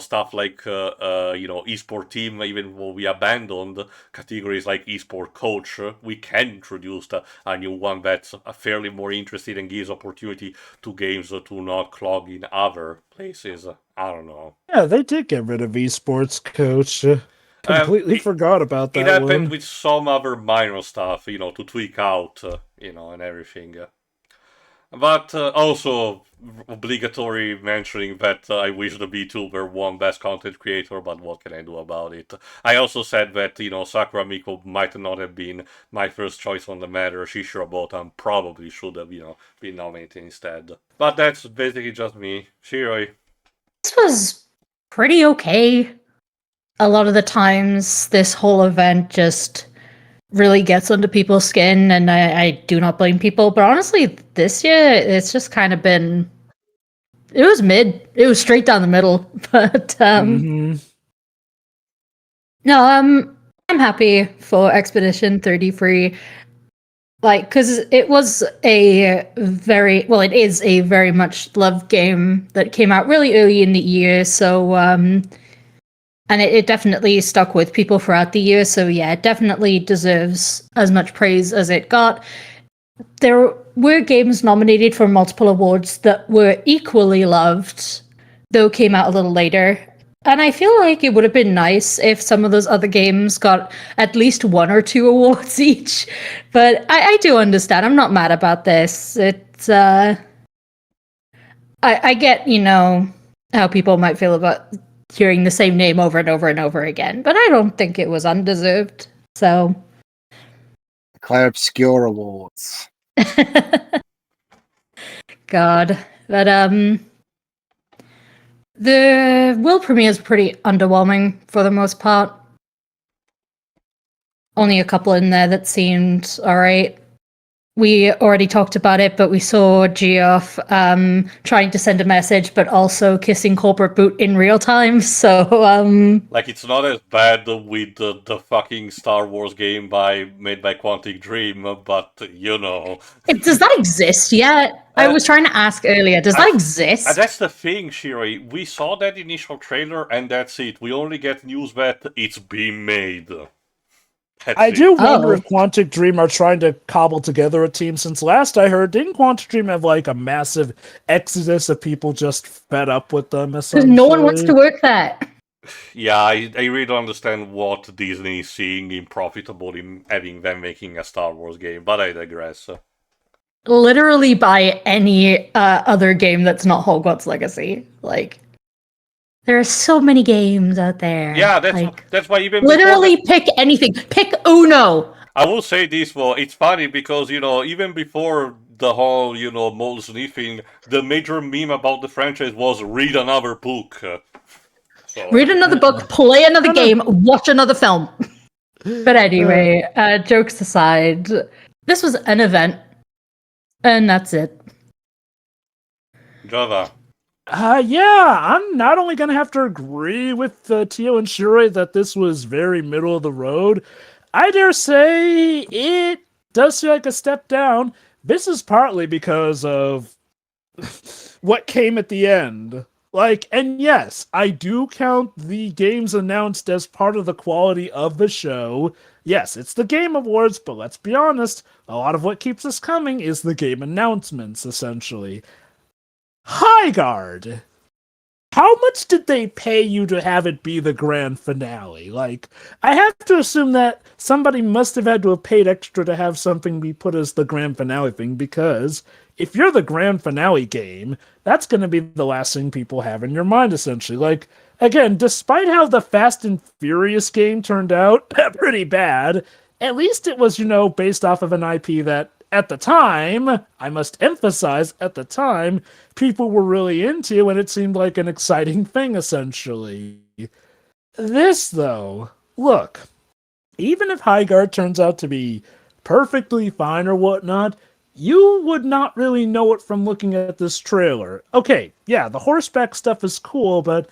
Speaker 2: stuff like, esport team, even though we abandoned categories like esport coach, we can introduce a new one that's fairly more interesting and gives opportunity to games to not clog in other places. I don't know.
Speaker 1: Yeah, they did get rid of esports coach. Completely forgot about that.
Speaker 2: It happened
Speaker 1: one.
Speaker 2: with some other minor stuff, to tweak out, and everything. But also obligatory mentioning that I wish the VTuber won Best Content Creator, but what can I do about it? I also said that, Sakura Miko might not have been my first choice on the matter. Shishira Botan probably should have, been nominated instead. But that's basically just me. Shiroi.
Speaker 4: This was pretty okay. A lot of the times, this whole event just really gets under people's skin, and I do not blame people. But honestly, this year, it's just kind of been... It was mid. It was straight down the middle. But, no, I'm happy for Expedition 33. Because it was it is a very much loved game that came out really early in the year, so, and it definitely stuck with people throughout the year, so yeah, it definitely deserves as much praise as it got. There were games nominated for multiple awards that were equally loved, though came out a little later. And I feel like it would have been nice if some of those other games got at least 1 or 2 awards each. But I do understand. I'm not mad about this. It's I get, how people might feel about hearing the same name over and over and over again. But I don't think it was undeserved. So
Speaker 3: Clair Obscure Awards.
Speaker 4: God. But the world premiere is pretty underwhelming for the most part. Only a couple in there that seemed alright. We already talked about it, but we saw Geoff trying to send a message, but also kissing Corporate Boot in real time, so...
Speaker 2: it's not as bad with the fucking Star Wars game made by Quantic Dream, but,
Speaker 4: Does that exist yet? I was trying to ask earlier, does that exist?
Speaker 2: That's the thing, Shiri. We saw that initial trailer, and that's it. We only get news that it's being made.
Speaker 1: I do wonder if Quantic Dream are trying to cobble together a team, since last I heard, didn't Quantic Dream have a massive exodus of people just fed up with them?
Speaker 4: Because no one wants to work that.
Speaker 2: Yeah, I really don't understand what Disney is seeing in profitable in having them making a Star Wars game, but I digress.
Speaker 4: Literally buy any other game that's not Hogwarts Legacy. There are so many games out there.
Speaker 2: Yeah, that's why even before
Speaker 4: literally pick anything. Pick Uno.
Speaker 2: I will say this, well, it's funny because, even before the whole, mole sniffing, the major meme about the franchise was read another book.
Speaker 4: Read another book, play another game, watch another film. But anyway, jokes aside, this was an event, and that's it.
Speaker 2: Java.
Speaker 1: Yeah, I'm not only going to have to agree with Tio and Shure that this was very middle of the road, I dare say it does feel like a step down. This is partly because of what came at the end. And yes, I do count the games announced as part of the quality of the show. Yes, it's the Game Awards, but let's be honest, a lot of what keeps us coming is the game announcements, essentially. Highguard! How much did they pay you to have it be the grand finale? I have to assume that somebody must have had to have paid extra to have something be put as the grand finale thing, because if you're the grand finale game, that's going to be the last thing people have in your mind, essentially. Again, despite how the Fast and Furious game turned out pretty bad, at least it was, based off of an IP that, at the time, I must emphasize, at the time, people were really into, and it seemed like an exciting thing, essentially. This, though, look, even if Highguard turns out to be perfectly fine or whatnot, you would not really know it from looking at this trailer. Okay, yeah, the horseback stuff is cool, but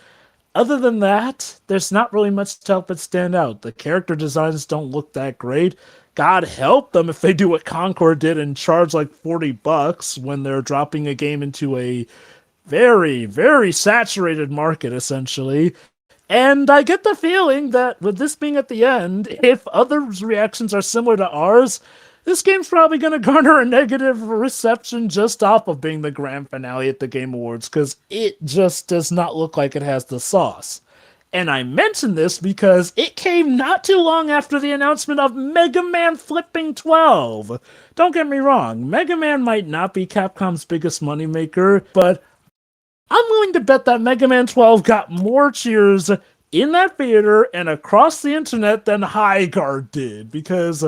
Speaker 1: other than that, there's not really much to help it stand out. The character designs don't look that great. God help them if they do what Concord did and charge $40 when they're dropping a game into a very, very saturated market, essentially. And I get the feeling that with this being at the end, if others' reactions are similar to ours, this game's probably going to garner a negative reception just off of being the grand finale at the Game Awards, because it just does not look like it has the sauce. And I mention this because it came not too long after the announcement of Mega Man Flipping 12. Don't get me wrong, Mega Man might not be Capcom's biggest moneymaker, but I'm willing to bet that Mega Man 12 got more cheers in that theater and across the internet than Highguard did, because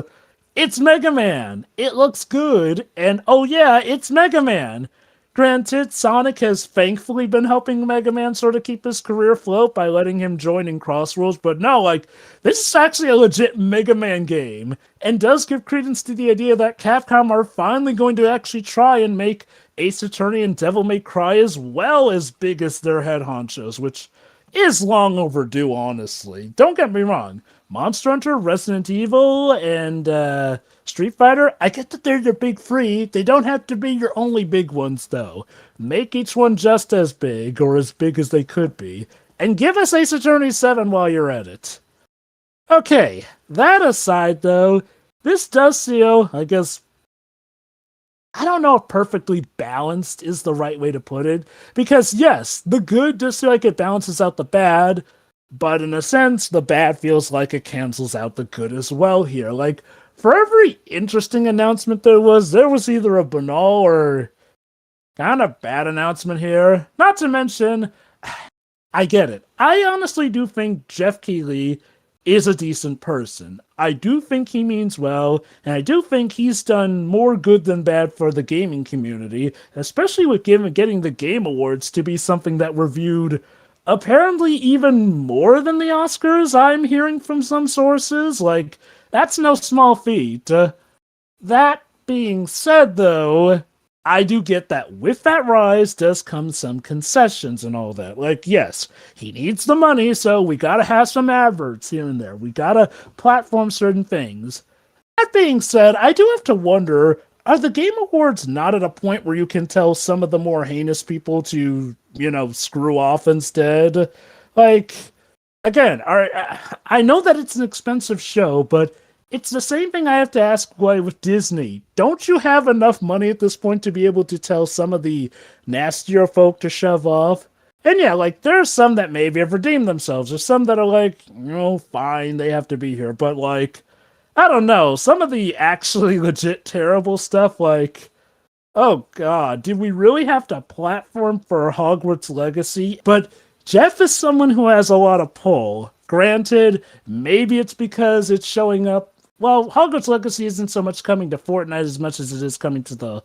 Speaker 1: it's Mega Man, it looks good, and oh yeah, it's Mega Man. Granted, Sonic has thankfully been helping Mega Man sort of keep his career afloat by letting him join in Crossworlds, but no, this is actually a legit Mega Man game, and does give credence to the idea that Capcom are finally going to actually try and make Ace Attorney and Devil May Cry as well as big as their head honchos, which is long overdue, honestly. Don't get me wrong, Monster Hunter, Resident Evil, and Street Fighter, I get that they're your big three. They don't have to be your only big ones, though. Make each one just as big, or as big as they could be, and give us Ace Attorney 7 while you're at it. Okay, that aside, though, this does feel, I guess, I don't know if perfectly balanced is the right way to put it, because yes, the good does feel like it balances out the bad, but in a sense, the bad feels like it cancels out the good as well here. For every interesting announcement there was either a banal or kind of bad announcement here. Not to mention, I get it. I honestly do think Geoff Keighley is a decent person. I do think he means well, and I do think he's done more good than bad for the gaming community, especially with getting the Game Awards to be something that were viewed apparently even more than the Oscars, I'm hearing from some sources. That's no small feat. That being said, though, I do get that with that rise does come some concessions and all that. Yes, he needs the money, so we gotta have some adverts here and there. We gotta platform certain things. That being said, I do have to wonder, are the Game Awards not at a point where you can tell some of the more heinous people to, screw off instead? Again, I know that it's an expensive show, but it's the same thing I have to ask with Disney. Don't you have enough money at this point to be able to tell some of the nastier folk to shove off? And yeah, there are some that maybe have redeemed themselves. There's some that are fine, they have to be here. But I don't know, some of the actually legit terrible stuff, oh god, did we really have to platform for Hogwarts Legacy? But Geoff is someone who has a lot of pull. Granted, maybe it's because it's showing up. Well, Hogwarts Legacy isn't so much coming to Fortnite as much as it is coming to the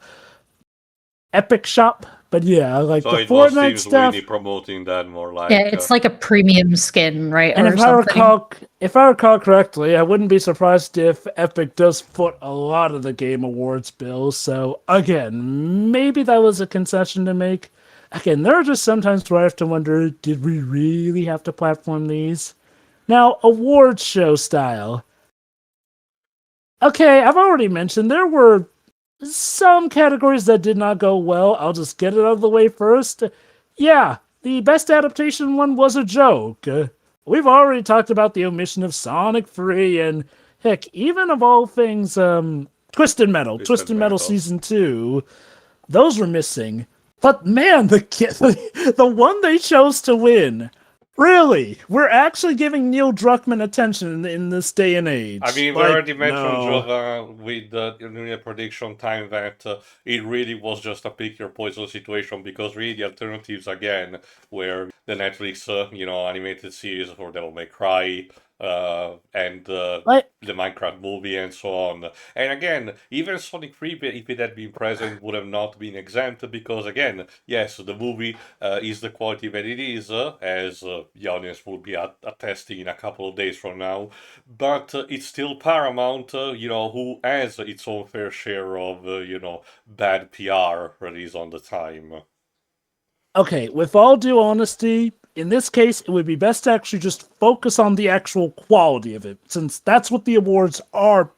Speaker 1: Epic Shop. But yeah, like
Speaker 2: So
Speaker 1: the
Speaker 2: it was
Speaker 1: Fortnite
Speaker 2: seems
Speaker 1: stuff.
Speaker 2: really promoting that more like.
Speaker 4: Yeah, it's like a premium skin, right?
Speaker 1: And
Speaker 4: or
Speaker 1: if
Speaker 4: something.
Speaker 1: I recall correctly, I wouldn't be surprised if Epic does foot a lot of the Game Awards bills. So again, maybe that was a concession to make. Again, there are just sometimes where I have to wonder, did we really have to platform these? Now, awards show style. Okay, I've already mentioned there were some categories that did not go well. I'll just get it out of the way first. Yeah, the best adaptation one was a joke. We've already talked about the omission of Sonic 3 and, heck, even of all things, Twisted Metal Season 2. Those were missing. But man, the one they chose to win. Really? We're actually giving Neil Druckmann attention in this day and age.
Speaker 2: I mean, we already mentioned with the prediction time that it really was just a pick your poison situation, because really the alternatives again were the Netflix, animated series for Devil May Cry, and the Minecraft movie and so on. And again, even Sonic 3, if it had been present, would have not been exempt, because again, yes, the movie is the quality that it is, as the audience will be attesting in a couple of days from now, but it's still Paramount, who has its own fair share of, bad PR released on the time.
Speaker 1: Okay, with all due honesty, in this case, it would be best to actually just focus on the actual quality of it, since that's what the awards are.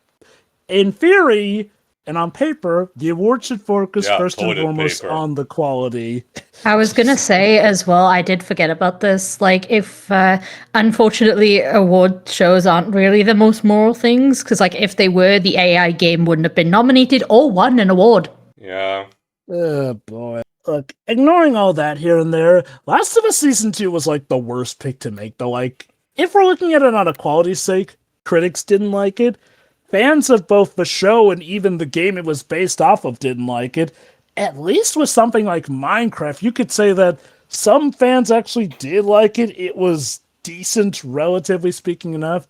Speaker 1: In theory, and on paper, the awards should focus first and foremost on the quality.
Speaker 4: I was going to say as well, I did forget about this. Like, if unfortunately award shows aren't really the most moral things, because like if they were, the AI game wouldn't have been nominated or won an award.
Speaker 2: Yeah.
Speaker 1: Oh boy. Look, ignoring all that here and there, Last of Us Season 2 was like the worst pick to make, though. Like, if we're looking at it on a quality's sake, critics didn't like it. Fans of both the show and even the game it was based off of didn't like it. At least with something like Minecraft, you could say that some fans actually did like it. It was decent, relatively speaking enough.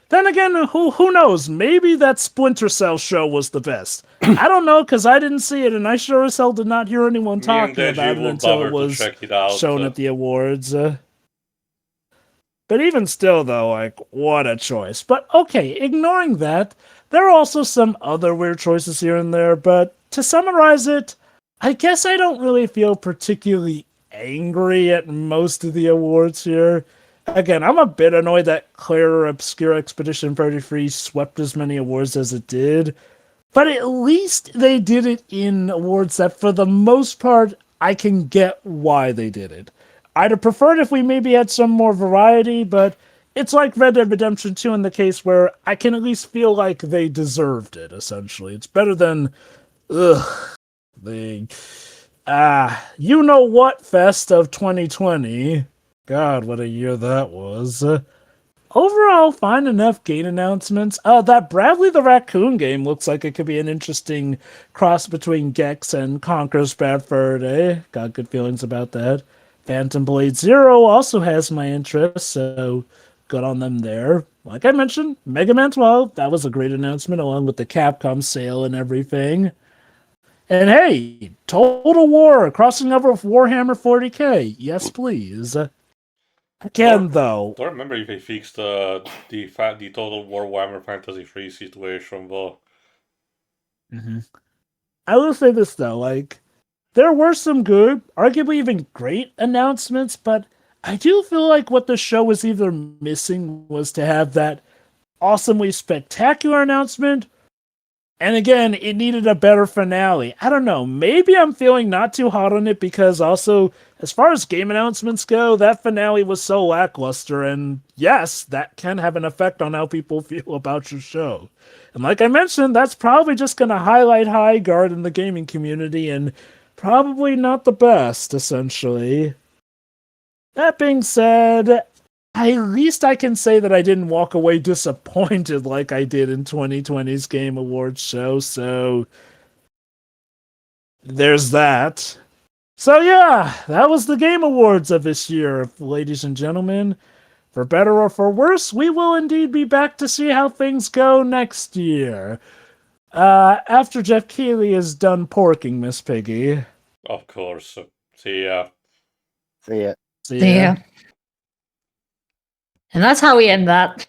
Speaker 1: Then again, who knows? Maybe that Splinter Cell show was the best. I don't know, because I didn't see it, and I sure as hell did not hear anyone talking about it until it was shown at the awards. But even still, though, like, what a choice. But okay, ignoring that, there are also some other weird choices here and there, but to summarize it, I guess I don't really feel particularly angry at most of the awards here. Again, I'm a bit annoyed that Clair Obscure Expedition 33 swept as many awards as it did, but at least they did it in awards that, for the most part, I can get why they did it. I'd have preferred if we maybe had some more variety, but it's like Red Dead Redemption 2 in the case where I can at least feel like they deserved it, essentially. It's better than, you know what fest of 2020. God, what a year that was. Overall, fine enough game announcements. That Bradley the Raccoon game looks like it could be an interesting cross between Gex and Conker's Bad Fur Day. Got good feelings about that. Phantom Blade Zero also has my interest, so good on them there. Like I mentioned, Mega Man 12, that was a great announcement, along with the Capcom sale and everything. And hey, Total War, crossing over with Warhammer 40k. Yes, please. Again, though.
Speaker 2: Don't remember if they fixed the Total War Warhammer Fantasy 3 situation, though.
Speaker 1: I will say this, though, like, there were some good, arguably even great announcements, but I do feel like what the show was either missing was to have that awesomely spectacular announcement, and again, it needed a better finale. I don't know, maybe I'm feeling not too hot on it because also, as far as game announcements go, that finale was so lackluster, and yes, that can have an effect on how people feel about your show. And like I mentioned, that's probably just going to highlight High Guard in the gaming community, and probably not the best, essentially. That being said, at least I can say that I didn't walk away disappointed like I did in 2020's Game Awards show, so there's that. So yeah, that was the Game Awards of this year, ladies and gentlemen. For better or for worse, we will indeed be back to see how things go next year. After Geoff Keighley is done porking Miss Piggy.
Speaker 2: Of course. See ya.
Speaker 3: See ya.
Speaker 1: See ya.
Speaker 4: And that's how we end that.